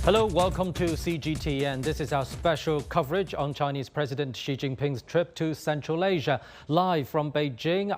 Hello, welcome to CGTN. This is our special coverage on Chinese President Xi Jinping's trip to Central Asia. Live from Beijing,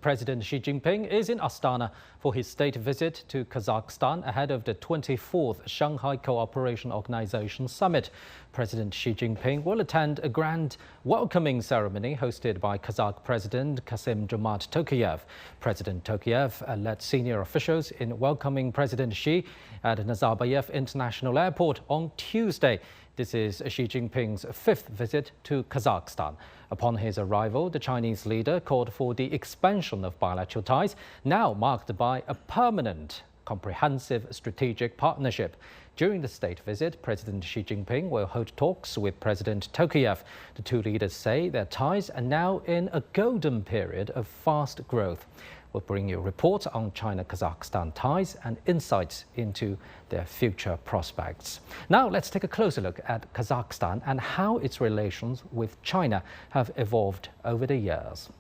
President Xi Jinping is in Astana for his state visit to Kazakhstan ahead of the 24th Shanghai Cooperation Organization Summit. President Xi Jinping will attend a grand welcoming ceremony hosted by Kazakh President Kassym-Jomart Tokayev. President Tokayev led senior officials in welcoming President Xi at Nazarbayev International Airport on Tuesday. This is Xi Jinping's fifth visit to Kazakhstan. Upon his arrival, the Chinese leader called for the expansion of bilateral ties, now marked by a permanent, comprehensive strategic partnership. During the state visit, President Xi Jinping will hold talks with President Tokayev. The two leaders say their ties are now in a golden period of fast growth. We'll bring you reports on China-Kazakhstan ties and insights into their future prospects. Now let's take a closer look at Kazakhstan and how its relations with China have evolved over the years.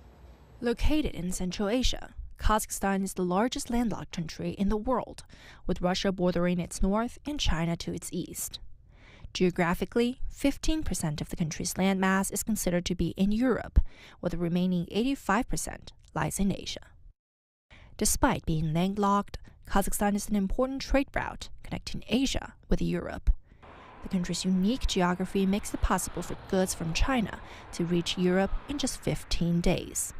Located in Central Asia, Kazakhstan is the largest landlocked country in the world, with Russia bordering its north and China to its east. Geographically, 15% of the country's landmass is considered to be in Europe, while the remaining 85% lies in Asia. Despite being landlocked, Kazakhstan is an important trade route connecting Asia with Europe. The country's unique geography makes it possible for goods from China to reach Europe in just 15 days.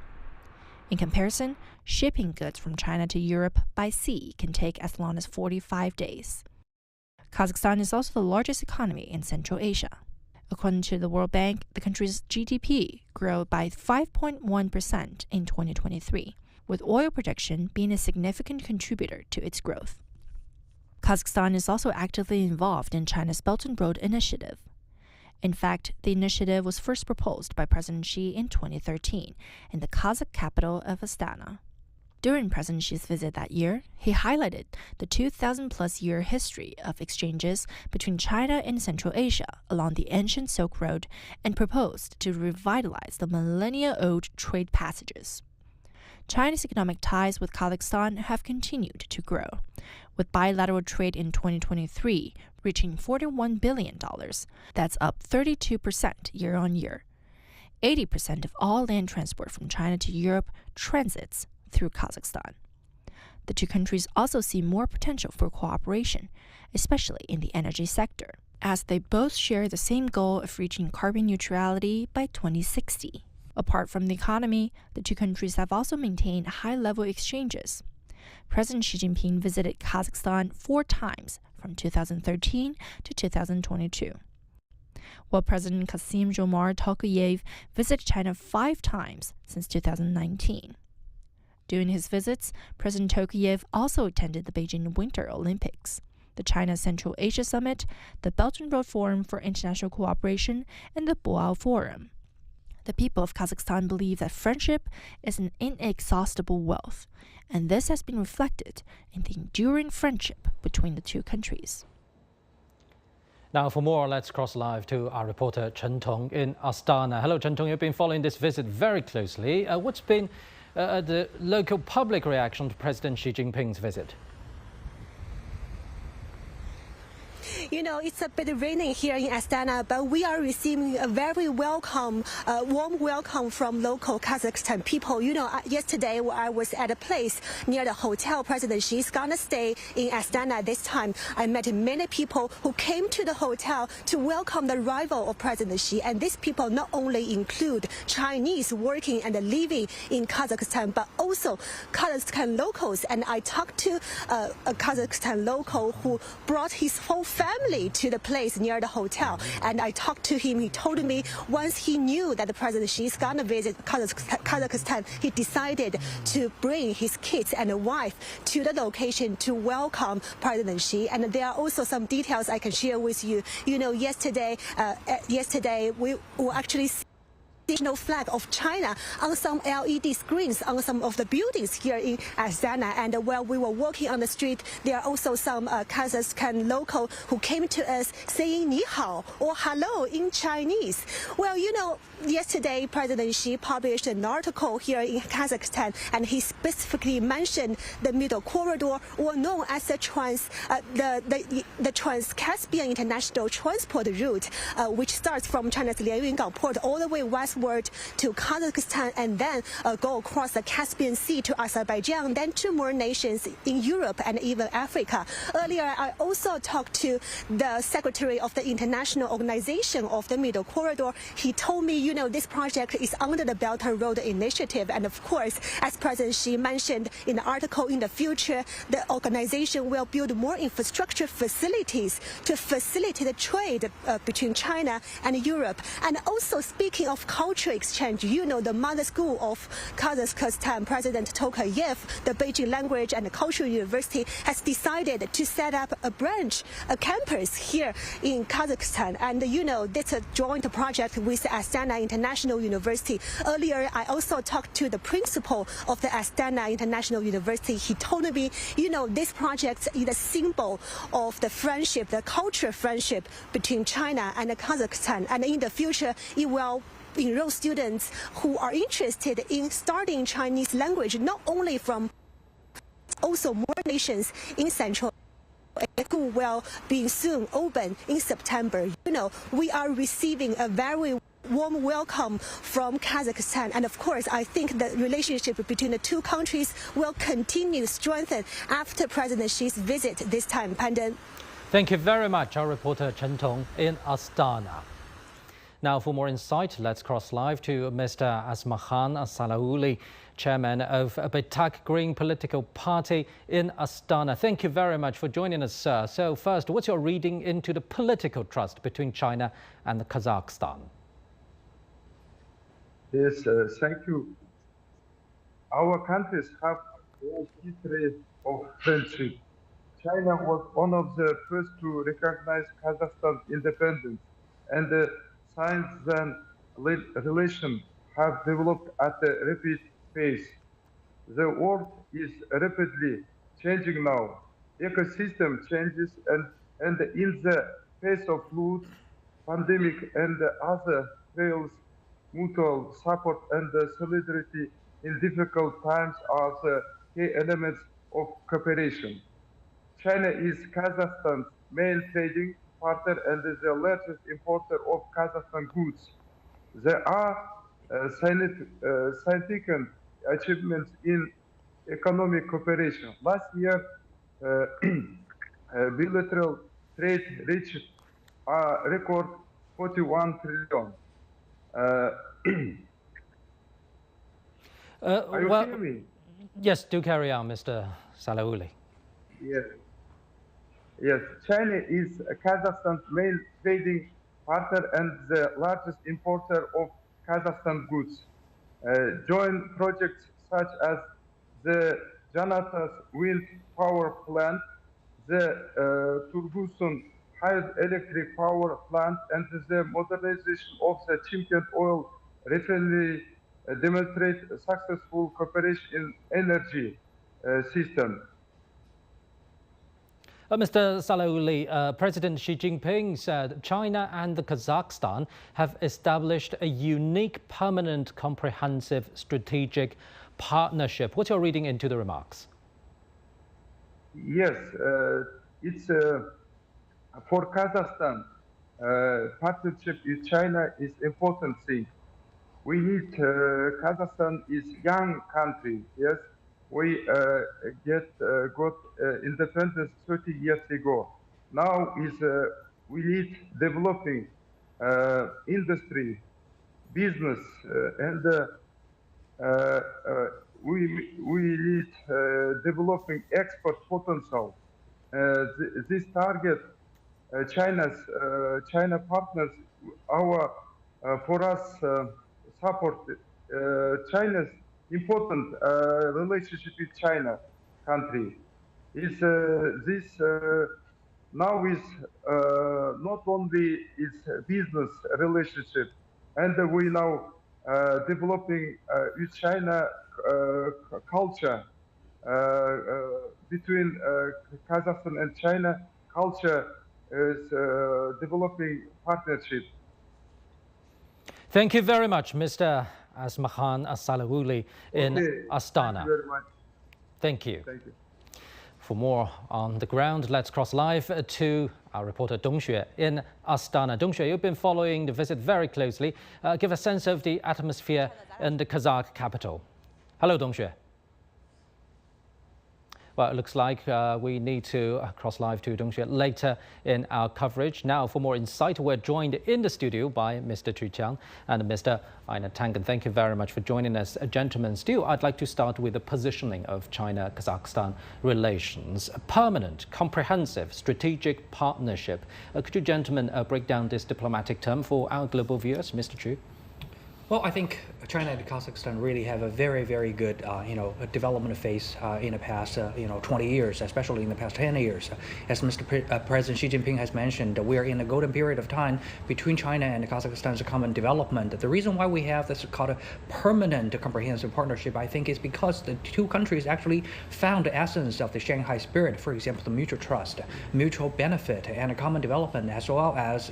In comparison, shipping goods from China to Europe by sea can take as long as 45 days. Kazakhstan is also the largest economy in Central Asia. According to the World Bank, the country's GDP grew by 5.1% in 2023, with oil production being a significant contributor to its growth. Kazakhstan is also actively involved in China's Belt and Road Initiative. In fact, the initiative was first proposed by President Xi in 2013 in the Kazakh capital of Astana. During President Xi's visit that year, he highlighted the 2,000-plus year history of exchanges between China and Central Asia along the ancient Silk Road and proposed to revitalize the millennia-old trade passages. China's economic ties with Kazakhstan have continued to grow, with bilateral trade in 2023 reaching $41 billion. That's up 32% year on year. 80% of all land transport from China to Europe transits through Kazakhstan. The two countries also see more potential for cooperation, especially in the energy sector, as they both share the same goal of reaching carbon neutrality by 2060. Apart from the economy, the two countries have also maintained high-level exchanges. President Xi Jinping visited Kazakhstan 4 times from 2013 to 2022, while President Kassym-Jomart Tokayev visited China 5 times since 2019. During his visits, President Tokayev also attended the Beijing Winter Olympics, the China Central Asia Summit, the Belt and Road Forum for International Cooperation, and the Boao Forum. The people of Kazakhstan believe that friendship is an inexhaustible wealth, and this has been reflected in the enduring friendship between the two countries. Now, for more, let's cross live to our reporter Chen Tong in Astana. Hello, Chen Tong. You've been following this visit very closely. What's been the local public reaction to President Xi Jinping's visit? You know, it's a bit raining here in Astana, but we are receiving a very warm welcome from local Kazakhstan people. You know, yesterday I was at a place near the hotel President Xi is gonna stay in Astana this time. I met many people who came to the hotel to welcome the arrival of President Xi. And these people not only include Chinese working and living in Kazakhstan, but also Kazakhstan locals. And I talked to a Kazakhstan local who brought his whole family to the place near the hotel, and I talked to him. He told me once he knew that the President Xi is gonna visit Kazakhstan, he decided to bring his kids and a wife to the location to welcome President Xi. And there are also some details I can share with you. You know, yesterday we were actually national flag of China on some LED screens on some of the buildings here in Astana. And while we were walking on the street, there are also some Kazakhstan local who came to us saying "ni hao" or "hello" in Chinese. Well, yesterday President Xi published an article here in Kazakhstan, and he specifically mentioned the Middle Corridor, or known as the Trans-Caspian International Transport Route, which starts from China's Lianyungang port all the way westward to Kazakhstan, and then go across the Caspian Sea to Azerbaijan, then to more nations in Europe and even Africa. Earlier, I also talked to the secretary of the International Organization of the Middle Corridor. He told me, this project is under the Belt and Road Initiative, and of course, as President Xi mentioned in the article, in the future, the organization will build more infrastructure facilities to facilitate the trade between China and Europe. And also, speaking of culture exchange, the mother school of Kazakhstan, President Tokayev, the Beijing Language and Cultural University, has decided to set up a campus here in Kazakhstan. And that's a joint project with Astana International University. Earlier, I also talked to the principal of the Astana International University. He told me, this project is a symbol of the friendship, the cultural friendship between China and Kazakhstan. And in the future, it will enroll students who are interested in studying Chinese language, not only from also more nations in Central who will be soon open in September. We are receiving a very warm welcome from Kazakhstan, and of course, I think the relationship between the two countries will continue to strengthen after President Xi's visit this time. Pandan. Thank you very much, our reporter Chen Tong in Astana. Now, for more insight, let's cross live to Mr. Asmahan Salaouli, chairman of Batak Green Political Party in Astana. Thank you very much for joining us, sir. So first, what's your reading into the political trust between China and Kazakhstan? Yes, thank you. Our countries have a history of friendship. China was one of the first to recognize Kazakhstan's independence, and since then, relations have developed at a rapid pace. The world is rapidly changing now. Ecosystem changes, and in the face of flood, pandemic, and other threats, mutual support and solidarity in difficult times are the key elements of cooperation. China is Kazakhstan's main trading partner and the largest importer of Kazakhstan goods. There are significant achievements in economic cooperation. Last year, bilateral trade reached a record 41 trillion. Are you hearing me? Yes, do carry on, Mr. Salaouli. Yes, China is Kazakhstan's main trading partner and the largest importer of Kazakhstan goods. Joint projects such as the Janatas wind power plant, the Turgusun hydroelectric power plant, and the modernization of the Chimkent oil refinery demonstrate successful cooperation in energy system. Mr. Salaouli, President Xi Jinping said China and Kazakhstan have established a unique, permanent, comprehensive strategic partnership. What's your reading into the remarks? Yes, it's for Kazakhstan, partnership with China is important thing. We need, Kazakhstan is young country, yes. We got independence 30 years ago. Now we need developing industry, business, and we need developing export potential. This target, China partners, for us support China's important relationship with China country. Is this now is not only is business relationship, and we now developing with China culture between Kazakhstan and China culture is developing partnership. Thank you very much, Mr. Asmahan Asalawouli in Astana. Thank you very much. Thank you. Thank you. For more on the ground, let's cross live to our reporter Dong Xue in Astana. Dong Xue, you've been following the visit very closely. Give a sense of the atmosphere in the Kazakh capital. Hello, Dong Xue. Well, it looks like we need to cross live to Dong Xue later in our coverage. Now, for more insight, we're joined in the studio by Mr. Chu Qiang and Mr. Aina Tangen. Thank you very much for joining us, gentlemen. Still, I'd like to start with the positioning of China-Kazakhstan relations. A permanent, comprehensive, strategic partnership. Could you, gentlemen, break down this diplomatic term for our global viewers? Mr. Chu? Well, I think China and Kazakhstan really have a very, very good, development phase in the past, 20 years, especially in the past 10 years. As Mr. President Xi Jinping has mentioned, we are in a golden period of time between China and Kazakhstan's common development. The reason why we have this called a permanent comprehensive partnership, I think, is because the two countries actually found the essence of the Shanghai spirit. For example, the mutual trust, mutual benefit, and a common development, as well as,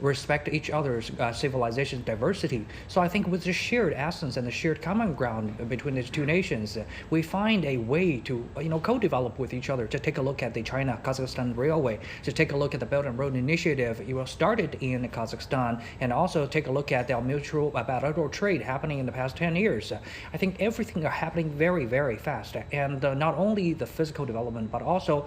respect each other's civilization's diversity. So I think with the shared essence and the shared common ground between these two nations, we find a way to co-develop with each other. Just take a look at the China-Kazakhstan Railway. Just take a look at the Belt and Road Initiative. It was started in Kazakhstan, and also take a look at the mutual bilateral trade happening in the past 10 years. I think everything are happening very, very fast, and not only the physical development, but also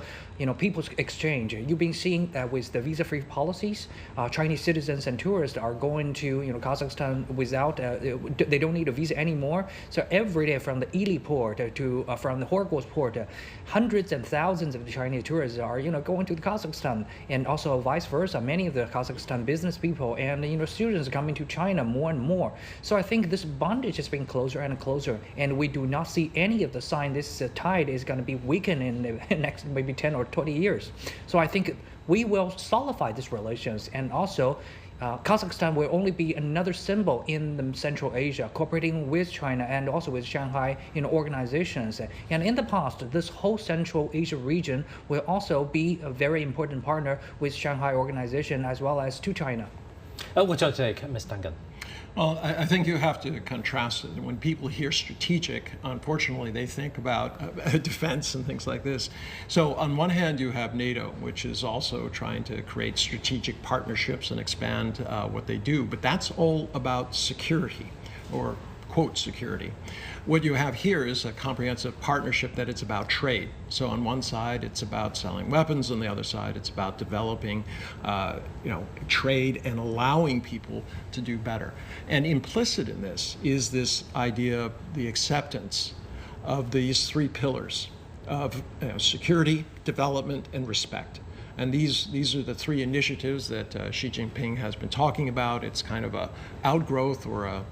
people's exchange. You've been seeing with the visa-free policies, Chinese citizens and tourists are going to Kazakhstan without they don't need a visa anymore. So every day from the Ili port to from the Horgos port, hundreds and thousands of the Chinese tourists are going to Kazakhstan, and also vice versa. Many of the Kazakhstan business people and students are coming to China more and more. So I think this bondage is being closer and closer, and we do not see any of the sign this tide is going to be weakened in the next maybe 10 or 20 years. So I think we will solidify these relations, and also Kazakhstan will only be another symbol in the Central Asia, cooperating with China and also with Shanghai organizations. And in the past, this whole Central Asia region will also be a very important partner with Shanghai organization as well as to China. What's your take, Ms. Tangen? Well, I think you have to contrast it. When people hear strategic, unfortunately, they think about defense and things like this. So on one hand, you have NATO, which is also trying to create strategic partnerships and expand what they do. But that's all about security, or quote security. What you have here is a comprehensive partnership that it's about trade. So on one side, it's about selling weapons. On the other side, it's about developing, trade and allowing people to do better. And implicit in this is this idea of the acceptance of these three pillars of security, development, and respect. And these are the three initiatives that Xi Jinping has been talking about. It's kind of a outgrowth or a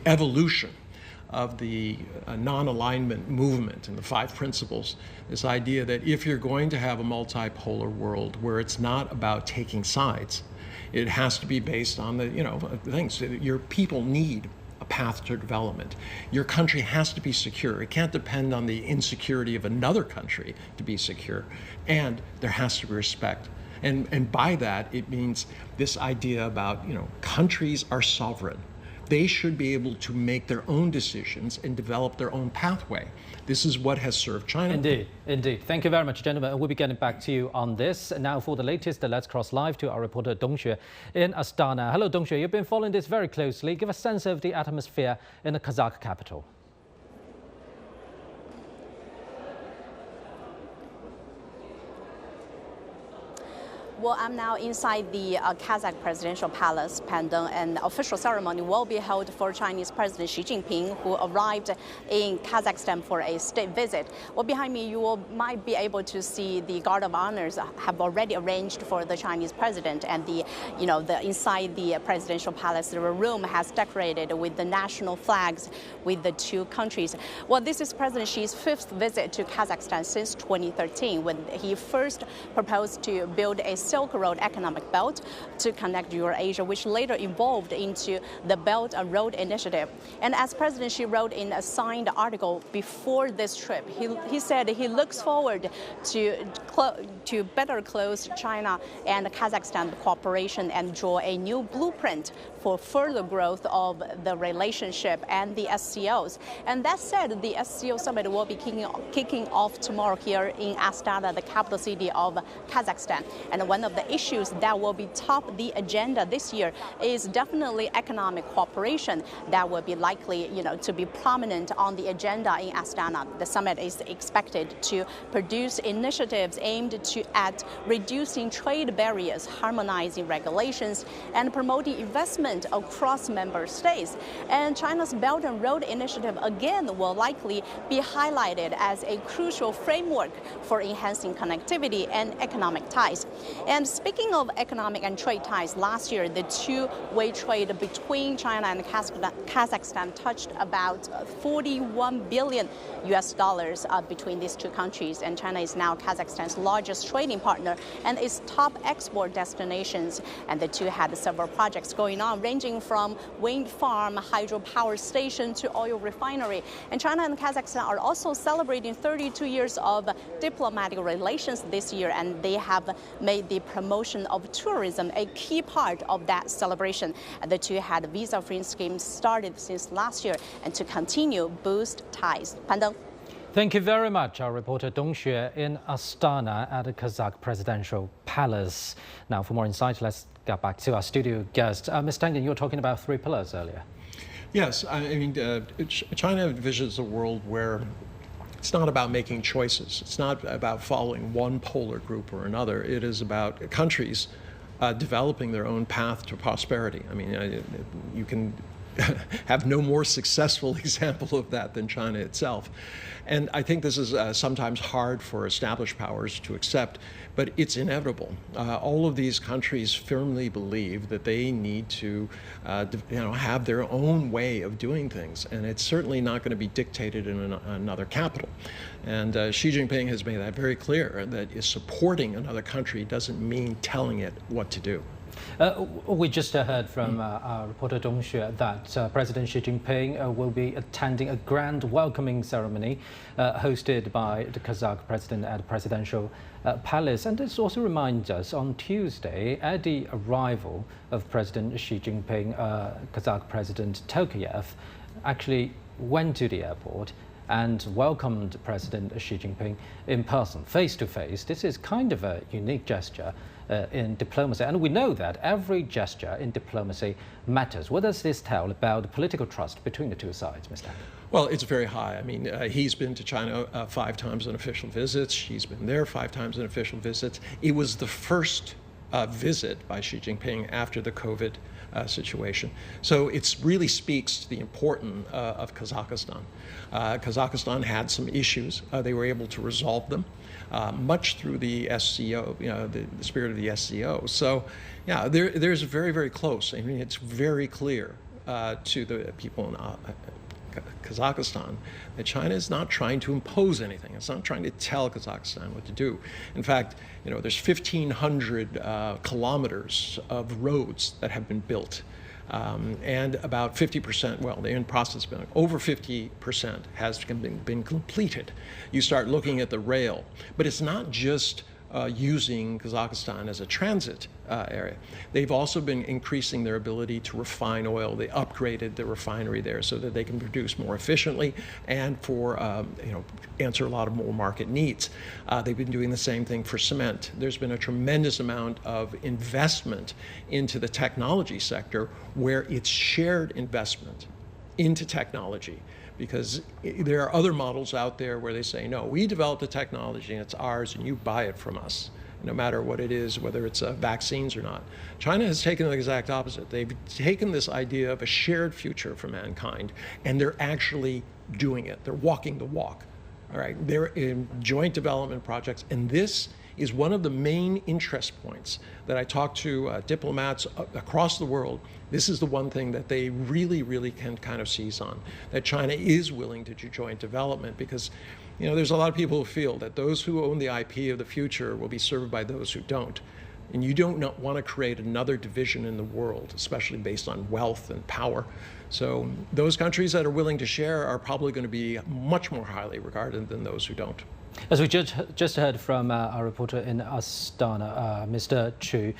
evolution of the non-alignment movement and the five principles. This idea that if you're going to have a multipolar world where it's not about taking sides, it has to be based on the things your people need. A path to development. Your country has to be secure. It can't depend on the insecurity of another country to be secure, and there has to be respect. And by that, it means this idea about, countries are sovereign. They should be able to make their own decisions and develop their own pathway. This is what has served China. Indeed, indeed. Thank you very much, gentlemen. We'll be getting back to you on this. Now for the latest, let's cross live to our reporter Dong Xue in Astana. Hello, Dong Xue. You've been following this very closely. Give a sense of the atmosphere in the Kazakh capital. Well, I'm now inside the Kazakh presidential palace, Pandang, and the official ceremony will be held for Chinese President Xi Jinping, who arrived in Kazakhstan for a state visit. Well, behind me, you might be able to see the Guard of Honors have already arranged for the Chinese president, and the inside the presidential palace, the room has decorated with the national flags with the two countries. Well, this is President Xi's fifth visit to Kazakhstan since 2013, when he first proposed to build a Silk Road economic belt to connect Eurasia, which later evolved into the Belt and Road Initiative. And as President Xi wrote in a signed article before this trip, he said he looks forward to better close China and Kazakhstan cooperation and draw a new blueprint for further growth of the relationship and the SCOs. And that said, the SCO summit will be kicking off tomorrow here in Astana, the capital city of Kazakhstan. And one of the issues that will be top the agenda this year is definitely economic cooperation that will be likely, to be prominent on the agenda in Astana. The summit is expected to produce initiatives aimed at reducing trade barriers, harmonizing regulations, and promoting investment across member states. And China's Belt and Road Initiative again will likely be highlighted as a crucial framework for enhancing connectivity and economic ties. And speaking of economic and trade ties, last year the two-way trade between China and Kazakhstan touched about $41 billion between these two countries. And China is now Kazakhstan's largest trading partner and its top export destinations. And the two had several projects going on, ranging from wind farm, hydropower station to oil refinery. And China and Kazakhstan are also celebrating 32 years of diplomatic relations this year, and they have made the promotion of tourism a key part of that celebration. And the two had visa-free schemes started since last year and to continue boost ties. Pandong. Thank you very much, our reporter Dong Xue in Astana at the Kazakh Presidential Palace. Now, for more insight, let's get back to our studio guest. Ms. Tangen, you were talking about 3 pillars earlier. Yes, I mean, China envisions a world where it's not about making choices. It's not about following one polar group or another. It is about countries developing their own path to prosperity. I mean, you can have no more successful example of that than China itself. And I think this is sometimes hard for established powers to accept, but it's inevitable. All of these countries firmly believe that they need to have their own way of doing things, and it's certainly not going to be dictated in another capital. And Xi Jinping has made that very clear, that supporting another country doesn't mean telling it what to do. We just heard from our reporter Dong Xue that President Xi Jinping will be attending a grand welcoming ceremony hosted by the Kazakh president at the Presidential Palace. And this also reminds us, on Tuesday, at the arrival of President Xi Jinping, Kazakh President Tokayev actually went to the airport and welcomed President Xi Jinping in person, face to face. This is kind of a unique gesture in diplomacy. And we know that every gesture in diplomacy matters. What does this tell about the political trust between the two sides, Mr. Tangen? Well, it's very high. I mean, he's been to China 5 times on official visits. She's been there 5 times on official visits. It was the first visit by Xi Jinping after the COVID situation. So it really speaks to the importance of Kazakhstan. Kazakhstan had some issues. They were able to resolve them, much through the SCO, the spirit of the SCO. So, yeah, there's very, very close. I mean, it's very clear to the people in Kazakhstan that China is not trying to impose anything. It's not trying to tell Kazakhstan what to do. In fact, there's 1,500 kilometers of roads that have been built. And about 50%, well, they're in process, but over 50% has been completed. You start looking at the rail, but it's not just using Kazakhstan as a transit area. They've also been increasing their ability to refine oil. They upgraded the refinery there so that they can produce more efficiently and for answer a lot of more market needs. They've been doing the same thing for cement. There's been a tremendous amount of investment into the technology sector where it's shared investment into technology. Because there are other models out there where they say, no, we developed the technology and it's ours and you buy it from us, no matter what it is, whether it's vaccines or not. China has taken the exact opposite. They've taken this idea of a shared future for mankind and they're actually doing it. They're walking the walk. All right, they're in joint development projects, and this is one of the main interest points that I talk to diplomats across the world. This is the one thing that they really, really can kind of seize on, that China is willing to do joint development, because there's a lot of people who feel that those who own the IP of the future will be served by those who don't. And you don't want to create another division in the world, especially based on wealth and power. So those countries that are willing to share are probably going to be much more highly regarded than those who don't. As we just heard from our reporter in Astana, Mr. Chu,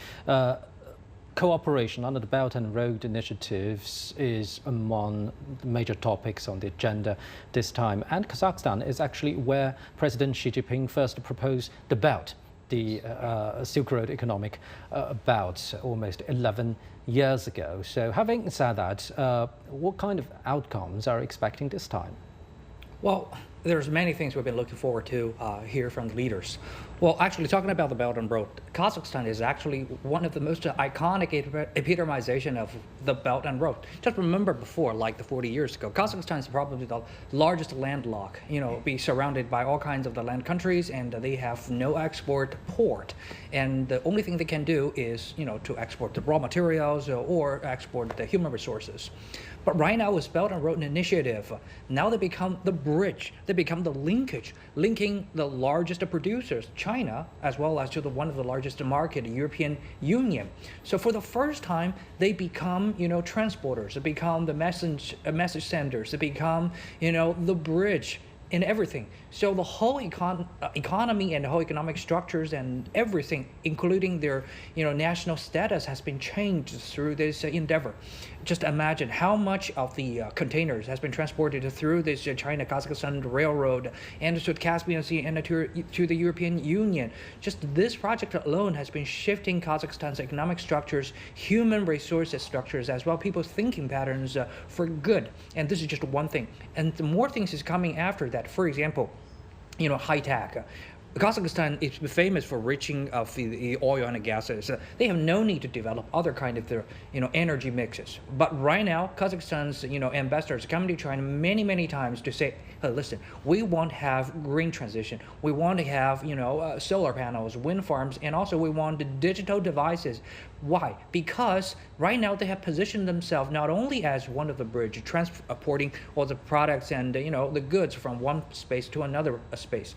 cooperation under the Belt and Road Initiatives is among the major topics on the agenda this time. And Kazakhstan is actually where President Xi Jinping first proposed the Belt, the Silk Road economic belt, almost 11 years ago. So having said that, what kind of outcomes are you expecting this time? Well, there's many things we've been looking forward to hear from the leaders. Well, actually, talking about the Belt and Road, Kazakhstan is actually one of the most iconic epitomization of the Belt and Road. Just remember before, like 40 years ago, Kazakhstan is probably the largest landlocked, be surrounded by all kinds of the land countries, and they have no export port. And the only thing they can do is, to export the raw materials or export the human resources. But right now with Belt and Road Initiative, now they become the bridge, they become the linkage, linking the largest producers, China, as well as to one of the largest market, the European Union. So for the first time, they become, transporters, they become the message senders, they become, the bridge in everything. So the whole economy and the whole economic structures and everything, including their national status, has been changed through this endeavor. Just imagine how much of the containers has been transported through this China-Kazakhstan railroad and to the Caspian Sea and to the European Union. Just this project alone has been shifting Kazakhstan's economic structures, human resources structures, as well people's thinking patterns for good. And this is just one thing. And the more things is coming after that. For example, high tech. Kazakhstan is famous for reaching of the oil and gases. They have no need to develop other kind of their energy mixes. But right now, Kazakhstan's ambassadors come to China many times to say, hey, listen, we want to have green transition. We want to have solar panels, wind farms, and also we want the digital devices. Why? Because right now they have positioned themselves not only as one of the bridge transporting all the products and the goods from one space to another space,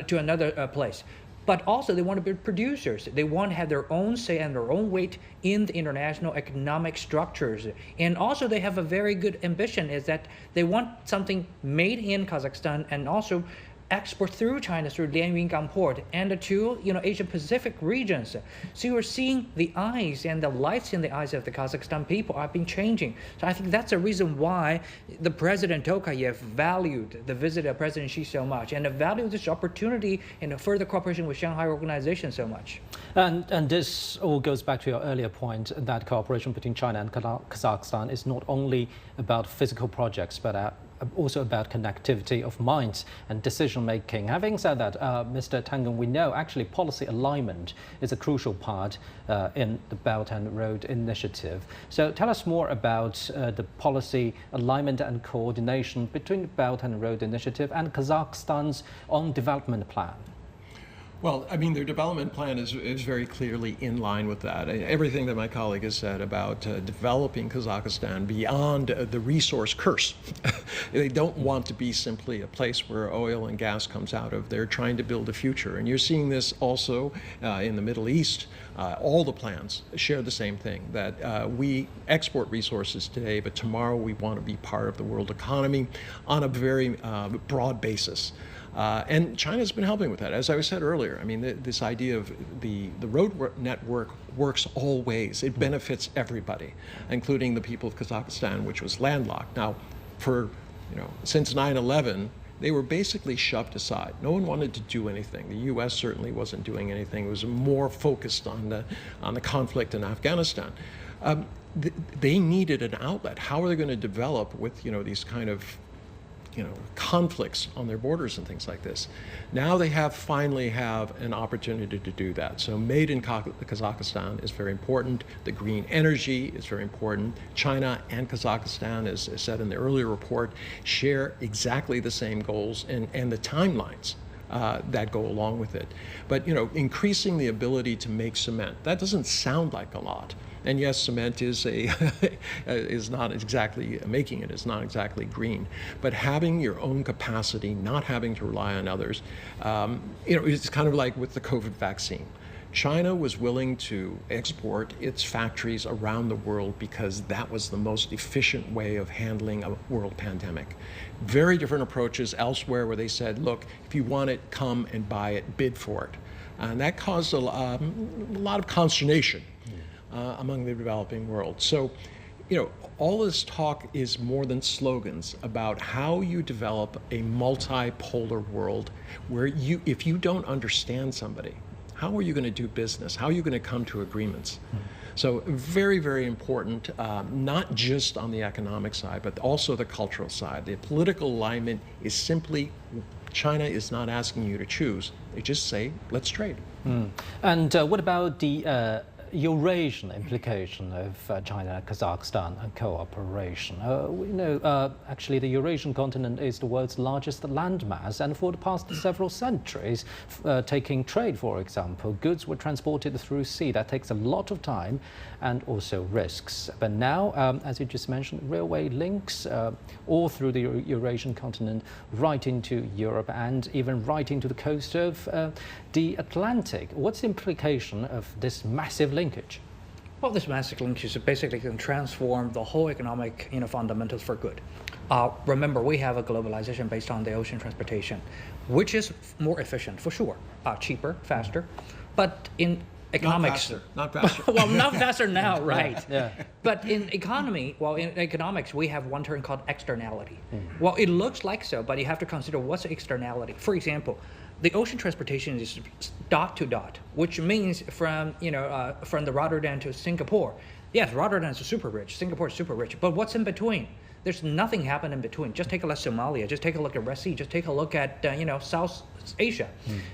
to another place, but also they want to be producers. They want to have their own say and their own weight in the international economic structures. And also they have a very good ambition, is that they want something made in Kazakhstan and also export through China through Lianyungang port and to Asia Pacific regions. So you're seeing the eyes and the lights in the eyes of the Kazakhstan people have been changing. So I think that's the reason why the President Tokayev valued the visit of President Xi so much and valued this opportunity in a further cooperation with Shanghai Organization so much. And this all goes back to your earlier point that cooperation between China and Kazakhstan is not only about physical projects, but also about connectivity of minds and decision-making. Having said that, Mr. Tangen, we know actually policy alignment is a crucial part in the Belt and Road Initiative. So tell us more about the policy alignment and coordination between the Belt and Road Initiative and Kazakhstan's own development plan. Well, I mean, their development plan is very clearly in line with that. Everything that my colleague has said about developing Kazakhstan beyond the resource curse. They don't want to be simply a place where oil and gas comes out of. They're trying to build a future. And you're seeing this also in the Middle East. All the plans share the same thing, that we export resources today, but tomorrow we want to be part of the world economy on a very broad basis. And China's been helping with that. As I said earlier, I mean, this idea of the road network works all ways. It benefits everybody, including the people of Kazakhstan, which was landlocked. Now, since 9/11, they were basically shoved aside. No one wanted to do anything. The U.S. certainly wasn't doing anything. It was more focused on the conflict in Afghanistan. They needed an outlet. How are they going to develop with these kind of conflicts on their borders and things like this? Now they finally have an opportunity to do that. So made in Kazakhstan is very important. The green energy is very important. China and Kazakhstan, as said in the earlier report, share exactly the same goals and the timelines that go along with it. But increasing the ability to make cement, that doesn't sound like a lot. And yes, cement is not exactly making it. It's not exactly green, but having your own capacity, not having to rely on others. It's kind of like with the COVID vaccine. China was willing to export its factories around the world because that was the most efficient way of handling a world pandemic. Very different approaches elsewhere where they said, look, if you want it, come and buy it, bid for it. And that caused a lot of consternation among the developing world. So, all this talk is more than slogans about how you develop a multipolar world where if you don't understand somebody, how are you going to do business? How are you going to come to agreements? So very, very important, not just on the economic side, but also the cultural side. The political alignment is simply, China is not asking you to choose. They just say, let's trade. And what about the Eurasian implication of China and Kazakhstan cooperation? We know actually the Eurasian continent is the world's largest landmass, and for the past several centuries, taking trade, for example, goods were transported through sea. That takes a lot of time and also risks. But now, as you just mentioned, railway links all through the Eurasian continent, right into Europe and even right into the coast of the Atlantic. What's the implication of this massive linkage? Well, this massive linkage basically can transform the whole economic fundamentals for good. Remember, we have a globalization based on the ocean transportation, which is more efficient for sure, cheaper, faster, but in economics, not faster. well, not faster now, right? Yeah. But in economics, we have one term called externality. Well, it looks like so, but you have to consider what's the externality. For example, the ocean transportation is dot to dot, which means from the Rotterdam to Singapore. Yes, Rotterdam is super rich, Singapore is super rich, but what's in between? There's nothing happened in between. Just take a look at Somalia, just take a look at Red Sea, just take a look at South Asia.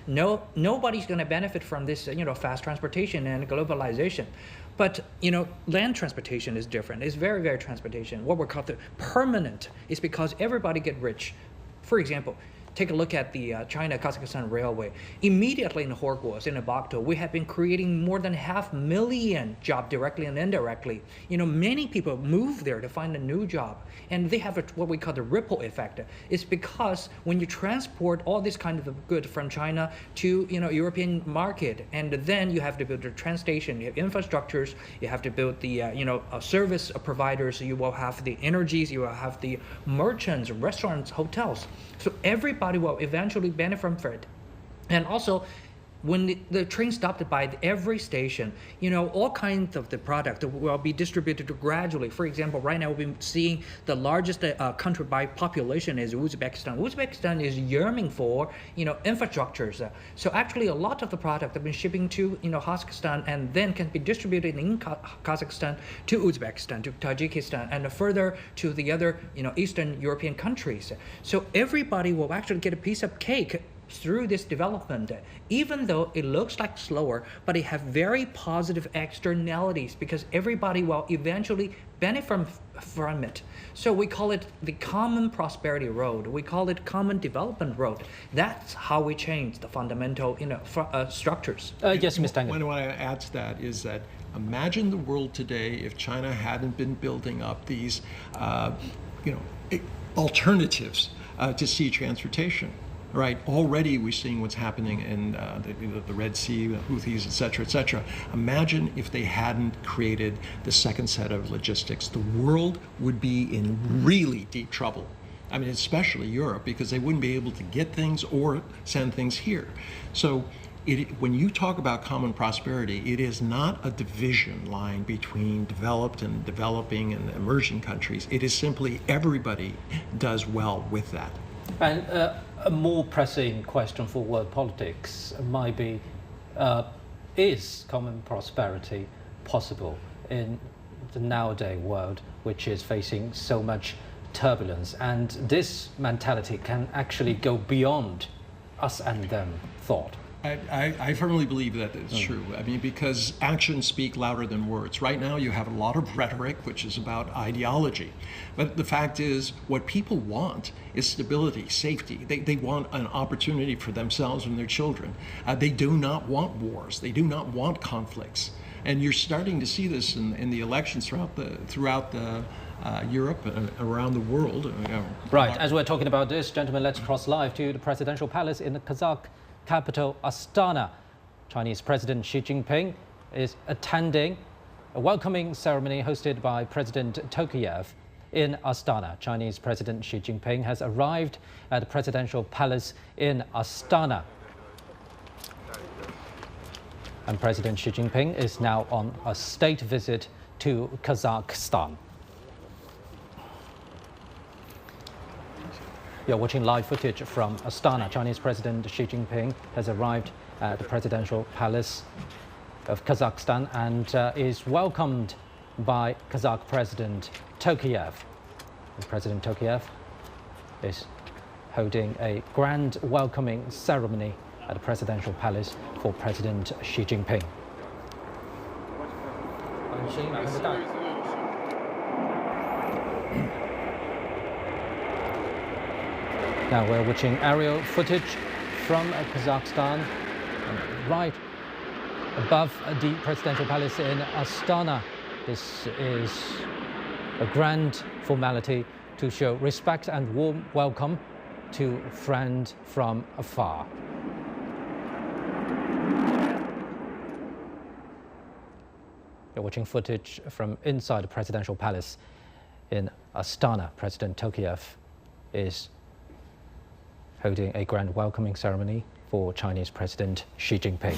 Nobody's going to benefit from this fast transportation and globalization. But land transportation is different. It's very, very transportation. What we call the permanent is because everybody get rich. For example, take a look at the China-Kazakhstan railway. Immediately in Horgos, in Abakto, we have been creating more than 500,000 jobs directly and indirectly. Many people move there to find a new job, and they have what we call the ripple effect. It's because when you transport all this kind of good from China to European market, and then you have to build the train station, you have infrastructures, you have to build the service providers, you will have the energies, you will have the merchants, restaurants, hotels. So everybody will eventually benefit from it. And also, when the train stopped by every station, all kinds of the product will be distributed gradually. For example, right now we've been seeing the largest country by population is Uzbekistan. Uzbekistan is yearning for, infrastructures. So actually a lot of the product have been shipping to, Kazakhstan and then can be distributed in Kazakhstan to Uzbekistan, to Tajikistan, and further to the other, Eastern European countries. So everybody will actually get a piece of cake through this development, even though it looks like slower, but it have very positive externalities because everybody will eventually benefit from it. So we call it the common prosperity road. We call it common development road. That's how we change the fundamental, structures. Yes, Ms. Tangen. What I want to add to that is that imagine the world today if China hadn't been building up these, alternatives to sea transportation. Right. Already we're seeing what's happening in the Red Sea, the Houthis, et cetera, et cetera. Imagine if they hadn't created the second set of logistics. The world would be in really deep trouble. I mean, especially Europe, because they wouldn't be able to get things or send things here. So when you talk about common prosperity, it is not a division line between developed and developing and emerging countries. It is simply everybody does well with that. And a more pressing question for world politics might be, is common prosperity possible in the nowadays world, which is facing so much turbulence? And this mentality can actually go beyond us and them thought. I firmly believe that it's true. I mean, because actions speak louder than words. Right now, you have a lot of rhetoric, which is about ideology. But the fact is, what people want is stability, safety. They want an opportunity for themselves and their children. They do not want wars. They do not want conflicts. And you're starting to see this in the elections throughout Europe and around the world. Right. As we're talking about this, gentlemen, let's cross live to the presidential palace in the Kazakh capital Astana. Chinese President Xi Jinping is attending a welcoming ceremony hosted by President Tokayev in Astana. Chinese President Xi Jinping has arrived at the presidential palace in Astana. And President Xi Jinping is now on a state visit to Kazakhstan. You're watching live footage from Astana. Chinese President Xi Jinping has arrived at the presidential palace of Kazakhstan and is welcomed by Kazakh President Tokayev. And President Tokayev is holding a grand welcoming ceremony at the presidential palace for President Xi Jinping. Now we're watching aerial footage from Kazakhstan, and right above the presidential palace in Astana. This is a grand formality to show respect and warm welcome to a friend from afar. You're watching footage from inside the presidential palace in Astana. President Tokayev is holding a grand welcoming ceremony for Chinese President Xi Jinping.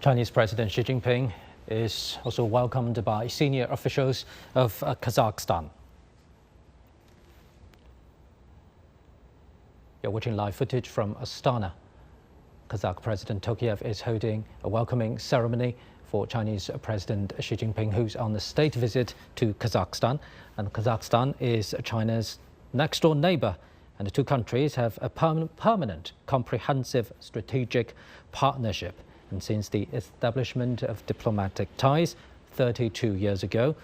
Chinese President Xi Jinping is also welcomed by senior officials of Kazakhstan. You're watching live footage from Astana. Kazakh President Tokayev is holding a welcoming ceremony for Chinese President Xi Jinping, who's on a state visit to Kazakhstan. And Kazakhstan is China's next-door neighbor, and the two countries have a permanent, comprehensive strategic partnership. And since the establishment of diplomatic ties 32 years ago,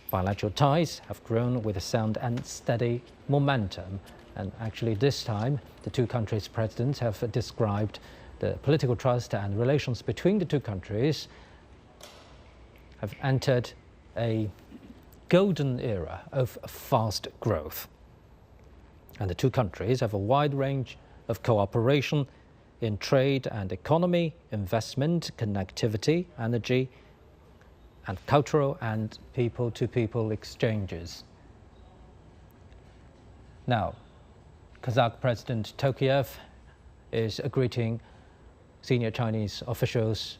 bilateral ties have grown with a sound and steady momentum. And actually this time, the two countries' presidents have described the political trust and relations between the two countries have entered a golden era of fast growth. And the two countries have a wide range of cooperation in trade and economy, investment, connectivity, energy, and cultural and people-to-people exchanges. Now, Kazakh President Tokayev is greeting senior Chinese officials.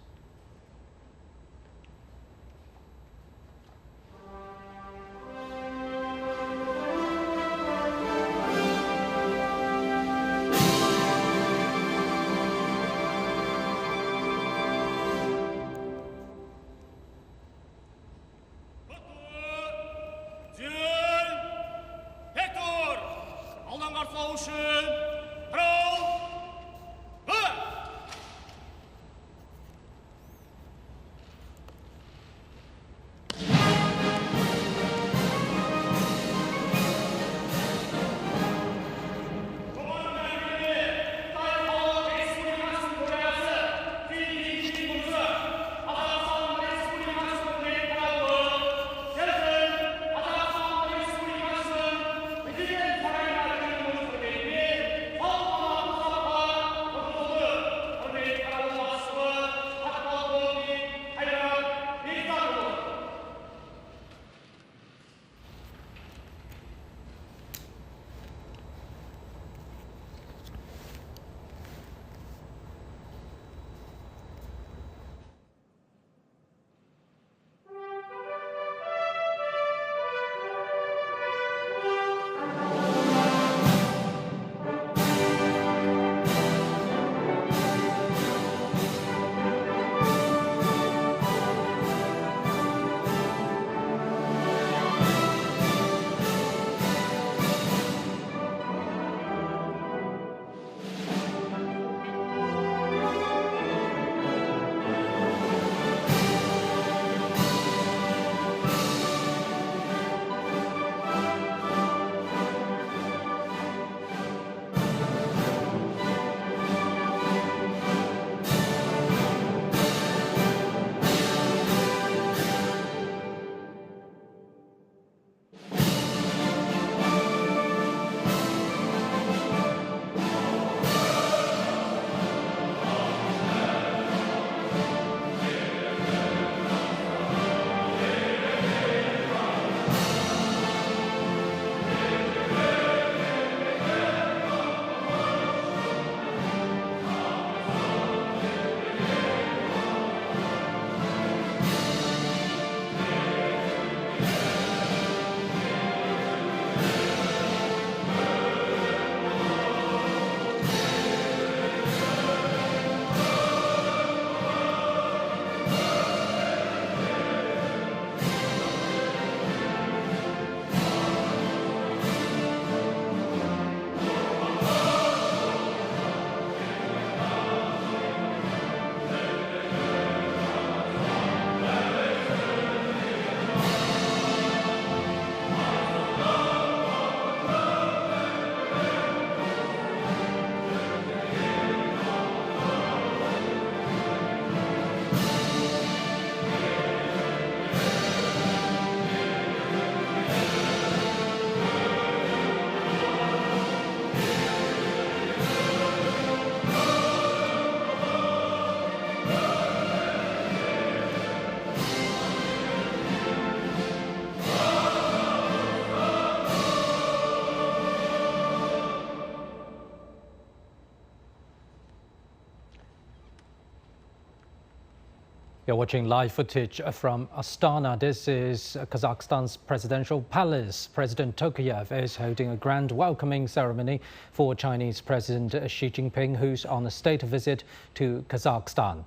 You're watching live footage from Astana. This is Kazakhstan's presidential palace. President Tokayev is holding a grand welcoming ceremony for Chinese President Xi Jinping, who's on a state visit to Kazakhstan.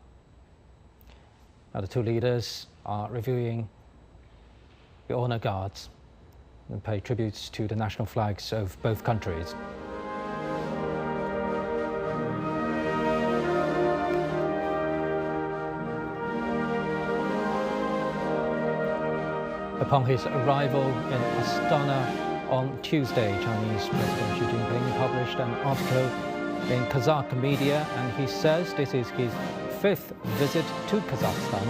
Now, the two leaders are reviewing the honor guards and pay tributes to the national flags of both countries. Upon his arrival in Astana on Tuesday, Chinese President Xi Jinping published an article in Kazakh media, and he says this is his 5th visit to Kazakhstan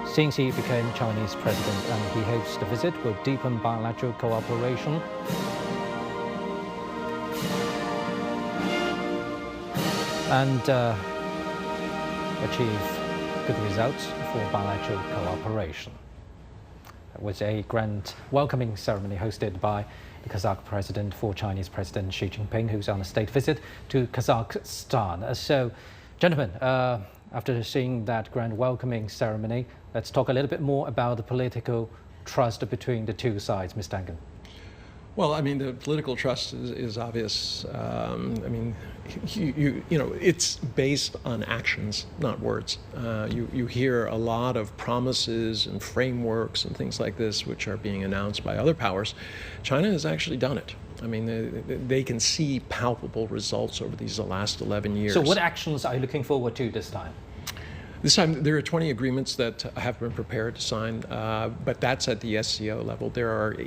since he became Chinese president, and he hopes the visit will deepen bilateral cooperation and achieve good results for bilateral cooperation. It was a grand welcoming ceremony hosted by the Kazakh president for Chinese President Xi Jinping, who's on a state visit to Kazakhstan. So, gentlemen, after seeing that grand welcoming ceremony, let's talk a little bit more about the political trust between the two sides, Ms. Dangan. Well, I mean, the political trust is obvious. I mean, you know, it's based on actions, not words. You hear a lot of promises and frameworks and things like this, which are being announced by other powers. China has actually done it. I mean, they can see palpable results over these last 11 years. So what actions are you looking forward to this time? This time, there are 20 agreements that have been prepared to sign, but that's at the SCO level. There are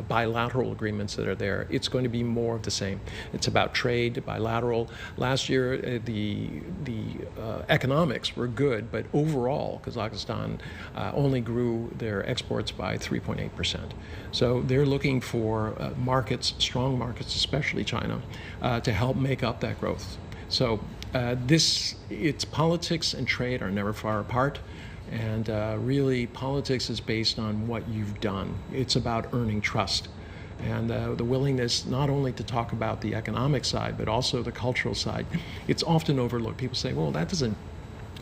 bilateral agreements that are there. It's going to be more of the same. It's about trade, bilateral. Last year, the economics were good, but overall, Kazakhstan only grew their exports by 3.8%. So they're looking for markets, strong markets, especially China, to help make up that growth. So it's politics and trade are never far apart, and really politics is based on what you've done. It's about earning trust, and the willingness not only to talk about the economic side, but also the cultural side. It's often overlooked. People say, well, that doesn't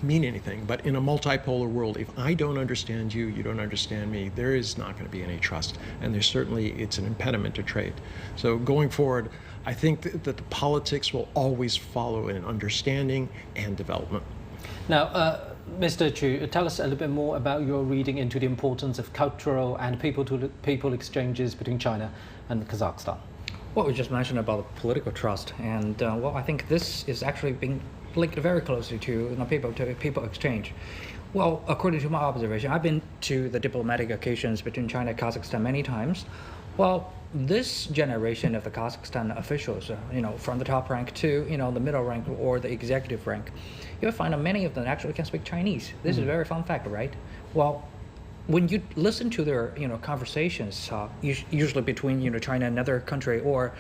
mean anything, but in a multipolar world, if I don't understand you, you don't understand me, there is not going to be any trust, and it's an impediment to trade. So going forward, I think that the politics will always follow in understanding and development. Now, Mr. Chu, tell us a little bit more about your reading into the importance of cultural and people-to-people exchanges between China and Kazakhstan. Well, we just mentioned about the political trust, and well, I think this is actually being linked very closely to people exchange. Well, according to my observation, I've been to the diplomatic occasions between China and Kazakhstan many times. Well, this generation of the Kazakhstan officials, from the top rank to, the middle rank or the executive rank, you'll find that many of them actually can speak Chinese. This is a very fun fact, right? Well, when you listen to their, conversations, usually between, China and another country, or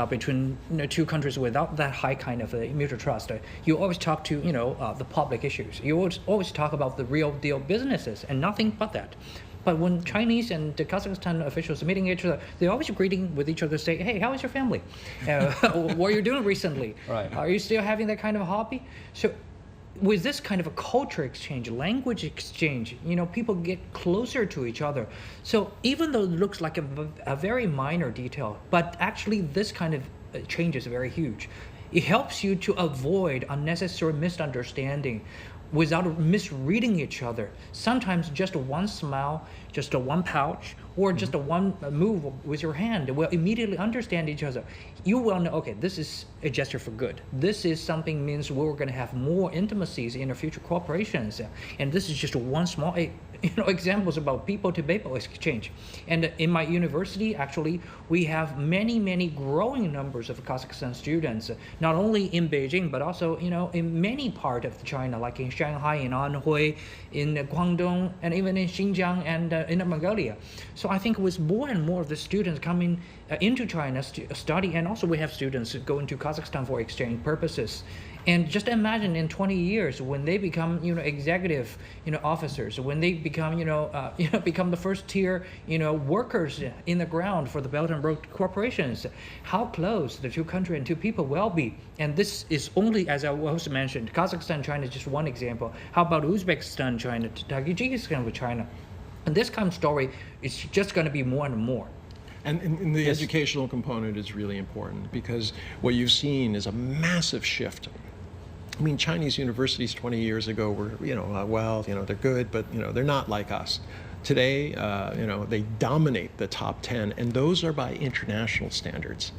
between two countries without that high kind of mutual trust, you always talk to, the public issues. You always talk about the real deal businesses and nothing but that. But when Chinese and the Kazakhstan officials are meeting each other, they're always greeting with each other, say, hey, how is your family? What are you doing recently? Right. Are you still having that kind of hobby? So with this kind of a culture exchange, language exchange, people get closer to each other. So even though it looks like a very minor detail, but actually this kind of change is very huge. It helps you to avoid unnecessary misunderstanding without misreading each other. Sometimes just one smile, just a one pouch, or just a one move with your hand will immediately understand each other. You will know, okay, this is a gesture for good. This is something means we're going to have more intimacies in our future cooperations. And this is just one small examples about people-to-people exchange. And in my university, actually, we have many growing numbers of Kazakhstan students, not only in Beijing, but also, in many parts of China, like in Shanghai, in Anhui, in Guangdong, and even in Xinjiang and in Mongolia. So I think with more and more of the students coming into China to study, and also we have students going to Kazakhstan for exchange purposes. And just imagine in 20 years when they become, executive, officers, when they become, become the first tier, workers in the ground for the Belt and Road corporations, how close the two countries and two people will be. And this is only, as I also mentioned, Kazakhstan, China is just one example. How about Uzbekistan, China, Tajikistan with China? And this kind of story is just going to be more and more. And the educational component is really important, because what you've seen is a massive shift. I mean, Chinese universities 20 years ago were, they're good, but, they're not like us. Today, they dominate the top 10, and those are by international standards.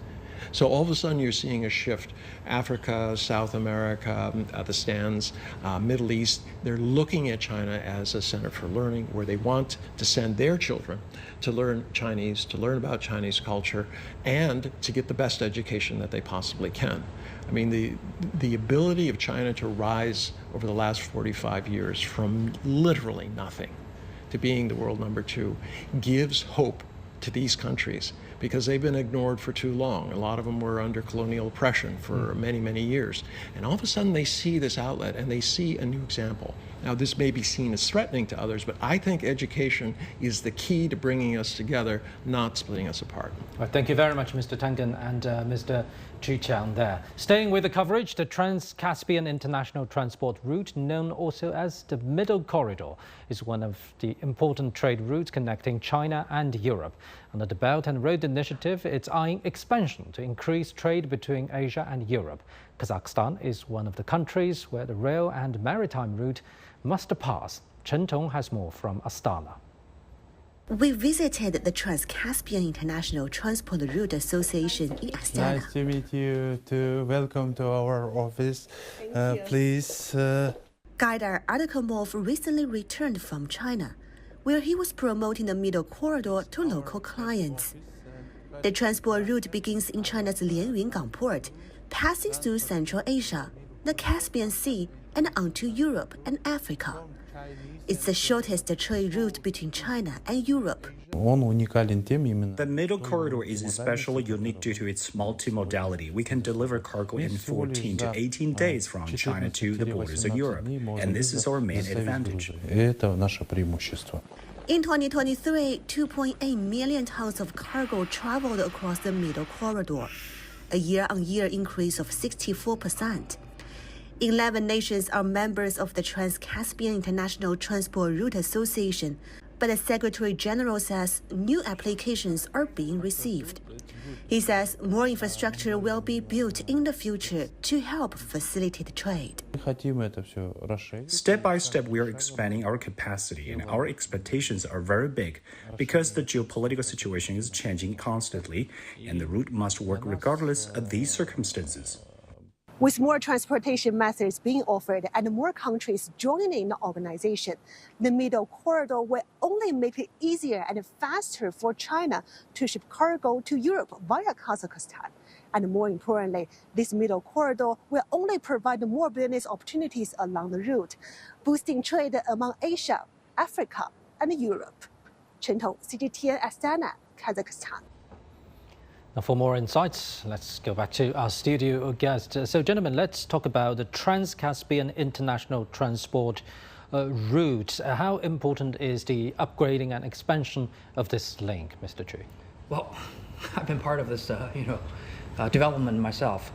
So all of a sudden you're seeing a shift. Africa, South America, the stands, Middle East, they're looking at China as a center for learning, where they want to send their children to learn Chinese, to learn about Chinese culture, and to get the best education that they possibly can. I mean, the ability of China to rise over the last 45 years from literally nothing to being the world #2 gives hope to these countries, because they've been ignored for too long. A lot of them were under colonial oppression for many, many years. And all of a sudden they see this outlet and they see a new example. Now, this may be seen as threatening to others, but I think education is the key to bringing us together, not splitting us apart. Well, thank you very much, Mr. Tengen and Mr. Chu Qiang there. Staying with the coverage, the Trans-Caspian International Transport Route, known also as the Middle Corridor, is one of the important trade routes connecting China and Europe. Under the Belt and Road Initiative, it's eyeing expansion to increase trade between Asia and Europe. Kazakhstan is one of the countries where the rail and maritime route must pass. Chen Tong has more from Astana. We visited the Trans-Caspian International Transport Route Association in Astana. Nice to meet you. Welcome to our office. Please. Gaidar Ardakomov recently returned from China, where he was promoting the Middle Corridor to local clients. The transport route begins in China's Lianyungang port, passing through Central Asia, the Caspian Sea, and onto Europe and Africa. It's the shortest trade route between China and Europe. The Middle Corridor is especially unique due to its multimodality. We can deliver cargo in 14 to 18 days from China to the borders of Europe, and this is our main advantage. In 2023, 2.8 million tons of cargo traveled across the Middle Corridor, a year-on-year increase of 64%. 11 nations are members of the Trans-Caspian International Transport Route Association, but the Secretary General says new applications are being received. He says more infrastructure will be built in the future to help facilitate trade. Step by step, we are expanding our capacity, and our expectations are very big because the geopolitical situation is changing constantly, and the route must work regardless of these circumstances. With more transportation methods being offered and more countries joining in the organization, the Middle Corridor will only make it easier and faster for China to ship cargo to Europe via Kazakhstan. And more importantly, this Middle Corridor will only provide more business opportunities along the route, boosting trade among Asia, Africa, and Europe. Chen Tong, CGTN, Astana, Kazakhstan. Now, for more insights, let's go back to our studio guest. So, gentlemen, let's talk about the Trans-Caspian International Transport route. How important is the upgrading and expansion of this link, Mr. Chu? Well, I've been part of this, development myself.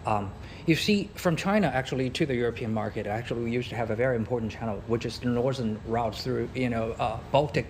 You see, from China actually to the European market, actually we used to have a very important channel, which is the northern routes through, Baltic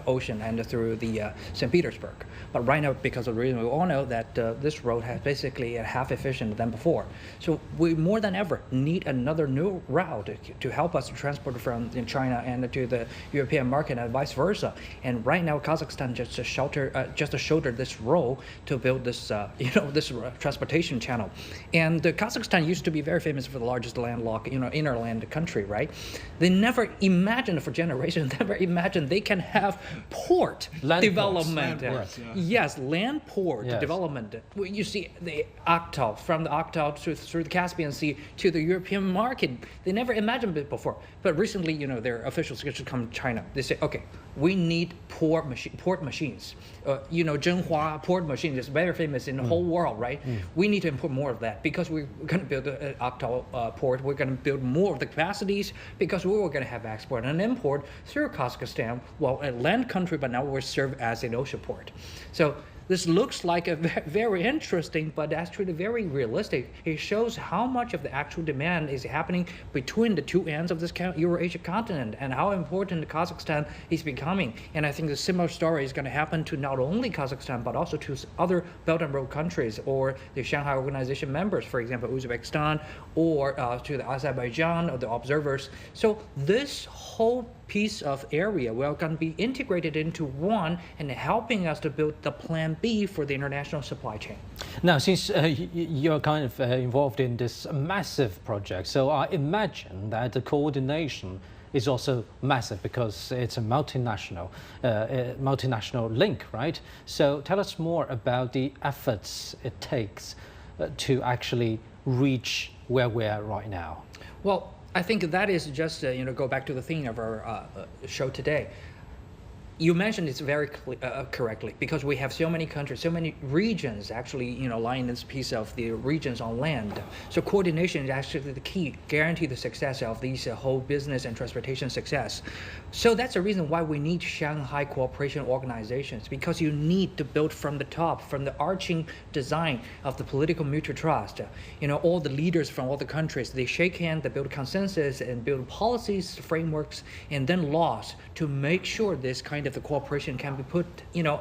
Ocean and through the St. Petersburg. But right now, because of the reason we all know that this road has basically half efficient than before. So we more than ever need another new route to help us to transport from China and to the European market and vice versa. And right now, Kazakhstan just shouldered this role to build this, this transportation channel. And Kazakhstan used to be very famous for the largest landlocked, inner land country, right? They never imagined for generations, never imagined they can have have port Land development. ports. Yes, land port Yes. development. You see the Octal, from the Octal through the Caspian Sea to the European market. They never imagined it before. But recently, their officials should come to China. They say, okay, we need port machines. Zhenhua port machines is very famous in the whole world, right? We need to import more of that because we're going to build an Octal port. We're going to build more of the capacities because we were going to have export and import through Kazakhstan, well, a land country, but now we're served as an ocean port. So this looks like a very interesting, but actually very realistic. It shows how much of the actual demand is happening between the two ends of this Euro-Asia continent and how important Kazakhstan is becoming. And I think the similar story is going to happen to not only Kazakhstan, but also to other Belt and Road countries or the Shanghai Organization members, for example, Uzbekistan, or to the Azerbaijan or the observers. So this whole piece of area will going to be integrated into one and helping us to build the plan B for the international supply chain. Now, since you're kind of involved in this massive project, so I imagine that the coordination is also massive because it's a multinational link, right? So tell us more about the efforts it takes to actually reach where we are right now. Well, I think that is just, go back to the theme of our show today. You mentioned it very correctly because we have so many countries, so many regions actually, lying this piece of the regions on land. So coordination is actually the key, guarantee the success of these whole business and transportation success. So that's the reason why we need Shanghai cooperation organizations, because you need to build from the top, from the arching design of the political mutual trust. All the leaders from all the countries, they shake hands, they build consensus and build policies, frameworks, and then laws to make sure this kind of the cooperation can be put,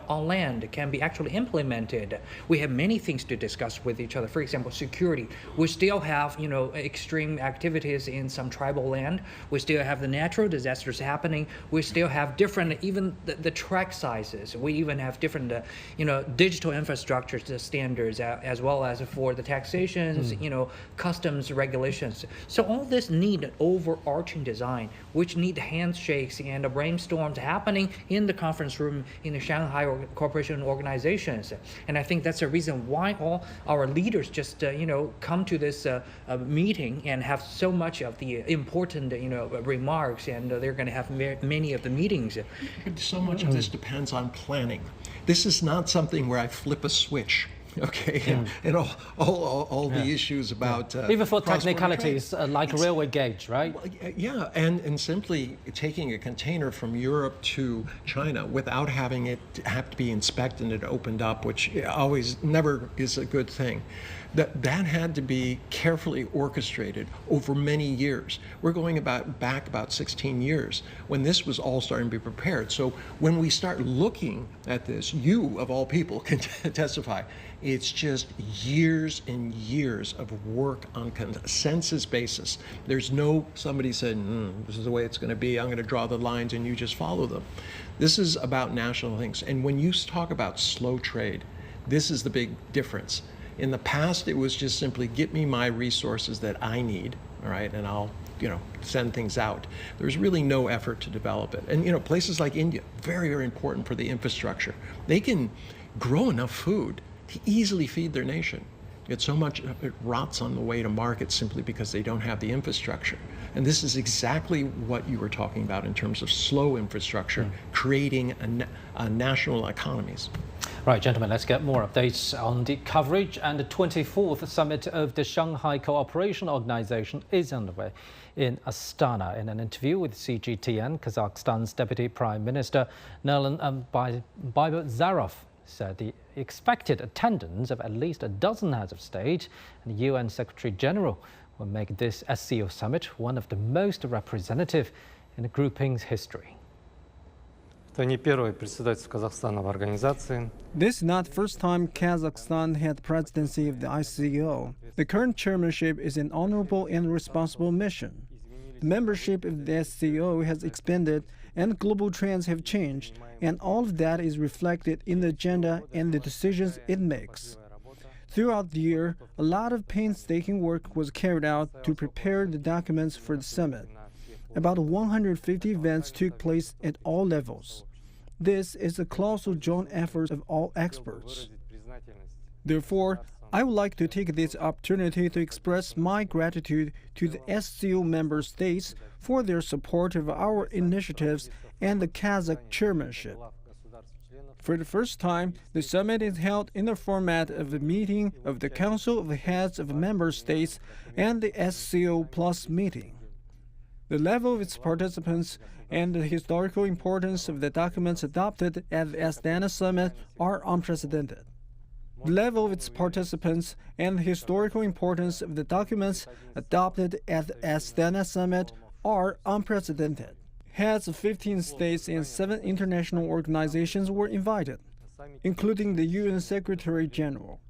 on land, can be actually implemented. We have many things to discuss with each other. For example, security. We still have, extreme activities in some tribal land. We still have the natural disasters happening. We still have different, even the track sizes. We even have different, digital infrastructure standards as well as for the taxations, customs regulations. So all this need an overarching design, which need handshakes and brainstorms happening in the conference room in the Shanghai cooperation organizations. And I think that's the reason why all our leaders just, come to this meeting and have so much of the important, remarks, and they're going to have many of the meetings. So much of this depends on planning. This is not something where I flip a switch. Okay, and all the issues about even for technicalities like railway gauge, right? Yeah, and simply taking a container from Europe to China without having it have to be inspected and opened up, which always never is a good thing. That had to be carefully orchestrated over many years. We're going back about 16 years when this was all starting to be prepared. So when we start looking at this, you of all people can testify, it's just years and years of work on consensus basis. There's no somebody said, this is the way it's going to be, I'm going to draw the lines and you just follow them. This is about national things. And when you talk about slow trade, this is the big difference. In the past, it was just simply get me my resources that I need, all right, and I'll, send things out. There's really no effort to develop it. And, places like India, very, very important for the infrastructure. They can grow enough food to easily feed their nation. Yet so much of it rots on the way to market simply because they don't have the infrastructure. And this is exactly what you were talking about in terms of slow infrastructure, creating national economies. Right, gentlemen, let's get more updates on the coverage. And the 24th summit of the Shanghai Cooperation Organization is underway in Astana. In an interview with CGTN, Kazakhstan's Deputy Prime Minister Nurlan Baybarzaev said the expected attendance of at least a dozen heads of state and the UN Secretary General will make this SCO summit one of the most representative in the grouping's history. This is not the first time Kazakhstan had presidency of the ICO. The current chairmanship is an honorable and responsible mission. The membership of the SCO has expanded and global trends have changed, and all of that is reflected in the agenda and the decisions it makes. Throughout the year, a lot of painstaking work was carried out to prepare the documents for the summit. About 150 events took place at all levels. This is a colossal joint effort of all experts. Therefore, I would like to take this opportunity to express my gratitude to the SCO member states for their support of our initiatives and the Kazakh chairmanship. For the first time, the summit is held in the format of a meeting of the Council of the Heads of Member States and the SCO Plus meeting. The level of its participants and the historical importance of the documents adopted at the Astana summit are unprecedented. The level of its participants and the historical importance of the documents adopted at the Astana summit are unprecedented. Heads of 15 states and 7 international organizations were invited, including the UN Secretary General.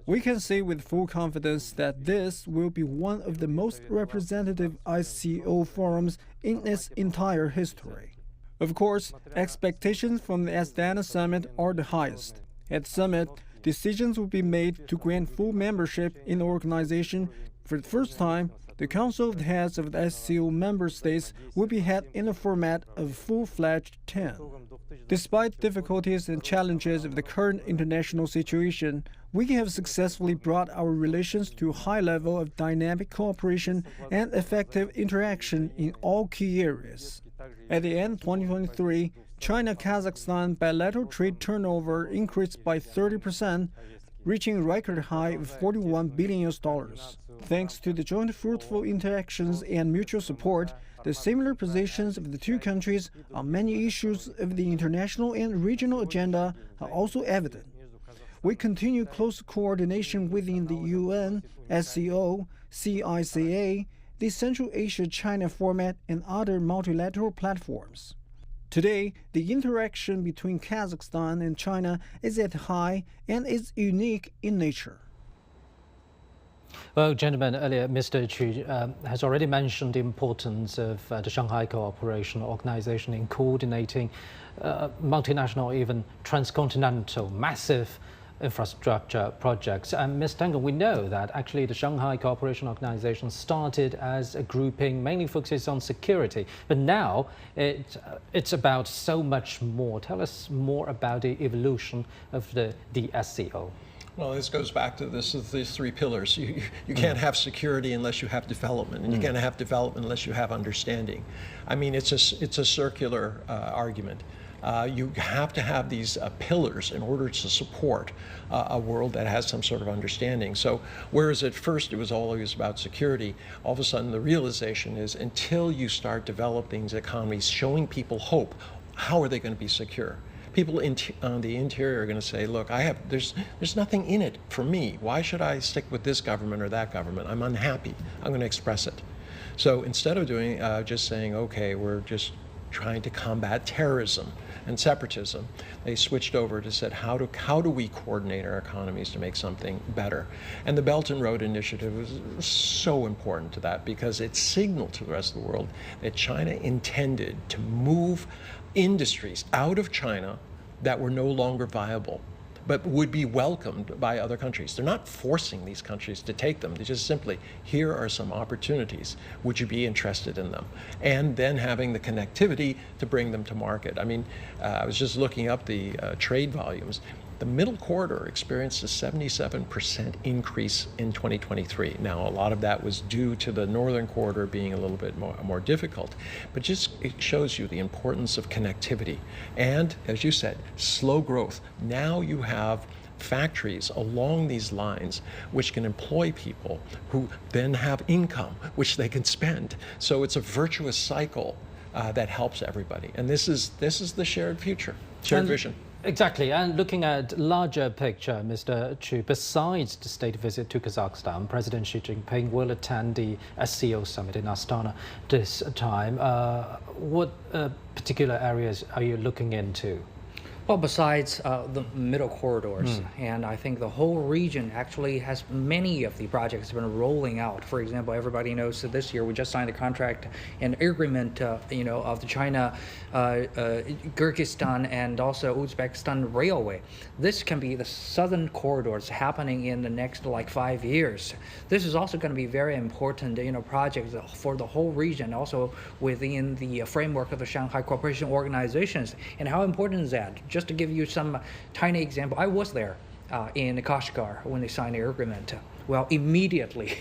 We can say with full confidence that this will be one of the most representative ICO forums in its entire history. Of course, expectations from the Astana summit are the highest. At the summit, decisions will be made to grant full membership in the organization. For the first time, the Council of the Heads of the SCO member states will be held in the format of a full-fledged 10. Despite difficulties and challenges of the current international situation, we have successfully brought our relations to a high level of dynamic cooperation and effective interaction in all key areas. At the end of 2023, China-Kazakhstan bilateral trade turnover increased by 30%, reaching a record high of $41 billion. Thanks to the joint fruitful interactions and mutual support, the similar positions of the two countries on many issues of the international and regional agenda are also evident. We continue close coordination within the UN, SCO, CICA, the Central Asia-China format, and other multilateral platforms. Today, the interaction between Kazakhstan and China is at high and is unique in nature. Well, gentlemen, earlier Mr. Chu has already mentioned the importance of the Shanghai Cooperation Organization in coordinating multinational, even transcontinental, massive infrastructure projects. And Ms. Tang, we know that actually the Shanghai Cooperation Organization started as a grouping mainly focuses on security, but now it's about so much more. Tell us more about the evolution of the SCO. Well, this goes back to these 3 pillars. You can't have security unless you have development, and you can't have development unless you have understanding. I mean, it's a circular argument. You have to have these pillars in order to support a world that has some sort of understanding. So whereas at first it was always about security, all of a sudden the realization is until you start developing these economies, showing people hope, how are they going to be secure? People on the interior are going to say, look, there's nothing in it for me. Why should I stick with this government or that government? I'm unhappy. I'm going to express it. So instead of doing just saying, okay, we're just trying to combat terrorism and separatism, they switched over to said, how do we coordinate our economies to make something better? And the Belt and Road Initiative was so important to that because it signaled to the rest of the world that China intended to move industries out of China that were no longer viable, but would be welcomed by other countries. They're not forcing these countries to take them. They just simply, here are some opportunities. Would you be interested in them? And then having the connectivity to bring them to market. I mean, I was just looking up the trade volumes. The middle corridor experienced a 77% increase in 2023. Now, a lot of that was due to the northern corridor being a little bit more difficult, but just it shows you the importance of connectivity. And as you said, slow growth. Now you have factories along these lines which can employ people who then have income which they can spend. So it's a virtuous cycle that helps everybody. And this is the shared future, shared vision. Exactly, and looking at larger picture, Mr. Chu, besides the state visit to Kazakhstan, President Xi Jinping will attend the SCO summit in Astana this time. What particular areas are you looking into? Well, besides the middle corridors, and I think the whole region actually has many of the projects have been rolling out. For example, everybody knows that this year we just signed a contract and agreement, of the China, Kyrgyzstan, and also Uzbekistan railway. This can be the southern corridors happening in the next 5 years. This is also going to be very important, projects for the whole region, also within the framework of the Shanghai Cooperation Organizations. And how important is that? Just to give you some tiny example, I was there in Kashgar when they signed the agreement. Well, immediately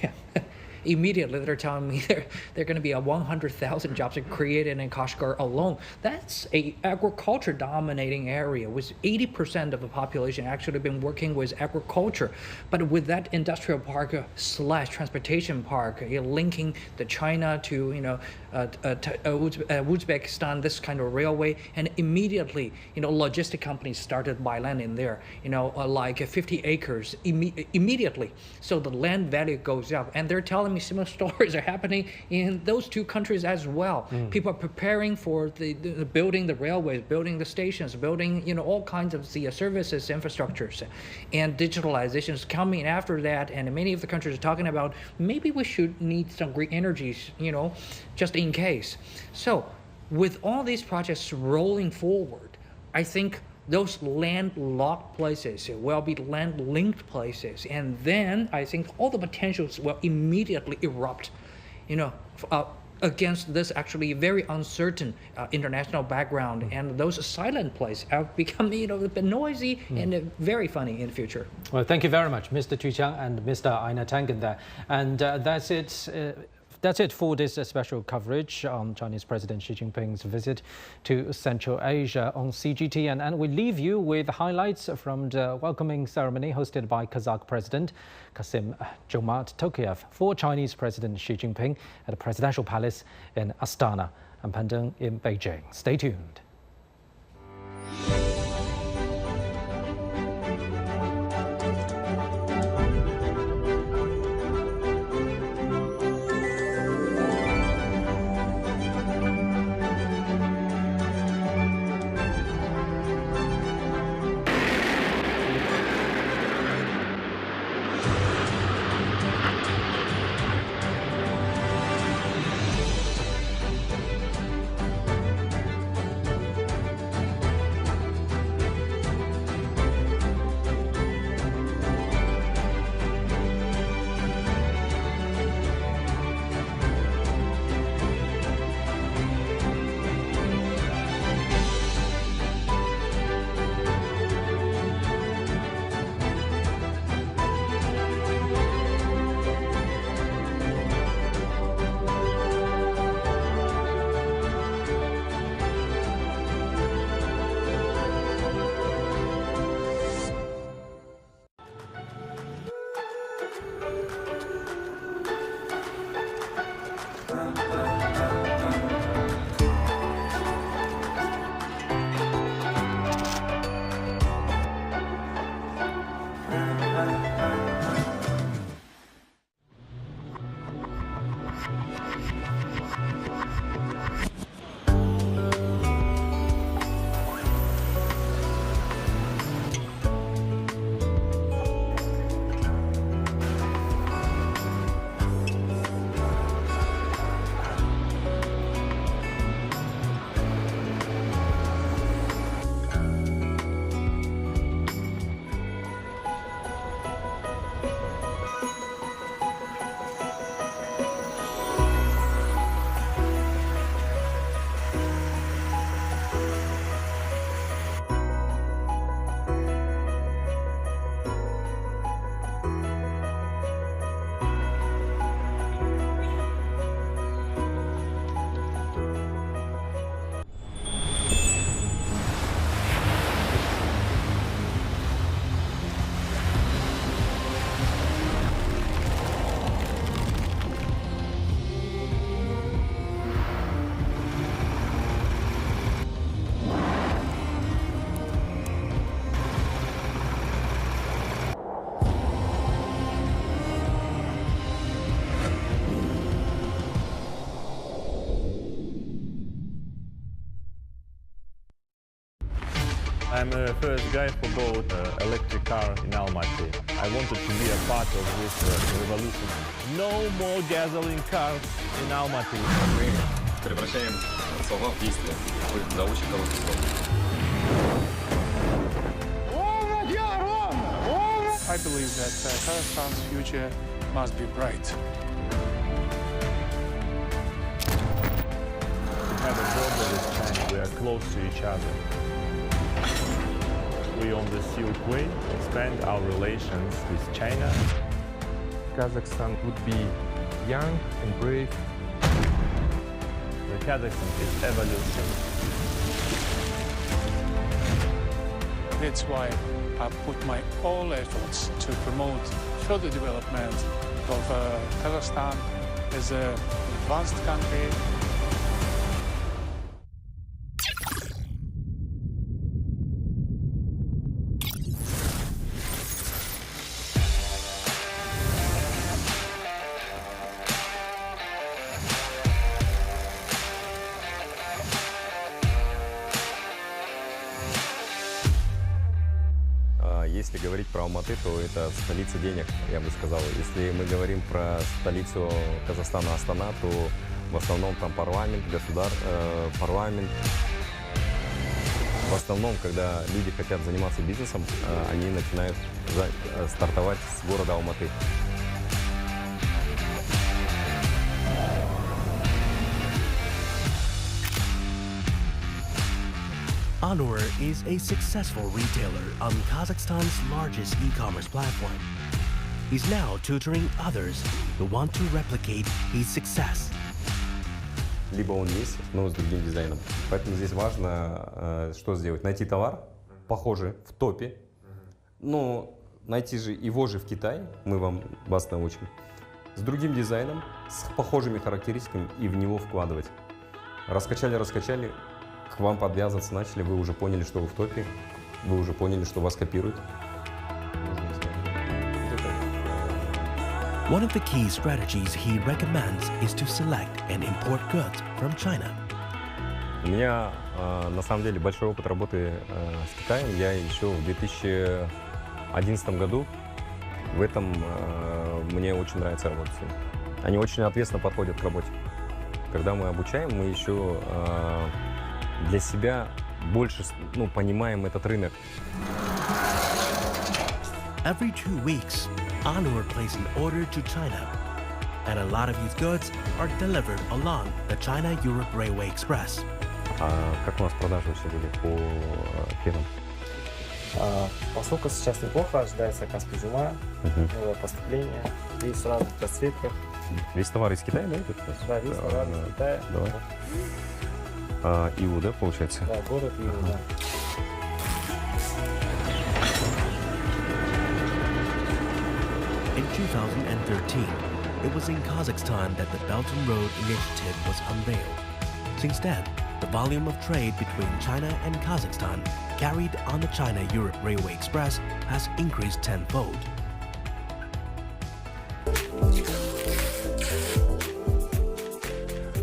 they're telling me they're going to be 100,000 jobs created in Kashgar alone. That's a agriculture dominating area with 80% of the population actually been working with agriculture. But with that industrial park / transportation park, linking the China to Uzbekistan, this kind of railway, and immediately logistic companies started by land in there, like 50 acres immediately. So the land value goes up, and they're telling me similar stories are happening in those two countries as well. People are preparing for the building the railways, building the stations, building all kinds of the services, infrastructures, and digitalization is coming after that. And many of the countries are talking about maybe we should need some green energies, just in case. So with all these projects rolling forward, I think those landlocked places will be land-linked places, and then I think all the potentials will immediately erupt, against this actually very uncertain international background, and those silent places have become a bit noisy and very funny in the future. Well, thank you very much, Mr. Chu Qiang and Mr. Aina Tangen there, and that's it. That's it for this special coverage on Chinese President Xi Jinping's visit to Central Asia on CGTN. And we leave you with highlights from the welcoming ceremony hosted by Kazakh President Kassym-Jomart Tokayev for Chinese President Xi Jinping at the Presidential Palace in Astana and Pandong in Beijing. Stay tuned. I'm the first guy who bought an electric car in Almaty. I wanted to be a part of this revolution. No more gasoline cars in Almaty. Мы превращаем слова в действие. За очень короткий срок. I believe that Kazakhstan's future must be bright. We have a border with China. We are close to each other. We on the Silk Way expand our relations with China. Kazakhstan would be young and brave. The Kazakhstan is evolution. That's why I put my all efforts to promote further development of Kazakhstan as an advanced country. Если говорить про Алматы, то это столица денег, я бы сказал. Если мы говорим про столицу Казахстана Астана, то в основном там парламент, парламент. В основном, когда люди хотят заниматься бизнесом, они начинают стартовать с города Алматы. Honor is a successful retailer on Kazakhstan's largest e-commerce platform. He's now tutoring others who want to replicate his success. Либо он есть, но с другим дизайном. Поэтому здесь важно, что сделать. Найти товар, похожий, в топе, но найти же его же в Китае, вас научим, с другим дизайном, с похожими характеристиками и в него вкладывать. Раскачали, к вам подвязываться начали, вы уже поняли, что вы в топе, вы уже поняли, что вас копируют. One of the key strategies he recommends is to select and import goods from China. У меня на самом деле большой опыт работы с Китаем. Я еще в 2011 году в этом мне очень нравится работать с ними. Они очень ответственно подходят к работе. Когда мы обучаем, мы еще для себя больше понимаем этот рынок. Every 2 weeks, Anwar places an order to China, and a lot of his goods are delivered along the China-Europe Railway Express. Как у нас продажи вообще были по фирмам? Поскольку сейчас неплохо, ожидается конец зима, новое поступление, и сразу в расцветках. Весь товар из Китая, да? Да, весь товар из Китая. Давай. Иу, да, получается? Да, город Иу, да. In 2013, it was in Kazakhstan that the Belt and Road Initiative was unveiled. Since then, the volume of trade between China and Kazakhstan carried on the China-Europe Railway Express has increased tenfold.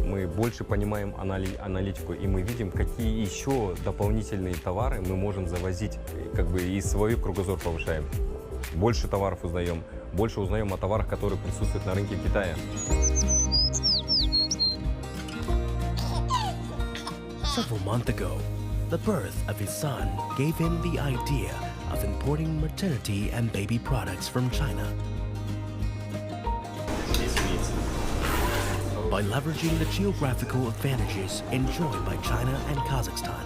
Мы больше понимаем аналитику, и мы видим, какие еще дополнительные товары мы можем завозить, и свой кругозор повышаем. Больше товаров узнаем, больше узнаем о товарах, которые присутствуют на рынке Китая. Several months ago, the birth of his son gave him the idea of importing maternity and baby products from China. By leveraging the geographical advantages enjoyed by China and Kazakhstan,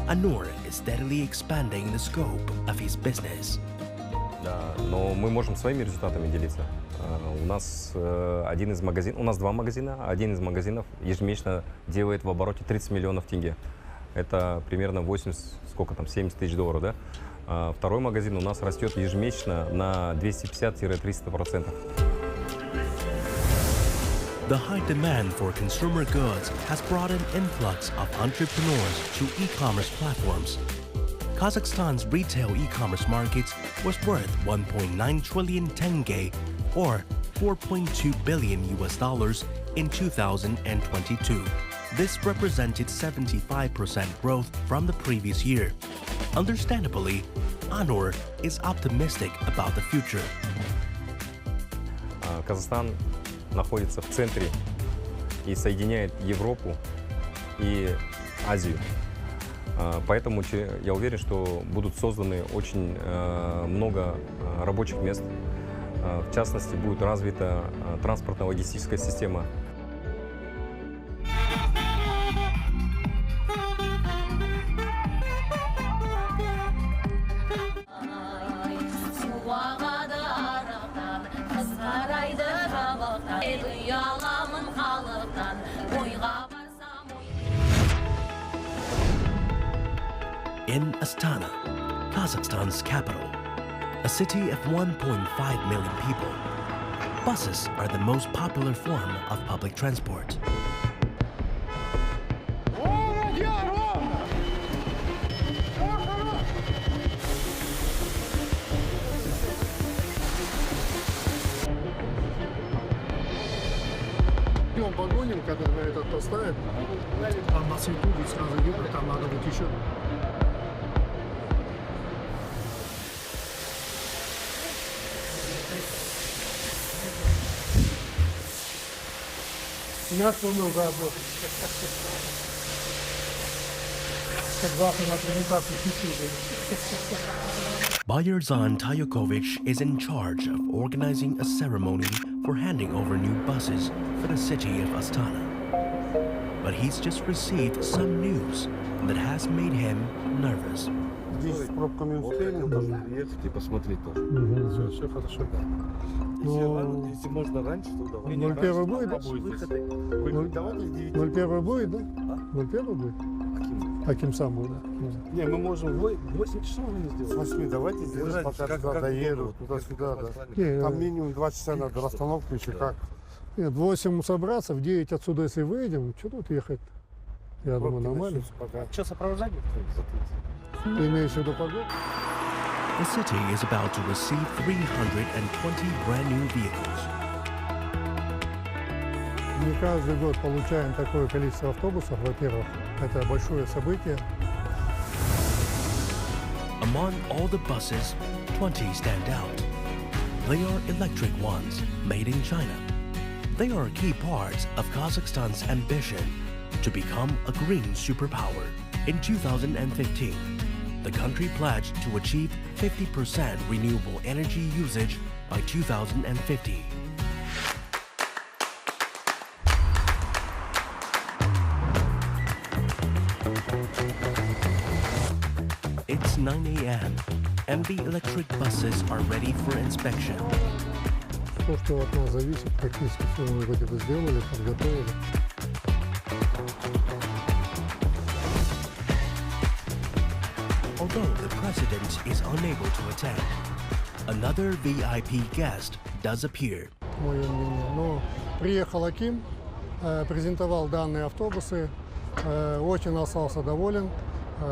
Anwar is steadily expanding the scope of his business. Да, но мы можем своими результатами делиться. У нас у нас 2 магазина. Один из магазинов ежемесячно делает в обороте 30 миллионов тенге. Это примерно 70 тысяч долларов, да? Второй магазин у нас растет ежемесячно на 250-300%. The high demand for consumer goods has brought an influx of entrepreneurs to e-commerce platforms. Kazakhstan's retail e-commerce market was worth 1.9 trillion tenge, or $4.2 billion in 2022. This represented 75% growth from the previous year. Understandably, Anur is optimistic about the future. Казахстан находится в центре и соединяет Европу и Азию. Поэтому я уверен, что будут созданы очень много рабочих мест. В частности, будет развита транспортно-логистическая система. In Astana, Kazakhstan's capital, a city of 1.5 million people, buses are the most popular form of public transport. Погоним, когда на этот поставит, там на свету будет сразу видно, там надо быть еще. Нас умел заодно. Bayerzan Tayakovich is in charge of organizing a ceremony for handing over new buses for the city of Astana. But he's just received some news that has made him nervous. Здесь с пробками успели даже ехать и посмотреть тоже. Все хорошо. Но если можно раньше, то давай. 01 будет, да? 01 будет, да? 01 будет? Аким сам будет, да? Не, мы можем 8 часов не сделать. 8, давайте сделаем, пока туда доедут, туда-сюда, да. Там минимум 2 часа надо расстановку еще как. Нет, в 8 собраться, в 9 отсюда, если выйдем, что тут ехать? Я думаю, нормально. Что, сопровождать? Ты имеешь в виду погоду? The city is about to receive 320 brand new vehicles. Не каждый год получаем такое количество автобусов, во-первых, это большое событие. Among all the buses, 20 stand out. They are electric ones, made in China. They are key parts of Kazakhstan's ambition to become a green superpower. In 2015, the country pledged to achieve 50% renewable energy usage by 2050. It's 9 a.m. and the electric buses are ready for inspection. То, что от нас зависит, практически все мы вроде бы сделали, подготовили. Although the president is unable to attend, another VIP guest does appear. Мое мнение. Но приехал Аким, презентовал данные автобусы, очень остался доволен,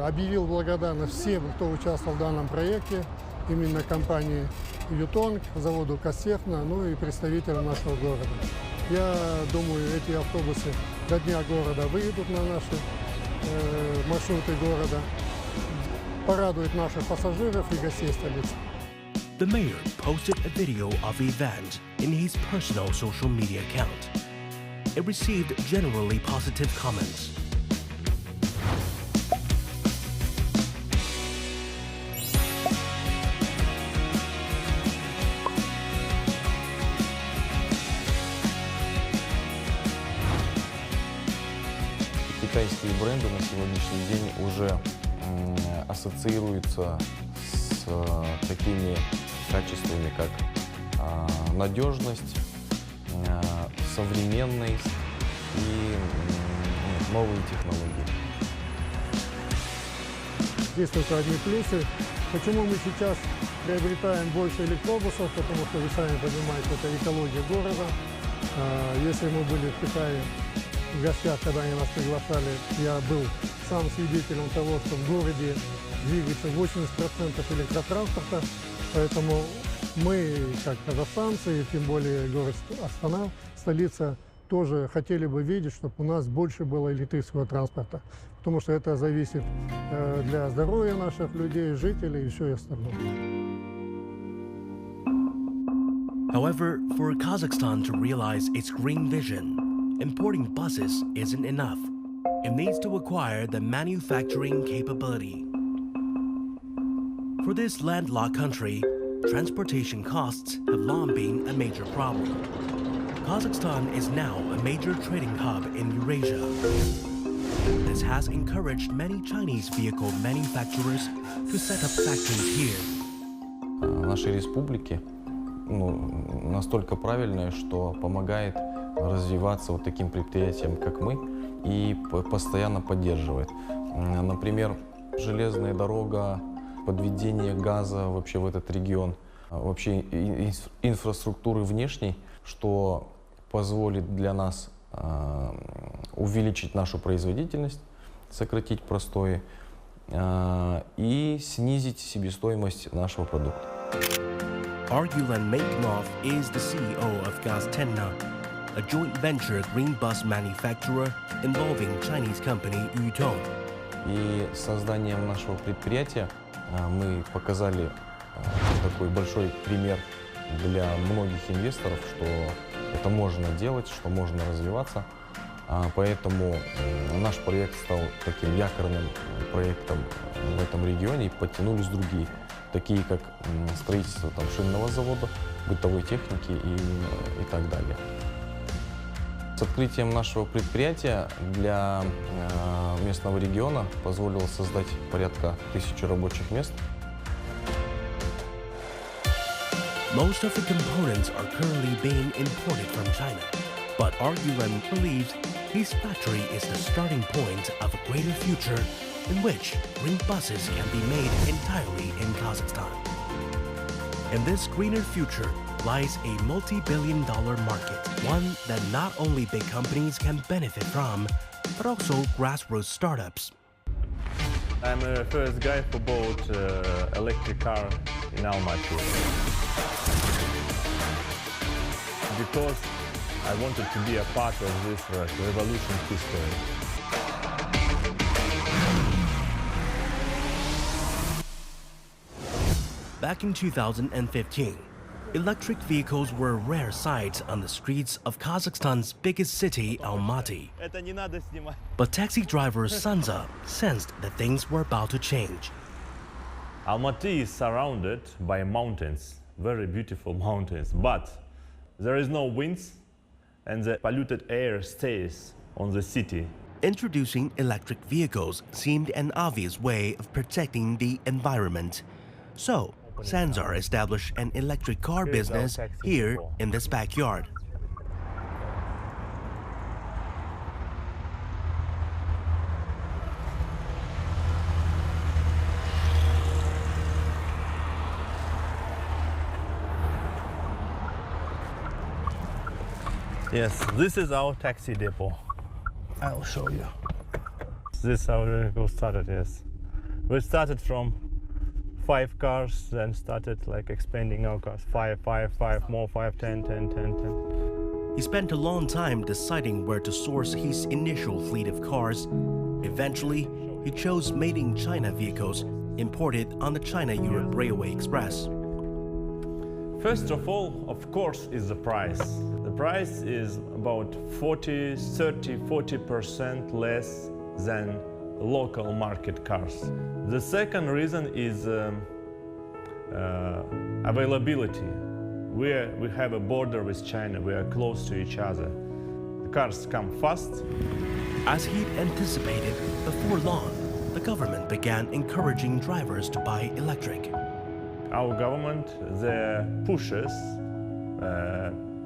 объявил благодарность всем, кто участвовал в данном проекте, именно компании «Ютонг», заводу «Кассехна», ну и представителям нашего города. Я думаю, эти автобусы до дня города выйдут на наши маршруты города, порадуют наших пассажиров и гостей столицы. The mayor posted a video of the event in his personal social media account. It received generally positive comments. Китайские бренды на сегодняшний день уже ассоциируются с такими качествами, как надежность, современность и новые технологии. Здесь только одни плюсы. Почему мы сейчас приобретаем больше электробусов? Потому что вы сами понимаете, это экология города. Если мы были в Китае в гостях, когда они нас приглашали, я был сам свидетелем того, что в городе двигается 80% электротранспорта. Поэтому мы, как казахстанцы, и тем более город Астана, столица, тоже хотели бы видеть, чтобы у нас больше было электрического транспорта, потому что это зависит для здоровья наших людей, жителей и все остальное. However, for Kazakhstan to realize its green vision, importing buses isn't enough. It needs to acquire the manufacturing capability. For this landlocked country, transportation costs have long been a major problem. Kazakhstan is now a major trading hub in Eurasia. This has encouraged many Chinese vehicle manufacturers to set up factories here. Нашей республике настолько правильная, что помогает развиваться вот таким предприятиям, как мы, и постоянно поддерживает. Например, железная дорога, подведение газа вообще в этот регион, вообще инфраструктуры внешней, что позволит для нас увеличить нашу производительность, сократить простои и снизить себестоимость нашего продукта. Argulan Maiknov is the CEO of Gaztenna, a joint venture green bus manufacturer involving Chinese company Yutong. И созданием нашего предприятия мы показали такой большой пример для многих инвесторов, что это можно делать, что можно развиваться. Поэтому наш проект стал таким якорным проектом в этом регионе, и подтянулись другие, такие как строительство шинного завода, бытовой техники и так далее. С открытием нашего предприятия для местного региона позволило создать порядка 1000 рабочих мест. Most of the components are currently being imported from China, but Argulan believes his factory is the starting point of a greater future in which green buses can be made entirely in Kazakhstan. In this greener future lies a multi-billion-dollar market, one that not only big companies can benefit from, but also grassroots startups. I'm the first guy who bought electric car in Almaty. Because I wanted to be a part of this revolution history. Back in 2015, electric vehicles were a rare sight on the streets of Kazakhstan's biggest city, Almaty. But taxi driver Sanza sensed that things were about to change. Almaty is surrounded by mountains, very beautiful mountains, but there is no winds and the polluted air stays on the city. Introducing electric vehicles seemed an obvious way of protecting the environment. So, Sanzar established an electric car business here in this backyard. Yes, this is our taxi depot. I'll show you. This is how we started, yes. We started from 5 cars, then started expanding our cars. 5 more, 5, 10. He spent a long time deciding where to source his initial fleet of cars. Eventually, he chose made in China vehicles imported on the China-Europe Railway Express. First of all, of course, is the price. The price is about 40% less than local market cars. The second reason is availability. We have a border with China. We are close to each other. The cars come fast. As he'd anticipated, before long, the government began encouraging drivers to buy electric. Our government pushes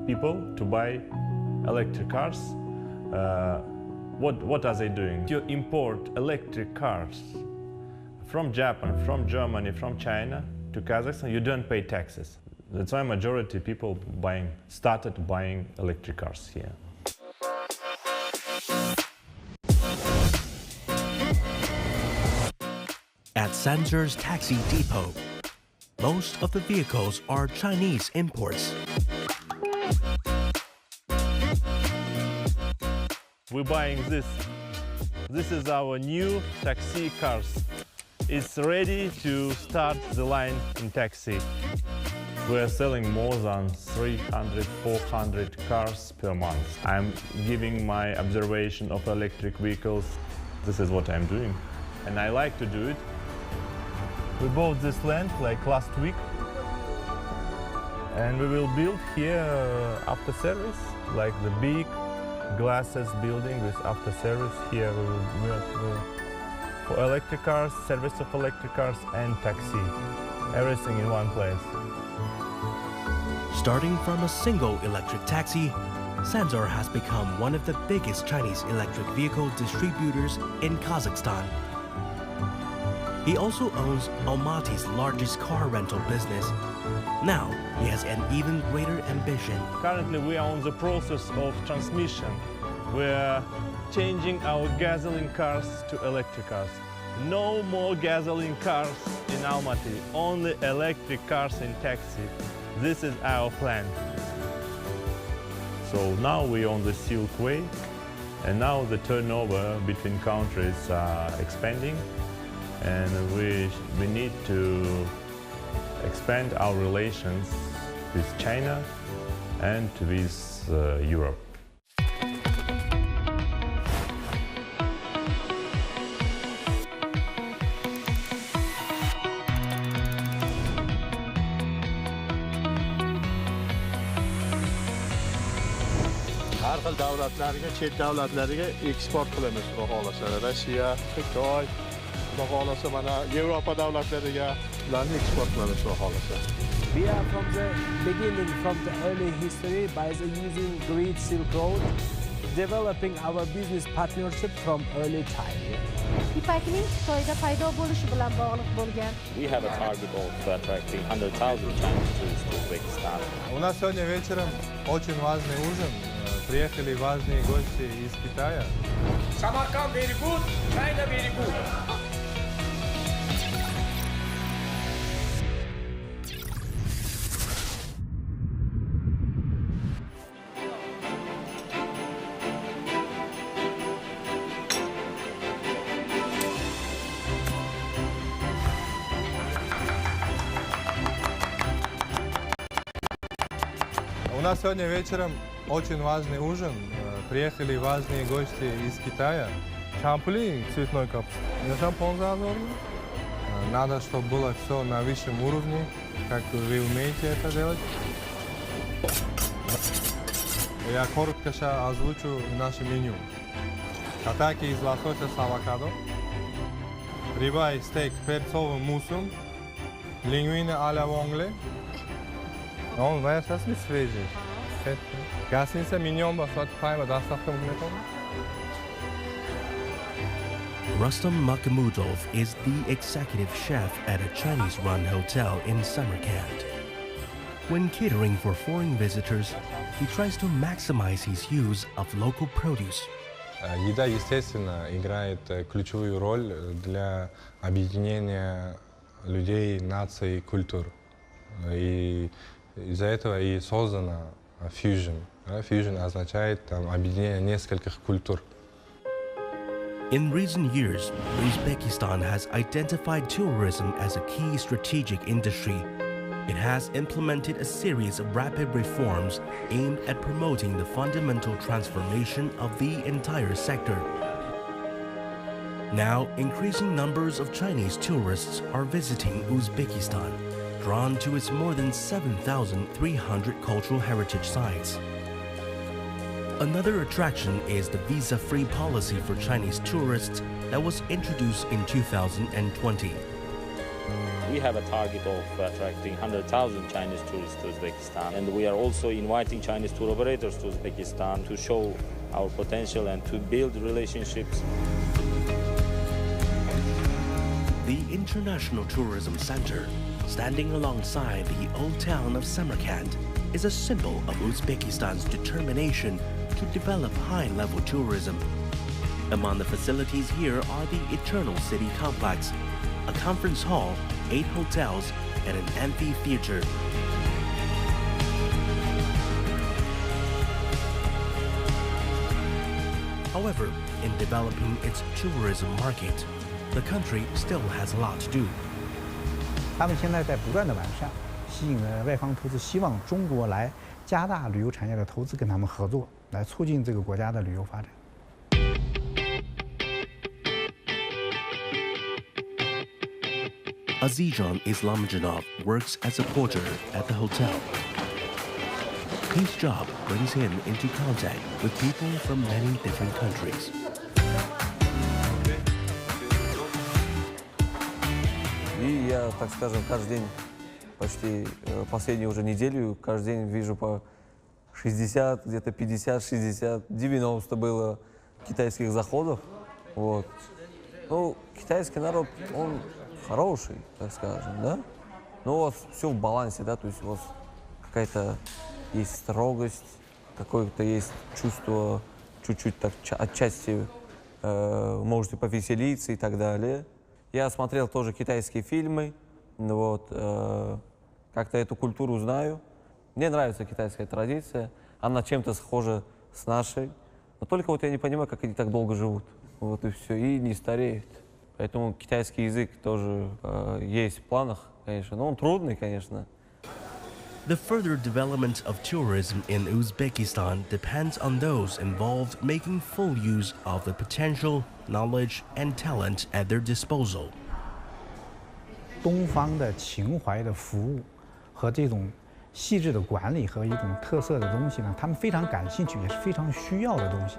people to buy electric cars. What are they doing? You import electric cars from Japan, from Germany, from China to Kazakhstan, you don't pay taxes. That's why majority people started buying electric cars here. At Sanzar's taxi depot, most of the vehicles are Chinese imports. we're buying this. This is our new taxi cars. It's ready to start the line in taxi. We're selling more than 300, 400 cars per month. I'm giving my observation of electric vehicles. This is what I'm doing, and I like to do it. We bought this land like last week, and we will build here after service, like the big glasses building with after service. Here we will build for electric cars, service of electric cars, and taxi. Everything in one place. Starting from a single electric taxi, Sandzor has become one of the biggest Chinese electric vehicle distributors in Kazakhstan. He also owns Almaty's largest car rental business. Now, he has an even greater ambition. Currently, we are on the process of transmission. We're changing our gasoline cars to electric cars. No more gasoline cars in Almaty, only electric cars in taxi. This is our plan. So now we're on the Silk Way, and now the turnover between countries are expanding, and we need to expand our relations with China and with Europe. Har xil davlatlarga, chet davlatlariga eksport qilamiz, xudo xolasa. Rossiya, Xitoy, xudo xolasa mana Yevropa davlatlariga ularni eksport qilamiz, xudo xolasa. We are from the beginning, from the early history, by using Great Silk Road, developing our business partnership from early time. İpakning Xitoyda paydo bo'lishi bilan bog'liq bo'lgan. We have a target of attracting 100,000 Chinese tourists to Uzbekistan. У нас сегодня вечером очень важный ужин. Приехали важные гости из Китая. Samarkand very good, China very good. У нас сегодня вечером очень важный ужин. Приехали важные гости из Китая. Шампули, цветной капуста. Шампунь зазорный. Надо, чтобы было все на высшем уровне, как вы умеете это делать. Я коротко озвучу наше меню. Катаки из лосося с авокадо. Рибай стейк перцовым муссом. Лингвины а-ля вонгле. Он совсем свежий. Гостиница миньон басот пайма доставка мекон. Rustam Makhmudov is the executive chef at a Chinese-run hotel in Samarkand. When catering for foreign visitors, he tries to maximize his use of local produce. Еда, естественно, играет ключевую роль для объединения людей, наций, культур. И из-за этого и создана fusion. Fusion означает объединение нескольких культур. In recent years, Uzbekistan has identified tourism as a key strategic industry. It has implemented a series of rapid reforms aimed at promoting the fundamental transformation of the entire sector. Now, increasing numbers of Chinese tourists are visiting Uzbekistan, drawn to its more than 7,300 cultural heritage sites. Another attraction is the visa-free policy for Chinese tourists that was introduced in 2020. We have a target of attracting 100,000 Chinese tourists to Uzbekistan, and we are also inviting Chinese tour operators to Uzbekistan to show our potential and to build relationships. The International Tourism Center, standing alongside the old town of Samarkand, is a symbol of Uzbekistan's determination to develop high-level tourism. Among the facilities here are the Eternal City Complex, a conference hall, 8 hotels, and an amphitheater. However, in developing its tourism market, the country still has a lot to do. 他们现在在不断的完善，吸引了外方投资，希望中国来加大旅游产业的投资，跟他们合作，来促进这个国家的旅游发展。 Azizjan Islamjanov works as a porter at the hotel. His job brings him into contact with people from many different countries. И я, так скажем, каждый день, почти последнюю уже неделю, каждый день вижу по 60, где-то 50, 60, 90 было китайских заходов. Вот. Ну, китайский народ, он хороший, так скажем, да? Но у вас все в балансе, да, то есть у вас какая-то есть строгость, какое-то есть чувство, чуть-чуть так отчасти можете повеселиться и так далее. Я смотрел тоже китайские фильмы, вот, как-то эту культуру знаю. Мне нравится китайская традиция, она чем-то схожа с нашей, но только вот я не понимаю, как они так долго живут, вот и все, и не стареют. Поэтому китайский язык тоже есть в планах, конечно, но он трудный, конечно. The further development of tourism in Uzbekistan depends on those involved making full use of the potential, knowledge, and talent at their disposal. 东方的情怀的服务和这种细致的管理和一种特色的东西呢，他们非常感兴趣，也是非常需要的东西。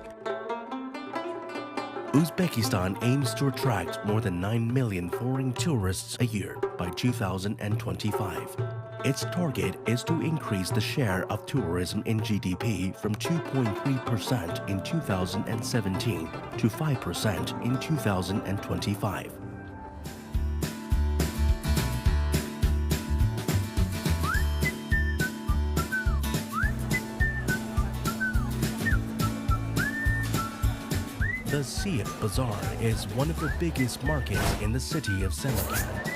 Uzbekistan aims to attract more than 9 million foreign tourists a year by 2025. Its target is to increase the share of tourism in GDP from 2.3% in 2017 to 5% in 2025. The Siak Bazaar is one of the biggest markets in the city of Samarkand.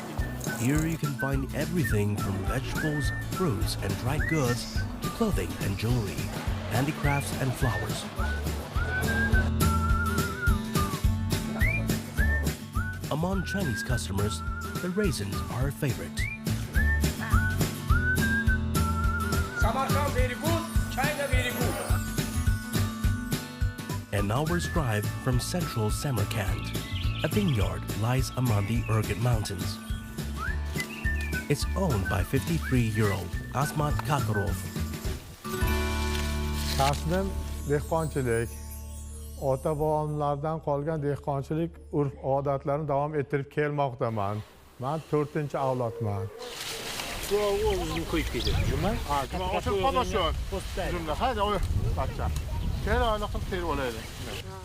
Here you can find everything from vegetables, fruits and dried goods to clothing and jewelry, handicrafts and flowers. Among Chinese customers, the raisins are a favorite. Samarkand very good, China very good. An hour's drive from central Samarkand, a vineyard lies among the Urgut Mountains. It's owned by 53-year-old Asmat Kakarov. Kasbim dehqonchilik, ota-bobomlardan qolgan dehqonchilik urf-odatlarini davom ettirib kelmoqdaman. Men 4-avlodman.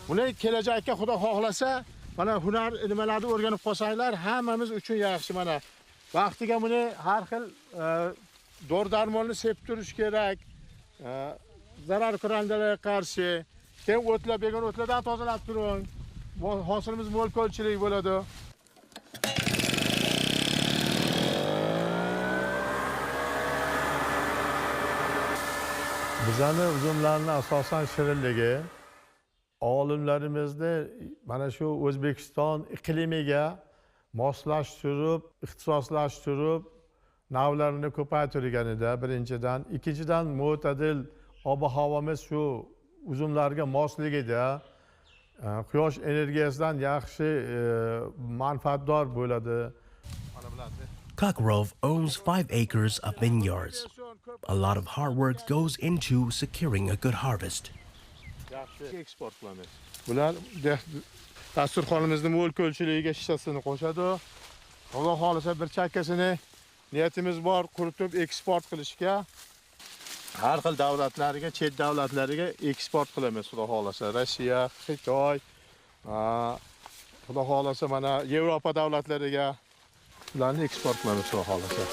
Buni kelajakka Xudo xohlasa, mana hunar nimalarni o'rganib qolsanglar, hammamiz uchun yaxshi. Mana vaqtiga buni har xil dori-darmonni sepib turish kerak. Zarar kurandalarga qarshi, keyin o'tlar, begon o'tlardan tozalab turing. Hosilimiz mo'l ko'lchilik bo'ladi. Bizani uzumlarning asosan shirinligi, olimlarimizni mana shu O'zbekiston iqlimiga moslashtirib, ixtisoslashtirib, navlarini ko'paytirganida birinchidan, ikkinchidan mo'tadil ob-havomiz shu uzumlarga mosligida quyosh energiyasidan yaxshi manfaatdor bo'ladi. Kakarov owns 5 acres of vineyards. A lot of hard work goes into securing a good harvest. Bular dasturxonimizning mo'l ko'lchiligiga hissasini qo'shadi. Xudo xolisa bir chakkasini niyatimiz bor quritib eksport qilishga. Har xil davlatlarga, chet davlatlariga eksport qilamiz xudo xolisa. Rossiya, Xitoy, xudo xolisa mana Yevropa davlatlariga ularni eksport qilamiz xudo xolisa.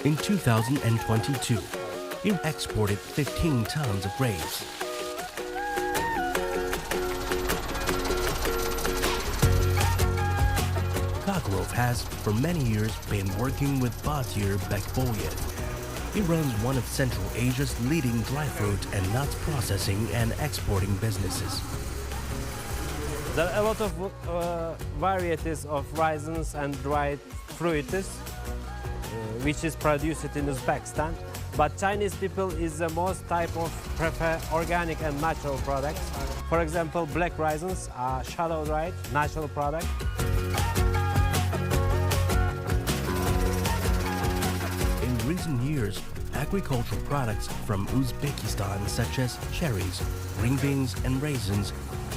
In 2022, he exported 15 tons of grapes. Kakarov has, for many years, been working with Batyr Bekboyev. He runs one of Central Asia's leading dry fruit and nuts processing and exporting businesses. There are a lot of varieties of raisins and dried fruits, which is produced in Uzbekistan. But Chinese people is the most type of prefer organic and natural products. For example, black raisins are shallow dried, natural product. In recent years, agricultural products from Uzbekistan such as cherries, green beans and raisins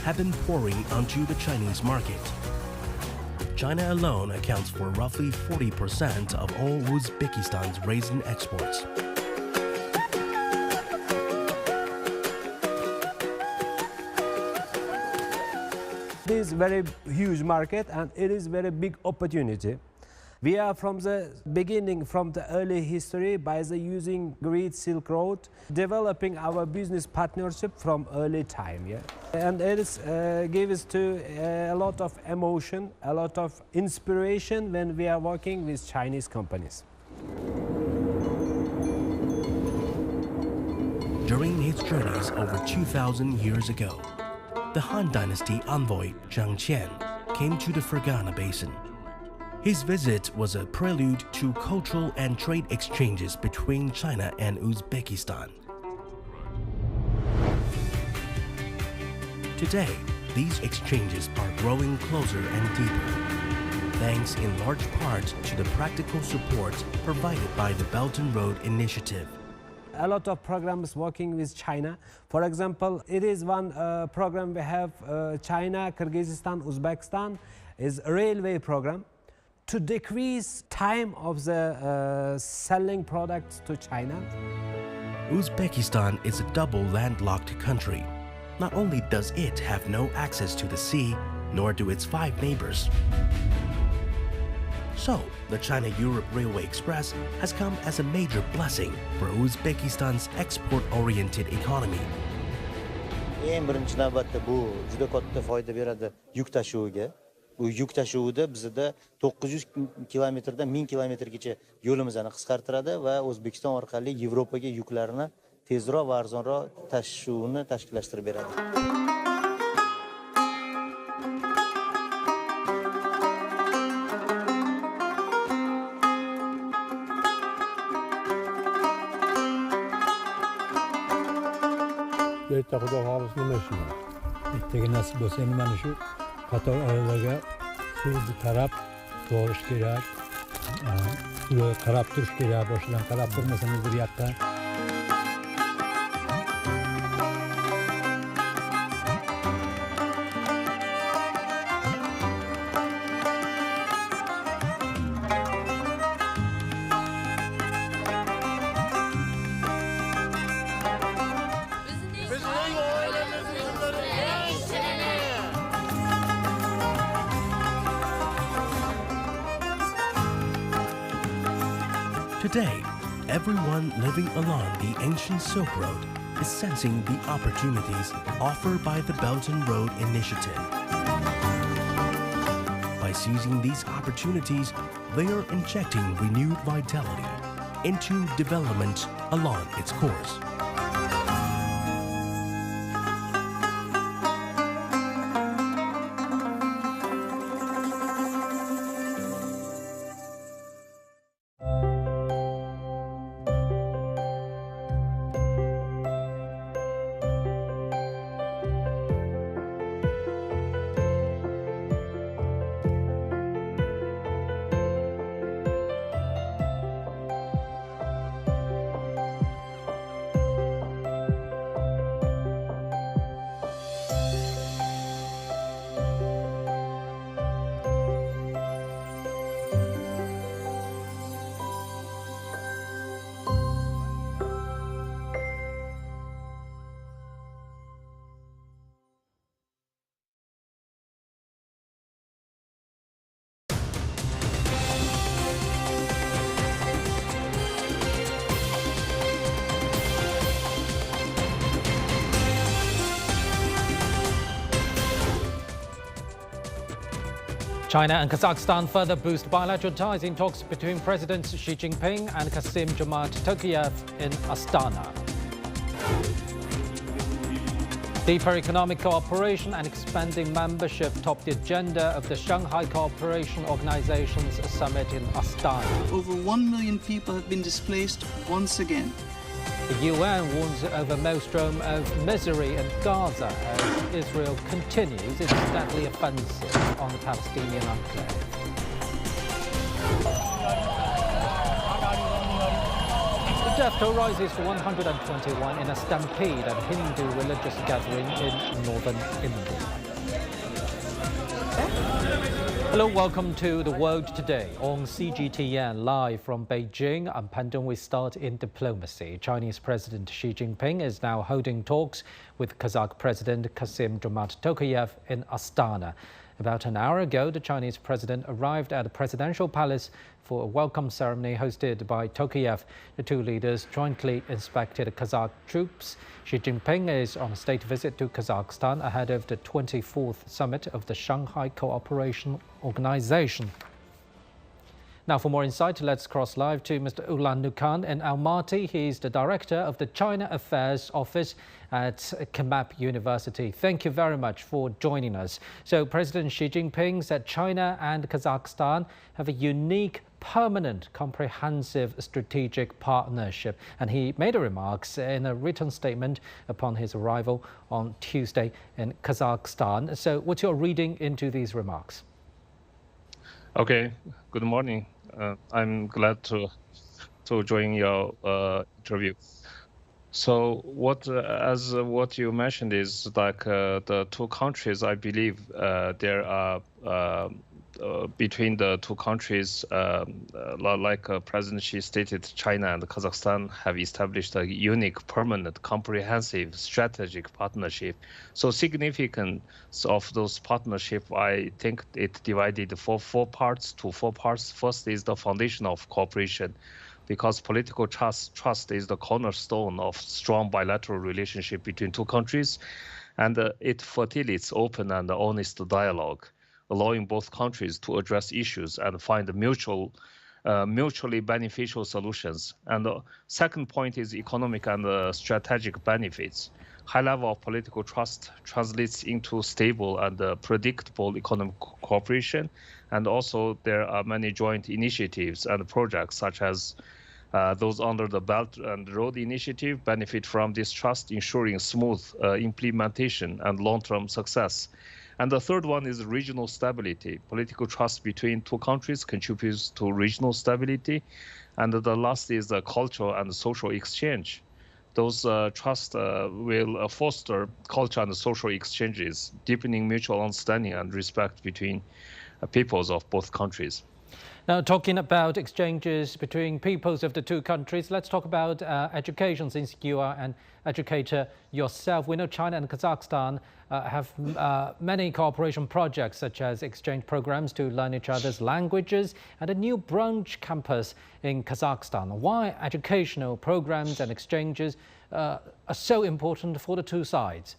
have been pouring onto the Chinese market. China alone accounts for roughly 40% of all Uzbekistan's raisin exports. It is a very huge market and it is a very big opportunity. We are from the beginning, from the early history, by using Great Silk Road, developing our business partnership from early time. Yeah? And it gives us to a lot of emotion, a lot of inspiration when we are working with Chinese companies. During his journeys over 2,000 years ago, the Han Dynasty envoy Zhang Qian came to the Fergana Basin. His visit was a prelude to cultural and trade exchanges between China and Uzbekistan. Today, these exchanges are growing closer and deeper, thanks in large part to the practical support provided by the Belt and Road Initiative. A lot of programs working with China. For example, it is one program we have China, Kyrgyzstan, Uzbekistan is a railway program to decrease time of the selling products to China. Uzbekistan is a double landlocked country. Not only does it have no access to the sea, nor do its 5 neighbors. So, the China-Europe Railway Express has come as a major blessing for Uzbekistan's export-oriented economy. Eng birinchi navbatda bu juda katta foyda beradi yuk tashuviga. Bu yuk tashuvida bizda 900 kilometrdan 1000 kilometrgacha yo'limizni qisqartiradi va O'zbekiston orqali Yevropaga yuklarni tezroq va arzonroq tashishni tashkillashtirib beradi. Erta Xudo xohlasa nima ish bor? Ertaga nasib bo'lsa endi mana shu qator aralarga suvni tarab to'g'rish kerak. Ularga qarab turish kerak. Boshidan qarab turmasangiz bir yoqqa. Today, everyone living along the ancient Silk Road is sensing the opportunities offered by the Belt and Road Initiative. By seizing these opportunities, they are injecting renewed vitality into development along its course. China and Kazakhstan further boost bilateral ties in talks between President Xi Jinping and Kassym-Jomart Tokayev in Astana. Deeper economic cooperation and expanding membership top the agenda of the Shanghai Cooperation Organization's summit in Astana. Over 1 million people have been displaced once again. The UN warns of a maelstrom of misery in Gaza as Israel continues its deadly offensive on the Palestinian enclave. The death toll rises to 121 in a stampede at a Hindu religious gathering in northern India. Hello, welcome to The World Today on CGTN, live from Beijing. I'm Pandong. We start in diplomacy. Chinese President Xi Jinping is now holding talks with Kazakh President Kassym-Jomart Tokayev in Astana. About an hour ago, the Chinese president arrived at the presidential palace for a welcome ceremony hosted by Tokayev. The two leaders jointly inspected Kazakh troops. Xi Jinping is on a state visit to Kazakhstan ahead of the 24th summit of the Shanghai Cooperation Organization. Now, for more insight, let's cross live to Mr. Ulan Nukan in Almaty. He's the director of the China Affairs Office at Kemap University. Thank you very much for joining us. So, President Xi Jinping said China and Kazakhstan have a unique, permanent, comprehensive strategic partnership. And he made the remarks in a written statement upon his arrival on Tuesday in Kazakhstan. So, what's your reading into these remarks? Okay, good morning. I'm glad to join your interview. So what you mentioned is like the two countries. I believe there are between the two countries, like President Xi stated, China and Kazakhstan have established a unique, permanent, comprehensive strategic partnership. So significance of those partnership, I think it divided four parts. First is the foundation of cooperation, because political trust is the cornerstone of strong bilateral relationship between two countries, and it facilitates open and honest dialogue, allowing both countries to address issues and find mutually beneficial solutions. And the second point is economic and strategic benefits. High level of political trust translates into stable and predictable economic cooperation. And also there are many joint initiatives and projects such as those under the Belt and Road Initiative benefit from this trust, ensuring smooth implementation and long-term success. And the third one is regional stability. Political trust between two countries contributes to regional stability. And the last is the cultural and social exchange. Those trust will foster culture and social exchanges, deepening mutual understanding and respect between peoples of both countries. Now, talking about exchanges between peoples of the two countries, let's talk about education, since you are an educator yourself. We know China and Kazakhstan have many cooperation projects, such as exchange programs to learn each other's languages and a new branch campus in Kazakhstan. Why educational programs and exchanges are so important for the two sides?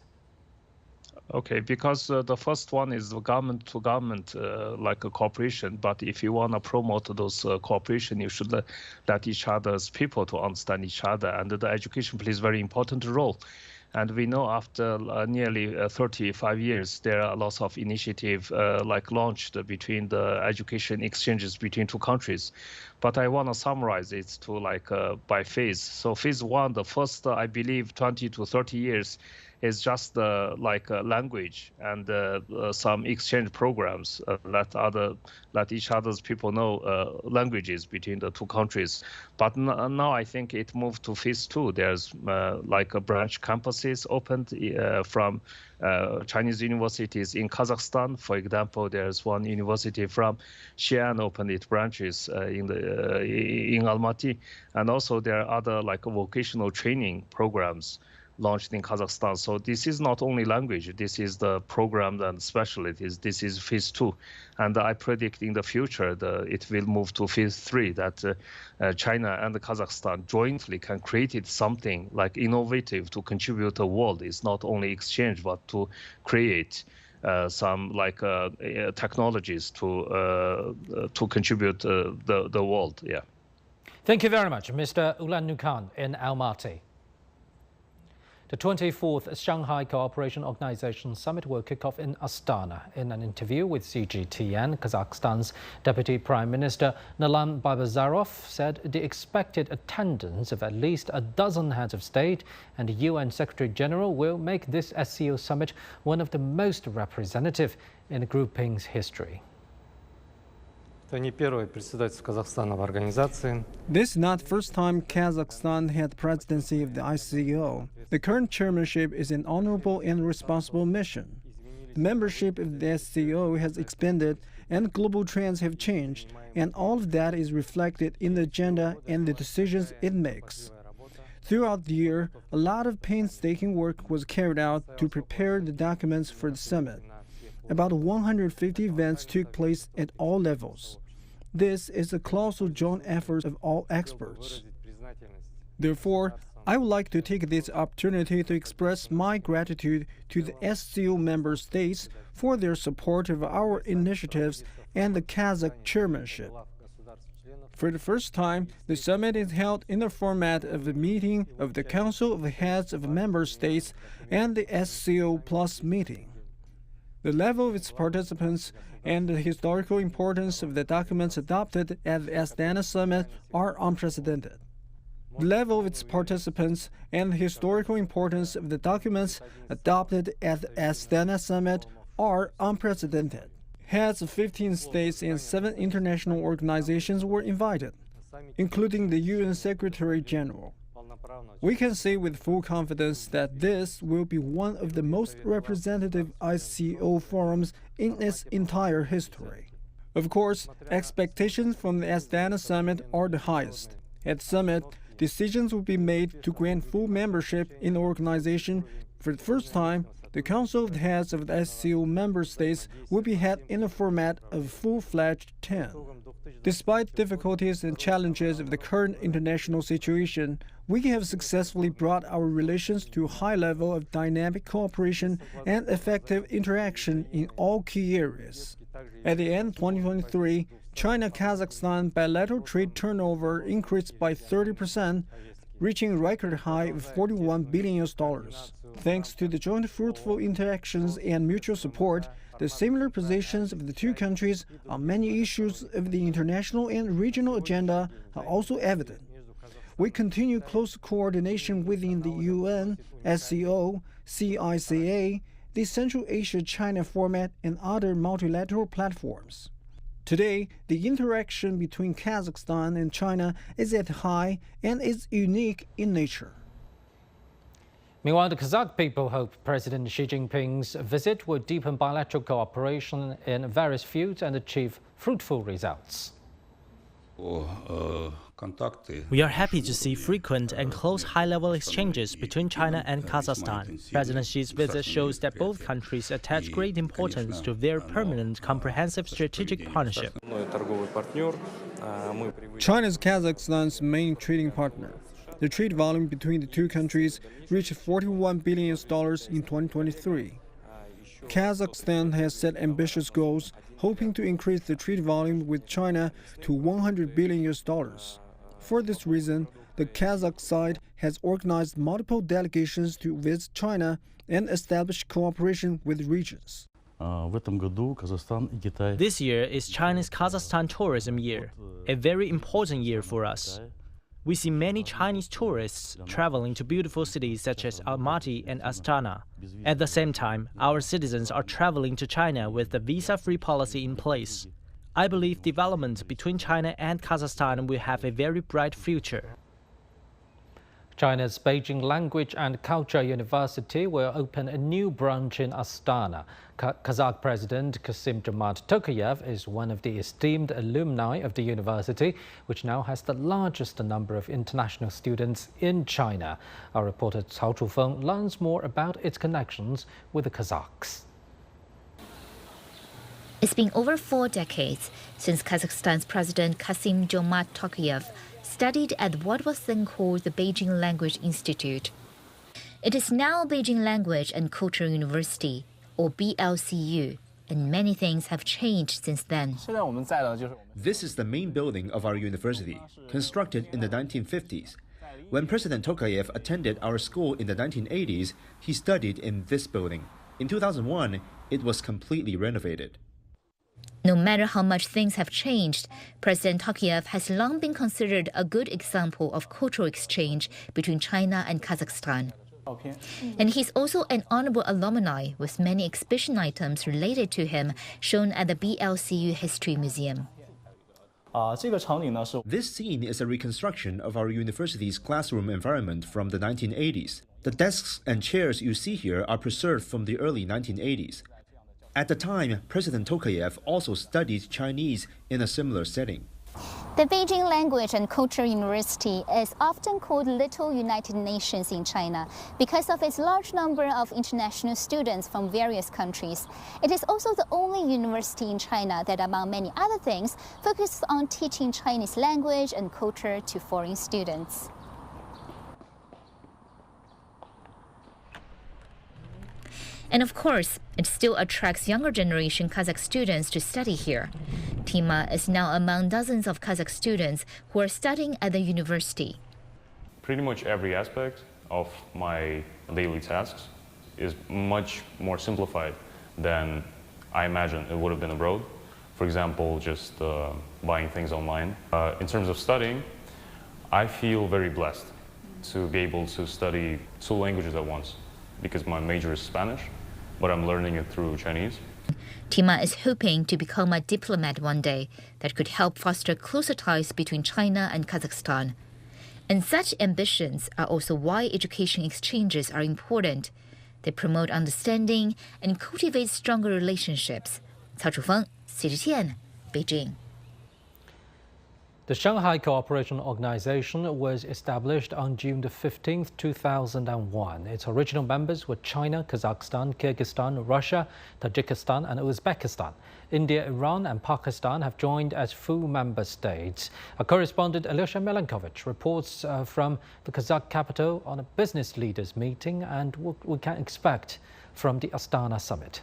Okay, because the first one is government to government, like a cooperation. But if you want to promote those cooperation, you should let each other's people to understand each other. And the education plays a very important role. And we know after nearly 35 years, there are lots of initiatives like launched between the education exchanges between two countries. But I want to summarize it to like by phase. So phase one, the first, I believe, 20 to 30 years is just like language and some exchange programs let each other's people know languages between the two countries. But now I think it moved to phase two. There's like a branch campuses opened from Chinese universities in Kazakhstan. For example, there's one university from Xi'an opened its branches in Almaty, and also there are other like vocational training programs launched in Kazakhstan. So this is not only language, this is the program and specialties. This is phase two. And I predict in the future it will move to phase three, that China and Kazakhstan jointly can create something like innovative to contribute to the world. It's not only exchange, but to create some like technologies to contribute the world. Yeah. Thank you very much, Mr. Ulan Nukan in Almaty. The 24th Shanghai Cooperation Organization Summit will kick off in Astana. In an interview with CGTN, Kazakhstan's Deputy Prime Minister Nalan Babazarov said the expected attendance of at least a dozen heads of state and the UN Secretary General will make this SCO summit one of the most representative in the grouping's history. This is not the first time Kazakhstan had the presidency of the ICO. The current chairmanship is an honorable and responsible mission. The membership of the SCO has expanded and global trends have changed, and all of that is reflected in the agenda and the decisions it makes. Throughout the year, a lot of painstaking work was carried out to prepare the documents for the summit. About 150 events took place at all levels. This is a colossal joint effort of all experts. Therefore, I would like to take this opportunity to express my gratitude to the SCO member states for their support of our initiatives and the Kazakh chairmanship. For the first time, the summit is held in the format of a meeting of the Council of the Heads of Member States and the SCO Plus meeting. The level of its participants and the historical importance of the documents adopted at the Astana summit are unprecedented. The level of its participants and the historical importance of the documents adopted at the Astana summit are unprecedented. Heads of 15 states and 7 international organizations were invited, including the UN Secretary General. We can say with full confidence that this will be one of the most representative ICO forums in its entire history. Of course, expectations from the Astana summit are the highest. At the summit, decisions will be made to grant full membership in the organization. For the first time, the Council of the Heads of the SCO member states will be held in the format of a full-fledged 10. Despite difficulties and challenges of the current international situation, we have successfully brought our relations to a high level of dynamic cooperation and effective interaction in all key areas. At the end of 2023, China-Kazakhstan bilateral trade turnover increased by 30%, reaching a record high of $41 billion. Thanks to the joint fruitful interactions and mutual support, the similar positions of the two countries on many issues of the international and regional agenda are also evident. We continue close coordination within the UN, SCO, CICA, the Central Asia-China format, and other multilateral platforms. Today, the interaction between Kazakhstan and China is at high and is unique in nature. Meanwhile, the Kazakh people hope President Xi Jinping's visit will deepen bilateral cooperation in various fields and achieve fruitful results. We are happy to see frequent and close high-level exchanges between China and Kazakhstan. President Xi's visit shows that both countries attach great importance to their permanent, comprehensive strategic partnership. China is Kazakhstan's main trading partner. The trade volume between the two countries reached $41 billion in 2023. Kazakhstan has set ambitious goals, hoping to increase the trade volume with China to $100 billion. For this reason, the Kazakh side has organized multiple delegations to visit China and establish cooperation with regions. This year is China's Kazakhstan tourism year, a very important year for us. We see many Chinese tourists traveling to beautiful cities such as Almaty and Astana. At the same time, our citizens are traveling to China with the visa-free policy in place. I believe development between China and Kazakhstan will have a very bright future. China's Beijing Language and Culture University will open a new branch in Astana. Kazakh President Kassym-Jomart Tokayev is one of the esteemed alumni of the university, which now has the largest number of international students in China. Our reporter Cao Chufeng learns more about its connections with the Kazakhs. It's been over 4 decades since Kazakhstan's President Kassym-Jomart Tokayev studied at what was then called the Beijing Language Institute. It is now Beijing Language and Culture University, or BLCU, and many things have changed since then. This is the main building of our university, constructed in the 1950s. When President Tokayev attended our school in the 1980s, he studied in this building. In 2001, it was completely renovated. No matter how much things have changed, President Tokayev has long been considered a good example of cultural exchange between China and Kazakhstan. And he's also an honorable alumni with many exhibition items related to him shown at the BLCU History Museum. This scene is a reconstruction of our university's classroom environment from the 1980s. The desks and chairs you see here are preserved from the early 1980s. At the time, President Tokayev also studied Chinese in a similar setting. The Beijing Language and Culture University is often called Little United Nations in China because of its large number of international students from various countries. It is also the only university in China that, among many other things, focuses on teaching Chinese language and culture to foreign students. And of course, it still attracts younger generation Kazakh students to study here. Tima is now among dozens of Kazakh students who are studying at the university. Pretty much every aspect of my daily tasks is much more simplified than I imagine it would have been abroad. For example, just buying things online. In terms of studying, I feel very blessed to be able to study 2 languages at once, because my major is Spanish, but I'm learning it through Chinese. Tima is hoping to become a diplomat one day that could help foster closer ties between China and Kazakhstan. And such ambitions are also why education exchanges are important. They promote understanding and cultivate stronger relationships. Cao Chufeng, CGTN, Beijing. The Shanghai Cooperation Organization was established on June 15, 2001. Its original members were China, Kazakhstan, Kyrgyzstan, Russia, Tajikistan and Uzbekistan. India, Iran and Pakistan have joined as full member states. Our correspondent Alyosha Milankovich reports from the Kazakh capital on a business leaders meeting and what we can expect from the Astana summit.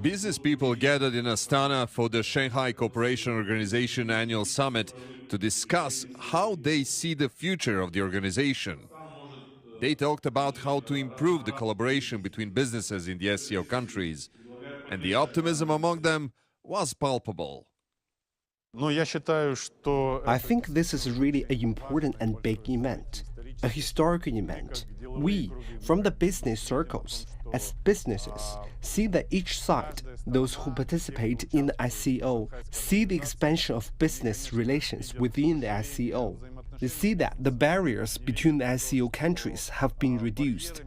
Business people gathered in Astana for the Shanghai Cooperation Organization annual summit to discuss how they see the future of the organization. They talked about how to improve the collaboration between businesses in the SCO countries, and the optimism among them was palpable. I think this is really an important and big event, a historical event. We, from the business circles, as businesses, see that each side, those who participate in the SCO, see the expansion of business relations within the SCO. They see that the barriers between the SCO countries have been reduced.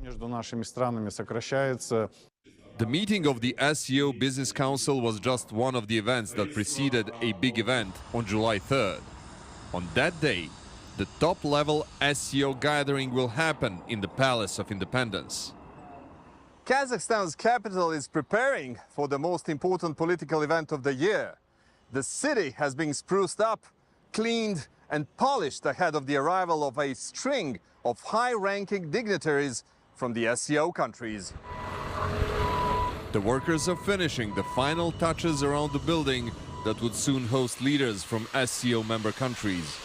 The meeting of the SCO Business Council was just one of the events that preceded a big event on July 3rd. On that day, the top-level SCO gathering will happen in the Palace of Independence. Kazakhstan's capital is preparing for the most important political event of the year. The city has been spruced up, cleaned and polished ahead of the arrival of a string of high-ranking dignitaries from the SCO countries. The workers are finishing the final touches around the building that would soon host leaders from SCO member countries.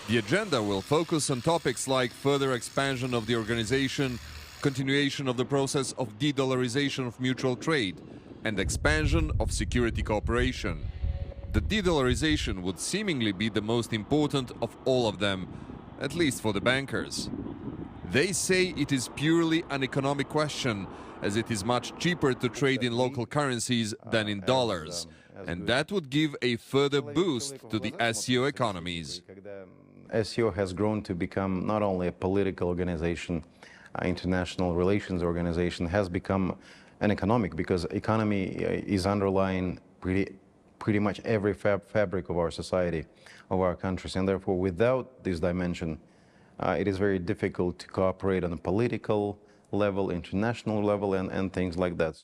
The agenda will focus on topics like further expansion of the organization, continuation of the process of de-dollarization of mutual trade, and expansion of security cooperation. The de-dollarization would seemingly be the most important of all of them, at least for the bankers. They say it is purely an economic question, as it is much cheaper to trade in local currencies than in dollars, and that would give a further boost to the SCO economies. SCO has grown to become not only a political organization, international relations organization, has become an economic, because economy is underlying pretty much every fabric of our society, of our countries, and therefore without this dimension, it is very difficult to cooperate on a political level, international level, and things like that.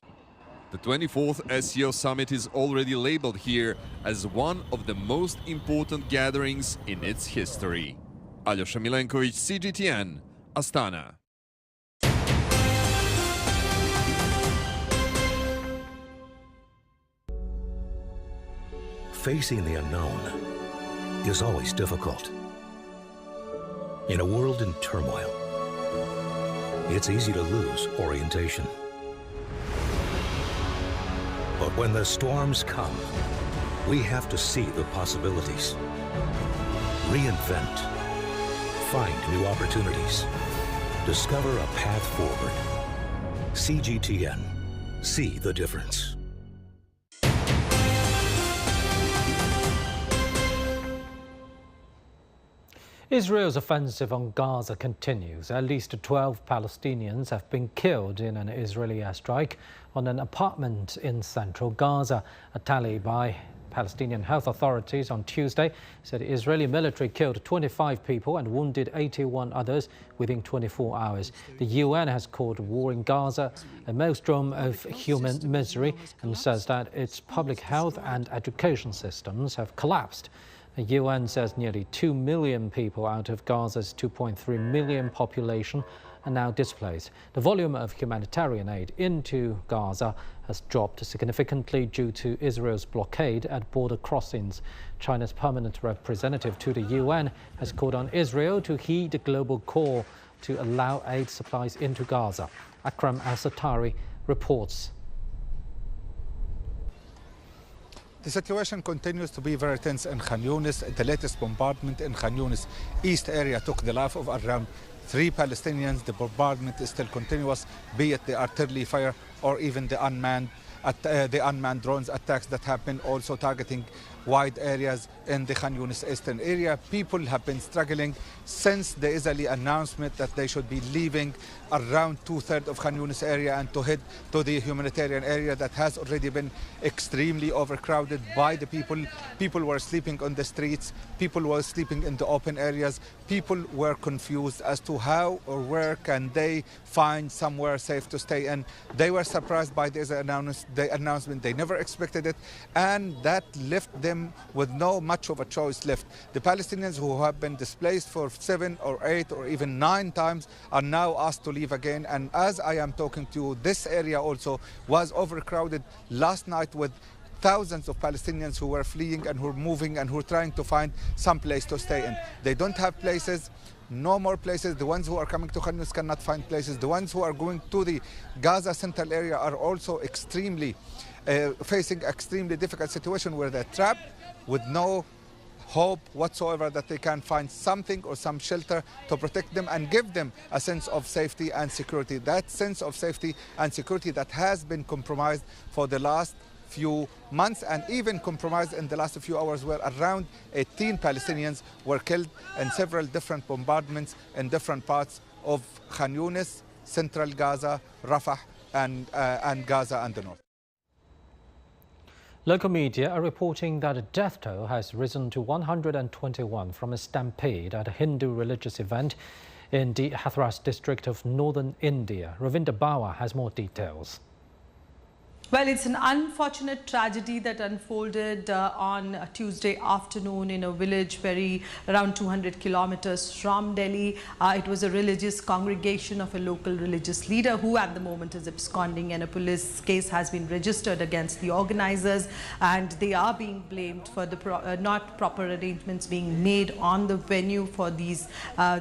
The 24th SCO summit is already labeled here as one of the most important gatherings in its history. Alyosha Milankovich, CGTN, Astana. Facing the unknown is always difficult. In a world in turmoil, it's easy to lose orientation. But when the storms come, we have to see the possibilities, reinvent, find new opportunities, discover a path forward. CGTN, see the difference. Israel's offensive on Gaza continues. At least 12 Palestinians have been killed in an Israeli airstrike on an apartment in central Gaza. A tally by Palestinian health authorities on Tuesday said Israeli military killed 25 people and wounded 81 others within 24 hours. The UN has called war in Gaza a maelstrom of human misery and says that its public health and education systems have collapsed. The UN says nearly 2 million people out of Gaza's 2.3 million population are now displaced. The volume of humanitarian aid into Gaza has dropped significantly due to Israel's blockade at border crossings. China's permanent representative to the UN has called on Israel to heed the global call to allow aid supplies into Gaza. Akram Al-Satari reports. The situation continues to be very tense in Khan Yunis. The latest bombardment in Khan Yunis East area took the life of around 3 Palestinians. The bombardment is still continuous, be it the artillery fire or even the unmanned drones attacks that have been also targeting wide areas in the Khan Yunis eastern area. People have been struggling since the Israeli announcement that they should be leaving around 2/3 of Khan Yunis area and to head to the humanitarian area that has already been extremely overcrowded by the people. People were sleeping on the streets, people were sleeping in the open areas. People were confused as to how or where can they find somewhere safe to stay in. They were surprised by the announcement. They never expected it, and that left them with no much of a choice left. The Palestinians who have been displaced for 7 or 8 or even 9 times are now asked to leave again. And as I am talking to you, this area also was overcrowded last night with thousands of Palestinians who were fleeing and who were moving and who were trying to find some place to stay in. They don't have places. No more places. The ones who are coming to Khan Yunis cannot find places. The ones who are going to the Gaza central area are also facing extremely difficult situation where they're trapped with no hope whatsoever that they can find something or some shelter to protect them and give them a sense of safety and security. That sense of safety and security that has been compromised for the last few months and even compromised in the last few hours, where around 18 Palestinians were killed in several different bombardments in different parts of Khan Yunis, central Gaza, Rafah and Gaza and the north. Local media are reporting that the death toll has risen to 121 from a stampede at a Hindu religious event in the Hathras district of northern India. Ravinder Bawa has more details. Well, it's an unfortunate tragedy that unfolded on Tuesday afternoon in a village around 200 kilometers from Delhi. It was a religious congregation of a local religious leader who at the moment is absconding, and a police case has been registered against the organizers, and they are being blamed for the not proper arrangements being made on the venue for these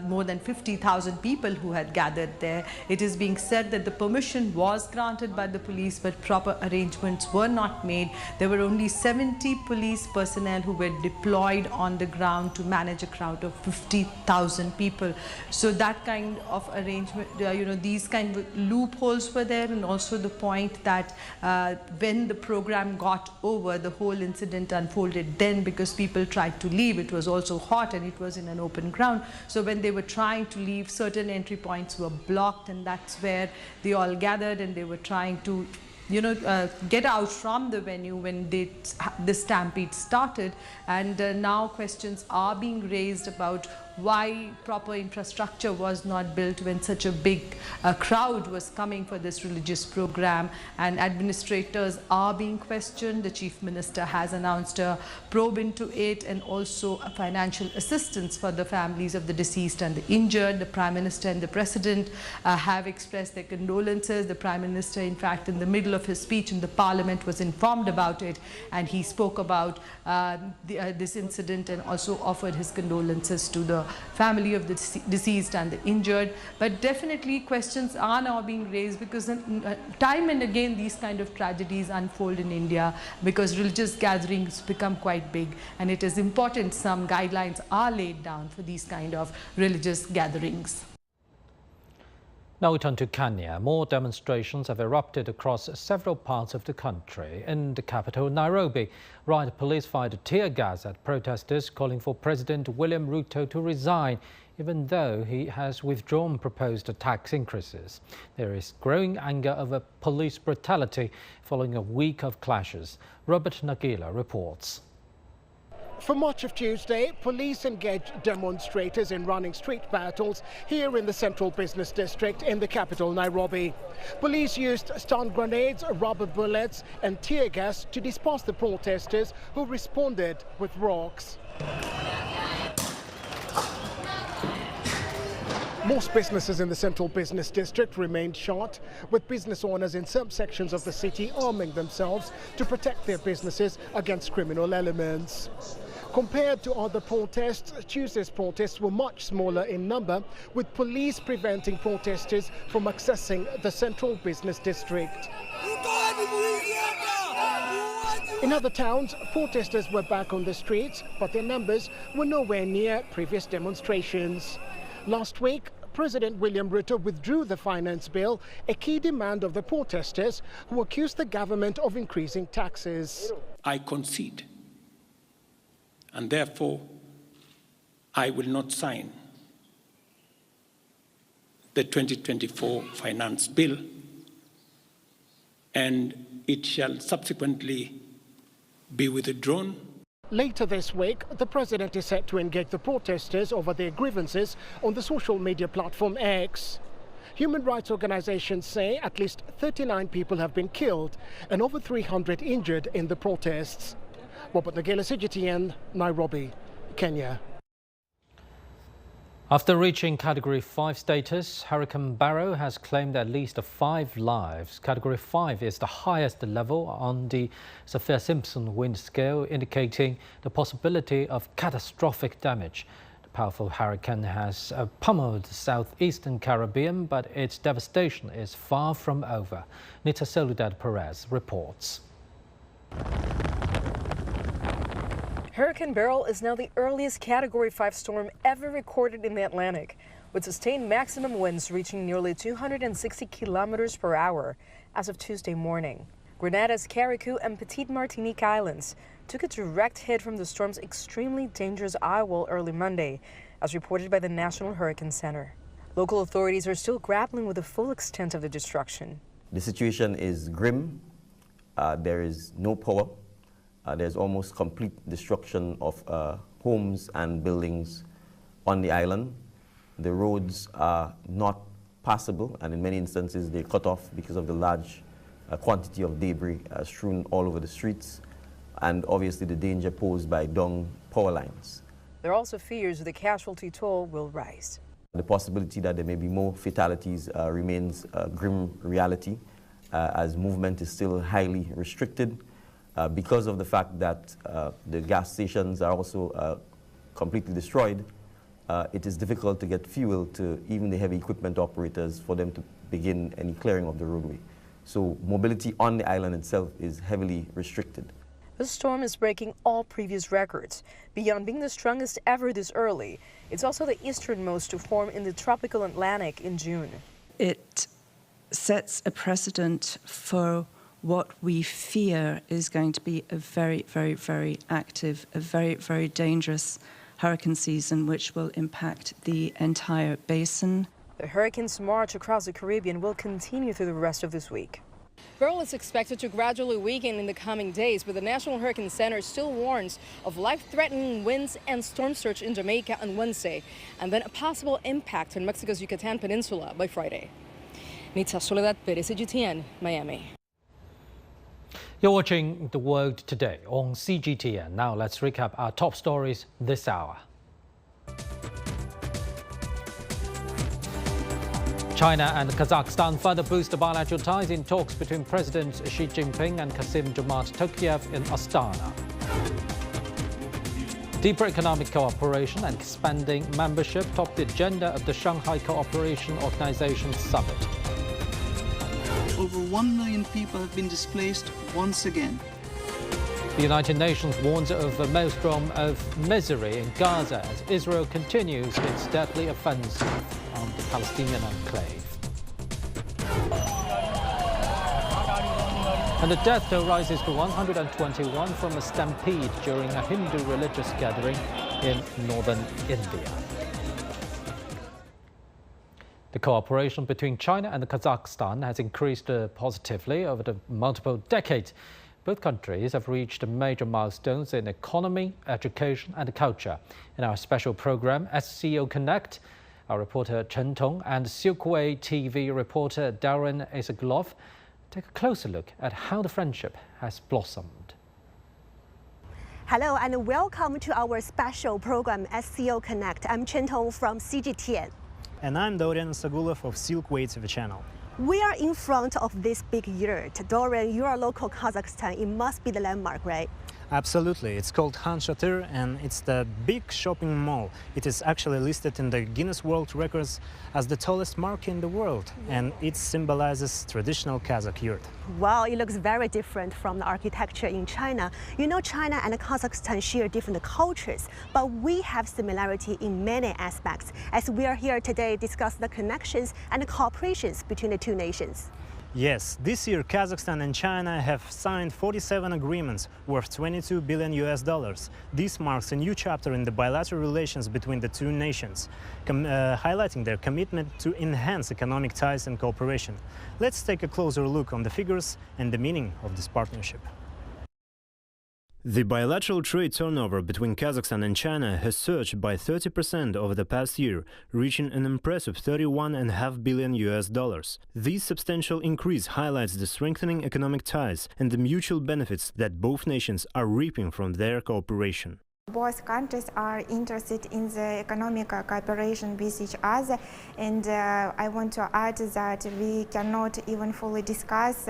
more than 50,000 people who had gathered there. It is being said that the permission was granted by the police, but proper arrangements were not made. There were only 70 police personnel who were deployed on the ground to manage a crowd of 50,000 people. So that kind of arrangement, these kind of loopholes were there, and also the point that when the program got over, the whole incident unfolded then because people tried to leave. It was also hot and it was in an open ground. So when they were trying to leave, certain entry points were blocked, and that's where they all gathered and they were trying to get out from the venue when the stampede started. And now questions are being raised about why proper infrastructure was not built when such a big crowd was coming for this religious program, and administrators are being questioned. The Chief Minister has announced a probe into it, and also a financial assistance for the families of the deceased and the injured. The Prime Minister and the President have expressed their condolences. The Prime Minister, in fact, in the middle of his speech in the Parliament, was informed about it, and he spoke about this incident and also offered his condolences to the the family of the deceased and the injured. But definitely questions are now being raised because time and again these kind of tragedies unfold in India because religious gatherings become quite big, and it is important some guidelines are laid down for these kind of religious gatherings. Now we turn to Kenya. More demonstrations have erupted across several parts of the country. In the capital, Nairobi, riot police fired tear gas at protesters calling for President William Ruto to resign, even though he has withdrawn proposed tax increases. There is growing anger over police brutality following a week of clashes. Robert Nagila reports. For much of Tuesday, police engaged demonstrators in running street battles here in the central business district in the capital, Nairobi. Police used stun grenades, rubber bullets and tear gas to disperse the protesters, who responded with rocks. Most businesses in the central business district remained shut, with business owners in some sections of the city arming themselves to protect their businesses against criminal elements. Compared to other protests, Tuesday's protests were much smaller in number, with police preventing protesters from accessing the central business district. In other towns, protesters were back on the streets, but their numbers were nowhere near previous demonstrations. Last week, President William Ruto withdrew the finance bill, a key demand of the protesters who accused the government of increasing taxes. I concede, and therefore I will not sign the 2024 finance bill, and it shall subsequently be withdrawn. Later this week, the president is set to engage the protesters over their grievances on the social media platform X. Human rights organizations say at least 39 people have been killed and over 300 injured in the protests. Robert Nagila, CGTN, Nairobi, Kenya. After reaching Category 5 status, Hurricane Barrow has claimed at least 5 lives. Category 5 is the highest level on the Saffir-Simpson wind scale, indicating the possibility of catastrophic damage. The powerful hurricane has pummeled the southeastern Caribbean, but its devastation is far from over. Nita Soledad Perez reports. Hurricane Beryl is now the earliest Category 5 storm ever recorded in the Atlantic, with sustained maximum winds reaching nearly 260 kilometers per hour as of Tuesday morning. Grenada's Carriacou and Petite Martinique Islands took a direct hit from the storm's extremely dangerous eye wall early Monday, as reported by the National Hurricane Center. Local authorities are still grappling with the full extent of the destruction. The situation is grim. There is no power. There's almost complete destruction of homes and buildings on the island. The roads are not passable, and in many instances they're cut off because of the large quantity of debris strewn all over the streets, and obviously the danger posed by downed power lines. There are also fears the casualty toll will rise. The possibility that there may be more fatalities remains a grim reality, as movement is still highly restricted. Because of the fact that the gas stations are also completely destroyed, it is difficult to get fuel to even the heavy equipment operators for them to begin any clearing of the roadway. So mobility on the island itself is heavily restricted. The storm is breaking all previous records. Beyond being the strongest ever this early, it's also the easternmost to form in the tropical Atlantic in June. It sets a precedent for what we fear is going to be a very, very, very active, a very, very dangerous hurricane season, which will impact the entire basin. The hurricane's march across the Caribbean will continue through the rest of this week. Beryl is expected to gradually weaken in the coming days, but the National Hurricane Center still warns of life-threatening winds and storm surge in Jamaica on Wednesday, and then a possible impact on Mexico's Yucatan Peninsula by Friday. Nita Soledad Perez, CGTN, Miami. You're watching The World Today on CGTN. Now let's recap our top stories this hour. China and Kazakhstan further boost bilateral ties in talks between Presidents Xi Jinping and Kassym-Jomart Tokayev in Astana. Deeper economic cooperation and expanding membership top the agenda of the Shanghai Cooperation Organization Summit. Over 1 million people have been displaced once again. The United Nations warns of a maelstrom of misery in Gaza as Israel continues its deadly offensive on the Palestinian enclave. And the death toll rises to 121 from a stampede during a Hindu religious gathering in northern India. The cooperation between China and Kazakhstan has increased positively over the multiple decades. Both countries have reached major milestones in economy, education and culture. In our special program, SCO Connect, our reporter Chen Tong and Silkway TV reporter Darren Isaglov take a closer look at how the friendship has blossomed. Hello and welcome to our special program SCO Connect. I'm Chen Tong from CGTN. And I'm Dorian Sagulov of Silkway TV channel. We are in front of this big yurt. Dorian, you are local Kazakhstan. It must be the landmark, right? Absolutely. It's called Han Shatyr and it's the big shopping mall. It is actually listed in the Guinness World Records as the tallest market in the world, and it symbolizes traditional Kazakh yurt. Wow, it looks very different from the architecture in China. You know, China and Kazakhstan share different cultures, but we have similarity in many aspects. As we are here today, discuss the connections and the cooperations between the two nations. Yes, this year Kazakhstan and China have signed 47 agreements worth $22 billion. This marks a new chapter in the bilateral relations between the two nations, highlighting their commitment to enhance economic ties and cooperation. Let's take a closer look on the figures and the meaning of this partnership. The bilateral trade turnover between Kazakhstan and China has surged by 30% over the past year, reaching an impressive $31.5 billion. This substantial increase highlights the strengthening economic ties and the mutual benefits that both nations are reaping from their cooperation. Both countries are interested in the economic cooperation with each other, and I want to add that we cannot even fully discuss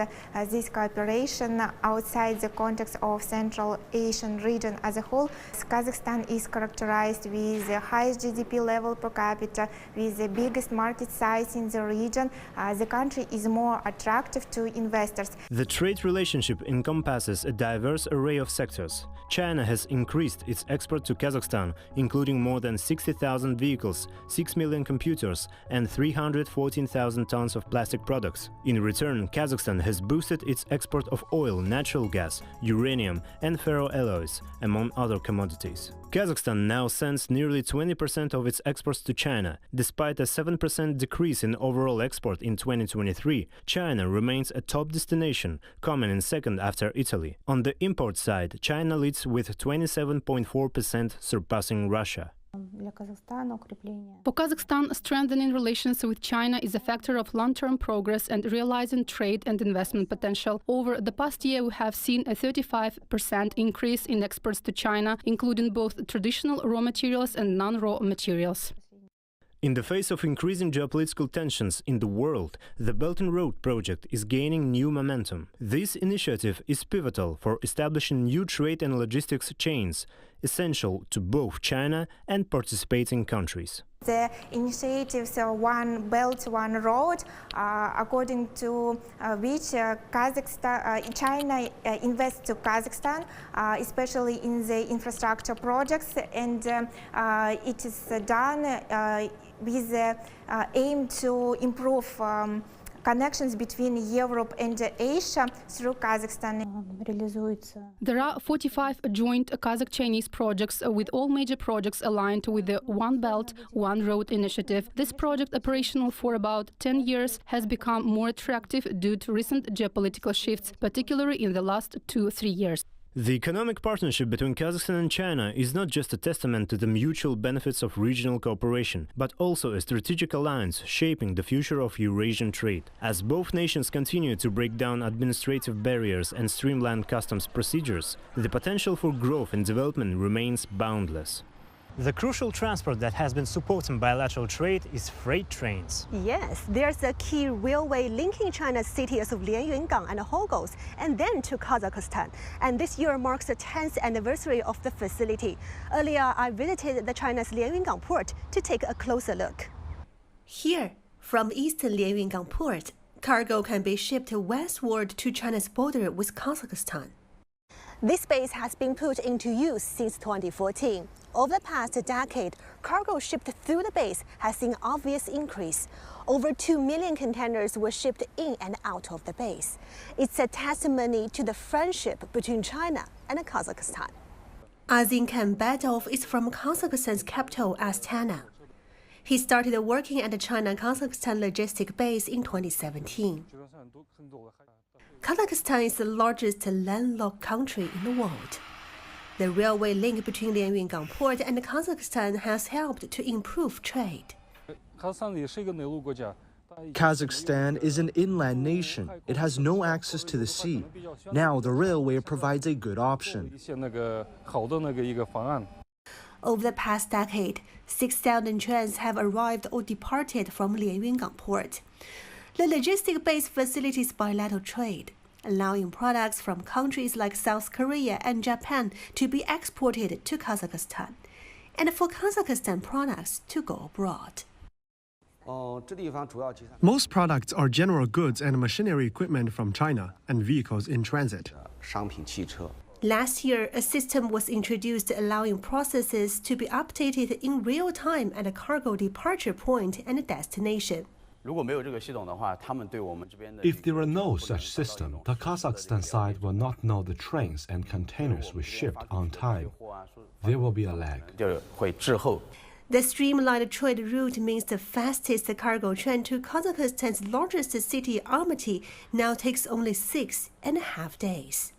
this cooperation outside the context of Central Asian region as a whole. Kazakhstan is characterized with the highest GDP level per capita, with the biggest market size in the region. The country is more attractive to investors. The trade relationship encompasses a diverse array of sectors. China has increased its export to Kazakhstan, including more than 60,000 vehicles, 6 million computers and 314,000 tons of plastic products. In return, Kazakhstan has boosted its export of oil, natural gas, uranium and ferroalloys, among other commodities. Kazakhstan now sends nearly 20% of its exports to China. Despite a 7% decrease in overall export in 2023, China remains a top destination, coming in second after Italy. On the import side, China leads with 27.4%, surpassing Russia. For Kazakhstan, strengthening relations with China is a factor of long-term progress and realizing trade and investment potential. Over the past year, we have seen a 35% increase in exports to China, including both traditional raw materials and non-raw materials. In the face of increasing geopolitical tensions in the world, the Belt and Road project is gaining new momentum. This initiative is pivotal for establishing new trade and logistics chains, essential to both China and participating countries. The initiatives One Belt, One Road, according to which China invests to Kazakhstan, especially in the infrastructure projects, and it is done with the aim to improve connections between Europe and Asia through Kazakhstan. There are 45 joint Kazakh-Chinese projects, with all major projects aligned with the One Belt, One Road initiative. This project, operational for about 10 years, has become more attractive due to recent geopolitical shifts, particularly in the last 2-3 years. The economic partnership between Kazakhstan and China is not just a testament to the mutual benefits of regional cooperation, but also a strategic alliance shaping the future of Eurasian trade. As both nations continue to break down administrative barriers and streamline customs procedures, the potential for growth and development remains boundless. The crucial transport that has been supporting bilateral trade is freight trains. Yes, there's a key railway linking China's cities of Lianyungang and Hogos and then to Kazakhstan. And this year marks the 10th anniversary of the facility. Earlier, I visited the China's Lianyungang port to take a closer look. Here, from eastern Lianyungang port, cargo can be shipped westward to China's border with Kazakhstan. This space has been put into use since 2014. Over the past decade, cargo shipped through the base has seen obvious increase. Over 2 million containers were shipped in and out of the base. It's a testimony to the friendship between China and Kazakhstan. Azin Kambedov is from Kazakhstan's capital, Astana. He started working at the China-Kazakhstan logistic base in 2017. Kazakhstan is the largest landlocked country in the world. The railway link between Lianyungang port and Kazakhstan has helped to improve trade. Kazakhstan is an inland nation. It has no access to the sea. Now the railway provides a good option. Over the past decade, 6,000 trains have arrived or departed from Lianyungang port. The logistic-based facilitates bilateral trade, allowing products from countries like South Korea and Japan to be exported to Kazakhstan, and for Kazakhstan products to go abroad. Most products are general goods and machinery equipment from China and vehicles in transit. Last year, a system was introduced allowing processes to be updated in real time at a cargo departure point and destination. If there are no such system, the Kazakhstan side will not know the trains and containers we shipped on time. There will be a lag. The streamlined trade route means the fastest cargo train to Kazakhstan's largest city, Almaty, now takes only 6.5 days.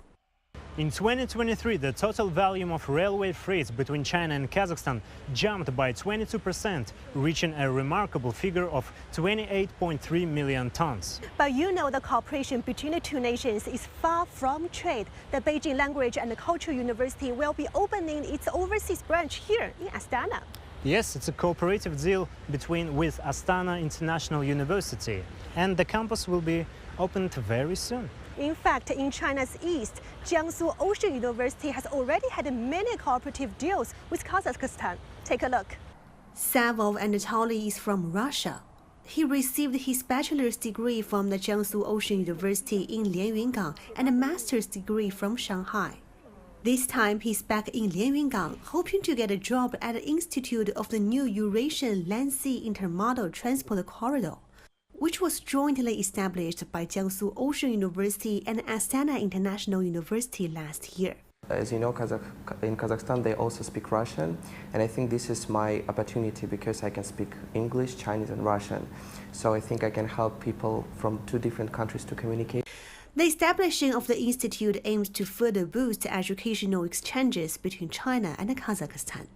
In 2023, the total volume of railway freight between China and Kazakhstan jumped by 22%, reaching a remarkable figure of 28.3 million tons. But you know the cooperation between the two nations is far from trade. The Beijing Language and Culture University will be opening its overseas branch here in Astana. Yes, it's a cooperative deal with Astana International University, and the campus will be opened very soon. In fact, in China's east, Jiangsu Ocean University has already had many cooperative deals with Kazakhstan. Take a look. Savov Anatoly is from Russia. He received his bachelor's degree from the Jiangsu Ocean University in Lianyungang and a master's degree from Shanghai. This time, he's back in Lianyungang, hoping to get a job at the Institute of the new Eurasian Land-Sea Intermodal Transport Corridor, which was jointly established by Jiangsu Ocean University and Astana International University last year. As you know, in Kazakhstan, they also speak Russian, and I think this is my opportunity because I can speak English, Chinese, and Russian. So I think I can help people from two different countries to communicate. The establishing of the institute aims to further boost educational exchanges between China and Kazakhstan.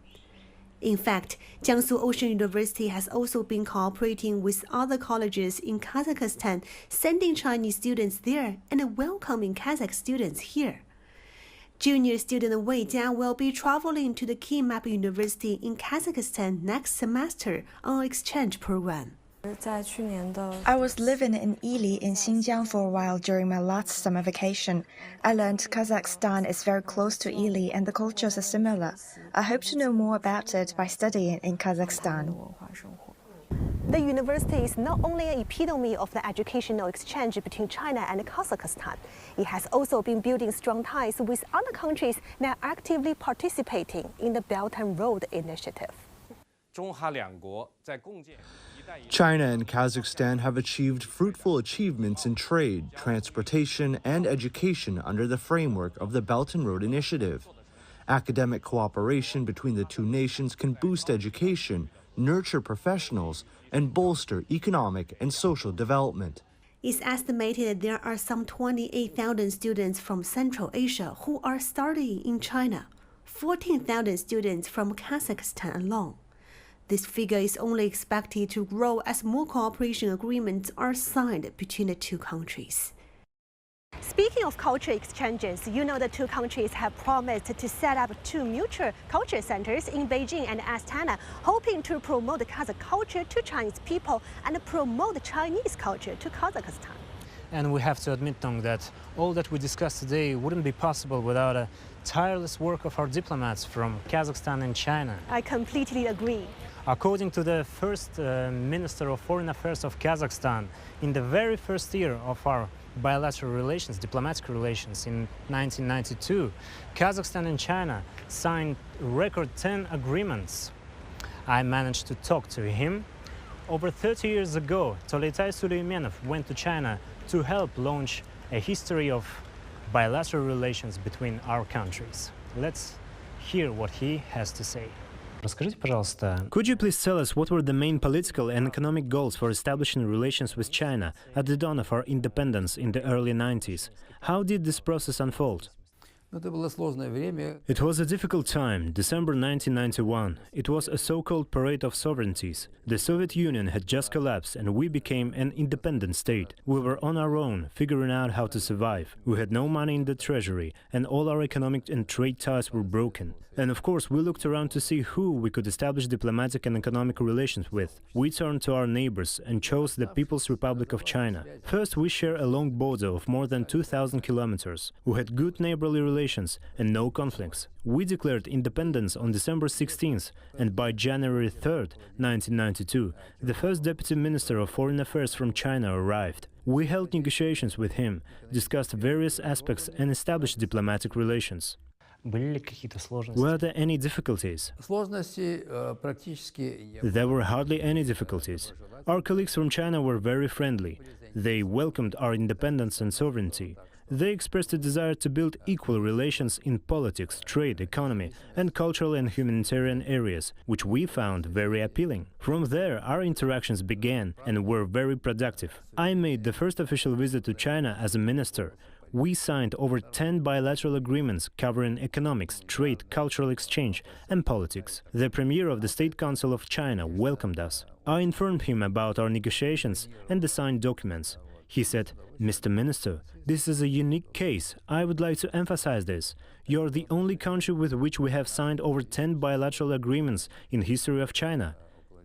In fact, Jiangsu Ocean University has also been cooperating with other colleges in Kazakhstan, sending Chinese students there and welcoming Kazakh students here. Junior student Wei Jia will be traveling to the Kimap University in Kazakhstan next semester on an exchange program. I was living in Ili in Xinjiang for a while during my last summer vacation. I learned Kazakhstan is very close to Ili and the cultures are similar. I hope to know more about it by studying in Kazakhstan. The university is not only an epitome of the educational exchange between China and Kazakhstan, it has also been building strong ties with other countries that are actively participating in the Belt and Road Initiative. China and Kazakhstan have achieved fruitful achievements in trade, transportation, and education under the framework of the Belt and Road Initiative. Academic cooperation between the two nations can boost education, nurture professionals, and bolster economic and social development. It's estimated there are some 28,000 students from Central Asia who are studying in China, 14,000 students from Kazakhstan alone. This figure is only expected to grow as more cooperation agreements are signed between the two countries. Speaking of culture exchanges, you know the two countries have promised to set up two mutual culture centers in Beijing and Astana, hoping to promote Kazakh culture to Chinese people and promote Chinese culture to Kazakhstan. And we have to admit, Tong, that all that we discussed today wouldn't be possible without a tireless work of our diplomats from Kazakhstan and China. I completely agree. According to the first Minister of Foreign Affairs of Kazakhstan, in the very first year of our bilateral relations, diplomatic relations in 1992, Kazakhstan and China signed record 10 agreements. I managed to talk to him. Over 30 years ago, Toletai Suleymanov went to China to help launch a history of bilateral relations between our countries. Let's hear what he has to say. Could you please tell us what were the main political and economic goals for establishing relations with China at the dawn of our independence in the early 90s? How did this process unfold? It was a difficult time, December 1991. It was a so-called parade of sovereignties. The Soviet Union had just collapsed and we became an independent state. We were on our own, figuring out how to survive. We had no money in the treasury and all our economic and trade ties were broken. And of course, we looked around to see who we could establish diplomatic and economic relations with. We turned to our neighbors and chose the People's Republic of China. First, we share a long border of more than 2,000 kilometers. We had good neighborly relations and no conflicts. We declared independence on December 16th, and by January 3rd, 1992, the first Deputy Minister of Foreign Affairs from China arrived. We held negotiations with him, discussed various aspects and established diplomatic relations. Were there any difficulties? There were hardly any difficulties. Our colleagues from China were very friendly. They welcomed our independence and sovereignty. They expressed a desire to build equal relations in politics, trade, economy, and cultural and humanitarian areas, which we found very appealing. From there, our interactions began and were very productive. I made the first official visit to China as a minister. We signed over 10 bilateral agreements covering economics, trade, cultural exchange, and politics. The Premier of the State Council of China welcomed us. I informed him about our negotiations and the signed documents. He said, "Mr. Minister, this is a unique case. I would like to emphasize this. You're the only country with which we have signed over 10 bilateral agreements in the history of China."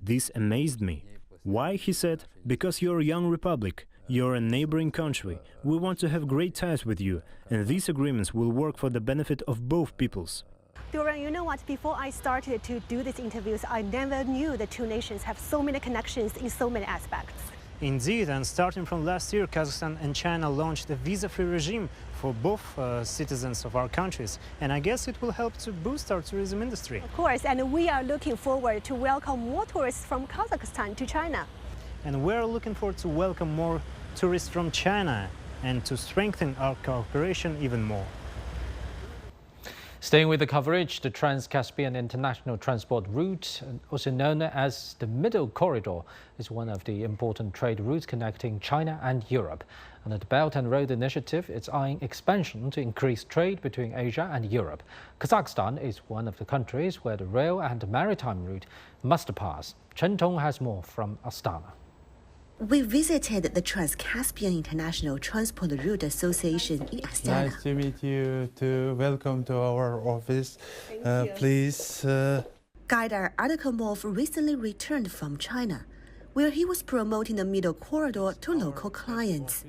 This amazed me. Why, he said, because you're a young republic. You're a neighboring country. We want to have great ties with you, and these agreements will work for the benefit of both peoples. Duran, you know what? Before I started to do these interviews, I never knew the two nations have so many connections in so many aspects. Indeed, and starting from last year, Kazakhstan and China launched a visa-free regime for both citizens of our countries. And I guess it will help to boost our tourism industry. Of course, and we are looking forward to welcome more tourists from Kazakhstan to China. And we're looking forward to welcome more tourists from China and to strengthen our cooperation even more. Staying with the coverage, the Trans-Caspian International Transport Route, also known as the Middle Corridor, is one of the important trade routes connecting China and Europe. Under the Belt and Road Initiative, it's eyeing expansion to increase trade between Asia and Europe. Kazakhstan is one of the countries where the rail and maritime route must pass. Chen Tong has more from Astana. We visited the Trans-Caspian International Transport Route Association in Astana. Nice to meet you. Welcome to our office. Please. Gaidar Adakamov recently returned from China, where he was promoting the Middle Corridor to local clients.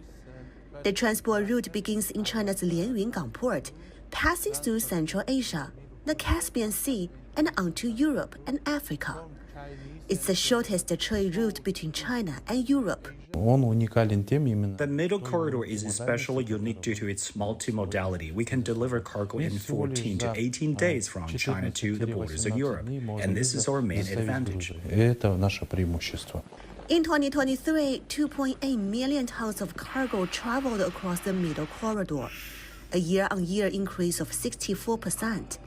The transport route begins in China's Lianyungang port, passing through Central Asia, the Caspian Sea, and onto Europe and Africa. It's the shortest trade route between China and Europe. The Middle Corridor is especially unique due to its multimodality. We can deliver cargo in 14 to 18 days from China to the borders of Europe, and this is our main advantage. In 2023, 2.8 million tons of cargo traveled across the Middle Corridor, a year-on-year increase of 64%.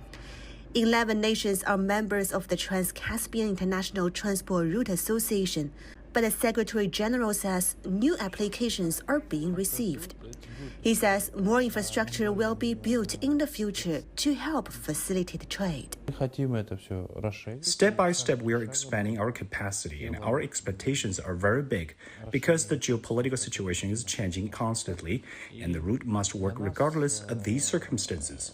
11 nations are members of the Trans-Caspian International Transport Route Association, but the Secretary General says new applications are being received. He says more infrastructure will be built in the future to help facilitate trade. Step by step, we are expanding our capacity, and our expectations are very big because the geopolitical situation is changing constantly, and the route must work regardless of these circumstances.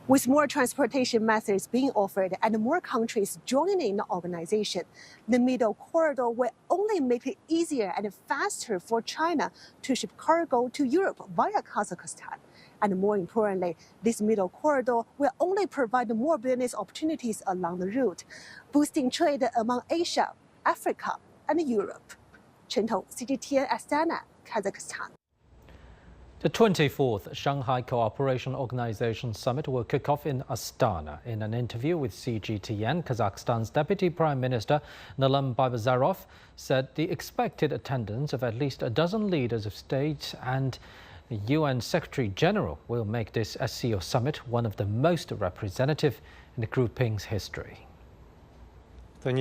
With more transportation methods being offered and more countries joining the organization, the Middle Corridor will only make it easier and faster for China to ship cargo to Europe via Kazakhstan. And more importantly, this Middle Corridor will only provide more business opportunities along the route, boosting trade among Asia, Africa, and Europe. Chen Tong, CGTN, Astana, Kazakhstan. The 24th Shanghai Cooperation Organization Summit will kick off in Astana. In an interview with CGTN, Kazakhstan's Deputy Prime Minister Nalim Baybazarov said the expected attendance of at least a dozen leaders of state and the UN Secretary General will make this SCO summit one of the most representative in the grouping's history. This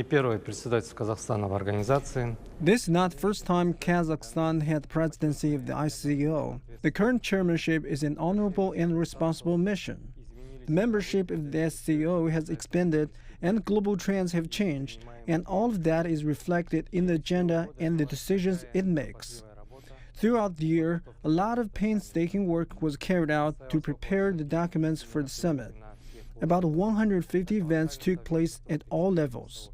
is not the first time Kazakhstan had the presidency of the ICO. The current chairmanship is an honorable and responsible mission. The membership of the SCO has expanded and global trends have changed, and all of that is reflected in the agenda and the decisions it makes. Throughout the year, a lot of painstaking work was carried out to prepare the documents for the summit. About 150 events took place at all levels.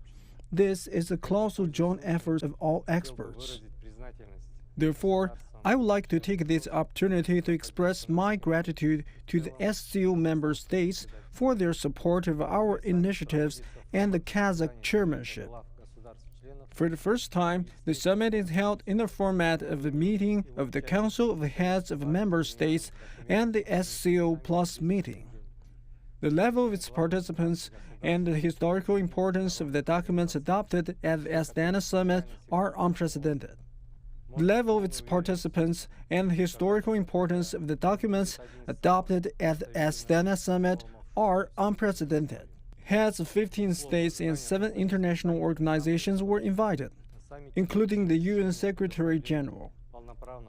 This is a colossal joint effort of all experts. Therefore, I would like to take this opportunity to express my gratitude to the SCO member states for their support of our initiatives and the Kazakh chairmanship. For the first time, the summit is held in the format of a meeting of the Council of the Heads of Member States and the SCO Plus meeting. The level of its participants and the historical importance of the documents adopted at the Astana Summit are unprecedented. The level of its participants and the historical importance of the documents adopted at the Astana Summit are unprecedented. Heads of 15 states and 7 international organizations were invited, including the UN Secretary General.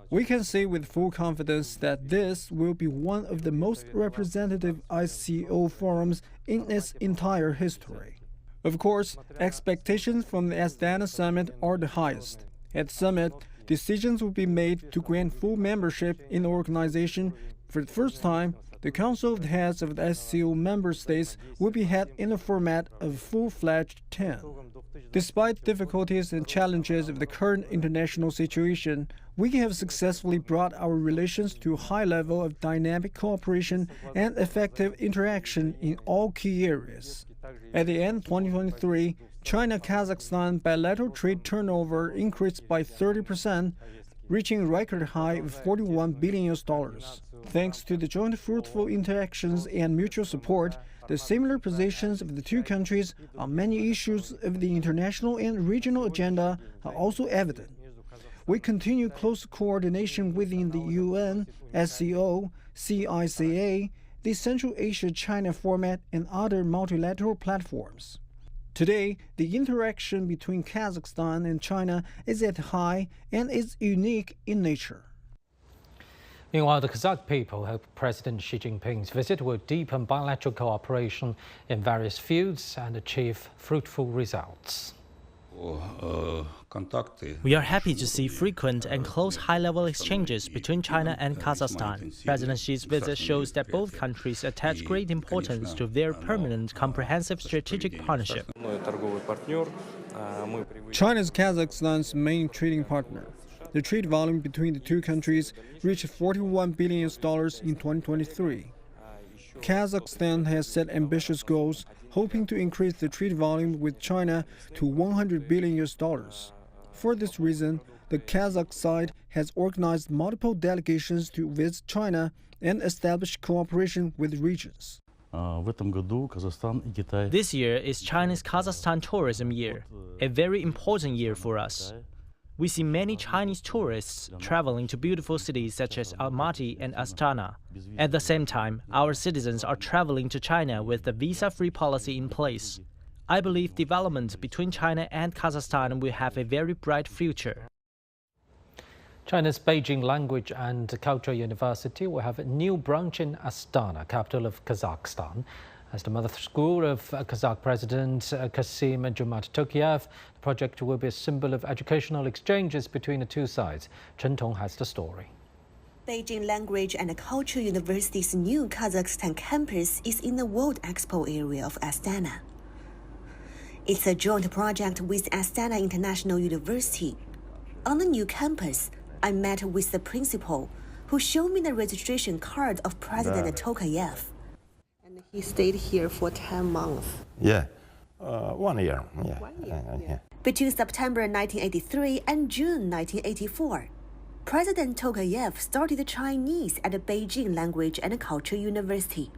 We can say with full confidence that this will be one of the most representative ICO forums in its entire history. Of course, expectations from the Astana Summit are the highest. At the summit, decisions will be made to grant full membership in the organization. For the first time, the Council of the Heads of the SCO member states will be held in the format of a full-fledged 10. Despite difficulties and challenges of the current international situation, we have successfully brought our relations to a high level of dynamic cooperation and effective interaction in all key areas. At the end of 2023, China-Kazakhstan bilateral trade turnover increased by 30%, reaching a record high of $41 billion. Thanks to the joint fruitful interactions and mutual support, the similar positions of the two countries on many issues of the international and regional agenda are also evident. We continue close coordination within the UN, SCO, CICA, the Central Asia-China format, and other multilateral platforms. Today, the interaction between Kazakhstan and China is at high and is unique in nature. Meanwhile, the Kazakh people hope President Xi Jinping's visit will deepen bilateral cooperation in various fields and achieve fruitful results. We are happy to see frequent and close high-level exchanges between China and Kazakhstan. President Xi's visit shows that both countries attach great importance to their permanent, comprehensive strategic partnership. China is Kazakhstan's main trading partner. The trade volume between the two countries reached $41 billion in 2023. Kazakhstan has set ambitious goals, hoping to increase the trade volume with China to $100 billion. For this reason, the Kazakh side has organized multiple delegations to visit China and establish cooperation with regions. This year is China's Kazakhstan tourism year, a very important year for us. We see many Chinese tourists traveling to beautiful cities such as Almaty and Astana. At the same time, our citizens are traveling to China with the visa-free policy in place. I believe development between China and Kazakhstan will have a very bright future. China's Beijing Language and Culture University will have a new branch in Astana, capital of Kazakhstan. As the mother school of Kazakh President Kassym-Jomart Tokayev, the project will be a symbol of educational exchanges between the two sides. Chen Tong has the story. Beijing Language and Culture University's new Kazakhstan campus is in the World Expo area of Astana. It's a joint project with Astana International University. On the new campus, I met with the principal, who showed me the registration card of President Tokayev. And he stayed here for 10 months. Yeah, 1 year. Yeah. 1 year. Yeah. Between September 1983 and June 1984, President Tokayev studied Chinese at the Beijing Language and Culture University.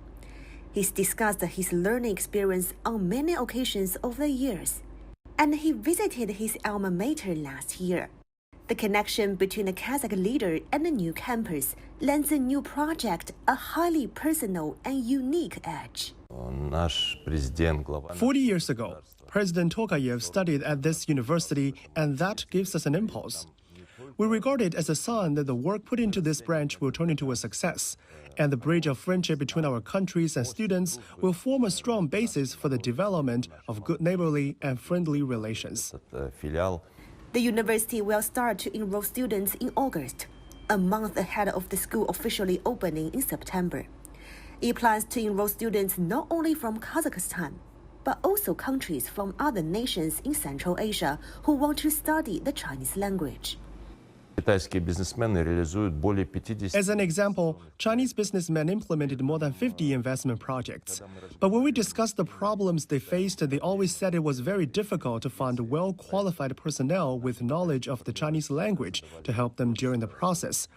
He's discussed his learning experience on many occasions over the years, and he visited his alma mater last year. The connection between the Kazakh leader and the new campus lends the new project a highly personal and unique edge. 40 years ago, President Tokayev studied at this university, and that gives us an impulse. We regard it as a sign that the work put into this branch will turn into a success, and the bridge of friendship between our countries and students will form a strong basis for the development of good neighborly and friendly relations. The university will start to enroll students in August, a month ahead of the school officially opening in September. It plans to enroll students not only from Kazakhstan, but also countries from other nations in Central Asia who want to study the Chinese language. As an example, Chinese businessmen implemented more than 50 investment projects. But when we discussed the problems they faced, they always said it was very difficult to find well-qualified personnel with knowledge of the Chinese language to help them during the process.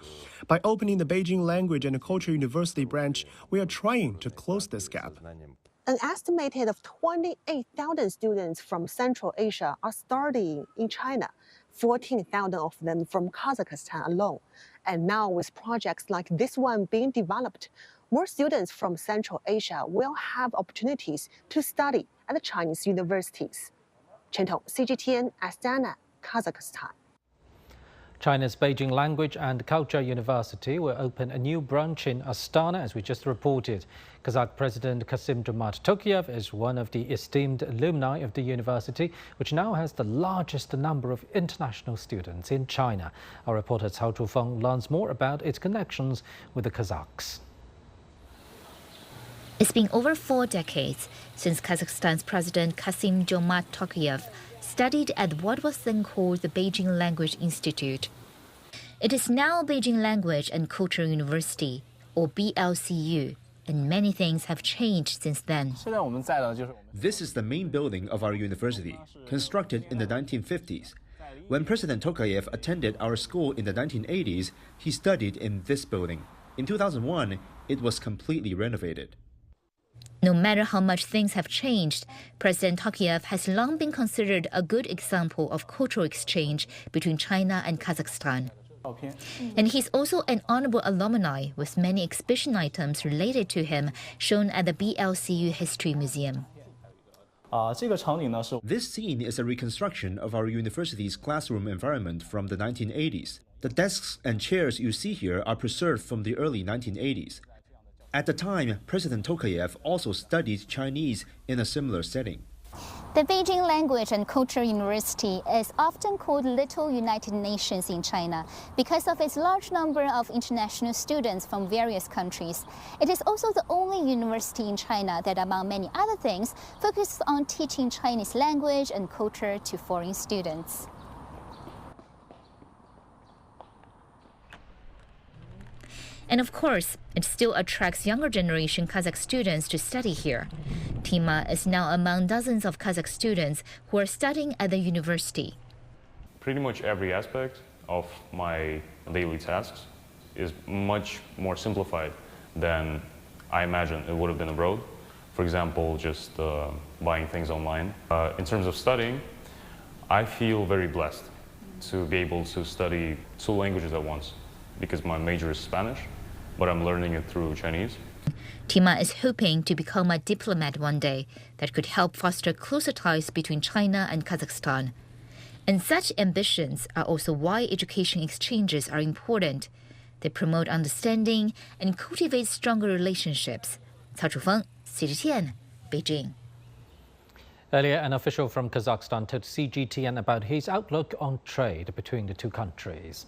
By opening the Beijing Language and Culture University branch, we are trying to close this gap. An estimated of 28,000 students from Central Asia are studying in China, 14,000 of them from Kazakhstan alone. And now with projects like this one being developed, more students from Central Asia will have opportunities to study at the Chinese universities. Chen Tong, CGTN, Astana, Kazakhstan. China's Beijing Language and Culture University will open a new branch in Astana, as we just reported. Kazakh President Kassym-Jomart Tokayev is one of the esteemed alumni of the university, which now has the largest number of international students in China. Our reporter Cao Zhufeng learns more about its connections with the Kazakhs. It's been over 4 decades since Kazakhstan's President Kassym-Jomart Tokayev studied at what was then called the Beijing Language Institute. It is now Beijing Language and Culture University, or BLCU, and many things have changed since then. This is the main building of our university, constructed in the 1950s. When President Tokayev attended our school in the 1980s, he studied in this building. In 2001, it was completely renovated. No matter how much things have changed, President Tokayev has long been considered a good example of cultural exchange between China and Kazakhstan. And he's also an honorable alumni with many exhibition items related to him shown at the BLCU History Museum. This scene is a reconstruction of our university's classroom environment from the 1980s. The desks and chairs you see here are preserved from the early 1980s. At the time, President Tokayev also studied Chinese in a similar setting. The Beijing Language and Culture University is often called Little United Nations in China because of its large number of international students from various countries. It is also the only university in China that, among many other things, focuses on teaching Chinese language and culture to foreign students. And of course, it still attracts younger generation Kazakh students to study here. Tima is now among dozens of Kazakh students who are studying at the university. Pretty much every aspect of my daily tasks is much more simplified than I imagine it would have been abroad. For example, just buying things online. In terms of studying, I feel very blessed to be able to study 2 languages at once because my major is Spanish but I'm learning it through Chinese. Tima is hoping to become a diplomat one day that could help foster closer ties between China and Kazakhstan. And such ambitions are also why education exchanges are important. They promote understanding and cultivate stronger relationships. Cao Chufeng, CGTN, Beijing. Earlier, an official from Kazakhstan told CGTN about his outlook on trade between the two countries.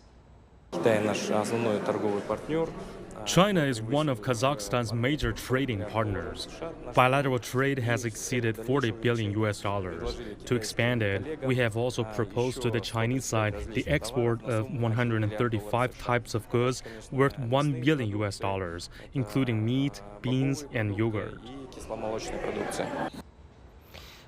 China is one of Kazakhstan's major trading partners. Bilateral trade has exceeded $40 billion. To expand it, we have also proposed to the Chinese side the export of 135 types of goods worth $1 billion, including meat, beans, and yogurt.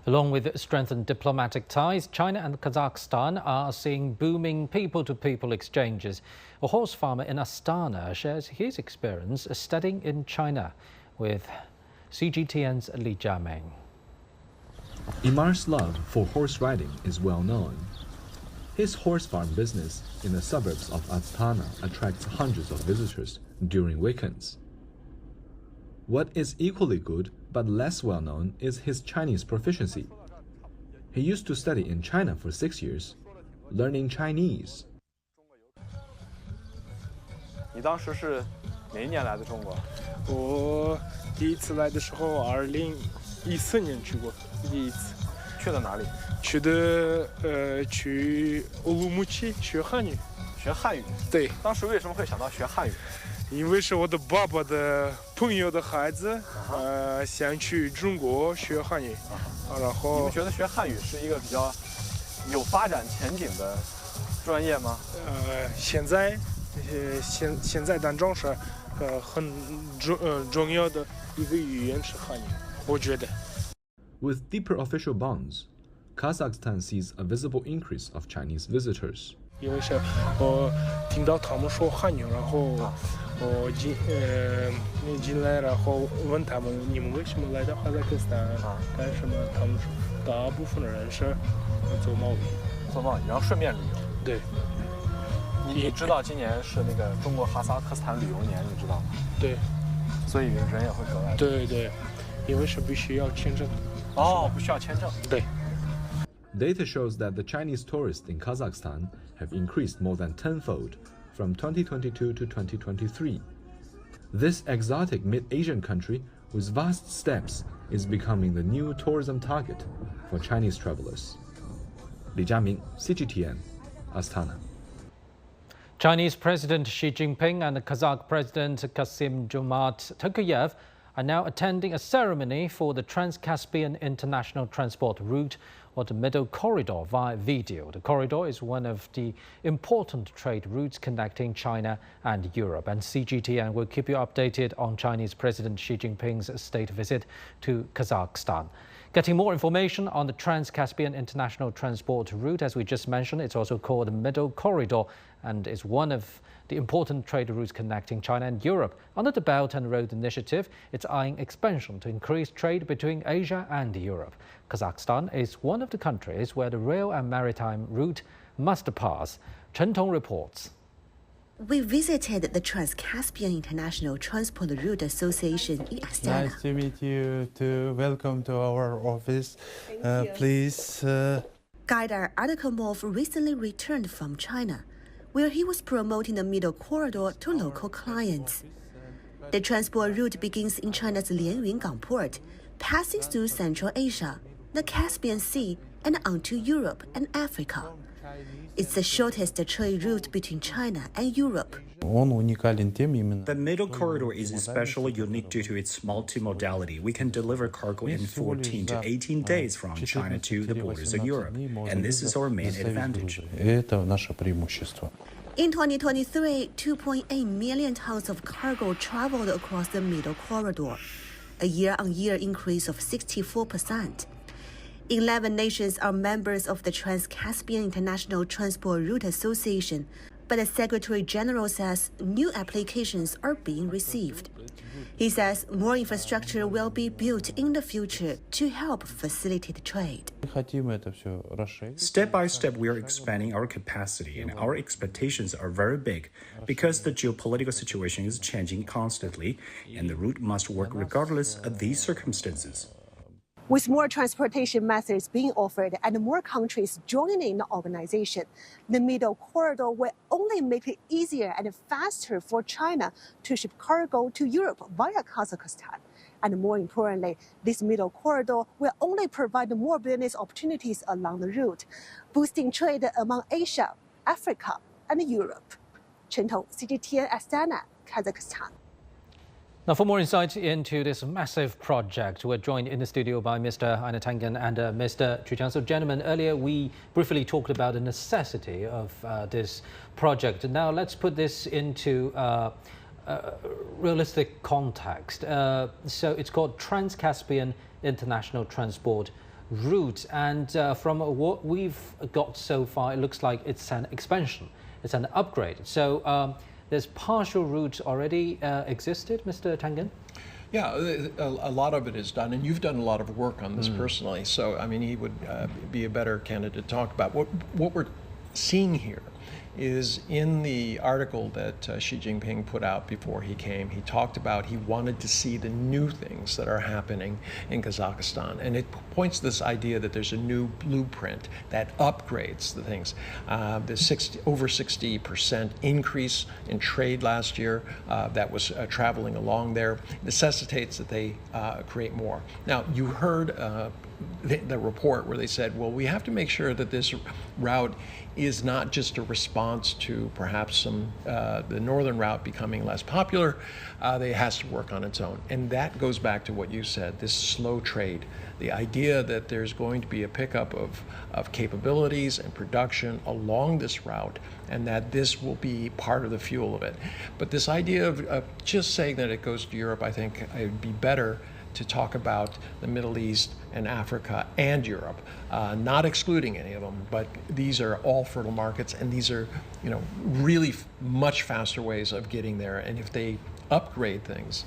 Along with strengthened diplomatic ties, China and Kazakhstan are seeing booming people-to-people exchanges. A horse farmer in Astana shares his experience studying in China with CGTN's Li Jiaming. Imar's love for horse riding is well known. His horse farm business in the suburbs of Astana attracts hundreds of visitors during weekends. What is equally good but less well known is his Chinese proficiency. He used to study in China for 6 years, learning Chinese. 你当时是哪一年来的中国？我第一次来的时候，2014年去过，第一次。去了哪里？去乌鲁木齐学汉语。学汉语？对。当时为什么会想到学汉语？因为是我的爸爸的朋友的孩子，想去中国学汉语，然后。你们觉得学汉语是一个比较有发展前景的专业吗？现在当中是很重要的一个语言是汉语，我觉得。With deeper official bonds, Kazakhstan sees a visible increase of Chinese visitors. 因为是我听到他们说汉语，然后我进来，然后问他们你们为什么来到哈萨克斯坦干什么？他们说大部分的人是做贸易，然后顺便旅游。对。你知道今年是那个中国哈萨克斯坦旅游年，你知道吗？对。所以人也会格外。对，因为是必须要签证。哦，不需要签证。对。Data shows that the Chinese tourists in Kazakhstan have increased more than tenfold from 2022 to 2023. This exotic mid-Asian country with vast steppes is becoming the new tourism target for Chinese travelers. Li Jiaming, CGTN, Astana. Chinese President Xi Jinping and Kazakh President Kassym-Jomart Tokayev are now attending a ceremony for the Trans-Caspian International Transport Route, or the Middle Corridor, via video. The corridor is one of the important trade routes connecting China and Europe, and CGTN will keep you updated on Chinese President Xi Jinping's state visit to Kazakhstan. Getting more information on the Trans-Caspian International Transport Route, as we just mentioned, it's also called the Middle Corridor and is one of the important trade routes connecting China and Europe. Under the Belt and Road Initiative, it's eyeing expansion to increase trade between Asia and Europe. Kazakhstan is one of the countries where the rail and maritime route must pass. Chen Tong reports. We visited the Trans-Caspian International Transport Route Association in Astana. Nice to meet you. Welcome to our office. Please. Gaidar Adakamov recently returned from China, where he was promoting the Middle Corridor to local clients. The transport route begins in China's Lianyungang port, passing through Central Asia, the Caspian Sea, and onto Europe and Africa. It's the shortest trade route between China and Europe. The Middle Corridor is especially unique due to its multimodality. We can deliver cargo in 14 to 18 days from China to the borders of Europe, and this is our main advantage. In 2023, 2.8 million tons of cargo traveled across the Middle Corridor, a year-on-year increase of 64%. 11 nations are members of the Trans-Caspian International Transport Route Association, But the Secretary General says new applications are being received. He says more infrastructure will be built in the future to help facilitate trade. Step by step, we are expanding our capacity, and our expectations are very big because the geopolitical situation is changing constantly, and the route must work regardless of these circumstances. With more transportation methods being offered and more countries joining in the organization, the Middle Corridor will only make it easier and faster for China to ship cargo to Europe via Kazakhstan. And more importantly, this Middle Corridor will only provide more business opportunities along the route, boosting trade among Asia, Africa, and Europe. Chen Tong, CGTN, Astana, Kazakhstan. Now, for more insight into this massive project, we're joined in the studio by Mr. Einar Tangen and Mr. Chu Jiang. So, gentlemen, earlier we briefly talked about the necessity of this project. Now, let's put this into realistic context. So, it's called Trans-Caspian International Transport Route. And from what we've got so far, it looks like it's an expansion, it's an upgrade. So, there's partial routes already existed, Mr. Tangen? Yeah, a lot of it is done, and you've done a lot of work on this personally. So, I mean, he would be a better candidate to talk about. What we're seeing here is in the article that Xi Jinping put out before he came, he talked about he wanted to see the new things that are happening in Kazakhstan. And it points to this idea that there's a new blueprint that upgrades the things. The over 60% increase in trade last year that was traveling along there necessitates that they create more. Now, you heard the report where they said, well, we have to make sure that this route is not just a response to perhaps the northern route becoming less popular. It has to work on its own. And that goes back to what you said, this slow trade, the idea that there's going to be a pickup of capabilities and production along this route, and that this will be part of the fuel of it. But this idea of just saying that it goes to Europe, I think it would be better to talk about the Middle East and Africa and Europe, not excluding any of them, but these are all fertile markets, and these are, really much faster ways of getting there. And if they upgrade things,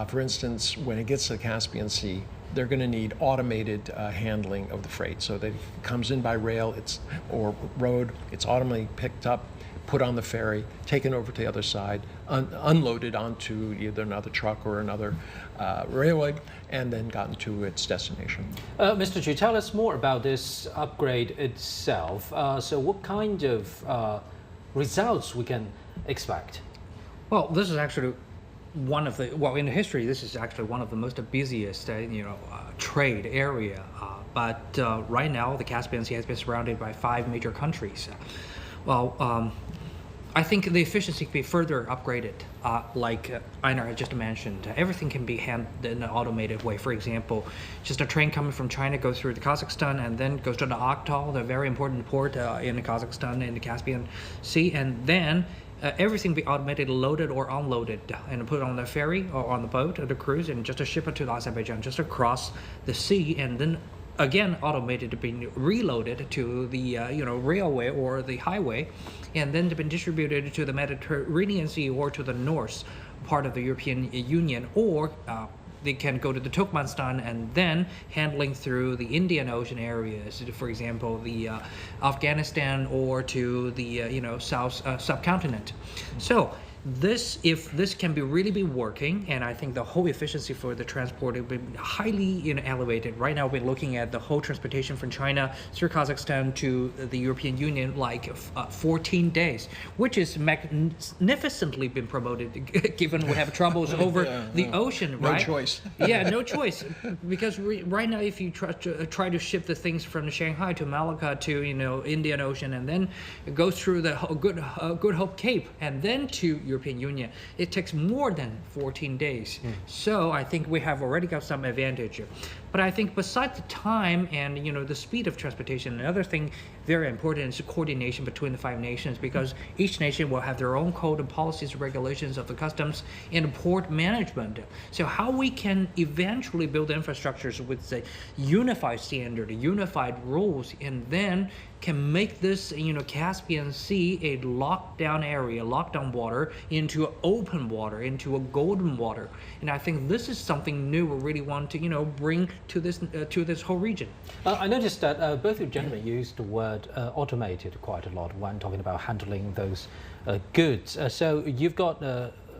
for instance, when it gets to the Caspian Sea, they're going to need automated handling of the freight, so that it comes in by rail or road, it's automatically picked up, put on the ferry, taken over to the other side, unloaded onto either another truck or another railway, and then gotten to its destination. Mr. Chu, tell us more about this upgrade itself. So what kind of results we can expect? Well, this is actually one of the, in history, this is actually one of the most busiest, trade area. But right now, the Caspian Sea has been surrounded by 5 major countries. I think the efficiency can be further upgraded. Like Einar had just mentioned, everything can be handled in an automated way. For example, just a train coming from China goes through the Kazakhstan and then goes to the Aktau, the very important port in Kazakhstan in the Caspian Sea, and then everything be automated, loaded or unloaded, and put on the ferry or on the boat or the cruise, and just to ship it to Azerbaijan, just across the sea, and then again automated to be reloaded to the railway or the highway, and then to be distributed to the Mediterranean Sea or to the north part of the European Union, or they can go to the Turkmenistan and then handling through the Indian Ocean areas, for example, the Afghanistan, or to the South subcontinent. So if this can really be working, and I think the whole efficiency for the transport will be highly elevated. Right now we're looking at the whole transportation from China through Kazakhstan to the European Union, like 14 days, which is magnificently been promoted given we have troubles over the ocean, right? No choice. Yeah, no choice, because right now if you try to ship the things from Shanghai to Malacca to Indian Ocean, and then it goes through the Good Hope Cape and then to European Union, it takes more than 14 days. So I think we have already got some advantage. But I think besides the time and the speed of transportation, another thing very important is the coordination between the 5 nations, because each nation will have their own code and policies and regulations of the customs and port management. So how we can eventually build infrastructures with the unified standard, unified rules, and then can make this, Caspian Sea a lockdown area, lockdown water into open water, into a golden water. And I think this is something new we really want to, bring to this whole region. I noticed that both of you gentlemen used the word automated quite a lot when talking about handling those goods. So you've got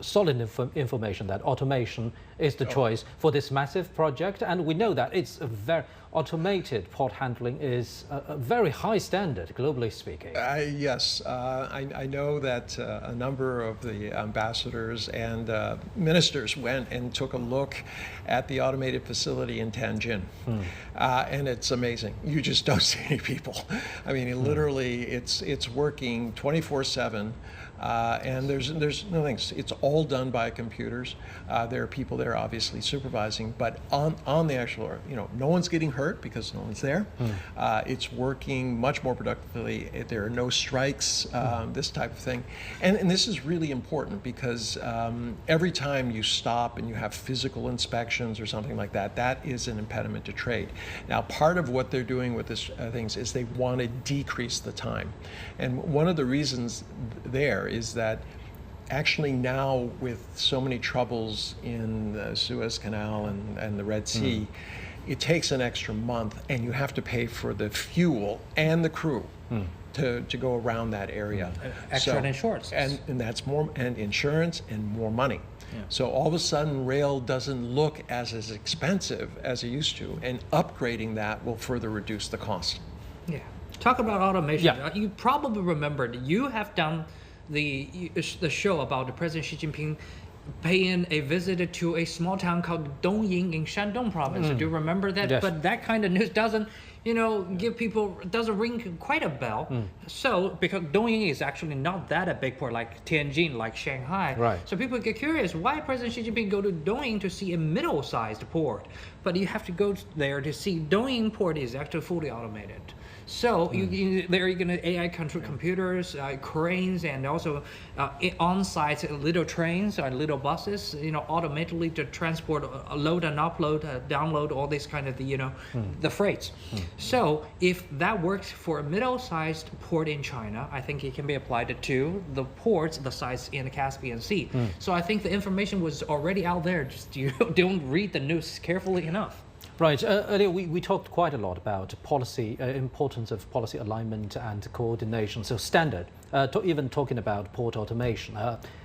solid information that automation is the choice for this massive project, and we know that it's a very automated port handling is a very high standard, globally speaking. Yes, I know that a number of the ambassadors and ministers went and took a look at the automated facility in Tianjin, and it's amazing. You just don't see any people. I mean, literally, it's working 24/7. And there's no things. It's all done by computers. There are people there obviously supervising, but on the actual, no one's getting hurt because no one's there. It's working much more productively. There are no strikes, this type of thing. And this is really important because every time you stop and you have physical inspections or something like that, that is an impediment to trade. Now, part of what they're doing with this things is they want to decrease the time. And one of the reasons there is that actually now with so many troubles in the Suez Canal and the Red Sea, it takes an extra month and you have to pay for the fuel and the crew to go around that area. Extra insurance. And that's more, and insurance and more money. Yeah. So all of a sudden rail doesn't look as expensive as it used to, and upgrading that will further reduce the cost. Yeah. Talk about automation. Yeah. You probably remembered you have done the show about the President Xi Jinping paying a visit to a small town called Dongying in Shandong province. Do you remember that? Yes. But that kind of news doesn't, doesn't ring quite a bell. So, because Dongying is actually not that a big port like Tianjin, like Shanghai. Right. So people get curious, why President Xi Jinping go to Dongying to see a middle-sized port? But you have to go there to see Dongying port is actually fully automated. So there you're going to AI control computers, cranes, and also on-site little trains or little buses, automatically to transport, load and upload, download all this kind of the freights. So if that works for a middle-sized port in China, I think it can be applied to the ports the size in the Caspian Sea. So I think the information was already out there. Just you don't read the news carefully enough. Right. Earlier, we talked quite a lot about policy, importance of policy alignment and coordination. So standard, even talking about port automation,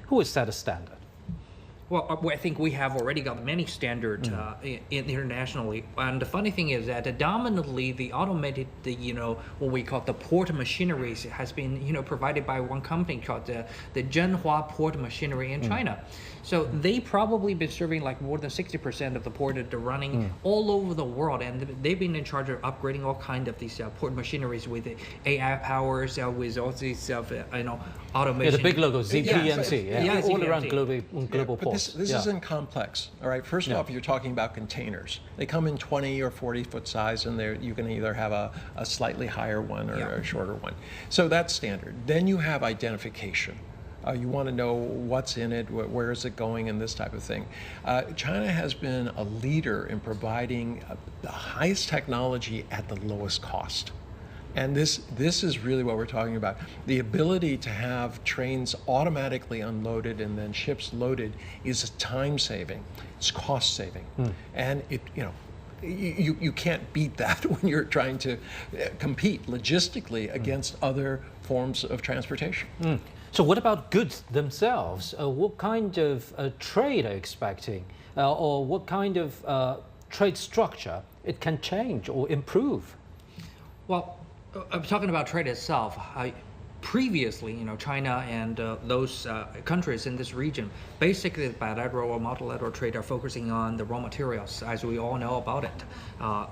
who has set a standard? Well, I think we have already got many standards internationally. And the funny thing is that dominantly the automated, what we call the port machineries has been, provided by one company called the Zhenhua Port Machinery in China. So they probably been serving like more than 60% of the port that they're running all over the world. And they've been in charge of upgrading all kinds of these port machineries with AI powers, with all these, automation. Yeah, the big logo, ZPMC, all around global ports. This isn't complex, all right? First off, you're talking about containers. They come in 20 or 40 foot size, and you can either have a slightly higher one or a shorter one. So that's standard. Then you have identification. You want to know what's in it, where is it going, and this type of thing. China has been a leader in providing the highest technology at the lowest cost. And this is really what we're talking about. The ability to have trains automatically unloaded and then ships loaded is time saving. It's cost saving. And you can't beat that when you're trying to compete logistically against other forms of transportation. So what about goods themselves? What kind of trade are you expecting? Or what kind of trade structure it can change or improve? Well, I'm talking about trade itself. Previously, China and those countries in this region, basically bilateral or multilateral trade are focusing on the raw materials, as we all know about it,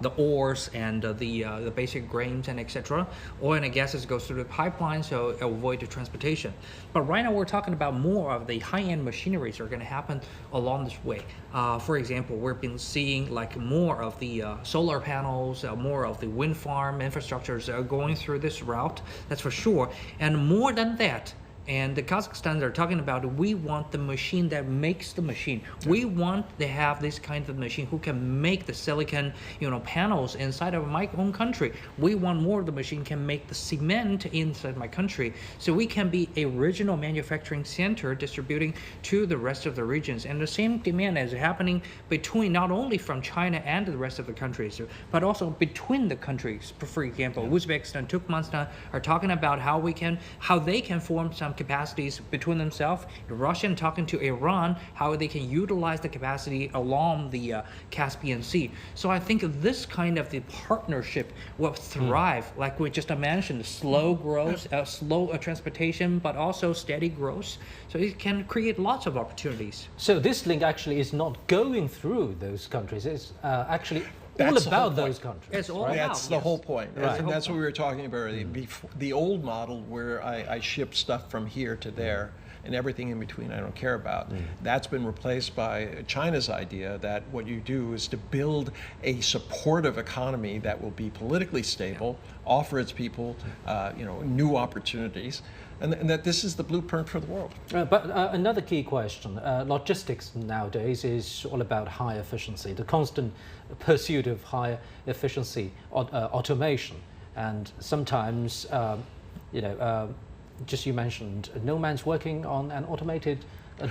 the ores and the basic grains and etc. Oil and gases goes through the pipeline, so avoid the transportation. But right now we're talking about more of the high-end machineries are going to happen along this way. For example, we've been seeing like more of the solar panels, more of the wind farm infrastructures going through this route. That's for sure. And more than that, And the Kazakhstan, they're talking about, we want the machine that makes the machine. We want to have this kind of machine who can make the silicon, panels inside of my own country. We want more of the machine can make the cement inside my country. So we can be a regional manufacturing center distributing to the rest of the regions. And the same demand is happening between not only from China and the rest of the countries, but also between the countries. For example, Uzbekistan, Turkmenistan are talking about how they can form some capacities between themselves. Russia talking to Iran, how they can utilize the capacity along the Caspian Sea. So I think this kind of the partnership will thrive, like we just mentioned, slow growth, slow transportation, but also steady growth. So it can create lots of opportunities. So this link actually is not going through those countries. It's actually all about those countries. It's all right? That's the whole point. Right. And that's what we were talking about earlier. The old model where I ship stuff from here to there and everything in between I don't care about. That's been replaced by China's idea that what you do is to build a supportive economy that will be politically stable, offer its people new opportunities, and that this is the blueprint for the world. But another key question, logistics nowadays is all about high efficiency, the constant pursuit of higher efficiency, automation, and sometimes, just you mentioned, no man's working on an automated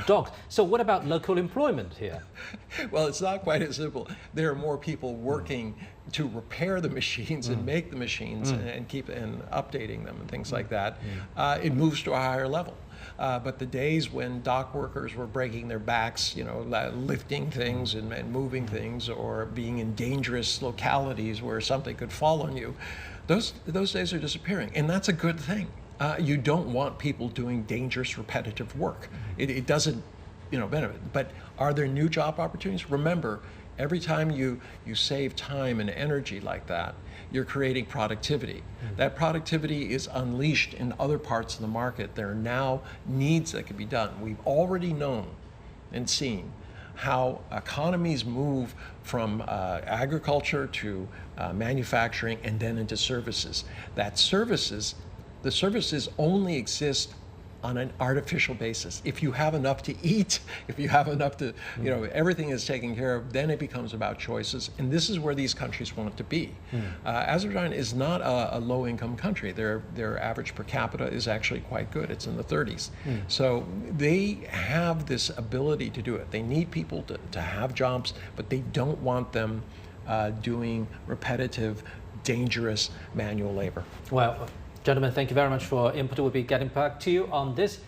dock. So what about local employment here? Well, it's not quite as simple. There are more people working to repair the machines and make the machines and keep updating them and things like that. It moves to a higher level. But the days when dock workers were breaking their backs, lifting things and moving things, or being in dangerous localities where something could fall on you, those days are disappearing, and that's a good thing. You don't want people doing dangerous, repetitive work. It doesn't, benefit. But are there new job opportunities? Remember, every time you save time and energy like that, you're creating productivity. That productivity is unleashed in other parts of the market. There are now needs that can be done. We've already known and seen how economies move from agriculture to manufacturing and then into services. The services only exist on an artificial basis. If you have enough to eat, if you have enough to, everything is taken care of, then it becomes about choices. And this is where these countries want to be. Azerbaijan is not a low-income country. Their average per capita is actually quite good. It's in the 30s. So they have this ability to do it. They need people to have jobs, but they don't want them doing repetitive, dangerous manual labor. Well, gentlemen, thank you very much for input. We'll be getting back to you on this.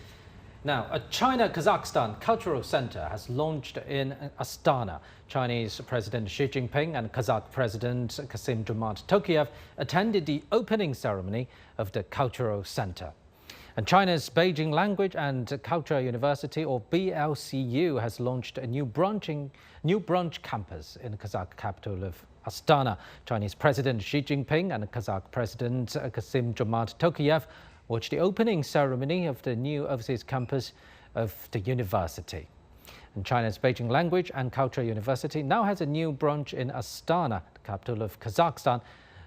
Now, a China-Kazakhstan Cultural Center has launched in Astana. Chinese President Xi Jinping and Kazakh President Kassym-Jomart Tokayev attended the opening ceremony of the Cultural Center. And China's Beijing Language and Culture University, or BLCU, has launched a new branch campus in the Kazakh capital of Astana. Chinese President Xi Jinping and Kazakh President Kassym-Jomart Tokayev watched the opening ceremony of the new overseas campus of the university. And China's Beijing Language and Culture University now has a new branch in Astana, the capital of Kazakhstan.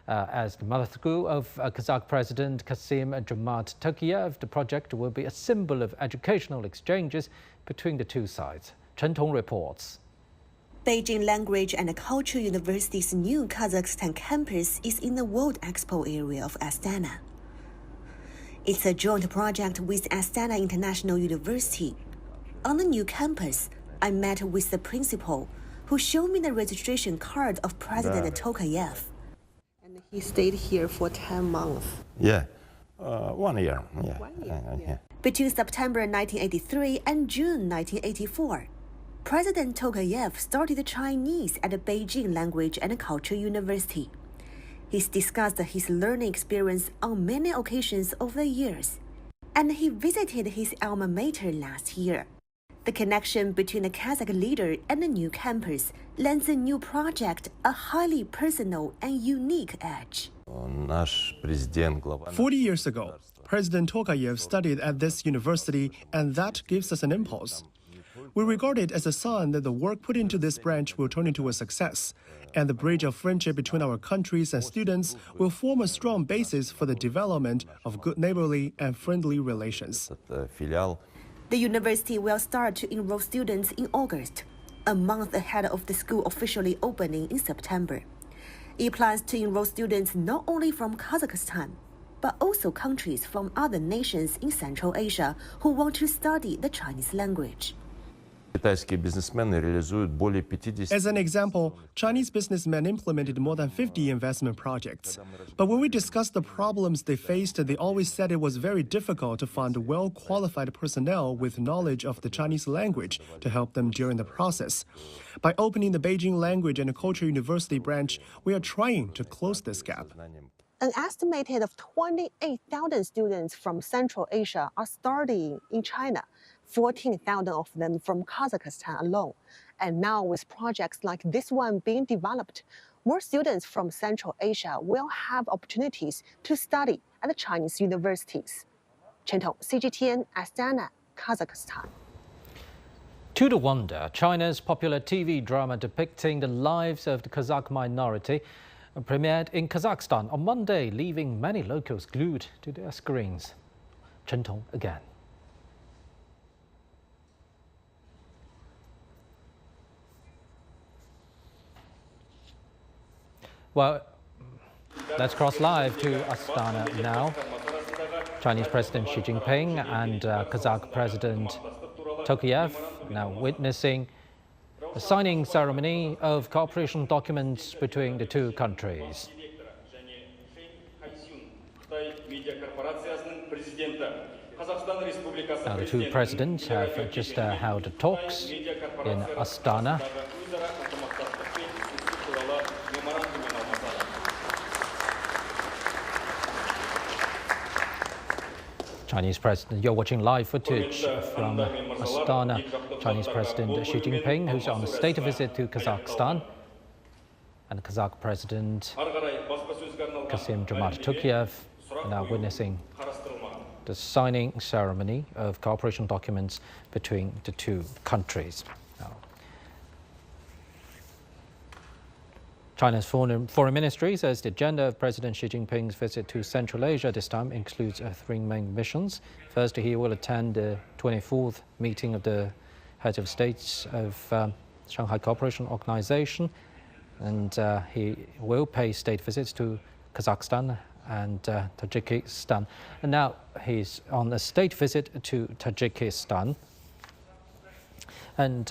As the mother school of Kazakh President Kassym-Jomart Tokayev, the project will be a symbol of educational exchanges between the two sides. Chen Tong reports. Beijing Language and Culture University's new Kazakhstan campus is in the World Expo area of Astana. It's a joint project with Astana International University. On the new campus, I met with the principal, who showed me the registration card of President Tokayev. And he stayed here for 10 months. Yeah, 1 year. Yeah. 1 year. Between September 1983 and June 1984. President Tokayev studied Chinese at the Beijing Language and Culture University. He's discussed his learning experience on many occasions over the years, and he visited his alma mater last year. The connection between the Kazakh leader and the new campus lends the new project a highly personal and unique edge. 40 years ago, President Tokayev studied at this university, and that gives us an impulse. We regard it as a sign that the work put into this branch will turn into a success, and the bridge of friendship between our countries and students will form a strong basis for the development of good neighborly and friendly relations. The university will start to enroll students in August, a month ahead of the school officially opening in September. It plans to enroll students not only from Kazakhstan, but also countries from other nations in Central Asia who want to study the Chinese language. As an example, Chinese businessmen implemented more than 50 investment projects. But when we discussed the problems they faced, they always said it was very difficult to find well-qualified personnel with knowledge of the Chinese language to help them during the process. By opening the Beijing Language and Culture University branch, we are trying to close this gap. An estimated of 28,000 students from Central Asia are studying in China, 14,000 of them from Kazakhstan alone. And now with projects like this one being developed, more students from Central Asia will have opportunities to study at the Chinese universities. Chen Tong, CGTN, Astana, Kazakhstan. To the wonder, China's popular TV drama depicting the lives of the Kazakh minority premiered in Kazakhstan on Monday, leaving many locals glued to their screens. Chen Tong again. Well, let's cross live to Astana now. Chinese President Xi Jinping and Kazakh President Tokayev now witnessing the signing ceremony of cooperation documents between the two countries. Now, the two presidents have just held talks in Astana. Chinese President, you're watching live footage from Astana. Chinese President Xi Jinping, who's on a state visit to Kazakhstan, and Kazakh President Kassym-Jomart Tokayev are now witnessing the signing ceremony of cooperation documents between the two countries. Now, China's foreign ministry says the agenda of President Xi Jinping's visit to Central Asia this time includes three main missions. First, he will attend the 24th meeting of the heads of states of Shanghai Cooperation Organization, and he will pay state visits to Kazakhstan and Tajikistan. And now he's on a state visit to Tajikistan. And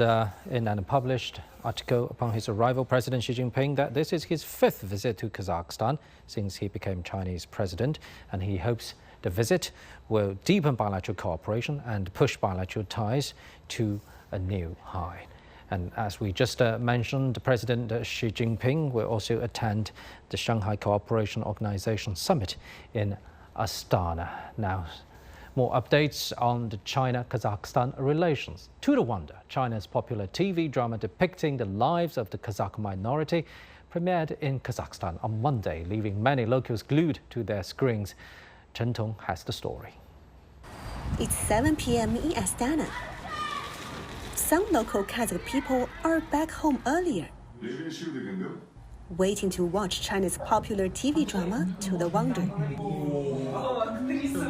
in an published article upon his arrival, President Xi Jinping that this is his fifth visit to Kazakhstan since he became Chinese president, and he hopes the visit will deepen bilateral cooperation and push bilateral ties to a new high. And as we just mentioned, President Xi Jinping will also attend the Shanghai Cooperation Organization Summit in Astana. Now, more updates on the China-Kazakhstan relations. To the wonder, China's popular TV drama depicting the lives of the Kazakh minority premiered in Kazakhstan on Monday, leaving many locals glued to their screens. Chen Tong has the story. It's 7 p.m. in Astana. Some local Kazakh people are back home earlier, waiting to watch China's popular TV drama To the Wonder.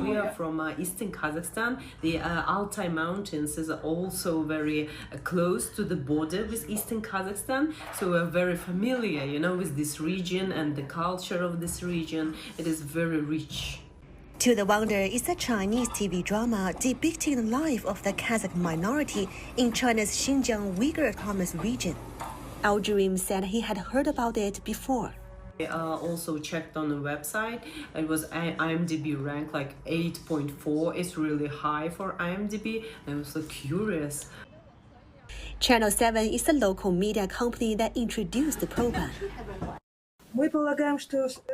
We are from eastern Kazakhstan. The Altai Mountains is also very close to the border with eastern Kazakhstan. So we're very familiar, with this region and the culture of this region. It is very rich. To the Wonder is a Chinese TV drama depicting the life of the Kazakh minority in China's Xinjiang Uyghur Autonomous Region. Al-Dream said he had heard about it before. I also checked on the website. It was IMDb rank like 8.4. It's really high for IMDb. I was so curious. Channel 7 is a local media company that introduced the program.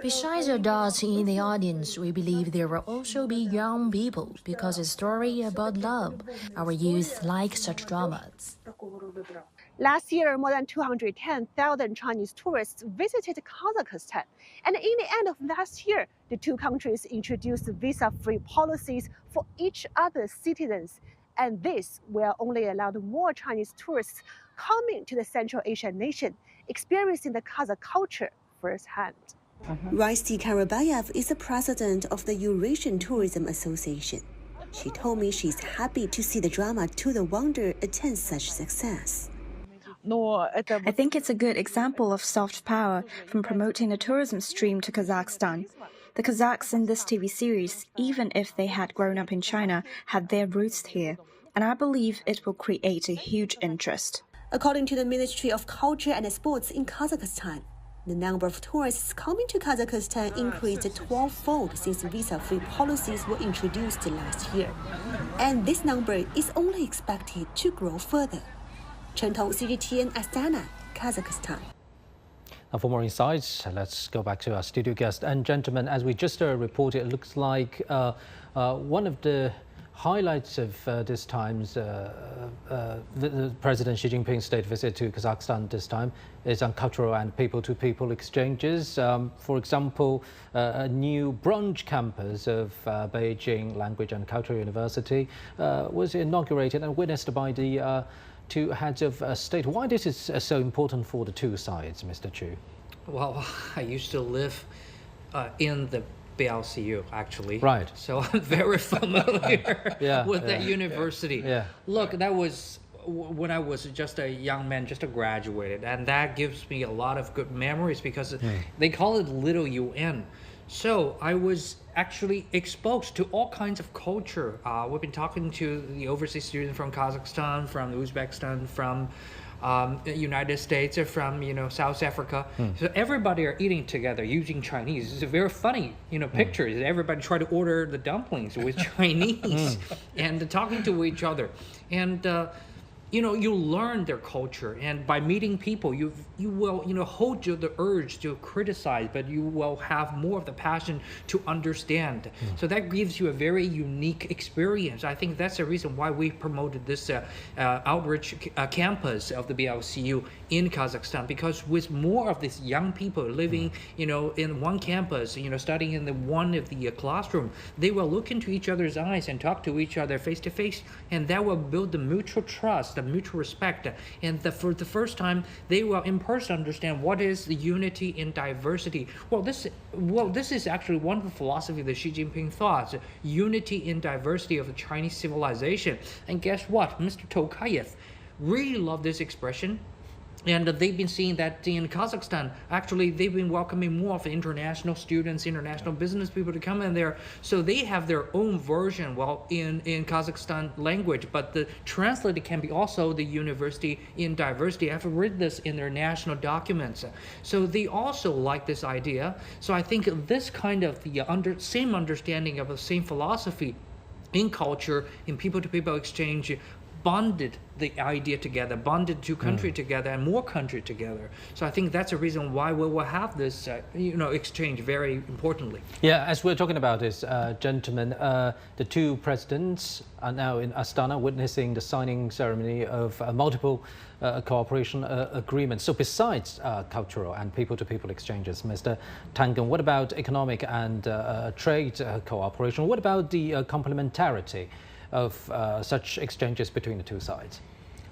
Besides adults in the audience, we believe there will also be young people because it's a story about love. Our youth like such dramas. Last year, more than 210,000 Chinese tourists visited Kazakhstan. And in the end of last year, the two countries introduced visa-free policies for each other's citizens. And this will only allow more Chinese tourists coming to the Central Asian nation, experiencing the Kazakh culture firsthand. Raisti Karabayev is the president of the Eurasian Tourism Association. She told me she's happy to see the drama To the Wonder attain such success. I think it's a good example of soft power from promoting a tourism stream to Kazakhstan. The Kazakhs in this TV series, even if they had grown up in China, had their roots here, and I believe it will create a huge interest. According to the Ministry of Culture and Sports in Kazakhstan, the number of tourists coming to Kazakhstan increased 12-fold since visa-free policies were introduced last year. And this number is only expected to grow further. Chen Tong, CGTN, Astana, Kazakhstan. And for more insights, let's go back to our studio guest. And gentlemen, as we just reported, it looks like one of the highlights of this time's President Xi Jinping's state visit to Kazakhstan this time is on cultural and people-to-people exchanges. For example, a new brunch campus of Beijing Language and Culture University was inaugurated and witnessed by the two heads of state. Why this is so important for the two sides, Mr. Chu? Well, I used to live in the BLCU, actually. Right. So I'm very familiar with that university. Yeah. Look, that was when I was just a young man, just graduated, and that gives me a lot of good memories because they call it Little UN. So I was actually exposed to all kinds of culture. We've been talking to the overseas students from Kazakhstan, from Uzbekistan, from United States, or from South Africa. So everybody are eating together using Chinese. It's a very funny pictures. Everybody try to order the dumplings with Chinese and talking to each other. And you learn their culture, and by meeting people, you will hold the urge to criticize, but you will have more of the passion to understand. So that gives you a very unique experience. I think that's the reason why we promoted this outreach campus of the BLCU in Kazakhstan, because with more of these young people living in one campus, studying in one of the classroom, they will look into each other's eyes and talk to each other face to face, and that will build the mutual trust, the mutual respect, and for the first time they will in person understand what is the unity in diversity. Well, this is actually one of the philosophy that Xi Jinping thought, unity in diversity of the Chinese civilization. And guess what? Mr. Tokayev really loved this expression. And they've been seeing that in Kazakhstan, actually, they've been welcoming more of the international students, international business people to come in there. So they have their own version, in Kazakhstan language, but the translated can be also the university in diversity. I've read this in their national documents. So they also like this idea. So I think this kind of the same understanding of the same philosophy in culture, in people-to-people exchange, bonded the idea together, bonded two countries together and more country together. So I think that's a reason why we will have this, exchange very importantly. Yeah, as we're talking about this, gentlemen, the two presidents are now in Astana witnessing the signing ceremony of multiple cooperation agreements. So besides cultural and people-to-people exchanges, Mr. Tangen, what about economic and trade cooperation? What about the complementarity of such exchanges between the two sides?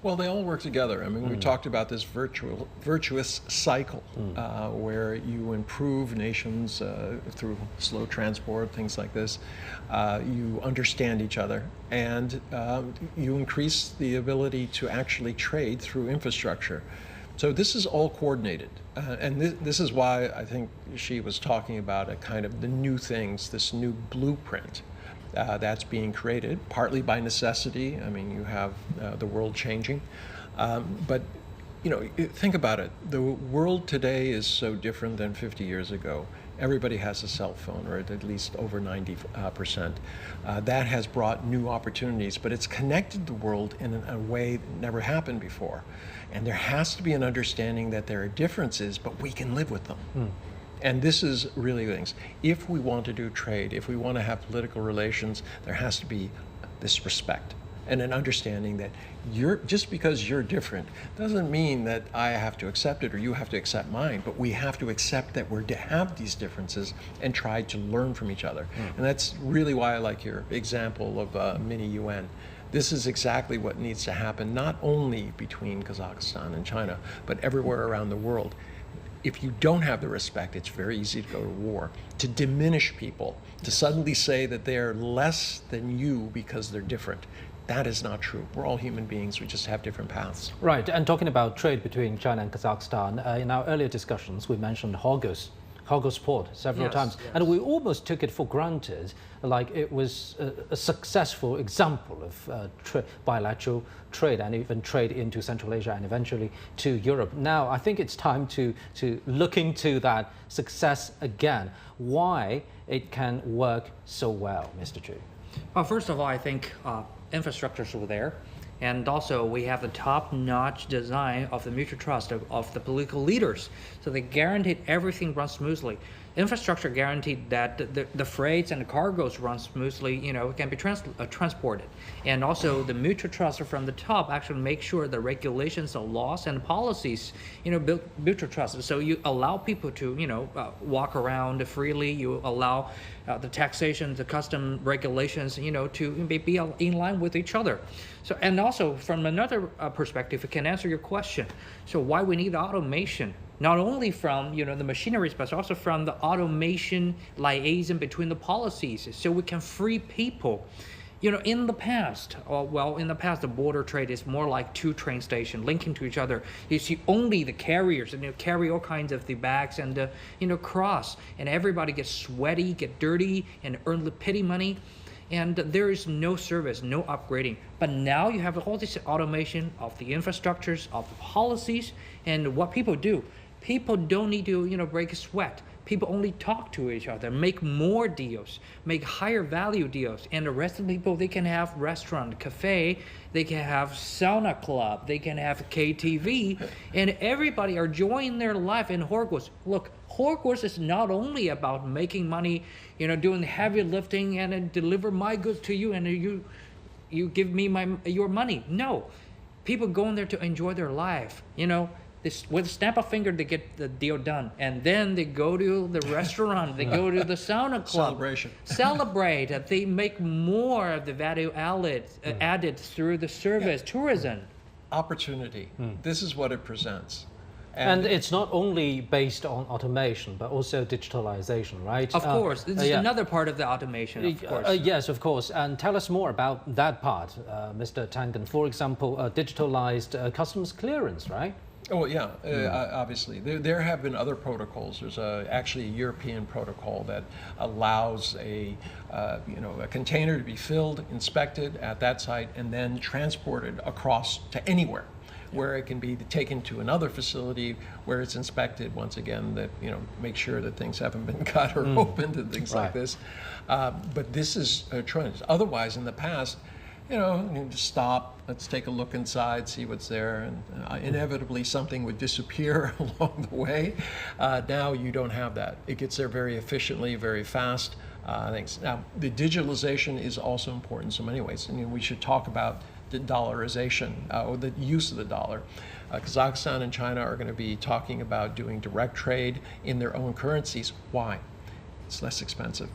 Well, they all work together. I mean, we talked about this virtuous cycle where you improve nations through slow transport, things like this. You understand each other, and you increase the ability to actually trade through infrastructure. So this is all coordinated. And this is why I think Xi was talking about a kind of the new things, this new blueprint that's being created, partly by necessity. I mean, you have the world changing. But, think about it. The world today is so different than 50 years ago. Everybody has a cell phone, or at least over 90%. That has brought new opportunities, but it's connected the world in a way that never happened before. And there has to be an understanding that there are differences, but we can live with them. And this is really things. If we want to do trade, if we want to have political relations, there has to be this respect and an understanding that just because you're different doesn't mean that I have to accept it or you have to accept mine, but we have to accept that we're to have these differences and try to learn from each other. And that's really why I like your example of mini UN. This is exactly what needs to happen, not only between Kazakhstan and China, but everywhere around the world. If you don't have the respect, it's very easy to go to war, to diminish people, to suddenly say that they're less than you because they're different. That is not true. We're all human beings. We just have different paths. Right. And talking about trade between China and Kazakhstan, in our earlier discussions, we mentioned Horgos port several times. Yes. And we almost took it for granted, like it was a successful example of bilateral trade and even trade into Central Asia and eventually to Europe. Now, I think it's time to look into that success again. Why it can work so well, Mr. Chu? Well, first of all, I think infrastructures were there. And also, we have the top-notch design of the mutual trust of the political leaders. So they guaranteed everything runs smoothly. Infrastructure guaranteed that the freights and the cargoes run smoothly, can be transported. And also, the mutual trust from the top actually make sure the regulations, the laws, and policies, build mutual trust. So you allow people to, walk around freely. You allow the taxation, the custom regulations, to be in line with each other. So, and also from another perspective, it can answer your question. So why we need automation, not only from the machineries, but also from the automation liaison between the policies, so we can free people. In the past, the border trade is more like two train stations linking to each other. You see only the carriers, and carry all kinds of the bags and cross, and everybody gets sweaty, get dirty, and earn the petty money. And there is no service, no upgrading. But now you have all this automation of the infrastructures, of the policies, and what people do. People don't need to, break a sweat. People only talk to each other, make more deals, make higher value deals. And the rest of the people, they can have restaurant, cafe, they can have sauna club, they can have KTV, and everybody are enjoying their life in Horgos. Look, Horgos is not only about making money, doing heavy lifting and deliver my goods to you, and you give me your money. No, people go in there to enjoy their life. With a snap of finger, they get the deal done, and then they go to the restaurant, they go to the sauna club, celebrate. They make more of the value added through the service, tourism. Opportunity. This is what it presents. And it's not only based on automation, but also digitalization, right? Of course. This is another part of the automation, of course. Yes, of course. And tell us more about that part, Mr. Tangen. For example, digitalized customs clearance, right? Oh, yeah, obviously. There have been other protocols. There's actually a European protocol that allows a container to be filled, inspected at that site, and then transported across to anywhere, where it can be taken to another facility where it's inspected once again, that make sure that things haven't been cut or opened and things like this. But this is a trend. Otherwise, in the past, you just stop, let's take a look inside, see what's there, and inevitably something would disappear along the way. Now you don't have that. It gets there very efficiently, very fast. Now, the digitalization is also important in so many ways. We should talk about the dollarization, or the use of the dollar. Kazakhstan and China are going to be talking about doing direct trade in their own currencies. Why? It's less expensive.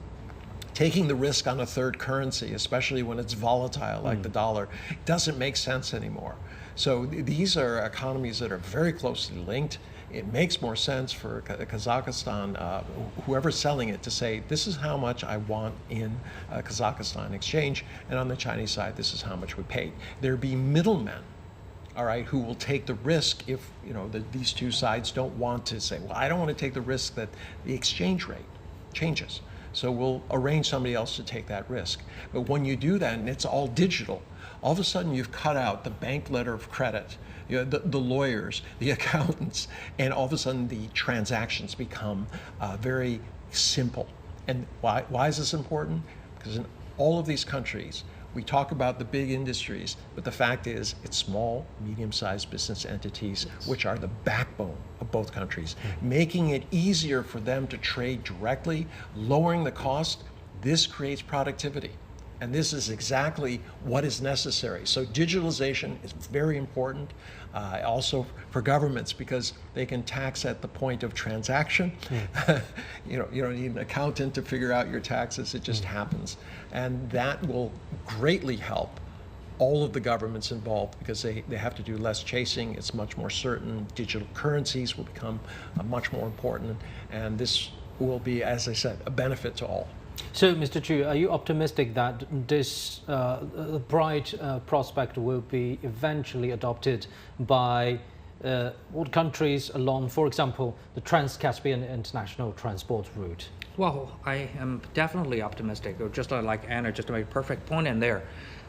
Taking the risk on a third currency, especially when it's volatile like the dollar, doesn't make sense anymore. So these are economies that are very closely linked. It makes more sense for Kazakhstan, whoever's selling it, to say, this is how much I want in Kazakhstan exchange, and on the Chinese side, this is how much we paid. There be middlemen, all right, who will take the risk if these two sides don't want to say, well, I don't want to take the risk that the exchange rate changes. So we'll arrange somebody else to take that risk. But when you do that, and it's all digital, all of a sudden you've cut out the bank letter of credit, the lawyers, the accountants, and all of a sudden the transactions become very simple. And why is this important? Because in all of these countries, we talk about the big industries, but the fact is it's small, medium-sized business entities, which are the backbone of both countries. Making it easier for them to trade directly, lowering the cost, this creates productivity. And this is exactly what is necessary. So digitalization is very important, also for governments, because they can tax at the point of transaction. You don't need an accountant to figure out your taxes, it just happens. And that will greatly help all of the governments involved, because they have to do less chasing. It's much more certain. Digital currencies will become much more important, and this will be, as I said, a benefit to all. So, Mr. Chu, are you optimistic that this bright prospect will be eventually adopted by all countries along, for example, the Trans-Caspian International Transport route? Well, I am definitely optimistic. Just like Anna, just to make a perfect point in there.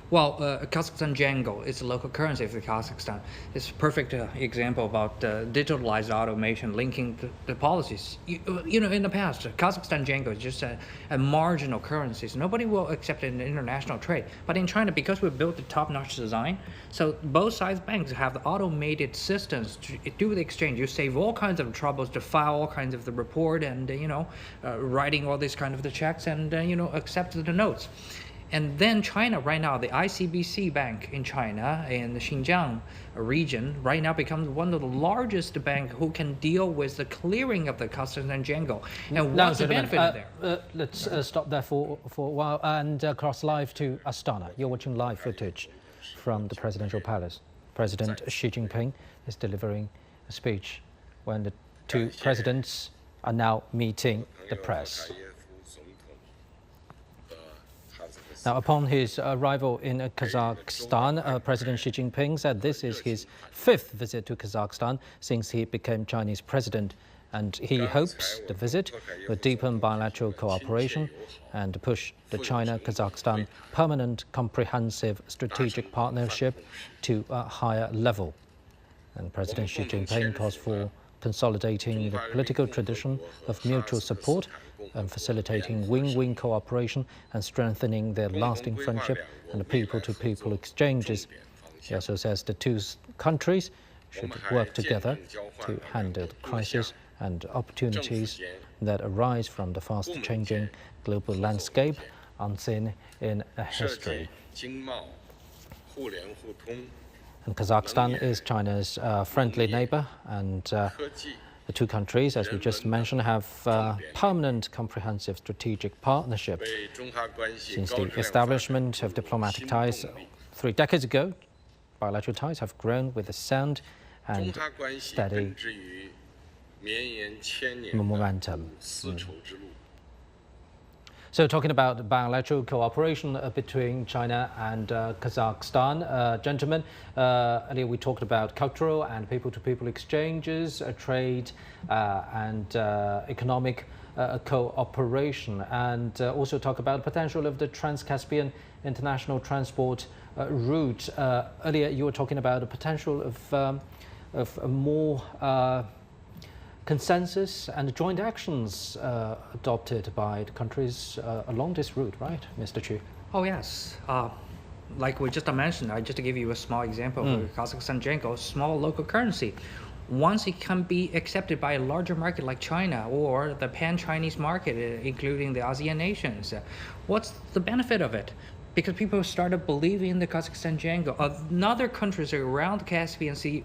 Well, Kazakhstan Jango is the local currency of Kazakhstan. It's a perfect example about digitalized automation linking the policies. You know, in the past, Kazakhstan Jango is just a marginal currency. So nobody will accept it in international trade. But in China, because we built the top-notch design, so both sides banks have the automated systems to do the exchange. You save all kinds of troubles to file all kinds of the report and, writing all these kind of the checks and, accept the notes. And then China right now, the ICBC Bank in China in the Xinjiang region right now becomes one of the largest banks who can deal with the clearing of the Kazakhstan Jango. And what's the benefit of there? Let's stop there for a while and cross live to Astana. You're watching live footage from the presidential palace. President Xi Jinping is delivering a speech when the two presidents are now meeting the press. Now, upon his arrival in Kazakhstan, President Xi Jinping said this is his 5th visit to Kazakhstan since he became Chinese president, and he hopes the visit will deepen bilateral cooperation and push the China-Kazakhstan Permanent Comprehensive Strategic Partnership to a higher level. And President Xi Jinping calls for consolidating the political tradition of mutual support and facilitating win-win cooperation and strengthening their lasting friendship and people-to-people exchanges. He also says the two countries should work together to handle crises and opportunities that arise from the fast-changing global landscape unseen in history. And Kazakhstan is China's friendly neighbor, and the two countries, as we just mentioned, have permanent comprehensive strategic partnership. Since the establishment of diplomatic ties 3 decades ago, bilateral ties have grown with a sound and steady momentum. So talking about bilateral cooperation between China and Kazakhstan, gentlemen, earlier we talked about cultural and people-to-people exchanges, trade and economic cooperation, and also talk about the potential of the Trans-Caspian International Transport route. Earlier you were talking about the potential of more consensus and joint actions adopted by the countries along this route, right, Mr. Chu? Oh, yes. Like we just mentioned, I just to give you a small example of Kazakhstan Jango, small local currency. Once it can be accepted by a larger market like China or the pan-Chinese market, including the ASEAN nations, what's the benefit of it? Because people started believing in the Kazakhstan Jango. Other countries around the Caspian Sea,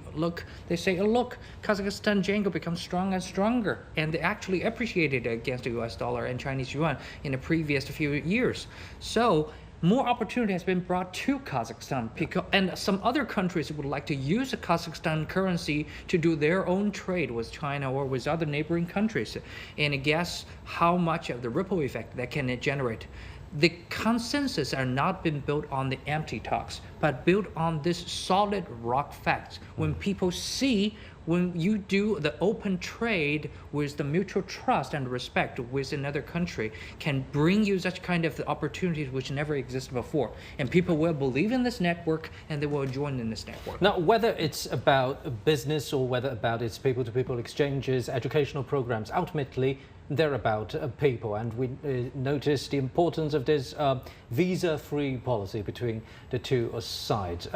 they say, oh, look, Kazakhstan Jango becomes strong and stronger. And they actually appreciated it against the US dollar and Chinese yuan in the previous few years. So more opportunity has been brought to Kazakhstan, and some other countries would like to use the Kazakhstan currency to do their own trade with China or with other neighboring countries. And guess how much of the ripple effect that can generate. The consensus are not been built on the empty talks, but built on this solid rock facts. When people see, when you do the open trade with the mutual trust and respect with another country, can bring you such kind of opportunities which never existed before. And people will believe in this network and they will join in this network. Now, whether it's about business or whether about its people-to-people exchanges, educational programs, ultimately, they're about people, and we notice the importance of this visa-free policy between the two sides.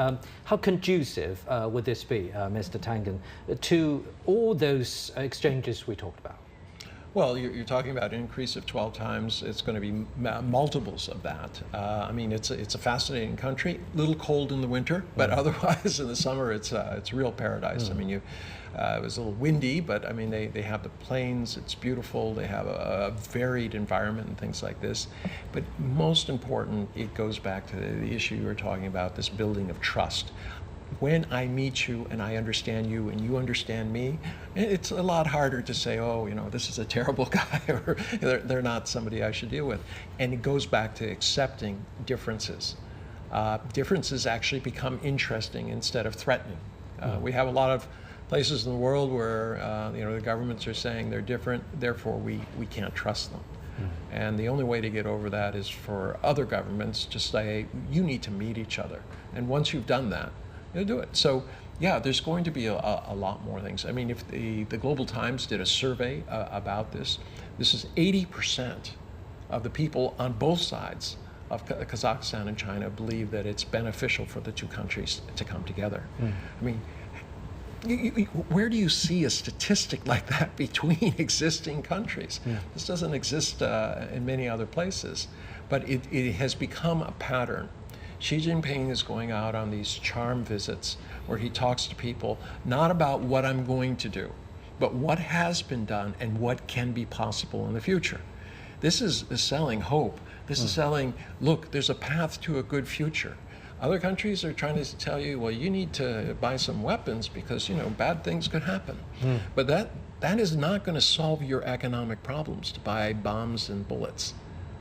How conducive would this be, Mr. Tangen, to all those exchanges we talked about? Well, you're talking about an increase of 12 times. It's going to be multiples of that. I mean, it's a fascinating country. A little cold in the winter, but otherwise in the summer it's real paradise. I mean, it was a little windy, but I mean they have the plains. It's beautiful. They have a varied environment and things like this. But most important, it goes back to the issue you were talking about, this building of trust. When I meet you and I understand you and you understand me, it's a lot harder to say, oh, this is a terrible guy or they're not somebody I should deal with. And it goes back to accepting differences. Differences actually become interesting instead of threatening. We have a lot of places in the world where the governments are saying they're different, therefore we can't trust them. And the only way to get over that is for other governments to say, you need to meet each other. And once you've done that, you'll do it. So yeah, there's going to be a lot more things. I mean, if the Global Times did a survey about this is 80% of the people on both sides of Kazakhstan and China believe that it's beneficial for the two countries to come together. I mean, where do you see a statistic like that between existing countries? This doesn't exist in many other places, but it has become a pattern. Xi Jinping is going out on these charm visits where he talks to people not about what I'm going to do, but what has been done and what can be possible in the future. This is selling hope. This is selling, look, there's a path to a good future. Other countries are trying to tell you, well, you need to buy some weapons because, bad things could happen. But that is not going to solve your economic problems, to buy bombs and bullets.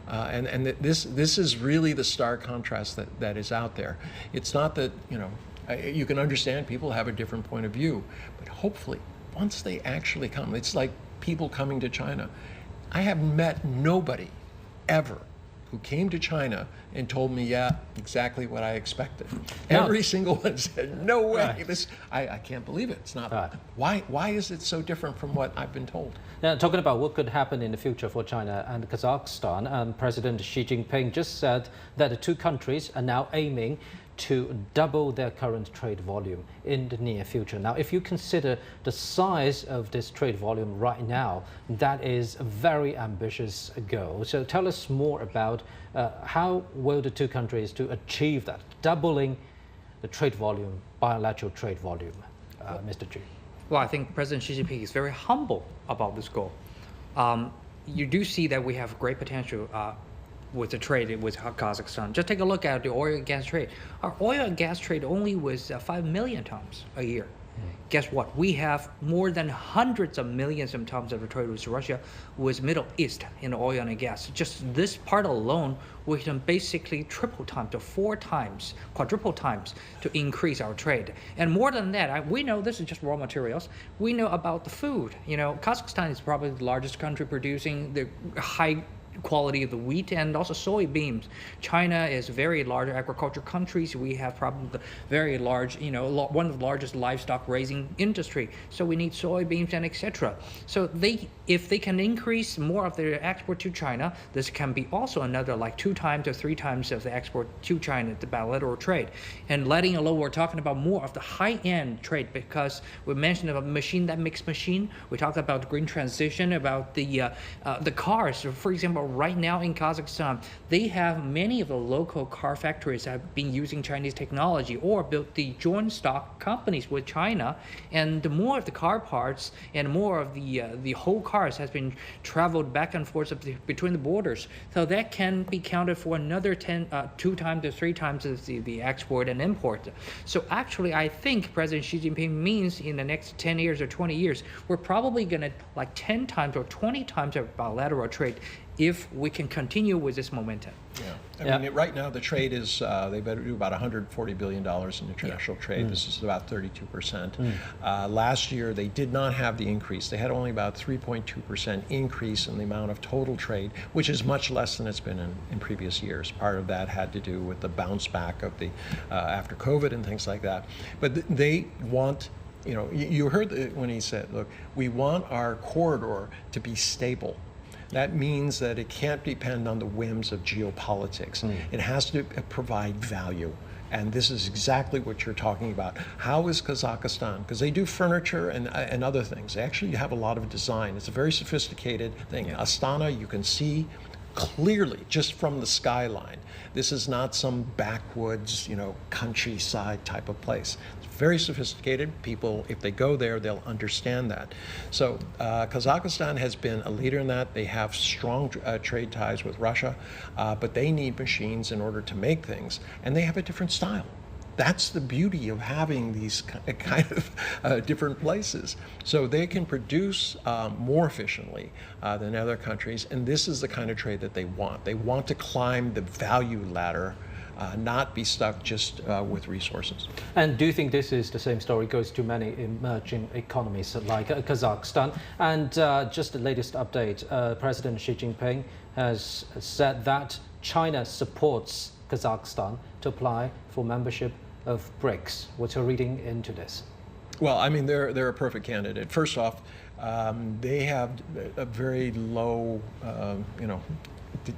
And this is really the stark contrast that is out there. It's not that, you can understand people have a different point of view, but hopefully once they actually come, it's like people coming to China. I have met nobody ever who came to China and told me, yeah, exactly what I expected. Every single one said, no way, I can't believe it. It's not. Why is it so different from what I've been told? Now, talking about what could happen in the future for China and Kazakhstan, President Xi Jinping just said that the two countries are now aiming to double their current trade volume in the near future. Now, if you consider the size of this trade volume right now, that is a very ambitious goal. So tell us more about how will the two countries to achieve that, doubling the trade volume, bilateral trade volume, Mr. Xi? Well, I think President Xi Jinping is very humble about this goal. You do see that we have great potential with the trade with Kazakhstan. Just take a look at the oil and gas trade. Our oil and gas trade only was 5 million tons a year. Guess what? We have more than hundreds of millions of tons of trade with Russia, with Middle East in oil and gas. Just this part alone, we can basically triple times to 4 times, quadruple times to increase our trade. And more than that, we know this is just raw materials. We know about the food. Kazakhstan is probably the largest country producing the high quality of the wheat and also soybeans. China is a very large agriculture country. We have probably the very large, one of the largest livestock raising industry. So we need soybeans and etc. So if they can increase more of their export to China, this can be also another like 2 times or 3 times of the export to China, the bilateral trade. And letting alone, we're talking about more of the high-end trade because we mentioned about machine that makes machine. We talked about green transition, about the cars. For example, right now in Kazakhstan, they have many of the local car factories have been using Chinese technology or built the joint stock companies with China. And the more of the car parts and more of the whole cars has been traveled back and forth between the borders. So that can be counted for another 2 times to 3 times as the export and import. So actually, I think President Xi Jinping means in the next 10 years or 20 years, we're probably going to like 10 times or 20 times of bilateral trade if we can continue with this momentum. I mean, right now the trade is, they better do about $140 billion in international trade. This is about 32%. Last year, they did not have the increase. They had only about 3.2% increase in the amount of total trade, which is much less than it's been in previous years. Part of that had to do with the bounce back of the after COVID and things like that. But they want, you heard when he said, look, we want our corridor to be stable. That means that it can't depend on the whims of geopolitics. It has to provide value. And this is exactly what you're talking about. How is Kazakhstan, because they do furniture and other things. They actually have a lot of design. It's a very sophisticated thing. Astana, you can see clearly just from the skyline. This is not some backwoods, countryside type of place. It's very sophisticated. People, if they go there, they'll understand that. So Kazakhstan has been a leader in that. They have strong trade ties with Russia, but they need machines in order to make things, and they have a different style. That's the beauty of having these kind of different places. So they can produce more efficiently than other countries, and this is the kind of trade that they want. They want to climb the value ladder, not be stuck just with resources. And do you think this is the same story goes to many emerging economies like Kazakhstan? And just the latest update, President Xi Jinping has said that China supports Kazakhstan to apply for membership of BRICS. What's your reading into this? Well, I mean, they're a perfect candidate. First off, they have a very low,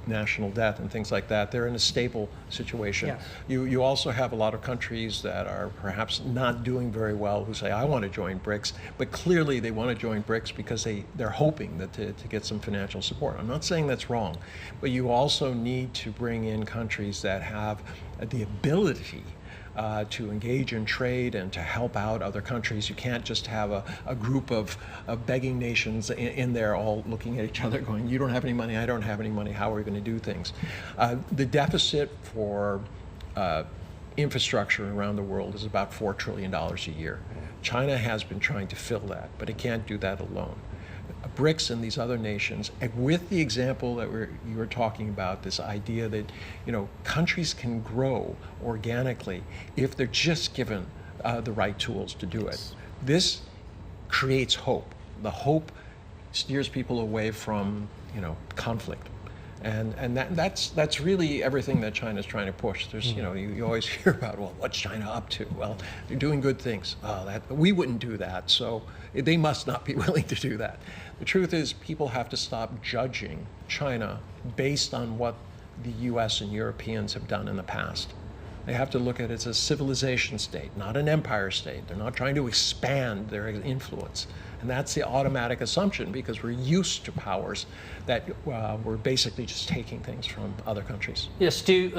national debt and things like that. They're in a stable situation. Yes. You also have a lot of countries that are perhaps not doing very well who say, I want to join BRICS, but clearly they want to join BRICS because they're hoping that to get some financial support. I'm not saying that's wrong, but you also need to bring in countries that have the ability to engage in trade and to help out other countries. You can't just have a group of begging nations in there all looking at each other going, you don't have any money, I don't have any money, how are we going to do things? The deficit for infrastructure around the world is about $4 trillion a year. China has been trying to fill that, but it can't do that alone. BRICS and these other nations, and with the example that you were talking about, this idea that countries can grow organically if they're just given the right tools to do it. This creates hope. The hope steers people away from conflict. And that's really everything that China's trying to push. There's you always hear about, well, what's China up to? Well, they're doing good things. We wouldn't do that, so they must not be willing to do that. The truth is, people have to stop judging China based on what the US and Europeans have done in the past. They have to look at it as a civilization state, not an empire state. They're not trying to expand their influence. And that's the automatic assumption because we're used to powers that we're basically just taking things from other countries. Yes, Stu,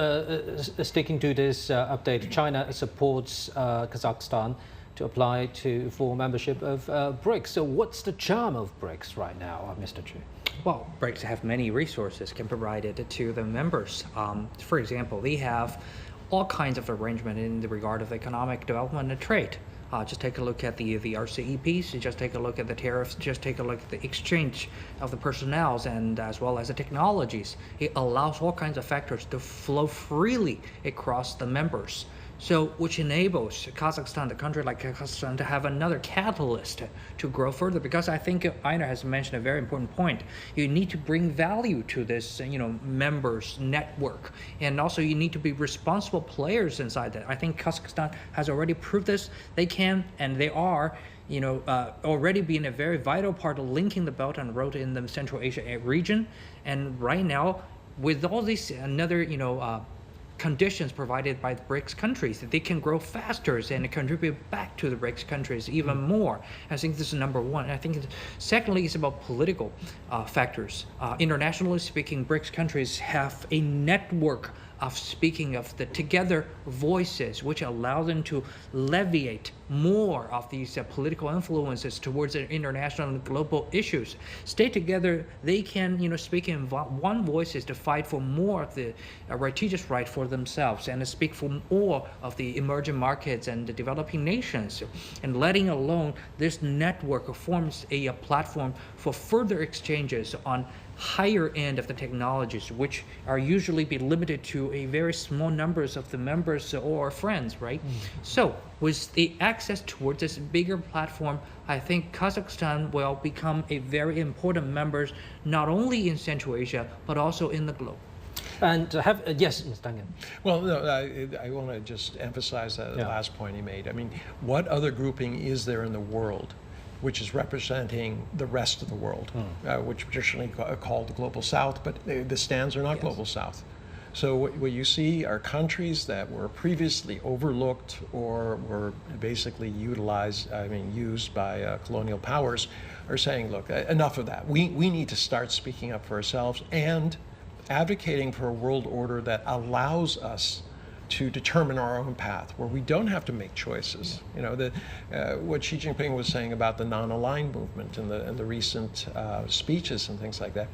sticking to this update, China supports Kazakhstan to apply for membership of BRICS. So what's the charm of BRICS right now, Mr. Chu? Well, BRICS have many resources can provide it to the members. For example, they have all kinds of arrangement in the regard of economic development and trade. Just take a look at the RCEPs, just take a look at the tariffs, just take a look at the exchange of the personnel and as well as the technologies. It allows all kinds of factors to flow freely across the members. So, which enables Kazakhstan, the country like Kazakhstan, to have another catalyst to grow further. Because I think Einar has mentioned a very important point. You need to bring value to this, members network, and also you need to be responsible players inside that. I think Kazakhstan has already proved this. They can, and they are, already being a very vital part of linking the Belt and Road in the Central Asia region. And right now, with all these conditions provided by the BRICS countries, that they can grow faster and contribute back to the BRICS countries even more. I think this is number one. I think secondly, it's about political factors. Internationally speaking, BRICS countries have a network of speaking of the together voices, which allow them to alleviate more of these political influences towards the international and global issues. Stay together, they can, speak in one voices to fight for more of the righteous right for themselves and speak for more of the emerging markets and the developing nations. And letting alone this network forms a platform for further exchanges on higher end of the technologies, which are usually be limited to a very small numbers of the members or friends, right? So with the access towards this bigger platform, I think Kazakhstan will become a very important member, not only in Central Asia, but also in the globe. And yes, Ms. Duncan. Well, no, I want to just emphasize that last point he made. I mean, what other grouping is there in the world which is representing the rest of the world, which traditionally called the Global South, but the stands are not Global South. So what you see are countries that were previously overlooked or were basically used by colonial powers are saying, look, enough of that. We need to start speaking up for ourselves and advocating for a world order that allows us to determine our own path, where we don't have to make choices. You know, what Xi Jinping was saying about the non-aligned movement and the recent speeches and things like that,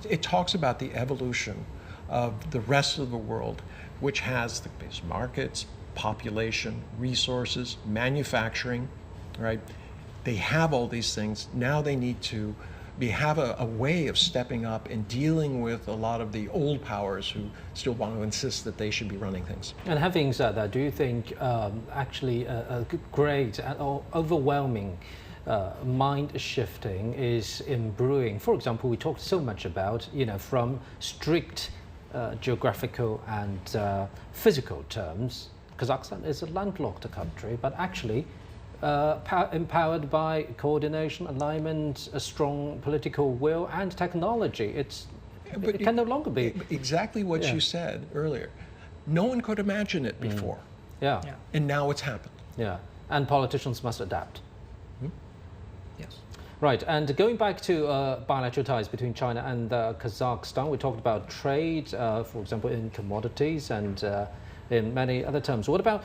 it talks about the evolution of the rest of the world, which has the base markets, population, resources, manufacturing, right? They have all these things. Now they need to have a way of stepping up and dealing with a lot of the old powers who still want to insist that they should be running things. And having said that, do you think actually a great or overwhelming mind shifting is in brewing? For example, we talked so much about, you know, from strict geographical and physical terms, Kazakhstan is a landlocked country, but actually empowered by coordination, alignment, a strong political will, and technology. It can no longer be exactly what you said earlier. No one could imagine it before. Yeah. And now it's happened. Yeah. And politicians must adapt. Yes. Right, and going back to bilateral ties between China and Kazakhstan, we talked about trade, for example, in commodities and in many other terms. What about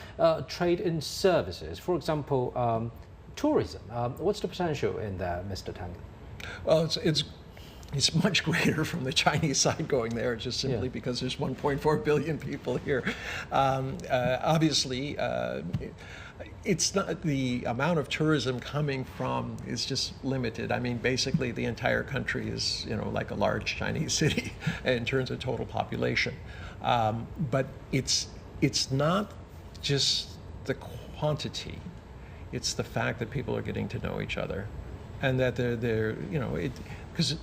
trade in services? For example, tourism. What's the potential in there, Mr. Tang? Well, it's much greater from the Chinese side going there, just simply because there's 1.4 billion people here. Obviously, it's not the amount of tourism coming from is just limited. I mean, basically, the entire country is, you know, like a large Chinese city in terms of total population. But it's not just the quantity; it's the fact that people are getting to know each other, and that they're you know, because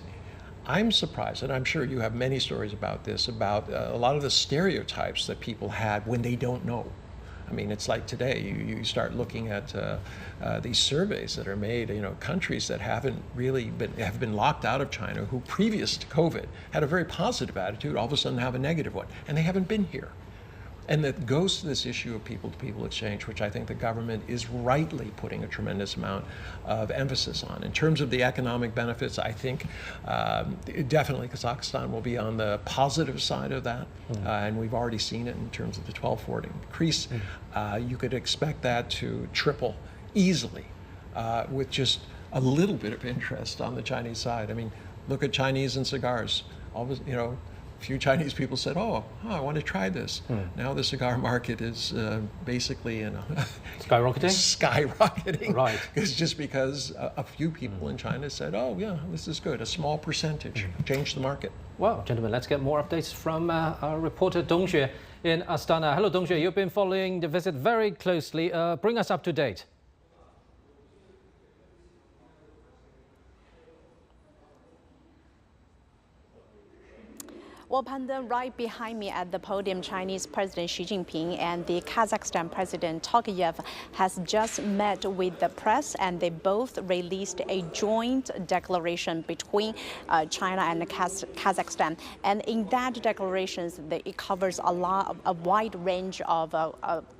I'm surprised, and I'm sure you have many stories about this, about a lot of the stereotypes that people had when they don't know. I mean, it's like today, you start looking at these surveys that are made, you know, countries that have been locked out of China, who previous to COVID had a very positive attitude, all of a sudden have a negative one, and they haven't been here. And that goes to this issue of people-to-people exchange, which I think the government is rightly putting a tremendous amount of emphasis on. In terms of the economic benefits, I think definitely Kazakhstan will be on the positive side of that, and we've already seen it in terms of the 12-port increase. You could expect that to triple easily with just a little bit of interest on the Chinese side. I mean, look at Chinese and cigars. Always, you know, a few Chinese people said, oh, I want to try this. Now the cigar market is basically, you know, skyrocketing. Right. It's just because a few people in China said, oh, yeah, this is good. A small percentage changed the market. Well, gentlemen, let's get more updates from our reporter Dong Xue in Astana. Hello, Dong Xue. You've been following the visit very closely. Bring us up to date. Well, Panda, right behind me at the podium, Chinese President Xi Jinping and the Kazakhstan President Tokayev has just met with the press, and they both released a joint declaration between China and Kazakhstan. And in that declaration, it covers a wide range of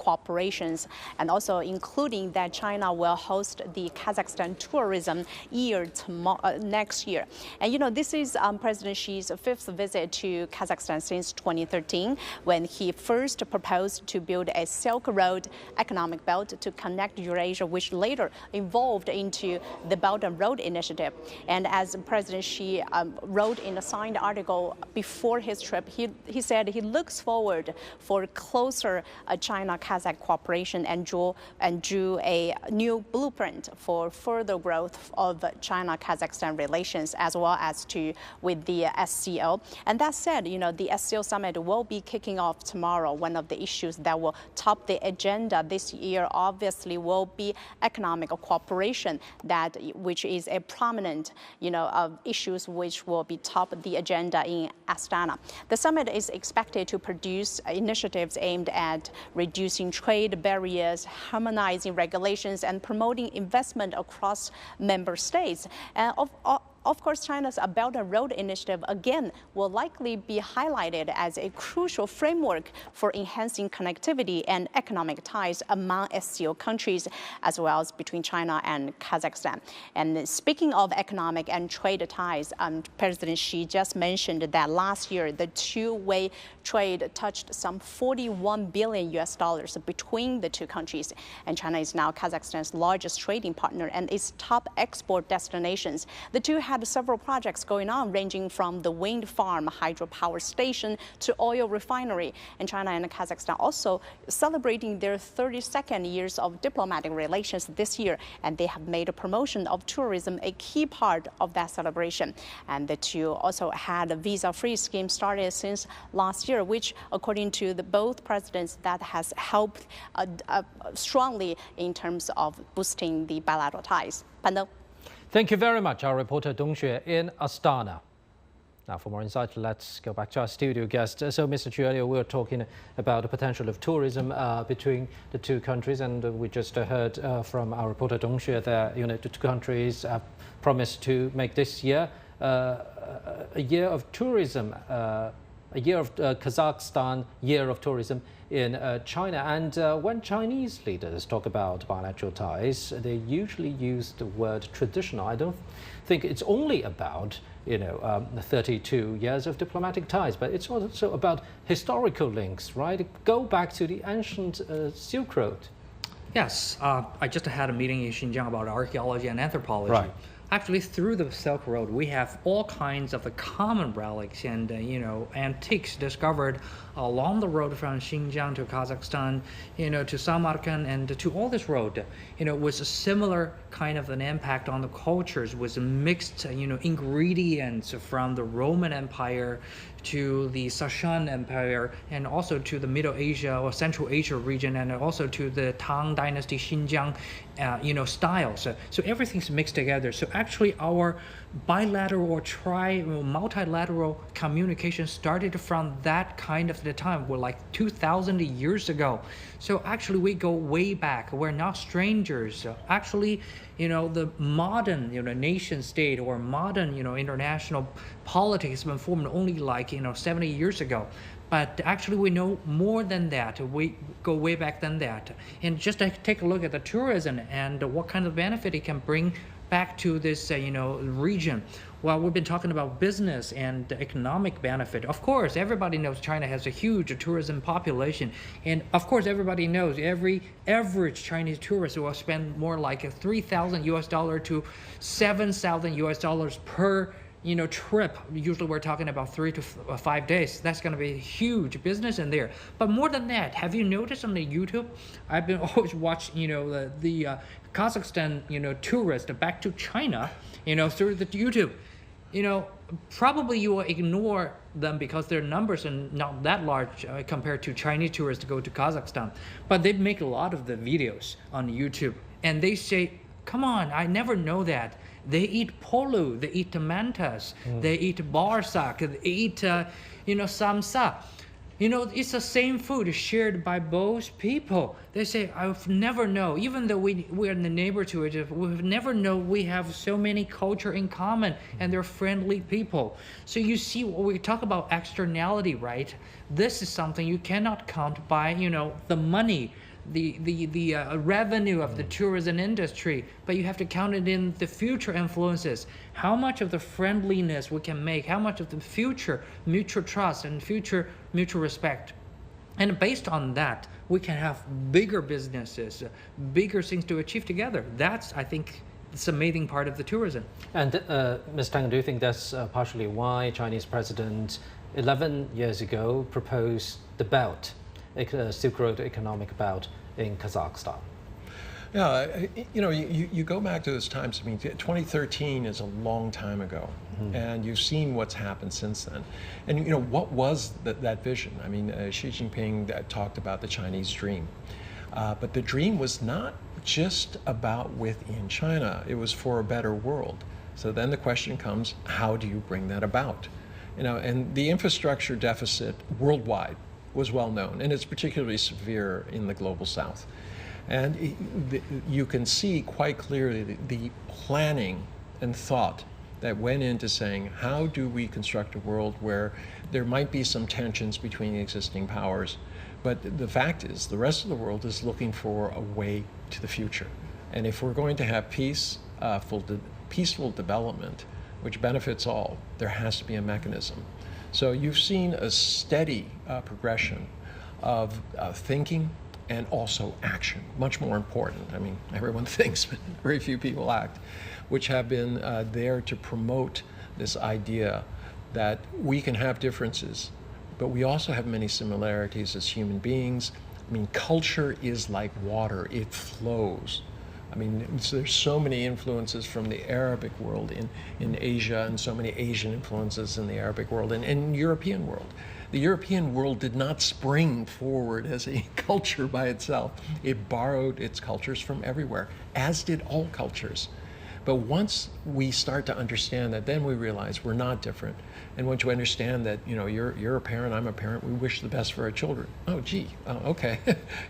cooperations, and also including that China will host the Kazakhstan tourism year next year. And you know, this is President Xi's fifth visit to Kazakhstan since 2013, when he first proposed to build a Silk Road economic belt to connect Eurasia, which later evolved into the Belt and Road Initiative. And as President Xi wrote in a signed article before his trip, he said he looks forward for closer China-Kazakh cooperation and drew a new blueprint for further growth of China-Kazakhstan relations, as well as with the SCO. And that said, you know, the SCO summit will be kicking off tomorrow. One of the issues that will top the agenda this year, obviously, will be economic cooperation, which is a prominent, you know, of issues which will be top the agenda in Astana. The summit is expected to produce initiatives aimed at reducing trade barriers, harmonizing regulations, and promoting investment across member states. Of course, China's Belt and Road Initiative, again, will likely be highlighted as a crucial framework for enhancing connectivity and economic ties among SCO countries, as well as between China and Kazakhstan. And speaking of economic and trade ties, President Xi just mentioned that last year, the two-way trade touched some $41 billion between the two countries. And China is now Kazakhstan's largest trading partner and its top export destinations. The two had several projects going on, ranging from the wind farm, hydropower station, to oil refinery. And China and Kazakhstan also celebrating their 32nd years of diplomatic relations this year, and they have made a promotion of tourism a key part of that celebration. And the two also had a visa-free scheme started since last year, which, according to both presidents, that has helped strongly in terms of boosting the bilateral ties. Pando. Thank you very much, our reporter Dong Xue in Astana. Now, for more insight, let's go back to our studio guest. So, Mr. Chu, earlier we were talking about the potential of tourism between the two countries, and we just heard from our reporter Dong Xue that the two countries have promised to make this year a year of tourism, a year of Kazakhstan, year of tourism in China. And when Chinese leaders talk about bilateral ties, they usually use the word traditional. I don't think it's only about 32 years of diplomatic ties, but it's also about historical links, right? Go back to the ancient Silk Road. Yes, I just had a meeting in Xinjiang about archaeology and anthropology. Right. Actually, through the Silk Road, we have all kinds of the common relics and antiques discovered along the road from Xinjiang to Kazakhstan, to Samarkand, and to all this road, with a similar kind of an impact on the cultures, with mixed, ingredients from the Roman Empire to the Sashan Empire, and also to the Middle Asia or Central Asia region, and also to the Tang Dynasty Xinjiang, styles. So everything's mixed together. So actually, our bilateral or multilateral communication started from that kind of the time. We're like 2,000 years ago. So actually, we go way back. We're not strangers. Actually, the modern, nation state or modern, international politics has been formed only like, 70 years ago. But actually, we know more than that. We go way back than that. And just take a look at the tourism and what kind of benefit it can bring back to this, region. Well, we've been talking about business and economic benefit. Of course, everybody knows China has a huge tourism population. And of course, everybody knows every average Chinese tourist will spend more like $3,000 to $7,000 per trip. Usually we're talking about 3 to 5 days. That's going to be a huge business in there. But more than that, have you noticed on the YouTube? I've been always watching, the Kazakhstan, tourist back to China, through the YouTube. Probably you will ignore them because their numbers are not that large compared to Chinese tourists to go to Kazakhstan. But they make a lot of the videos on YouTube, and they say, come on, I never know that. They eat polo, they eat mantas, they eat barsak, they eat, samsa. It's the same food shared by both people. They say, I've never know, even though we're in the neighborhood, we've never know we have so many culture in common and they're friendly people. So you see, when we talk about externality, right? This is something you cannot count by, the money, the revenue of the tourism industry, but you have to count it in the future influences. How much of the friendliness we can make, how much of the future mutual trust and future mutual respect. And based on that, we can have bigger businesses, bigger things to achieve together. That's, I think, it's an amazing part of the tourism. And Ms. Tang, do you think that's partially why Chinese President 11 years ago proposed the belt, Silk Road economic belt in Kazakhstan? Yeah, you go back to those times. I mean, 2013 is a long time ago, and you've seen what's happened since then. And what was that vision? I mean, Xi Jinping talked about the Chinese dream, but the dream was not just about within China. It was for a better world. So then the question comes: how do you bring that about? And the infrastructure deficit worldwide was well known, and it's particularly severe in the global south. And you can see quite clearly the planning and thought that went into saying, how do we construct a world where there might be some tensions between the existing powers, but the fact is the rest of the world is looking for a way to the future. And if we're going to have peaceful development, which benefits all, there has to be a mechanism. So you've seen a steady progression of thinking and also action, much more important. I mean, everyone thinks, but very few people act, which have been there to promote this idea that we can have differences, but we also have many similarities as human beings. I mean, culture is like water, it flows. I mean, there's so many influences from the Arabic world in Asia, and so many Asian influences in the Arabic world and European world. The European world did not spring forward as a culture by itself. It borrowed its cultures from everywhere, as did all cultures. But once we start to understand that, then we realize we're not different. And once you understand that, you know, you're a parent, I'm a parent, we wish the best for our children. Oh, gee, okay.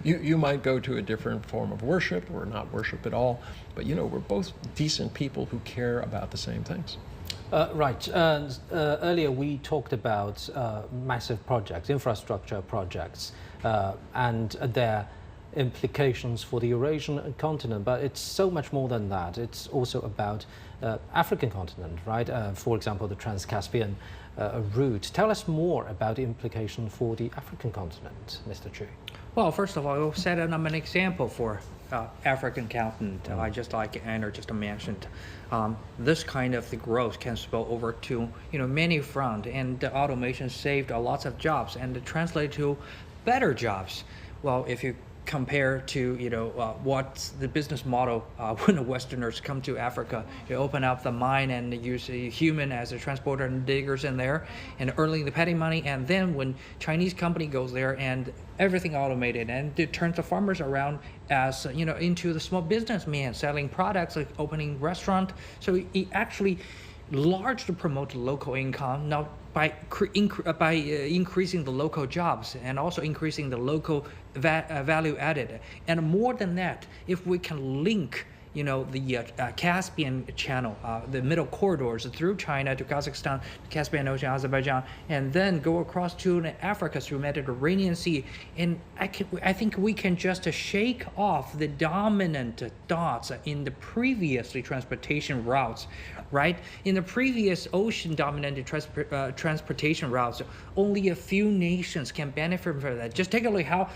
you might go to a different form of worship or not worship at all, but you know, we're both decent people who care about the same things. Right. Earlier we talked about massive projects, infrastructure projects, and their implications for the Eurasian continent, but it's so much more than that. It's also about African continent, right? For example, the Trans-Caspian route. Tell us more about the implication for the African continent, Mr. Chu. Well, first of all, we'll set up an example for African continent. Just like Anna just mentioned, this kind of the growth can spill over to many fronts, and the automation saved lots of jobs and translate to better jobs. Well, if you compare to what's the business model when the Westerners come to Africa, you open up the mine and use a human as a transporter and diggers in there and earning the petty money, and then when Chinese company goes there and everything automated, and it turns the farmers around as into the small businessman selling products, like opening restaurant. So it actually largely promotes local income, now by increasing the local jobs and also increasing the local value added. And more than that, if we can link the Caspian channel, the middle corridors through China to Kazakhstan, Caspian Ocean, Azerbaijan, and then go across to Africa through Mediterranean Sea. And I think we can just shake off the dominant dots in the previously transportation routes, right? In the previous ocean-dominated transportation routes, only a few nations can benefit from that. Just take a look how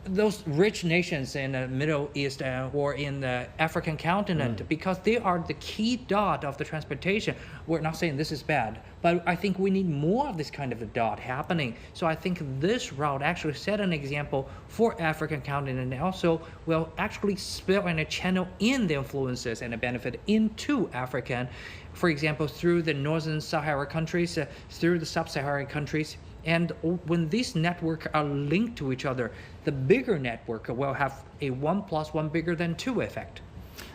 those rich nations in the Middle East or in the African continent, because they are the key dot of the transportation. We're not saying this is bad, but I think we need more of this kind of a dot happening. So I think this route actually set an example for African continent, and also will actually spill and channel in the influences and the benefit into African, for example, through the Northern Sahara countries, through the Sub-Saharan countries. And when these networks are linked to each other, the bigger network will have a 1 + 1 bigger than 2 effect.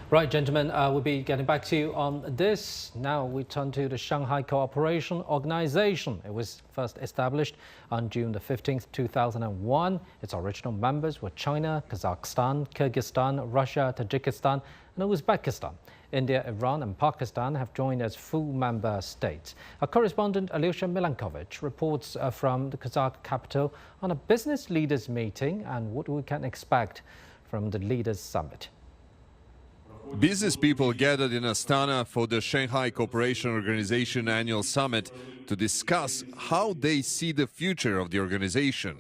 Right, gentlemen, we'll be getting back to you on this. Now we turn to the Shanghai Cooperation Organization. It was first established on June the 15th, 2001. Its original members were China, Kazakhstan, Kyrgyzstan, Russia, Tajikistan, and Uzbekistan. India, Iran and Pakistan have joined as full member states. Our correspondent Alyosha Milankovich reports from the Kazakh capital on a business leaders meeting and what we can expect from the leaders summit. Business people gathered in Astana for the Shanghai Cooperation Organization annual summit to discuss how they see the future of the organization.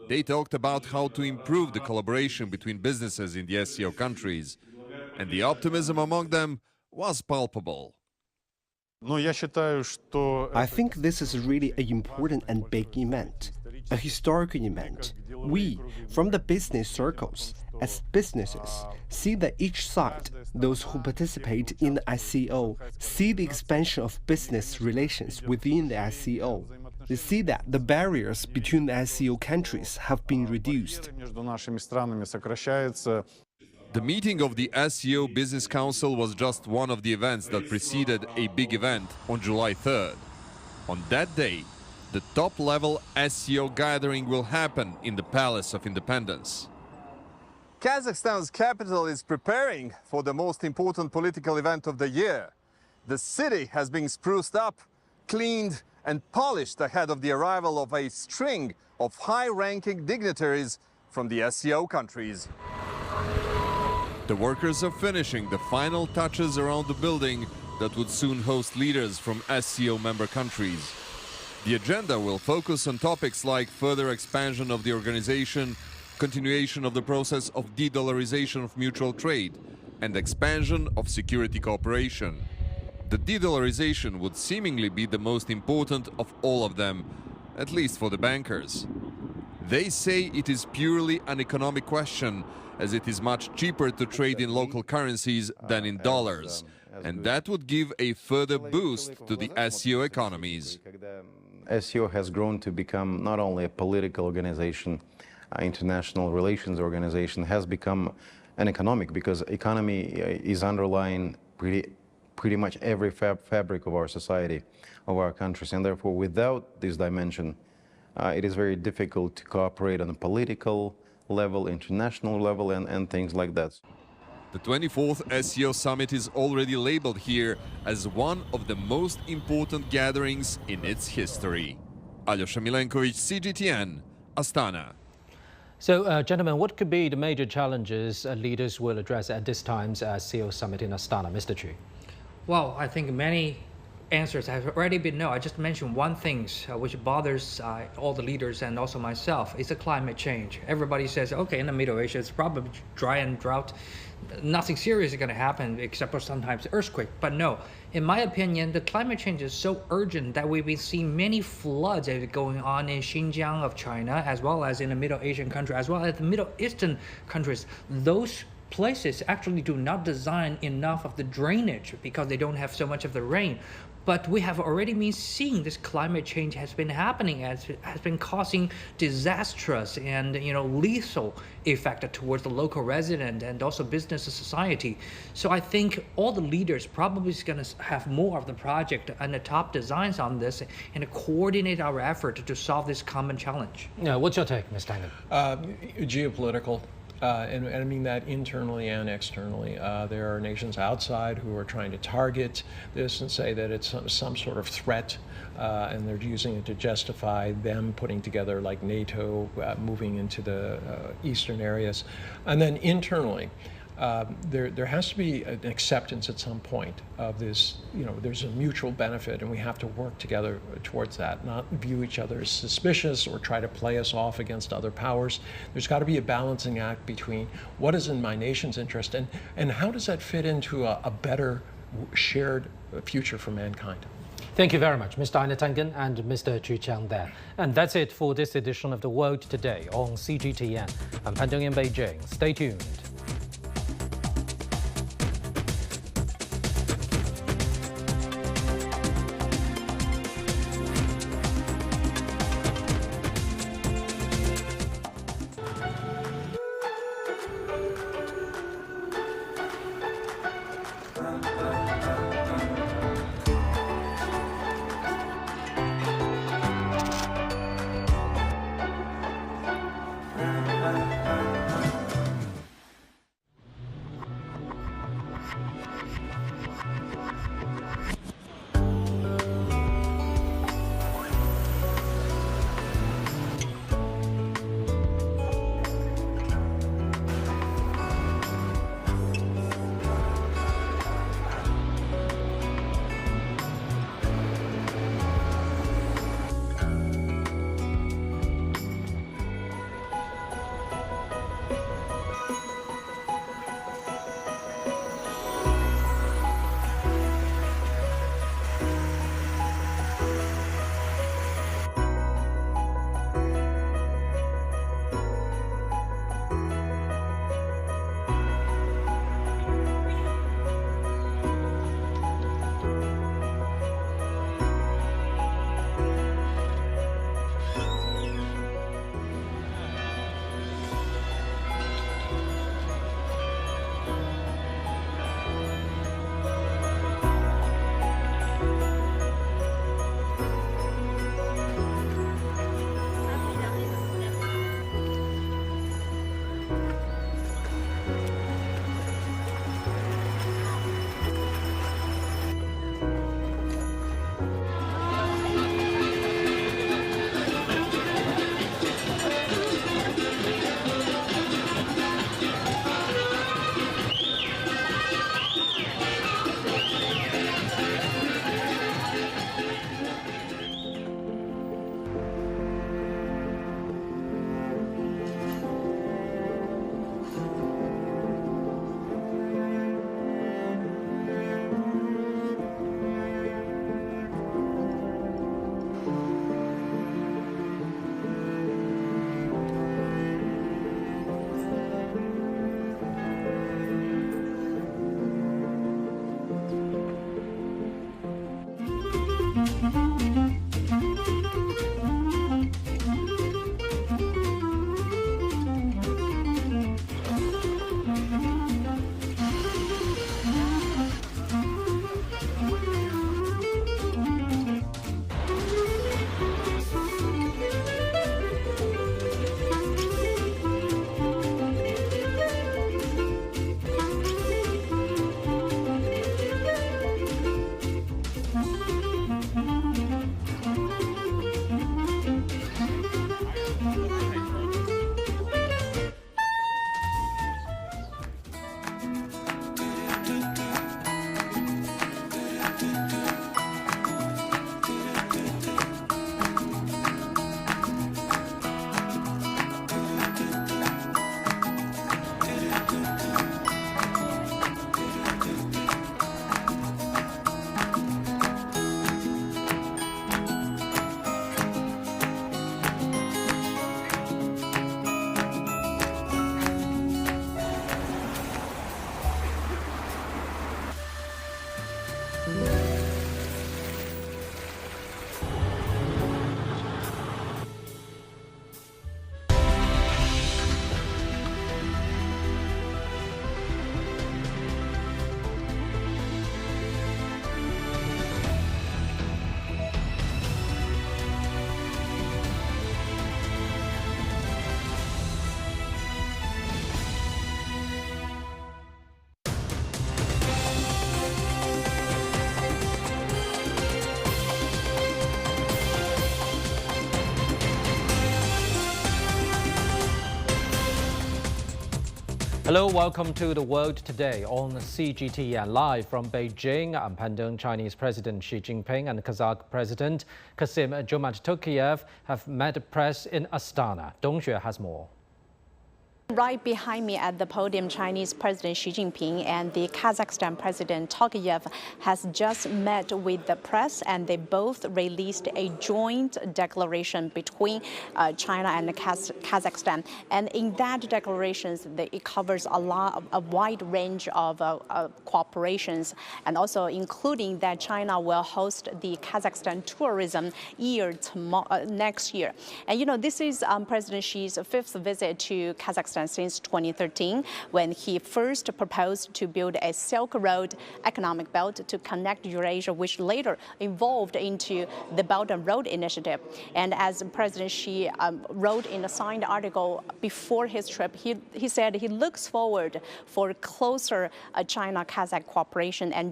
They talked about how to improve the collaboration between businesses in the SCO countries, and the optimism among them was palpable. I think this is really an important and big event, a historical event. We, from the business circles, as businesses, see that each side, those who participate in the SCO, see the expansion of business relations within the SCO. They see that the barriers between the SCO countries have been reduced. The meeting of the SCO Business Council was just one of the events that preceded a big event on July 3rd. On that day, the top-level SCO gathering will happen in the Palace of Independence. Kazakhstan's capital is preparing for the most important political event of the year. The city has been spruced up, cleaned, and polished ahead of the arrival of a string of high-ranking dignitaries from the SCO countries. The workers are finishing the final touches around the building that would soon host leaders from SCO member countries. The agenda will focus on topics like further expansion of the organization, continuation of the process of de-dollarization of mutual trade, and expansion of security cooperation. The de-dollarization would seemingly be the most important of all of them, at least for the bankers. They say it is purely an economic question, as it is much cheaper to trade in local currencies than in dollars, and that would give a further boost to the SCO economies. SCO has grown to become not only a political organization, international relations organization, has become an economic, because economy is underlying pretty much every fabric of our society, of our countries, and therefore without this dimension, it is very difficult to cooperate on a political level, international level, and things like that. The 24th SCO summit is already labeled here as one of the most important gatherings in its history. Alyosha Milenkovic, CGTN, Astana. So, gentlemen, what could be the major challenges leaders will address at this time's SCO summit in Astana? Mr. Chu. Well, I think many answers have already been known. I just mentioned one thing which bothers all the leaders and also myself. It's the climate change. Everybody says, okay, in the Middle Asia, it's probably dry and drought. Nothing serious is going to happen except for sometimes earthquake. But no, in my opinion, the climate change is so urgent that we've been seeing many floods going on in Xinjiang of China, as well as in the Middle Asian country, as well as the Middle Eastern countries. Those places actually do not design enough of the drainage because they don't have so much of the rain. But we have already been seeing this climate change has been happening, has been causing disastrous and lethal effect towards the local resident and also business and society. So I think all the leaders probably is going to have more of the project and the top designs on this and coordinate our effort to solve this common challenge. Yeah, what's your take, Ms. Tangen? Geopolitical. And I mean that internally and externally. There are nations outside who are trying to target this and say that it's some sort of threat, and they're using it to justify them putting together like NATO, moving into the eastern areas. And then internally, there has to be an acceptance at some point of this, there's a mutual benefit and we have to work together towards that, not view each other as suspicious or try to play us off against other powers. There's got to be a balancing act between what is in my nation's interest and how does that fit into a better shared future for mankind. Thank you very much, Mr. Aina Tangen and Mr. Chu Qiang there. And that's it for this edition of The World Today on CGTN. I'm Pan Dong in Beijing. Stay tuned. Hello, welcome to The World Today on CGTN. Live from Beijing, I'm Chinese President Xi Jinping and Kazakh President Kassym-Jomart Tokayev have met press in Astana. Dongxue has more. Right behind me at the podium, Chinese President Xi Jinping and the Kazakhstan President Tokayev has just met with the press, and they both released a joint declaration between China and Kazakhstan. And in that declaration, it covers a wide range of cooperations, and also including that China will host the Kazakhstan tourism year next year. And you know, this is President Xi's fifth visit to Kazakhstan since 2013, when he first proposed to build a Silk Road economic belt to connect Eurasia, which later evolved into the Belt and Road Initiative. And as President Xi wrote in a signed article before his trip, he said he looks forward for closer China-Kazakh cooperation and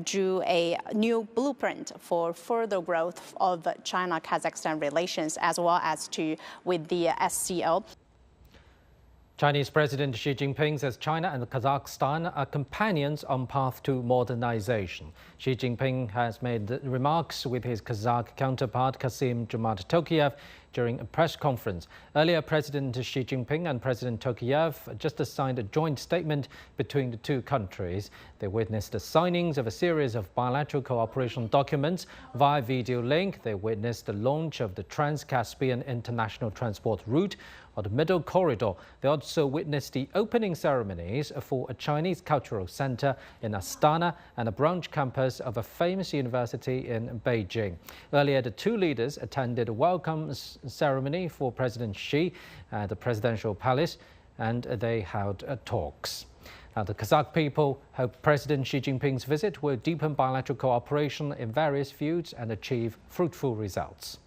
drew a new blueprint for further growth of China-Kazakhstan relations, as well as with the SCO. Chinese President Xi Jinping says China and Kazakhstan are companions on path to modernization. Xi Jinping has made remarks with his Kazakh counterpart Kassym-Jomart Tokayev during a press conference. Earlier, President Xi Jinping and President Tokayev just signed a joint statement between the two countries. They witnessed the signings of a series of bilateral cooperation documents via video link. They witnessed the launch of the Trans-Caspian International Transport Route or the Middle Corridor. They also witnessed the opening ceremonies for a Chinese cultural center in Astana and a branch campus of a famous university in Beijing. Earlier, the two leaders attended a welcome ceremony for President Xi at the presidential palace, and they held talks. Now, the Kazakh people hope President Xi Jinping's visit will deepen bilateral cooperation in various fields and achieve fruitful results.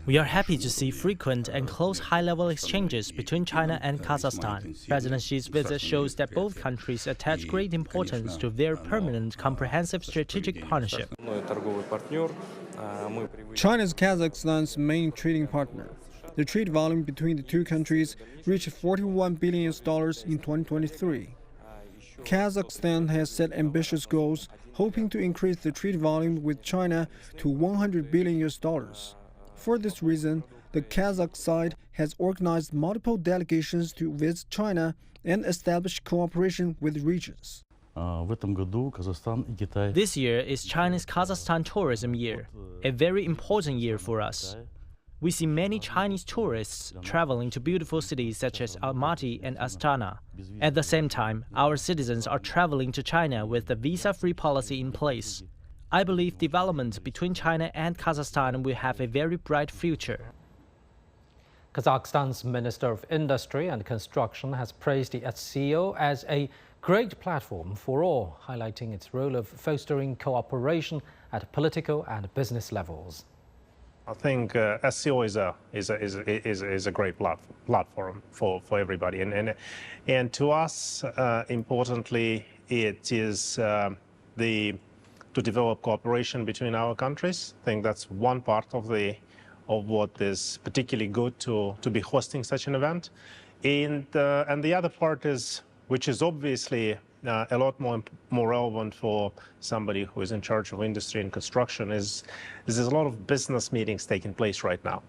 We are happy to see frequent and close high-level exchanges between China and Kazakhstan. President Xi's visit shows that both countries attach great importance to their permanent, comprehensive strategic partnership. China is Kazakhstan's main trading partner. The trade volume between the two countries reached $41 billion in 2023. Kazakhstan has set ambitious goals, hoping to increase the trade volume with China to $100 billion. For this reason, the Kazakh side has organized multiple delegations to visit China and establish cooperation with regions. This year is China's Kazakhstan tourism year, a very important year for us. We see many Chinese tourists traveling to beautiful cities such as Almaty and Astana. At the same time, our citizens are traveling to China with the visa-free policy in place. I believe development between China and Kazakhstan will have a very bright future. Kazakhstan's Minister of Industry and Construction has praised the SCO as a great platform for all, highlighting its role of fostering cooperation at political and business levels. I think SCO is a great platform for everybody, and to us, importantly, it is to develop cooperation between our countries. I think that's one part of what is particularly good to be hosting such an event, and the other part is, which is obviously a lot more relevant for somebody who is in charge of industry and construction, is there's a lot of business meetings taking place right now.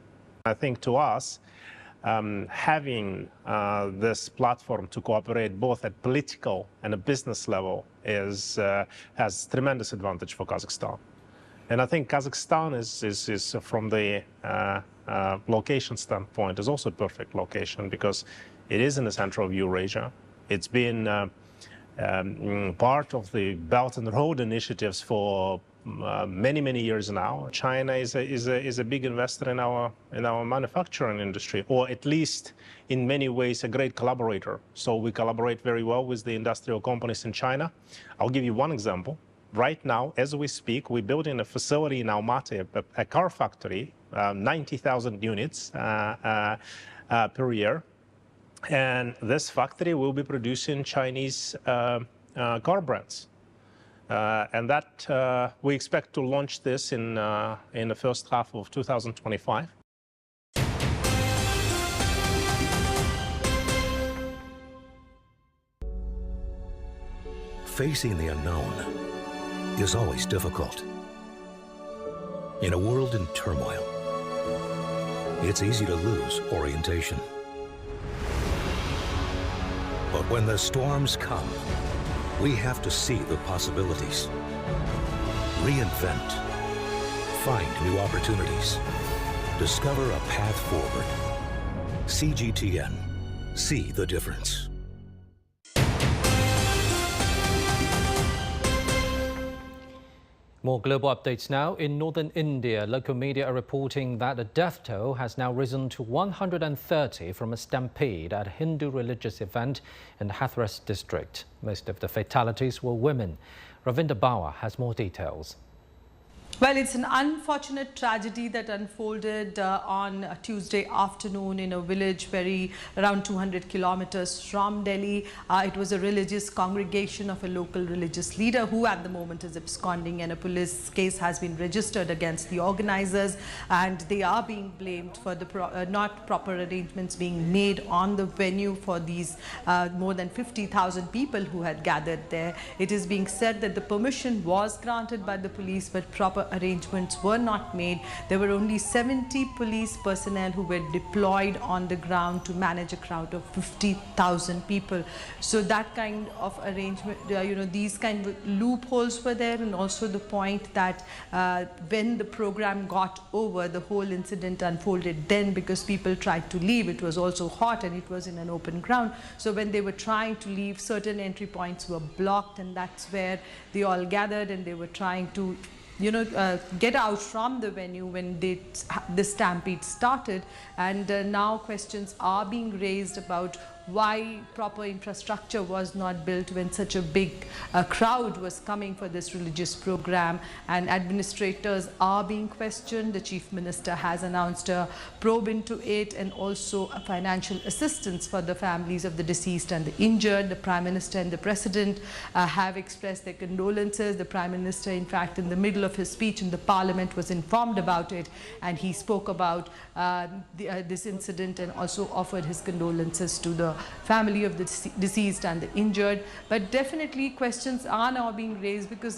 I think to us, having this platform to cooperate both at political and a business level has tremendous advantage for Kazakhstan. And I think Kazakhstan is from the location standpoint, is also a perfect location because it is in the center of Eurasia. It's been part of the Belt and Road initiatives for many years now. China is a big investor in our manufacturing industry, or at least in many ways a great collaborator. So we collaborate very well with the industrial companies in China. I'll give you one example. Right now, as we speak, we're building a facility in Almaty, a car factory, 90,000 units per year. And this factory will be producing Chinese car brands. And that we expect to launch this in the first half of 2025. Facing the unknown is always difficult. In a world in turmoil, it's easy to lose orientation. But when the storms come, we have to see the possibilities, reinvent, find new opportunities, discover a path forward. CGTN, see the difference. More global updates now. In northern India, local media are reporting that the death toll has now risen to 130 from a stampede at a Hindu religious event in the Hathras district. Most of the fatalities were women. Ravinder Bauer has more details. Well, it's an unfortunate tragedy that unfolded on Tuesday afternoon in a village around 200 kilometers from Delhi. It was a religious congregation of a local religious leader who at the moment is absconding, and a police case has been registered against the organizers, and they are being blamed for the not proper arrangements being made on the venue for these more than 50,000 people who had gathered there. It is being said that the permission was granted by the police, but proper arrangements were not made. There were only 70 police personnel who were deployed on the ground to manage a crowd of 50,000 people. So that kind of arrangement, these kind of loopholes were there, and also the point that when the program got over, the whole incident unfolded then because people tried to leave. It was also hot and it was in an open ground. So when they were trying to leave, certain entry points were blocked, and that's where they all gathered and they were trying to get out from the venue when the stampede started. And now questions are being raised about why proper infrastructure was not built when such a big crowd was coming for this religious program, and administrators are being questioned. The Chief Minister has announced a probe into it, and also a financial assistance for the families of the deceased and the injured. The Prime Minister and the President have expressed their condolences. The Prime Minister, in fact, in the middle of his speech in the Parliament, was informed about it, and he spoke about this incident and also offered his condolences to the family of the deceased and the injured. But definitely questions are now being raised because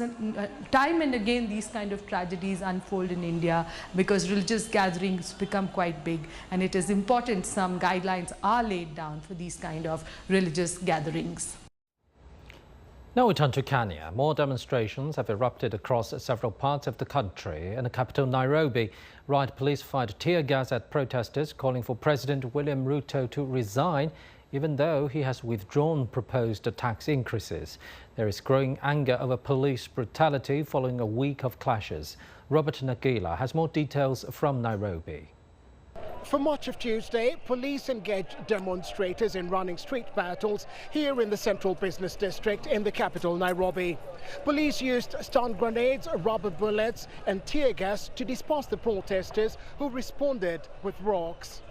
time and again these kind of tragedies unfold in India because religious gatherings become quite big, and it is important some guidelines are laid down for these kind of religious gatherings. Now we turn to Kenya. More demonstrations have erupted across several parts of the country. In the capital, Nairobi, riot police fired tear gas at protesters calling for President William Ruto to resign, even though he has withdrawn proposed tax increases. There is growing anger over police brutality following a week of clashes. Robert Nagila has more details from Nairobi. For much of Tuesday, police engaged demonstrators in running street battles here in the central business district in the capital, Nairobi. Police used stun grenades, rubber bullets and tear gas to disperse the protesters, who responded with rocks.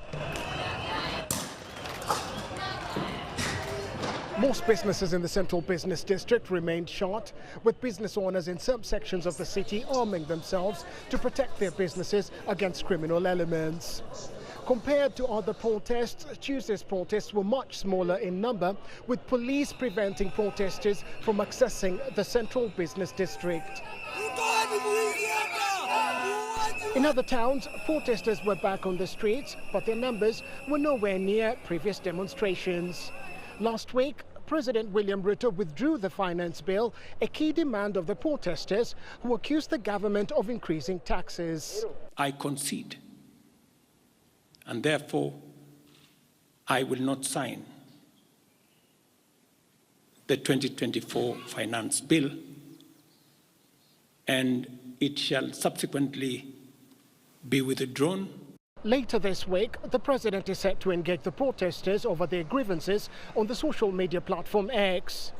Most businesses in the central business district remained shut, with business owners in some sections of the city arming themselves to protect their businesses against criminal elements. Compared to other protests, Tuesday's protests were much smaller in number, with police preventing protesters from accessing the central business district. In other towns, protesters were back on the streets, but their numbers were nowhere near previous demonstrations. Last week, President William Ruto withdrew the finance bill, a key demand of the protesters who accused the government of increasing taxes. I concede, and therefore I will not sign the 2024 finance bill, and it shall subsequently be withdrawn. Later this week, the president is set to engage the protesters over their grievances on the social media platform X.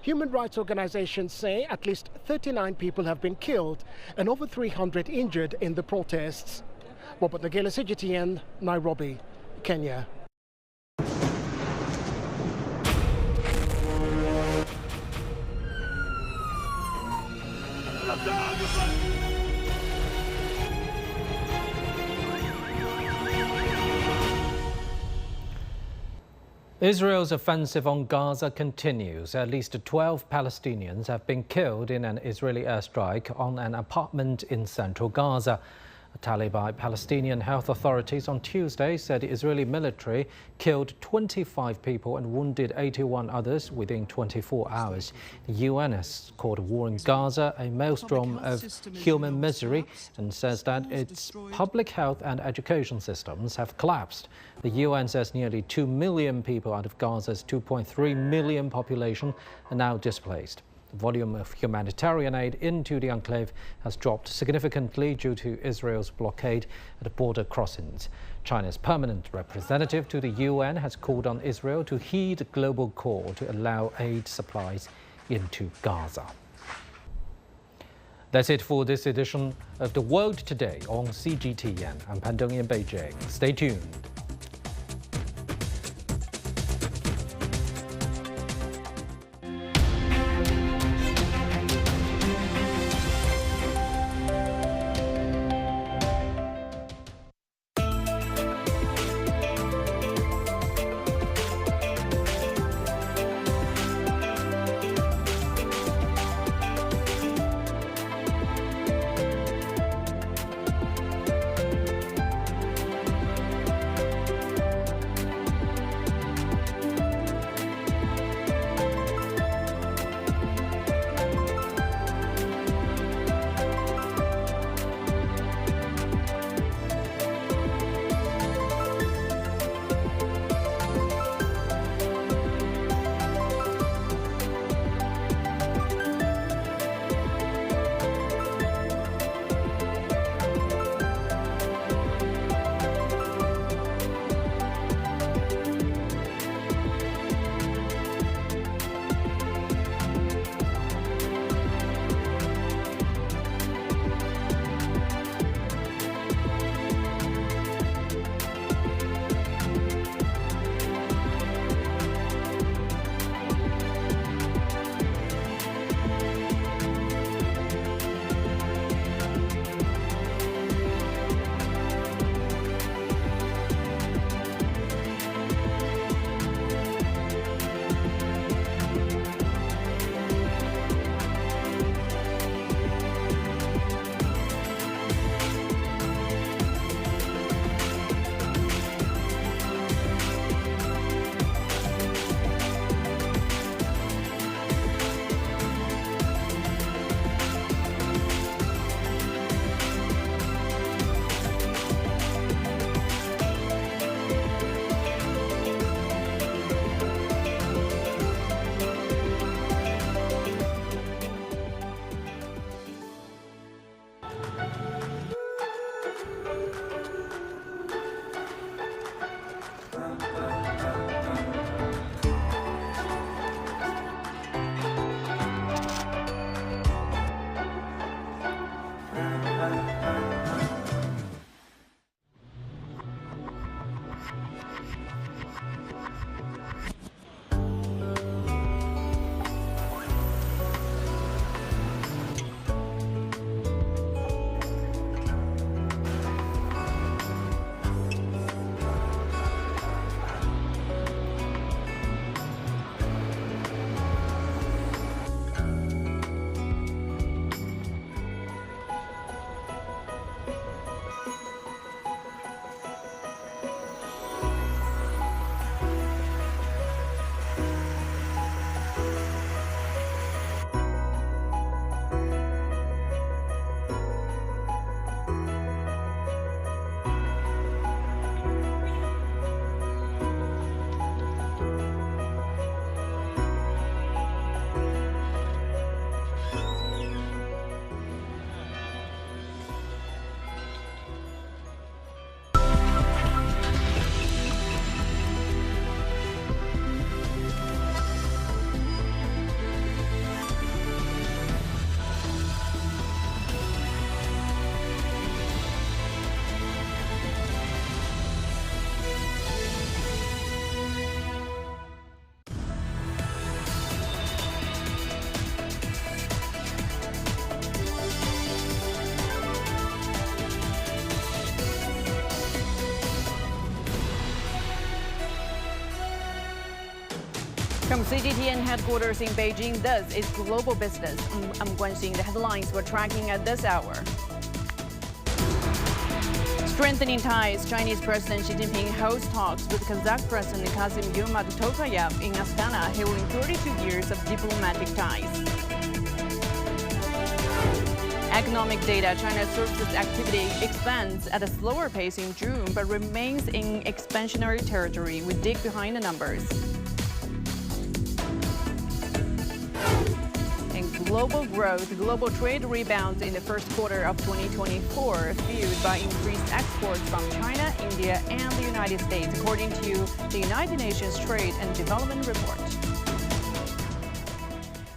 Human rights organizations say at least 39 people have been killed and over 300 injured in the protests. Robert Nagila, CGTN, Nairobi, Kenya. Israel's offensive on Gaza continues. At least 12 Palestinians have been killed in an Israeli airstrike on an apartment in central Gaza. A tally by Palestinian health authorities on Tuesday said the Israeli military killed 25 people and wounded 81 others within 24 hours. The UN has called war in Gaza a maelstrom of human misery and says that its public health and education systems have collapsed. The UN says nearly 2 million people out of Gaza's 2.3 million population are now displaced. The volume of humanitarian aid into the enclave has dropped significantly due to Israel's blockade at the border crossings. China's permanent representative to the UN has called on Israel to heed global call to allow aid supplies into Gaza. That's it for this edition of The World Today on CGTN. I'm Pan Dong in Beijing. Stay tuned. From CGTN headquarters in Beijing, this is Global Business. I'm Guanxing. The headlines we're tracking at this hour. Strengthening ties, Chinese President Xi Jinping holds talks with Kazakh President Kassym-Jomart Tokayev in Astana, hailing 32 years of diplomatic ties. Economic data, China's services activity expands at a slower pace in June, but remains in expansionary territory. We dig behind the numbers. Global growth, global trade rebounds in the first quarter of 2024, fueled by increased exports from China, India, and the United States, according to the United Nations Trade and Development Report.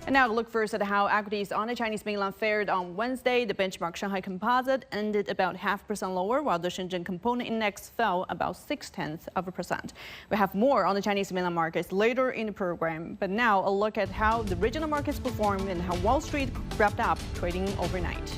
And now to look first at how equities on the Chinese mainland fared on Wednesday. The benchmark Shanghai Composite ended about 0.5% lower, while the Shenzhen Component Index fell about 0.6%. We have more on the Chinese mainland markets later in the program. But now a look at how the regional markets performed and how Wall Street wrapped up trading overnight.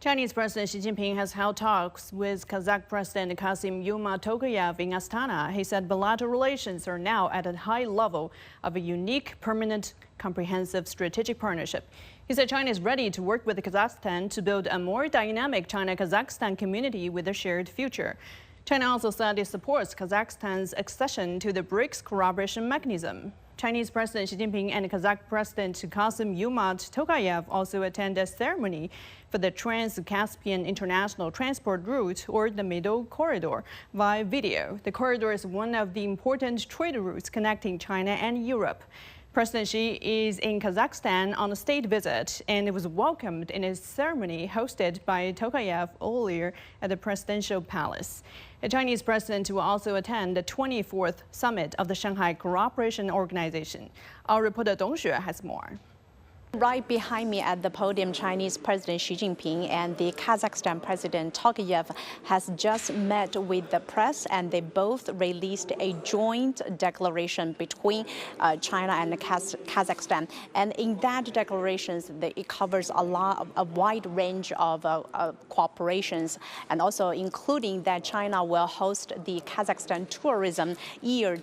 Chinese President Xi Jinping has held talks with Kazakh President Kassym-Jomart Tokayev in Astana. He said bilateral relations are now at a high level of a unique, permanent, comprehensive strategic partnership. He said China is ready to work with Kazakhstan to build a more dynamic China-Kazakhstan community with a shared future. China also said it supports Kazakhstan's accession to the BRICS cooperation mechanism. Chinese President Xi Jinping and Kazakh President Kassym-Jomart Tokayev also attend a ceremony for the Trans-Caspian International Transport Route, or the Middle Corridor, via video. The corridor is one of the important trade routes connecting China and Europe. President Xi is in Kazakhstan on a state visit and was welcomed in a ceremony hosted by Tokayev earlier at the presidential palace. The Chinese president will also attend the 24th summit of the Shanghai Cooperation Organization. Our reporter Dong Xue has more. Right behind me at the podium, Chinese President Xi Jinping and the Kazakhstan President Tokayev has just met with the press, and they both released a joint declaration between China and Kazakhstan. And in that declaration, it covers a wide range of cooperations, and also including that China will host the Kazakhstan tourism year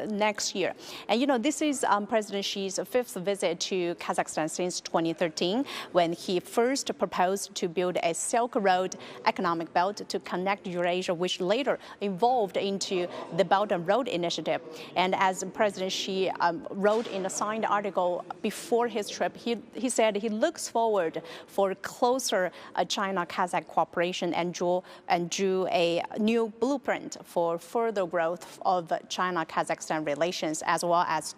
next year. And you know, this is President Xi's fifth visit to Kazakhstan since 2013, when he first proposed to build a Silk Road economic belt to connect Eurasia, which later evolved into the Belt and Road Initiative. And as President Xi wrote in a signed article before his trip, he said he looks forward for closer China-Kazakh cooperation and drew a new blueprint for further growth of China-Kazakhstan relations, as well as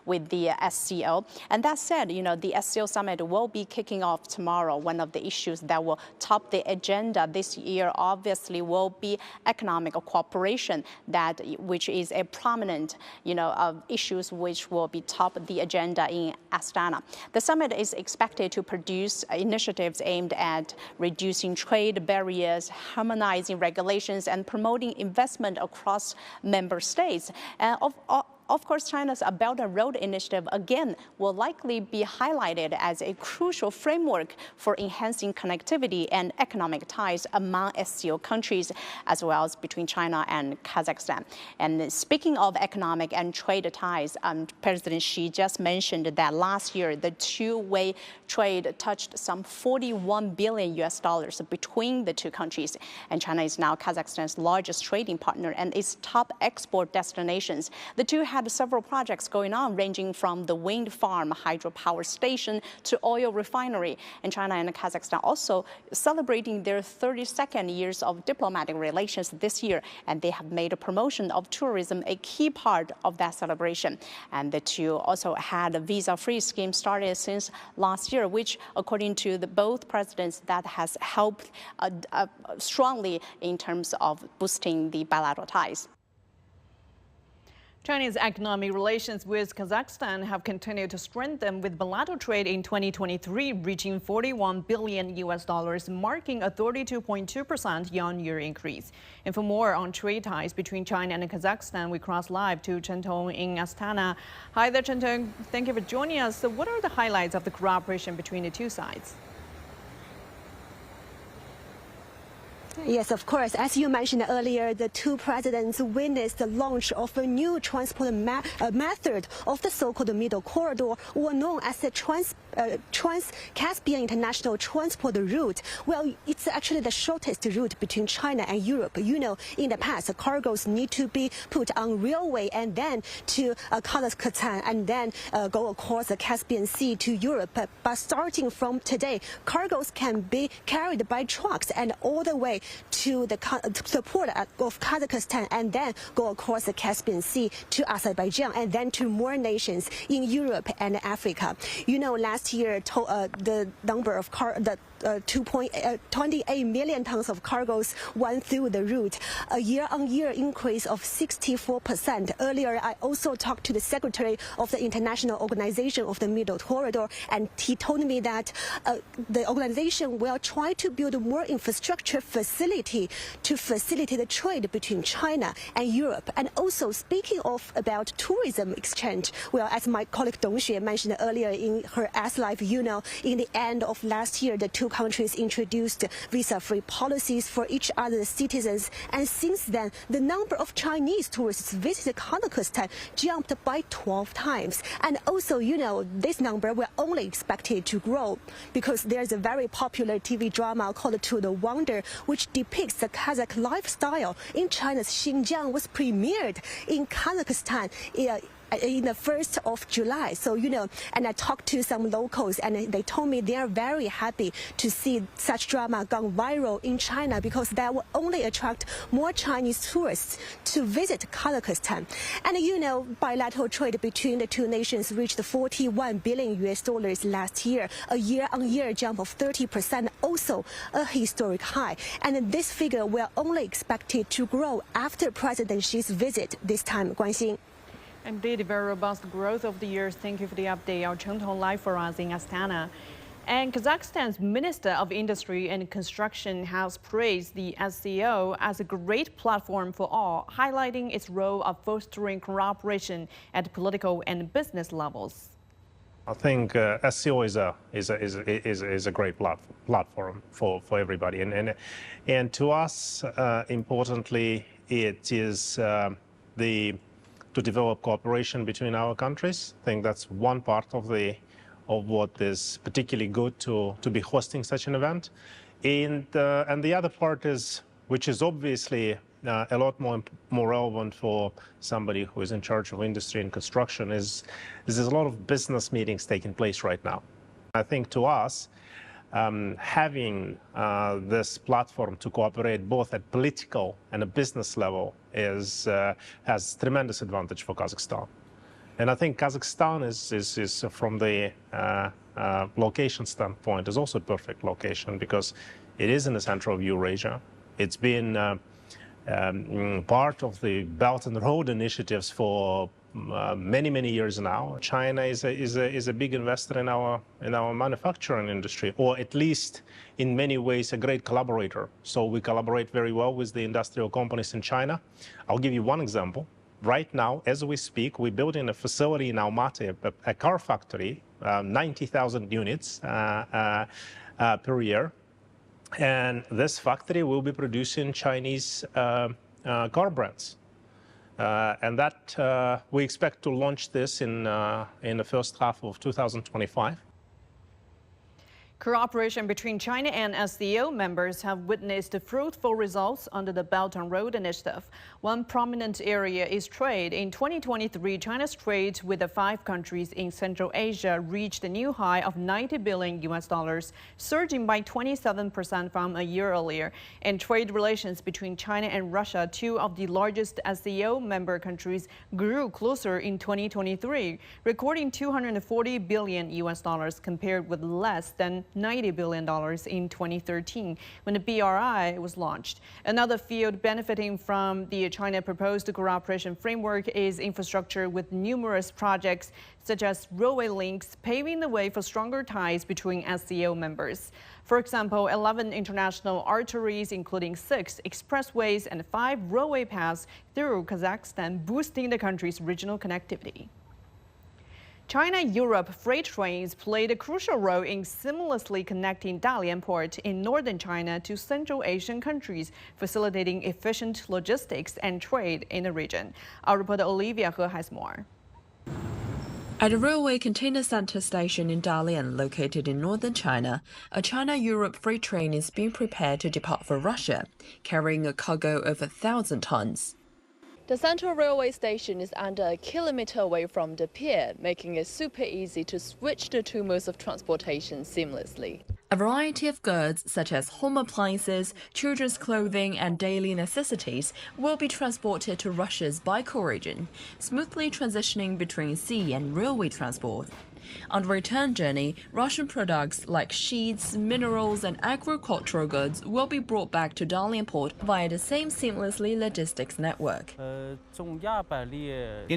with the SCO. And that said, you know, the SCO summit will be kicking off tomorrow. One of the issues that will top the agenda this year, obviously, will be economic cooperation, which is a prominent, issues which will be top the agenda in Astana. The summit is expected to produce initiatives aimed at reducing trade barriers, harmonizing regulations, and promoting investment across member states. And of course, China's Belt and Road Initiative, again, will likely be highlighted as a crucial framework for enhancing connectivity and economic ties among SCO countries, as well as between China and Kazakhstan. And speaking of economic and trade ties, President Xi just mentioned that last year, the two-way trade touched some $41 billion between the two countries. And China is now Kazakhstan's largest trading partner and its top export destinations. The two had several projects going on, ranging from the wind farm, hydropower station, to oil refinery. And China and Kazakhstan also celebrating their 32nd years of diplomatic relations this year, and they have made a promotion of tourism a key part of that celebration. And the two also had a visa-free scheme started since last year, which, according to both presidents, that has helped strongly in terms of boosting the bilateral ties. Chinese economic relations with Kazakhstan have continued to strengthen, with bilateral trade in 2023 reaching $41 billion, marking a 32.2% year-on-year increase. And for more on trade ties between China and Kazakhstan, we cross live to Chen Tong in Astana. Hi there, Chen Tong. Thank you for joining us. So what are the highlights of the cooperation between the two sides? Yes, of course. As you mentioned earlier, the two presidents witnessed the launch of a new transport method of the so-called Middle Corridor, or known as the Trans-Caspian International Transport Route. Well, it's actually the shortest route between China and Europe. You know, in the past, cargoes need to be put on railway and then to Kazakhstan and then go across the Caspian Sea to Europe. But starting from today, cargoes can be carried by trucks and all the way to the port of Kazakhstan and then go across the Caspian Sea to Azerbaijan and then to more nations in Europe and Africa. You know, last year the number of 2.28 million tons of cargoes went through the route, a year-on-year increase of 64%. Earlier, I also talked to the secretary of the International Organization of the Middle Corridor, and he told me that the organization will try to build more infrastructure facility to facilitate the trade between China and Europe. And also, speaking about tourism exchange, well, as my colleague Dong Xue mentioned earlier in her Ask Live, you know, in the end of last year, the two countries introduced visa-free policies for each other's citizens, and since then, the number of Chinese tourists visiting Kazakhstan jumped by 12 times. And also, you know, this number will only expected to grow because there's a very popular TV drama called To the Wonder, which depicts the Kazakh lifestyle in China's Xinjiang, was premiered in Kazakhstan in the 1st of July. So, you know, and I talked to some locals and they told me they are very happy to see such drama gone viral in China because that will only attract more Chinese tourists to visit Kazakhstan. And, you know, bilateral trade between the two nations reached $41 billion last year, a year-on-year jump of 30%, also a historic high. And this figure will only expected to grow after President Xi's visit this time, Guanxin. Indeed, very robust growth over the years. Thank you for the update. Our Chen Tong live for us in Astana. And Kazakhstan's Minister of Industry and Construction has praised the SCO as a great platform for all, highlighting its role of fostering cooperation at political and business levels. I think SCO is a great platform for everybody, and to us, importantly, it is to develop cooperation between our countries. I think that's one part of what is particularly good to be hosting such an event. And the other part is, which is obviously a lot more relevant for somebody who is in charge of industry and construction, is there's a lot of business meetings taking place right now. I think to us, having this platform to cooperate both at political and a business level has tremendous advantage for Kazakhstan. And I think Kazakhstan is from the location standpoint, is also a perfect location because it is in the center of Eurasia. It's been part of the Belt and Road initiatives for many years now. China is a big investor in our manufacturing industry, or at least in many ways a great collaborator. So we collaborate very well with the industrial companies in China. I'll give you one example. Right now, as we speak, we're building a facility in Almaty, a car factory, 90,000 units per year. And this factory will be producing Chinese car brands. And that we expect to launch this in the first half of 2025. Cooperation between China and SCO members have witnessed fruitful results under the Belt and Road Initiative. One prominent area is trade. In 2023, China's trade with the 5 countries in Central Asia reached a new high of $90 billion, surging by 27% from a year earlier. And trade relations between China and Russia, 2 of the largest SCO member countries, grew closer in 2023, recording $240 billion compared with less than $90 billion in 2013 when the BRI was launched. Another field benefiting from the China proposed cooperation framework is infrastructure, with numerous projects such as railway links paving the way for stronger ties between SCO members. For example, 11 international arteries, including 6 expressways and 5 railway paths through Kazakhstan, boosting the country's regional connectivity. China-Europe freight trains played a crucial role in seamlessly connecting Dalian Port in northern China to Central Asian countries, facilitating efficient logistics and trade in the region. Our reporter Olivia He has more. At a railway container center station in Dalian, located in northern China, a China-Europe freight train is being prepared to depart for Russia, carrying a cargo of 1,000 tons. The central railway station is under a kilometer away from the pier, making it super easy to switch the two modes of transportation seamlessly. A variety of goods, such as home appliances, children's clothing, and daily necessities, will be transported to Russia's Baikal region, smoothly transitioning between sea and railway transport. On the return journey, Russian products like sheets, minerals, and agricultural goods will be brought back to Dalian Port via the same seamlessly logistics network. In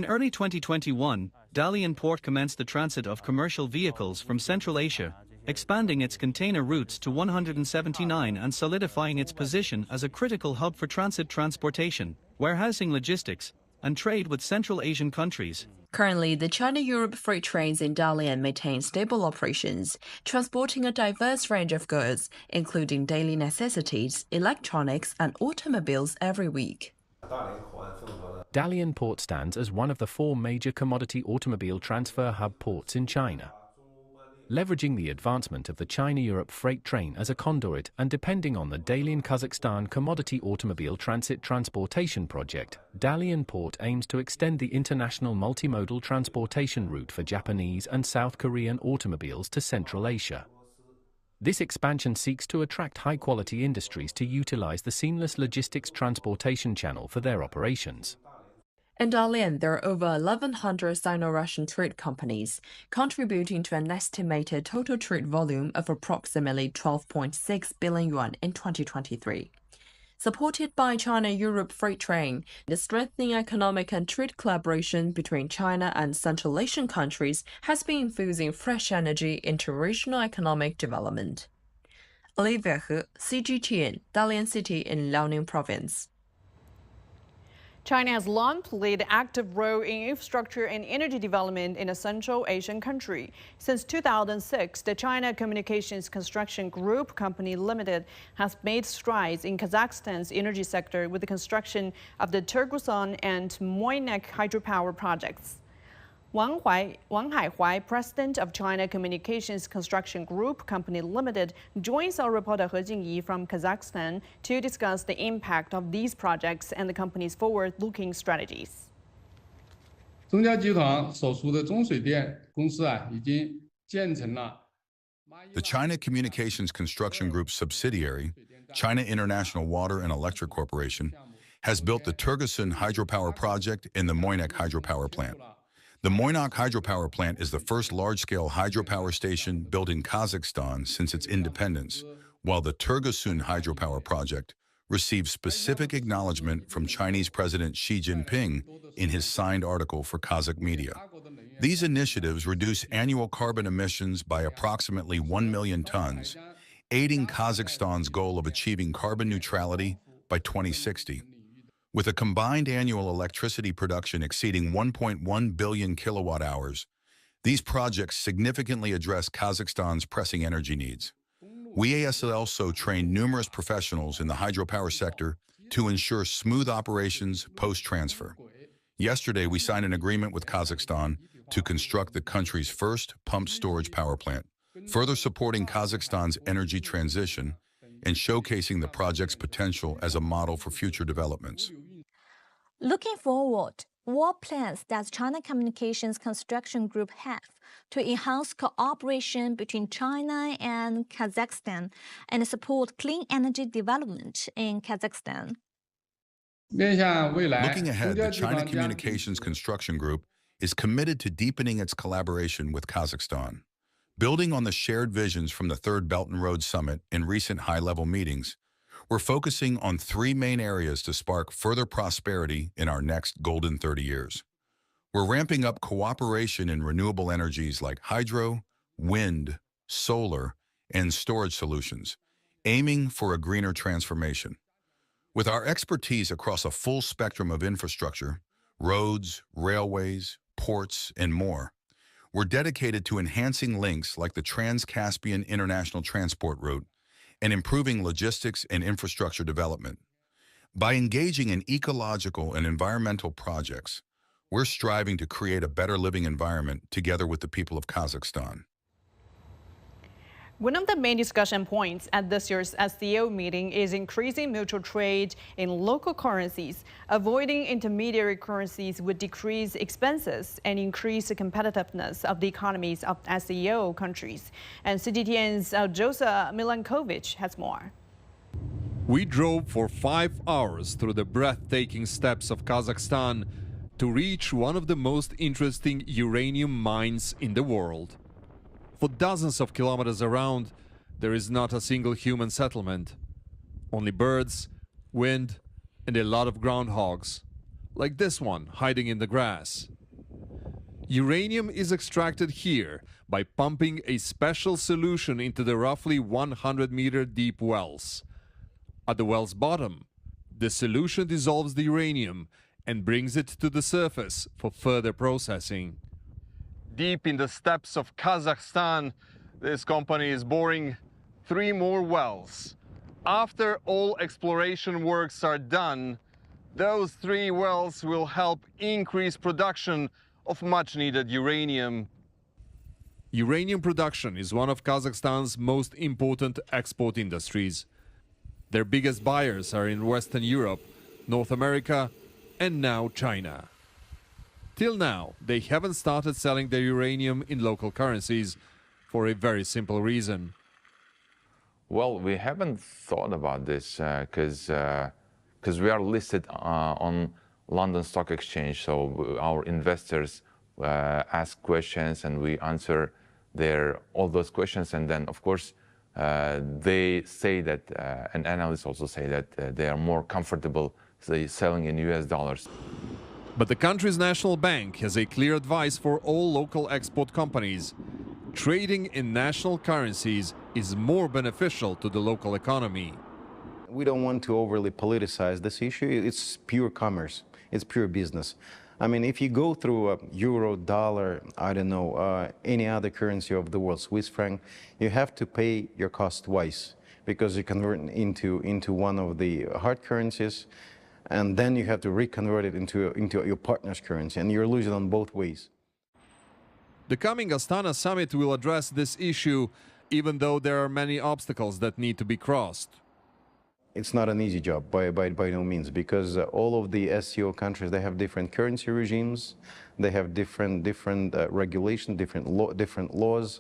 early 2021, Dalian Port commenced the transit of commercial vehicles from Central Asia, expanding its container routes to 179 and solidifying its position as a critical hub for transit transportation, warehousing logistics, and trade with Central Asian countries. Currently, the China-Europe freight trains in Dalian maintain stable operations, transporting a diverse range of goods, including daily necessities, electronics, and automobiles every week. Dalian Port stands as one of the 4 major commodity automobile transfer hub ports in China. Leveraging the advancement of the China-Europe freight train as a conduit and depending on the Dalian-Kazakhstan commodity automobile transit transportation project, Dalian Port aims to extend the international multimodal transportation route for Japanese and South Korean automobiles to Central Asia. This expansion seeks to attract high-quality industries to utilize the seamless logistics transportation channel for their operations. In Dalian, there are over 1,100 Sino-Russian trade companies, contributing to an estimated total trade volume of approximately 12.6 billion yuan in 2023. Supported by China-Europe freight train, the strengthening economic and trade collaboration between China and Central Asian countries has been infusing fresh energy into regional economic development. Olivia He, CGTN, Dalian City in Liaoning Province. China has long played an active role in infrastructure and energy development in a Central Asian country. Since 2006, the China Communications Construction Group Company Limited has made strides in Kazakhstan's energy sector with the construction of the Turguson and Moynek hydropower projects. Wang Haihuai, president of China Communications Construction Group Company Limited, joins our reporter He Jingyi from Kazakhstan to discuss the impact of these projects and the company's forward-looking strategies. The China Communications Construction Group subsidiary, China International Water and Electric Corporation, has built the Turguson hydropower project and the Moynek hydropower plant. The Moynek hydropower plant is the first large-scale hydropower station built in Kazakhstan since its independence, while the Turguson hydropower project received specific acknowledgement from Chinese President Xi Jinping in his signed article for Kazakh media. These initiatives reduce annual carbon emissions by approximately 1 million tons, aiding Kazakhstan's goal of achieving carbon neutrality by 2060. With a combined annual electricity production exceeding 1.1 billion kilowatt-hours, these projects significantly address Kazakhstan's pressing energy needs. We also trained numerous professionals in the hydropower sector to ensure smooth operations post-transfer. Yesterday, we signed an agreement with Kazakhstan to construct the country's first pumped storage power plant, further supporting Kazakhstan's energy transition and showcasing the project's potential as a model for future developments. Looking forward, what plans does China Communications Construction Group have to enhance cooperation between China and Kazakhstan and support clean energy development in Kazakhstan? Looking ahead, the China Communications Construction Group is committed to deepening its collaboration with Kazakhstan. Building on the shared visions from the Third Belt and Road Summit and recent high-level meetings, we're focusing on three main areas to spark further prosperity in our next golden 30 years. We're ramping up cooperation in renewable energies like hydro, wind, solar, and storage solutions, aiming for a greener transformation. With our expertise across a full spectrum of infrastructure, roads, railways, ports, and more, we're dedicated to enhancing links like the Trans-Caspian International Transport Route and improving logistics and infrastructure development. By engaging in ecological and environmental projects, we're striving to create a better living environment together with the people of Kazakhstan. One of the main discussion points at this year's SCO meeting is increasing mutual trade in local currencies. Avoiding intermediary currencies would decrease expenses and increase the competitiveness of the economies of SCO countries. And CGTN's Josa Milankovic has more. We drove for 5 hours through the breathtaking steppes of Kazakhstan to reach one of the most interesting uranium mines in the world. For dozens of kilometers around, there is not a single human settlement. Only birds, wind, and a lot of groundhogs, like this one hiding in the grass. Uranium is extracted here by pumping a special solution into the roughly 100-meter deep wells. At the well's bottom, the solution dissolves the uranium and brings it to the surface for further processing. Deep in the steppes of Kazakhstan, this company is boring 3 more wells. After all exploration works are done, those 3 wells will help increase production of much-needed uranium. Uranium production is one of Kazakhstan's most important export industries. Their biggest buyers are in Western Europe, North America, and now China. Till now, they haven't started selling their uranium in local currencies for a very simple reason. Well, we haven't thought about this because we are listed on London Stock Exchange, so our investors ask questions and we answer all those questions, and then of course they say that, and analysts also say that they are more comfortable selling in US dollars. But the country's national bank has a clear advice for all local export companies. Trading in national currencies is more beneficial to the local economy. We don't want to overly politicize this issue. It's pure commerce. It's pure business. I mean, if you go through a euro, dollar, I don't know, any other currency of the world, Swiss franc, you have to pay your cost twice because you convert into one of the hard currencies, and then you have to reconvert it into your partner's currency, and you're losing on both ways. The coming Astana summit will address this issue, even though there are many obstacles that need to be crossed. It's not an easy job by no means, because all of the SCO countries, they have different currency regimes, they have different regulations, different laws,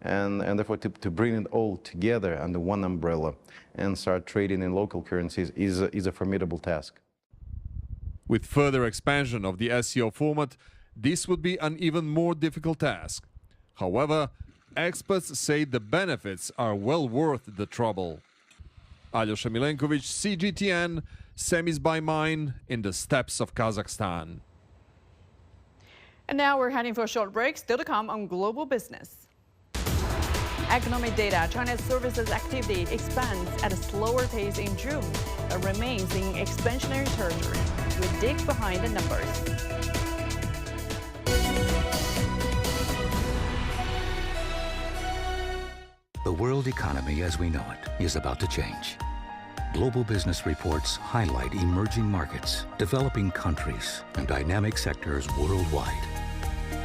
and therefore to bring it all together under one umbrella and start trading in local currencies is a formidable task. With further expansion of the SCO format, this would be an even more difficult task. However, experts say the benefits are well worth the trouble. Alyosha Milenkovic, CGTN, semis by mine in the steppes of Kazakhstan. And now we're heading for a short break. Still to come on Global Business. Economic data, China's services activity expands at a slower pace in June, but remains in expansionary territory. We dig behind the numbers. The world economy as we know it is about to change. Global business reports highlight emerging markets, developing countries, and dynamic sectors worldwide.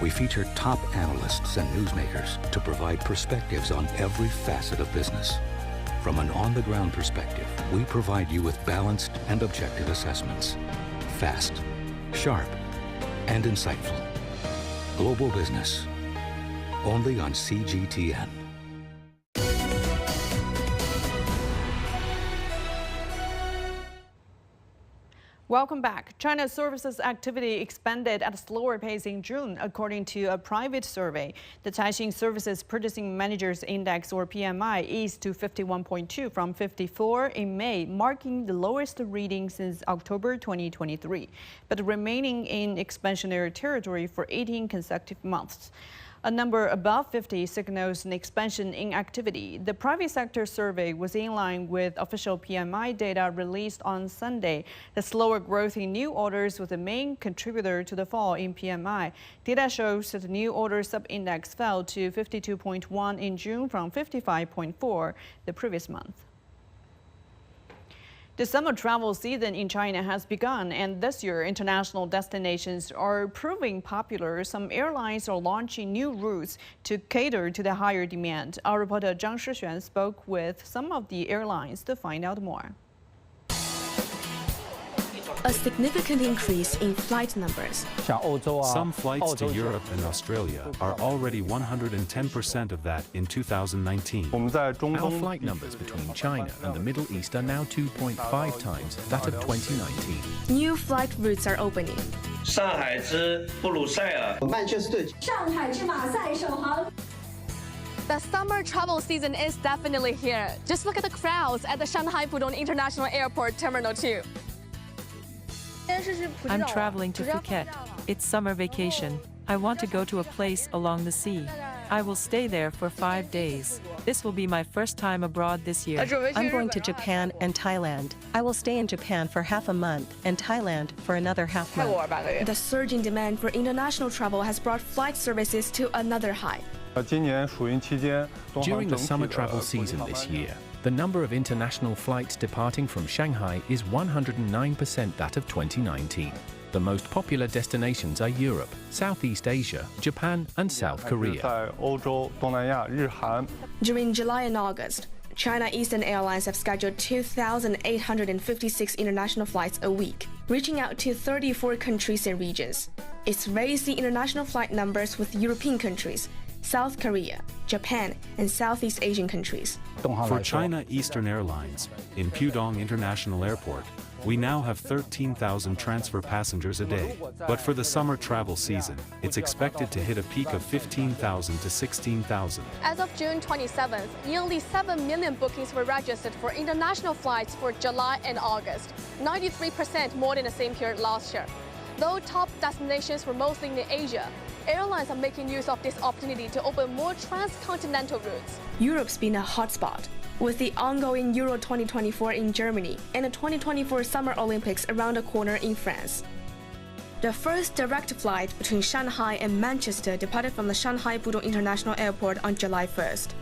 We feature top analysts and newsmakers to provide perspectives on every facet of business. From an on-the-ground perspective, we provide you with balanced and objective assessments. Fast, sharp, and insightful. Global Business, only on CGTN. Welcome back. China's services activity expanded at a slower pace in June, according to a private survey. The Caixin Services Purchasing Managers Index, or PMI, eased to 51.2 from 54 in May, marking the lowest reading since October 2023, but remaining in expansionary territory for 18 consecutive months. A number above 50 signals an expansion in activity. The private sector survey was in line with official PMI data released on Sunday. The slower growth in new orders was the main contributor to the fall in PMI. Data shows that the new order sub-index fell to 52.1 in June from 55.4 the previous month. The summer travel season in China has begun, and this year international destinations are proving popular. Some airlines are launching new routes to cater to the higher demand. Our reporter Zhang Shixuan spoke with some of the airlines to find out more. A significant increase in flight numbers. Some flights to Europe and Australia are already 110% of that in 2019. Our flight numbers between China and the Middle East are now 2.5 times that of 2019. New flight routes are opening. The summer travel season is definitely here. Just look at the crowds at the Shanghai Pudong International Airport Terminal 2. I'm traveling to Phuket. It's summer vacation. I want to go to a place along the sea. I will stay there for 5 days. This will be my first time abroad this year. I'm going to Japan and Thailand. I will stay in Japan for half a month and Thailand for another half month. The surge in demand for international travel has brought flight services to another high. During the summer travel season this year, the number of international flights departing from Shanghai is 109% that of 2019. The most popular destinations are Europe, Southeast Asia, Japan, and South Korea. During July and August, China Eastern Airlines have scheduled 2,856 international flights a week, reaching out to 34 countries and regions. It's raised the international flight numbers with European countries, South Korea, Japan, and Southeast Asian countries. For China Eastern Airlines, in Pudong International Airport, we now have 13,000 transfer passengers a day. But for the summer travel season, it's expected to hit a peak of 15,000 to 16,000. As of June 27th, nearly 7 million bookings were registered for international flights for July and August, 93% more than the same period last year. Though top destinations were mostly in Asia, airlines are making use of this opportunity to open more transcontinental routes. Europe's been a hotspot, with the ongoing Euro 2024 in Germany and the 2024 Summer Olympics around the corner in France. The first direct flight between Shanghai and Manchester departed from the Shanghai Pudong International Airport on July 1st.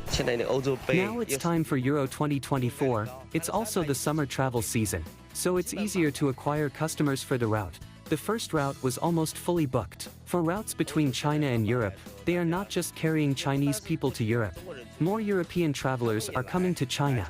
Now it's time for Euro 2024. It's also the summer travel season, so it's easier to acquire customers for the route. The first route was almost fully booked. For routes between China and Europe, they are not just carrying Chinese people to Europe. More European travelers are coming to China.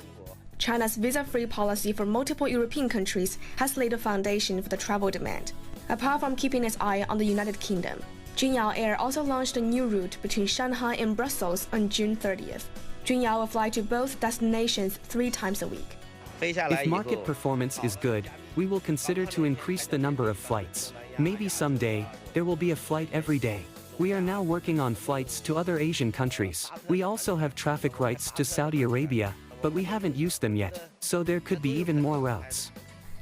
China's visa-free policy for multiple European countries has laid a foundation for the travel demand. Apart from keeping its eye on the United Kingdom, Junyao Air also launched a new route between Shanghai and Brussels on June 30th. Junyao will fly to both destinations 3 times a week. If market performance is good, we will consider to increase the number of flights. Maybe someday, there will be a flight every day. We are now working on flights to other Asian countries. We also have traffic rights to Saudi Arabia, but we haven't used them yet, so there could be even more routes.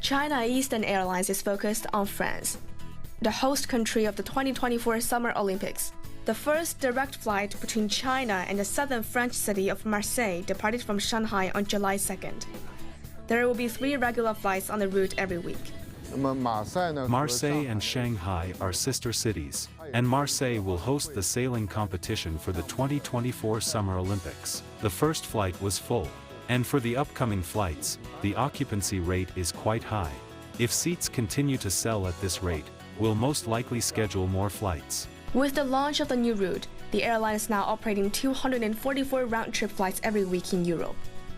China Eastern Airlines is focused on France, the host country of the 2024 Summer Olympics. The first direct flight between China and the southern French city of Marseille departed from Shanghai on July 2nd. There will be 3 regular flights on the route every week. Marseille and Shanghai are sister cities, and Marseille will host the sailing competition for the 2024 Summer Olympics. The first flight was full, and for the upcoming flights, the occupancy rate is quite high. If seats continue to sell at this rate, we'll most likely schedule more flights. With the launch of the new route, the airline is now operating 244 round-trip flights every week in Europe.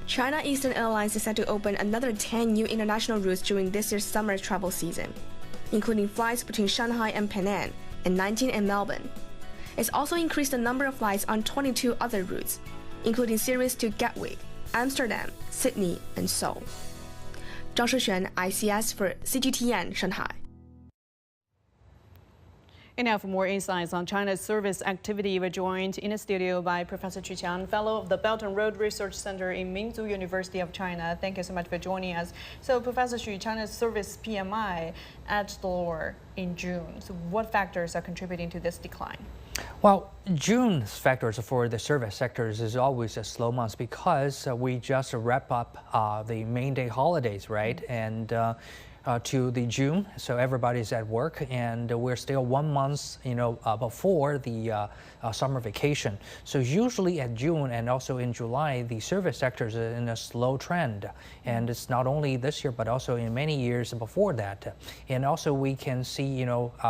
China Eastern Airlines is set to open another 10 new international routes during this year's summer travel season, including flights between Shanghai and Penang and 19 and Melbourne. It's also increased the number of flights on 22 other routes, including series to Gatwick, Amsterdam, Sydney, and Seoul. Zhang Shixuan, ICS for CGTN, Shanghai. And now for more insights on China's service activity, we're joined in the studio by Professor Chu Qiang, Fellow of the Belt and Road Research Center in Minzu University of China. Thank you so much for joining us. So, Professor Xu, China's service PMI edged lower in June. So what factors are contributing to this decline? Well, June's factors for the service sectors is always a slow month because we just wrap up the main day holidays, right? And to the June, so everybody's at work, and we're still 1 month, before the summer vacation. So usually at June and also in July, the service sectors are in a slow trend, and it's not only this year but also in many years before that. And also we can see,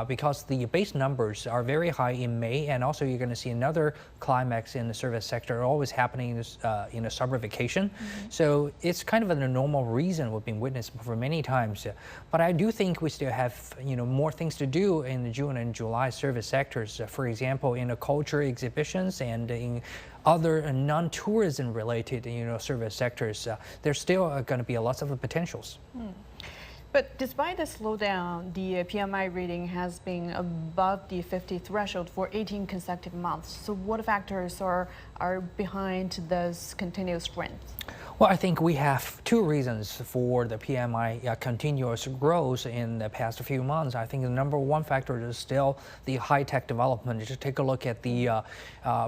because the base numbers are very high in May, and also you're going to see another climax in the service sector always happening in a summer vacation. So it's kind of a normal reason we've been witnessing for many times. But I do think we still have, more things to do in the June and July service sectors. For example, in the culture exhibitions and in other non-tourism related, service sectors, there's still going to be lots of potentials. But despite the slowdown, the PMI reading has been above the 50 threshold for 18 consecutive months. So what factors are behind this continued strength? Well, I think we have two reasons for the PMI continuous growth in the past few months. I think the number one factor is still the high-tech development. Just take a look at the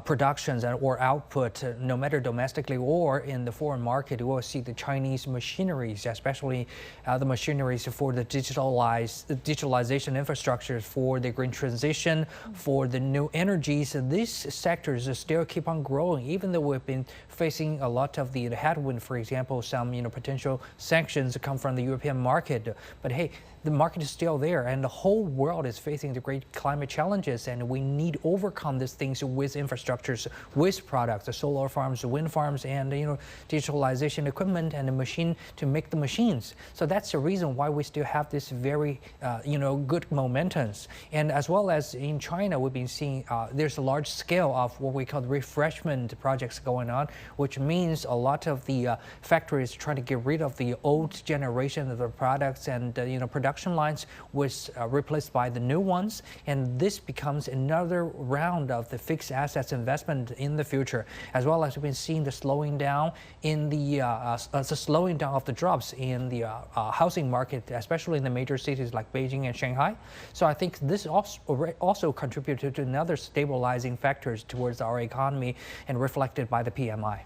productions or output, no matter domestically or in the foreign market. You will see the Chinese machineries, especially the machineries for the digitalization infrastructures, for the green transition, for the new energies. These sectors still keep on growing, even though we've been facing a lot of the headwind. For example, some potential sanctions come from the European market. But hey, the market is still there, and the whole world is facing the great climate challenges, and we need to overcome these things with infrastructures, with products, the solar farms, the wind farms, and digitalization equipment and the machine to make the machines. So that's the reason why we still have this very good momentums. And as well as in China, we've been seeing there's a large scale of what we call refreshment projects going on, which means a lot of the factories trying to get rid of the old generation of the products, and production lines was replaced by the new ones, and this becomes another round of the fixed assets investment in the future, as well as we've been seeing the slowing down in the slowing down of the drops in the housing market, especially in the major cities like Beijing and Shanghai. So I think this also contributed to another stabilizing factors towards our economy and reflected by the PMI.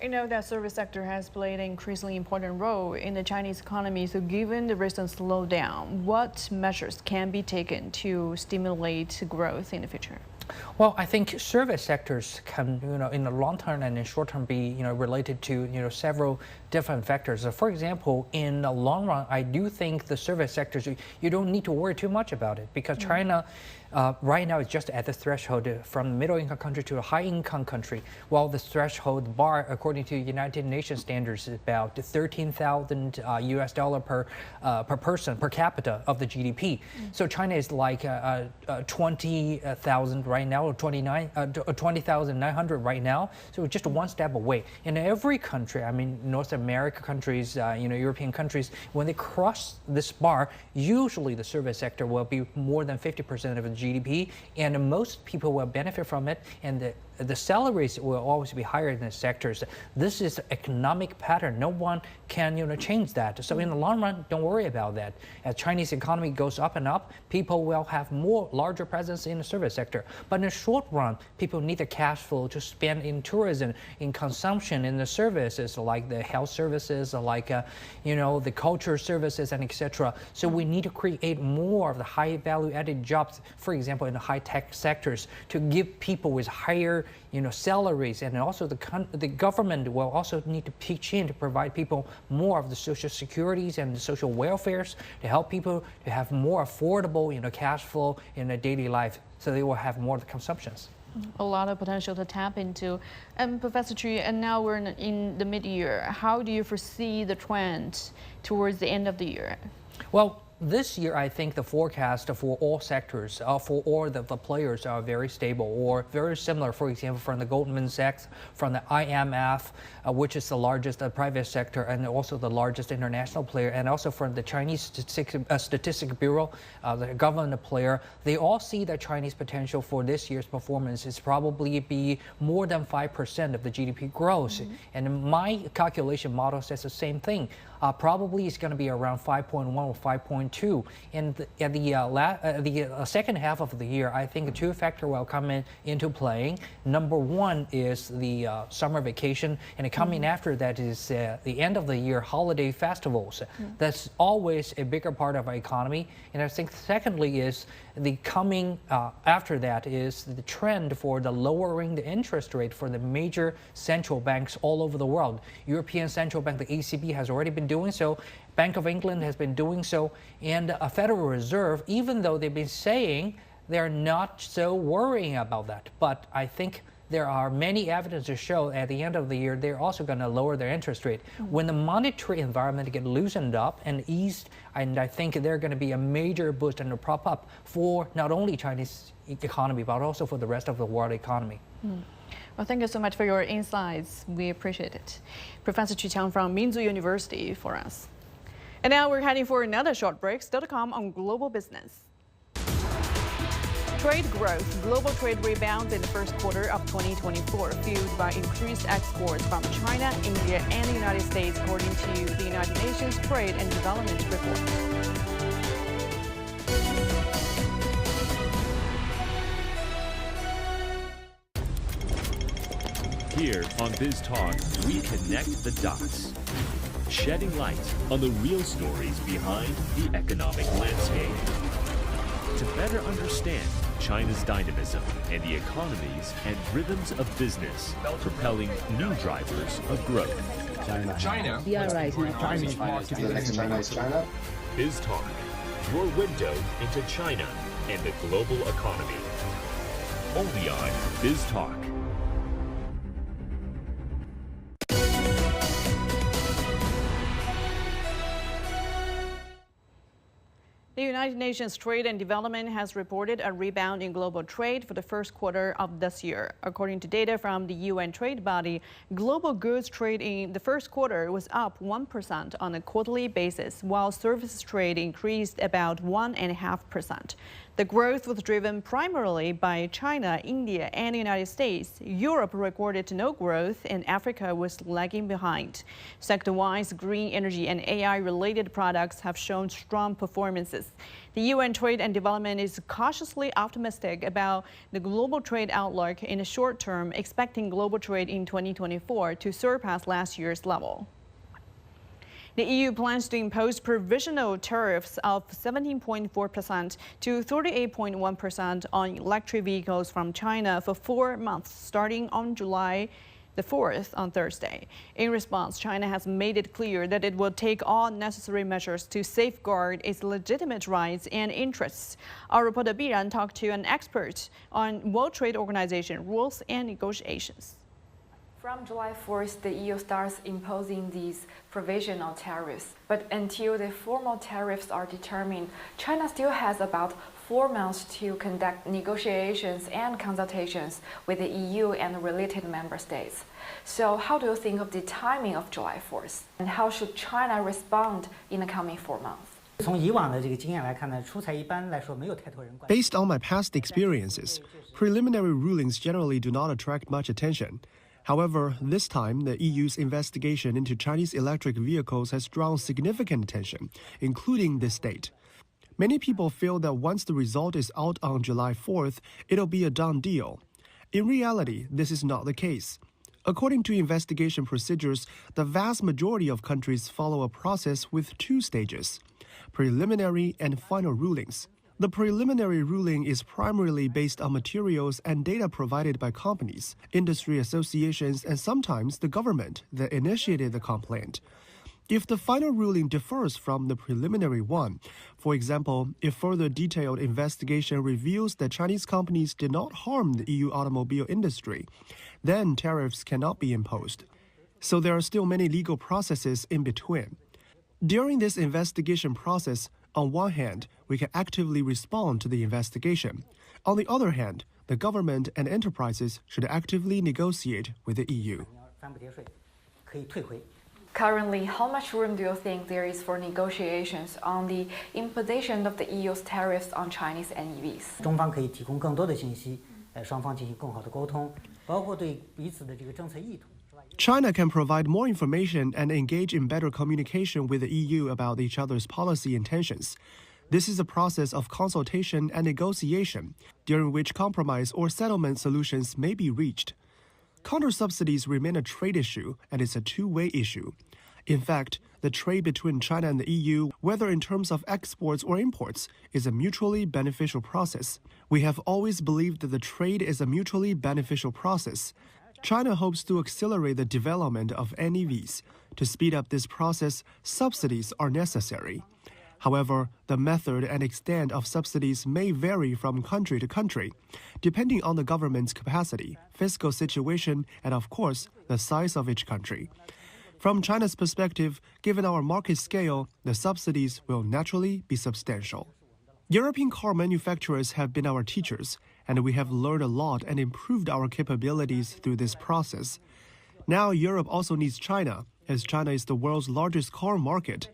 That service sector has played an increasingly important role in the Chinese economy. So given the recent slowdown, what measures can be taken to stimulate growth in the future? Well, I think service sectors can, in the long term and in short term be, related to, several different factors. For example, in the long run, I do think the service sectors, you don't need to worry too much about it, because China right now is just at the threshold from middle-income country to a high-income country. Well, the threshold bar, according to United Nations standards, is about $13,000 US dollar per person per capita of the GDP. So China is like 20,000 right now, or 20,900 right now. So just one step away. In every country, I mean, North America countries, European countries, when they cross this bar, usually the service sector will be more than 50% of the GDP, and most people will benefit from it, and the salaries will always be higher in the sectors. This is economic pattern. No one can change that. So in the long run, don't worry about that. As Chinese economy goes up and up, people will have larger presence in the service sector. But in the short run, people need the cash flow to spend in tourism, in consumption, in the services like the health services, like the culture services, and etc. So we need to create more of the high value added jobs, for example, in the high tech sectors, to give people with higher salaries, and also the government will also need to pitch in to provide people more of the social securities and the social welfares to help people to have more affordable cash flow in their daily life, so they will have more of the consumptions. A lot of potential to tap into. And Professor Chu, and now we're in the mid-year. How do you foresee the trend towards the end of the year? Well, This year, I think the forecast for all sectors, for all the players, are very stable or very similar. For example, from the Goldman Sachs, from the IMF, which is the largest private sector and also the largest international player, and also from the Chinese Statistics Bureau, the government player, they all see that Chinese potential for this year's performance is probably be more than 5% of the GDP growth. And my calculation model says the same thing. Probably it's going to be around 5.1 or 5.2. And at the second half of the year, I think two factors will come into playing. Number one is the summer vacation, and coming after that is the end of the year holiday festivals. That's always a bigger part of our economy. And I think secondly is the coming after that is the trend for the lowering the interest rate for the major central banks all over the world. European Central Bank, the ECB, has already been doing so. Bank of England has been doing so. And a Federal Reserve, even though they've been saying they're not so worrying about that. But I think there are many evidence to show at the end of the year they're also going to lower their interest rate. When the monetary environment gets loosened up and eased, and I think they're going to be a major boost and a prop up for not only Chinese economy but also for the rest of the world economy. Well, thank you so much for your insights. We appreciate it. Professor Qu Qiang from Minzu University for us. And now we're heading for another short break. Still to come on Global Business. Trade growth. Global trade rebounds in the first quarter of 2024, fueled by increased exports from China, India, and the United States, according to the United Nations Trade and Development Report. Here on Biz Talk, we connect the dots, shedding light on the real stories behind the economic landscape. To better understand China's dynamism and the economies and rhythms of business, propelling new drivers of growth. China. Biz Talk, your window into China and the global economy. Only on Biz Talk. The United Nations Trade and Development has reported a rebound in global trade for the first quarter of this year. According to data from the UN trade body, global goods trade in the first quarter was up 1% on a quarterly basis, while services trade increased about 1.5%. The growth was driven primarily by China, India, and the United States. Europe recorded no growth, and Africa was lagging behind. Sector-wise, green energy and AI-related products have shown strong performances. The UN Trade and Development is cautiously optimistic about the global trade outlook in the short term, expecting global trade in 2024 to surpass last year's level. The EU plans to impose provisional tariffs of 17.4% to 38.1% on electric vehicles from China for 4 months, starting on July the 4th on Thursday. In response, China has made it clear that it will take all necessary measures to safeguard its legitimate rights and interests. Our reporter Biran talked to an expert on World Trade Organization rules and negotiations. From July 4th, the EU starts imposing these provisional tariffs. But until the formal tariffs are determined, China still has about 4 months to conduct negotiations and consultations with the EU and related member states. So how do you think of the timing of July 4th? And how should China respond in the coming 4 months? Based on my past experiences, preliminary rulings generally do not attract much attention. However, this time, the EU's investigation into Chinese electric vehicles has drawn significant attention, including this date. Many people feel that once the result is out on July 4th, it'll be a done deal. In reality, this is not the case. According to investigation procedures, the vast majority of countries follow a process with 2 stages: preliminary and final rulings. The preliminary ruling is primarily based on materials and data provided by companies, industry associations, and sometimes the government that initiated the complaint. If the final ruling differs from the preliminary one, for example, if further detailed investigation reveals that Chinese companies did not harm the EU automobile industry, then tariffs cannot be imposed. So there are still many legal processes in between. During this investigation process, On one hand, we can actively respond to the investigation. On the other hand, the government and enterprises should actively negotiate with the EU. Currently, how much room do you think there is for negotiations on the imposition of the EU's tariffs on Chinese NEVs? 中方可以提供更多的信息，双方进行更好的沟通，包括对彼此的这个政策意图。 China can provide more information and engage in better communication with the EU about each other's policy intentions. This is a process of consultation and negotiation, during which compromise or settlement solutions may be reached. Counter-subsidies remain a trade issue, and it's a two-way issue. In fact, the trade between China and the EU, whether in terms of exports or imports, is a mutually beneficial process. We have always believed that the trade is a mutually beneficial process. China hopes to accelerate the development of NEVs. To speed up this process, subsidies are necessary. However, the method and extent of subsidies may vary from country to country, depending on the government's capacity, fiscal situation, and of course, the size of each country. From China's perspective, given our market scale, the subsidies will naturally be substantial. European car manufacturers have been our teachers, and we have learned a lot and improved our capabilities through this process. Now Europe also needs China, as China is the world's largest car market.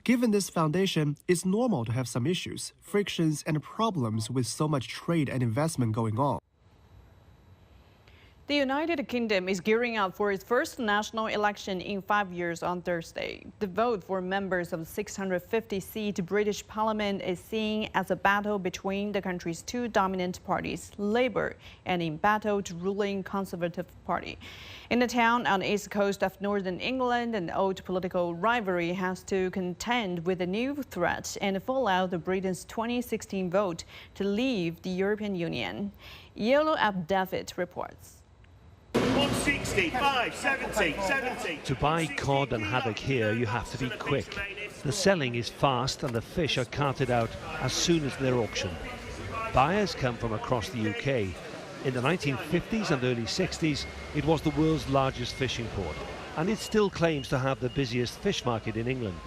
Given this foundation, it's normal to have some issues, frictions, and problems with so much trade and investment going on. The United Kingdom is gearing up for its first national election in 5 years on Thursday. The vote for members of the 650-seat British Parliament is seen as a battle between the country's two dominant parties, Labour and embattled ruling Conservative Party. In a town on the east coast of northern England, an old political rivalry has to contend with a new threat and fallout of Britain's 2016 vote to leave the European Union. Yellow Abdavid reports. 165, 70, 70. To buy cod and haddock here, you have to be quick. The selling is fast and the fish are carted out as soon as they're auctioned. Buyers come from across the UK. In the 1950s and early 60s, it was the world's largest fishing port, and it still claims to have the busiest fish market in England.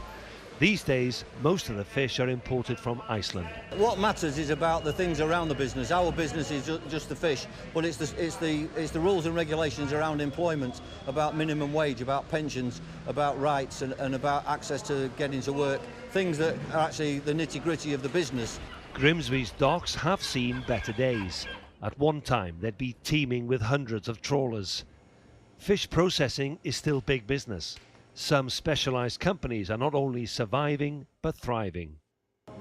These days, most of the fish are imported from Iceland. What matters is about the things around the business. Our business is just the fish, but it's the rules and regulations around employment, about minimum wage, about pensions, about rights, and about access to getting to work, things that are actually the nitty-gritty of the business. Grimsby's docks have seen better days. At one time, they'd be teeming with hundreds of trawlers. Fish processing is still big business. Some specialised companies are not only surviving, but thriving.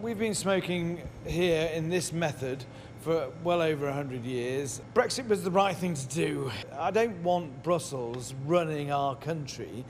We've been smoking here in this method for well over 100 years. Brexit was the right thing to do. I don't want Brussels running our country,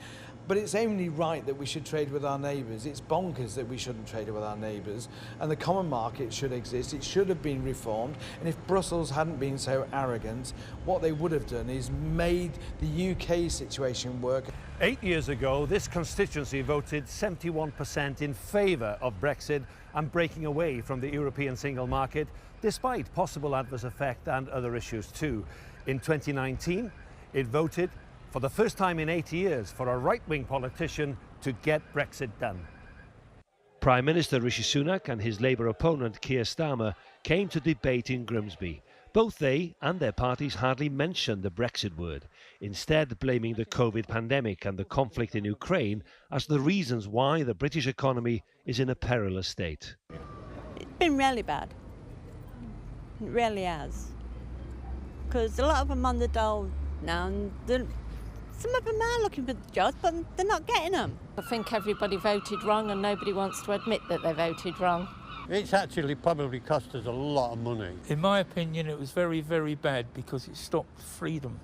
but it's only right that we should trade with our neighbours. It's bonkers that we shouldn't trade with our neighbours, and the common market should exist. It should have been reformed, and if Brussels hadn't been so arrogant, what they would have done is made the UK situation work. 8 years ago, this constituency voted 71% in favour of Brexit and breaking away from the European single market, despite possible adverse effect and other issues too. In 2019, it voted for the first time in 8 years for a right-wing politician to get Brexit done. Prime Minister Rishi Sunak and his Labour opponent Keir Starmer came to debate in Grimsby. Both they and their parties hardly mentioned the Brexit word, instead blaming the COVID pandemic and the conflict in Ukraine as the reasons why the British economy is in a perilous state. It's been really bad. It really has. Because a lot of them on the dole now, and some of them are looking for the jobs, but they're not getting them. I think everybody voted wrong and nobody wants to admit that they voted wrong. It's actually probably cost us a lot of money. In my opinion, it was very, very bad because it stopped freedom.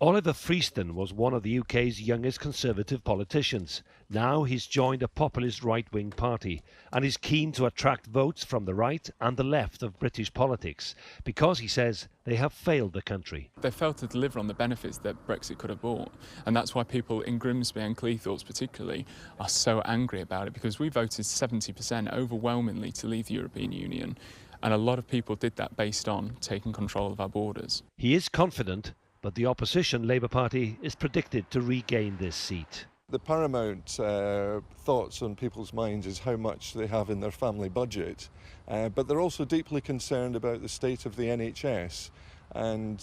Oliver Freeston was one of the UK's youngest Conservative politicians. Now he's joined a populist right-wing party and is keen to attract votes from the right and the left of British politics because, he says, they have failed the country. They failed to deliver on the benefits that Brexit could have brought, and that's why people in Grimsby and Cleethorpes particularly are so angry about it, because we voted 70% overwhelmingly to leave the European Union, and a lot of people did that based on taking control of our borders. He is confident, but the opposition Labour Party is predicted to regain this seat. The paramount thoughts on people's minds is how much they have in their family budget, but they're also deeply concerned about the state of the NHS and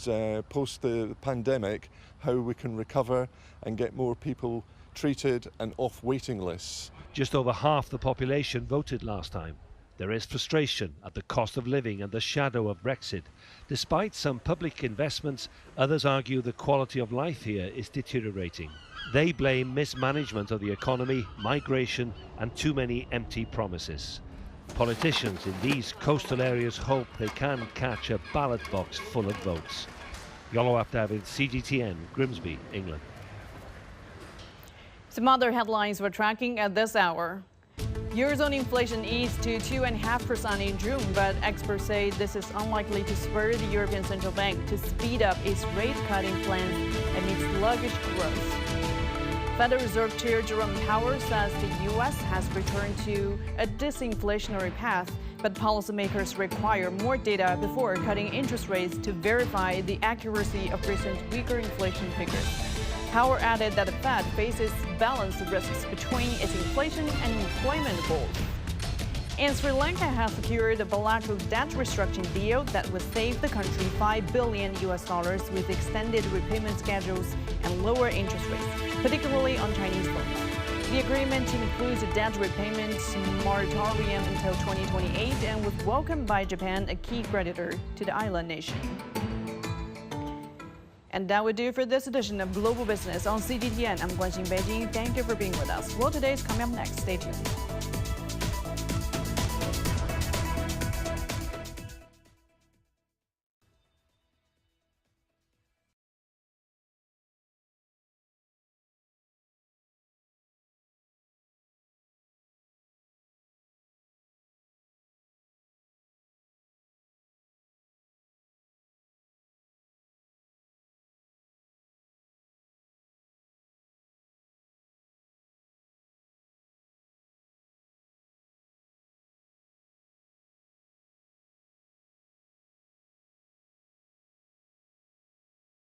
post the pandemic, how we can recover and get more people treated and off waiting lists. Just over half the population voted last time. There is frustration at the cost of living and the shadow of Brexit. Despite some public investments, others argue the quality of life here is deteriorating. They blame mismanagement of the economy, migration and too many empty promises. Politicians in these coastal areas hope they can catch a ballot box full of votes. Yolo David, CGTN, Grimsby, England. Some other headlines we're tracking at this hour. Eurozone inflation eased to 2.5% in June, but experts say this is unlikely to spur the European Central Bank to speed up its rate-cutting plans amid sluggish growth. Federal Reserve Chair Jerome Powell says the U.S. has returned to a disinflationary path, but policymakers require more data before cutting interest rates to verify the accuracy of recent weaker inflation figures. Powell added that the Fed faces balanced risks between its inflation and employment goals. And Sri Lanka has secured a bilateral debt restructuring deal that would save the country $5 billion with extended repayment schedules and lower interest rates, particularly on Chinese loans. The agreement includes a debt repayment moratorium until 2028 and was welcomed by Japan, a key creditor to the island nation. And that would do for this edition of Global Business on CGTN. I'm Guanxin Beijing. Thank you for being with us. Well, today's coming up next. Stay tuned.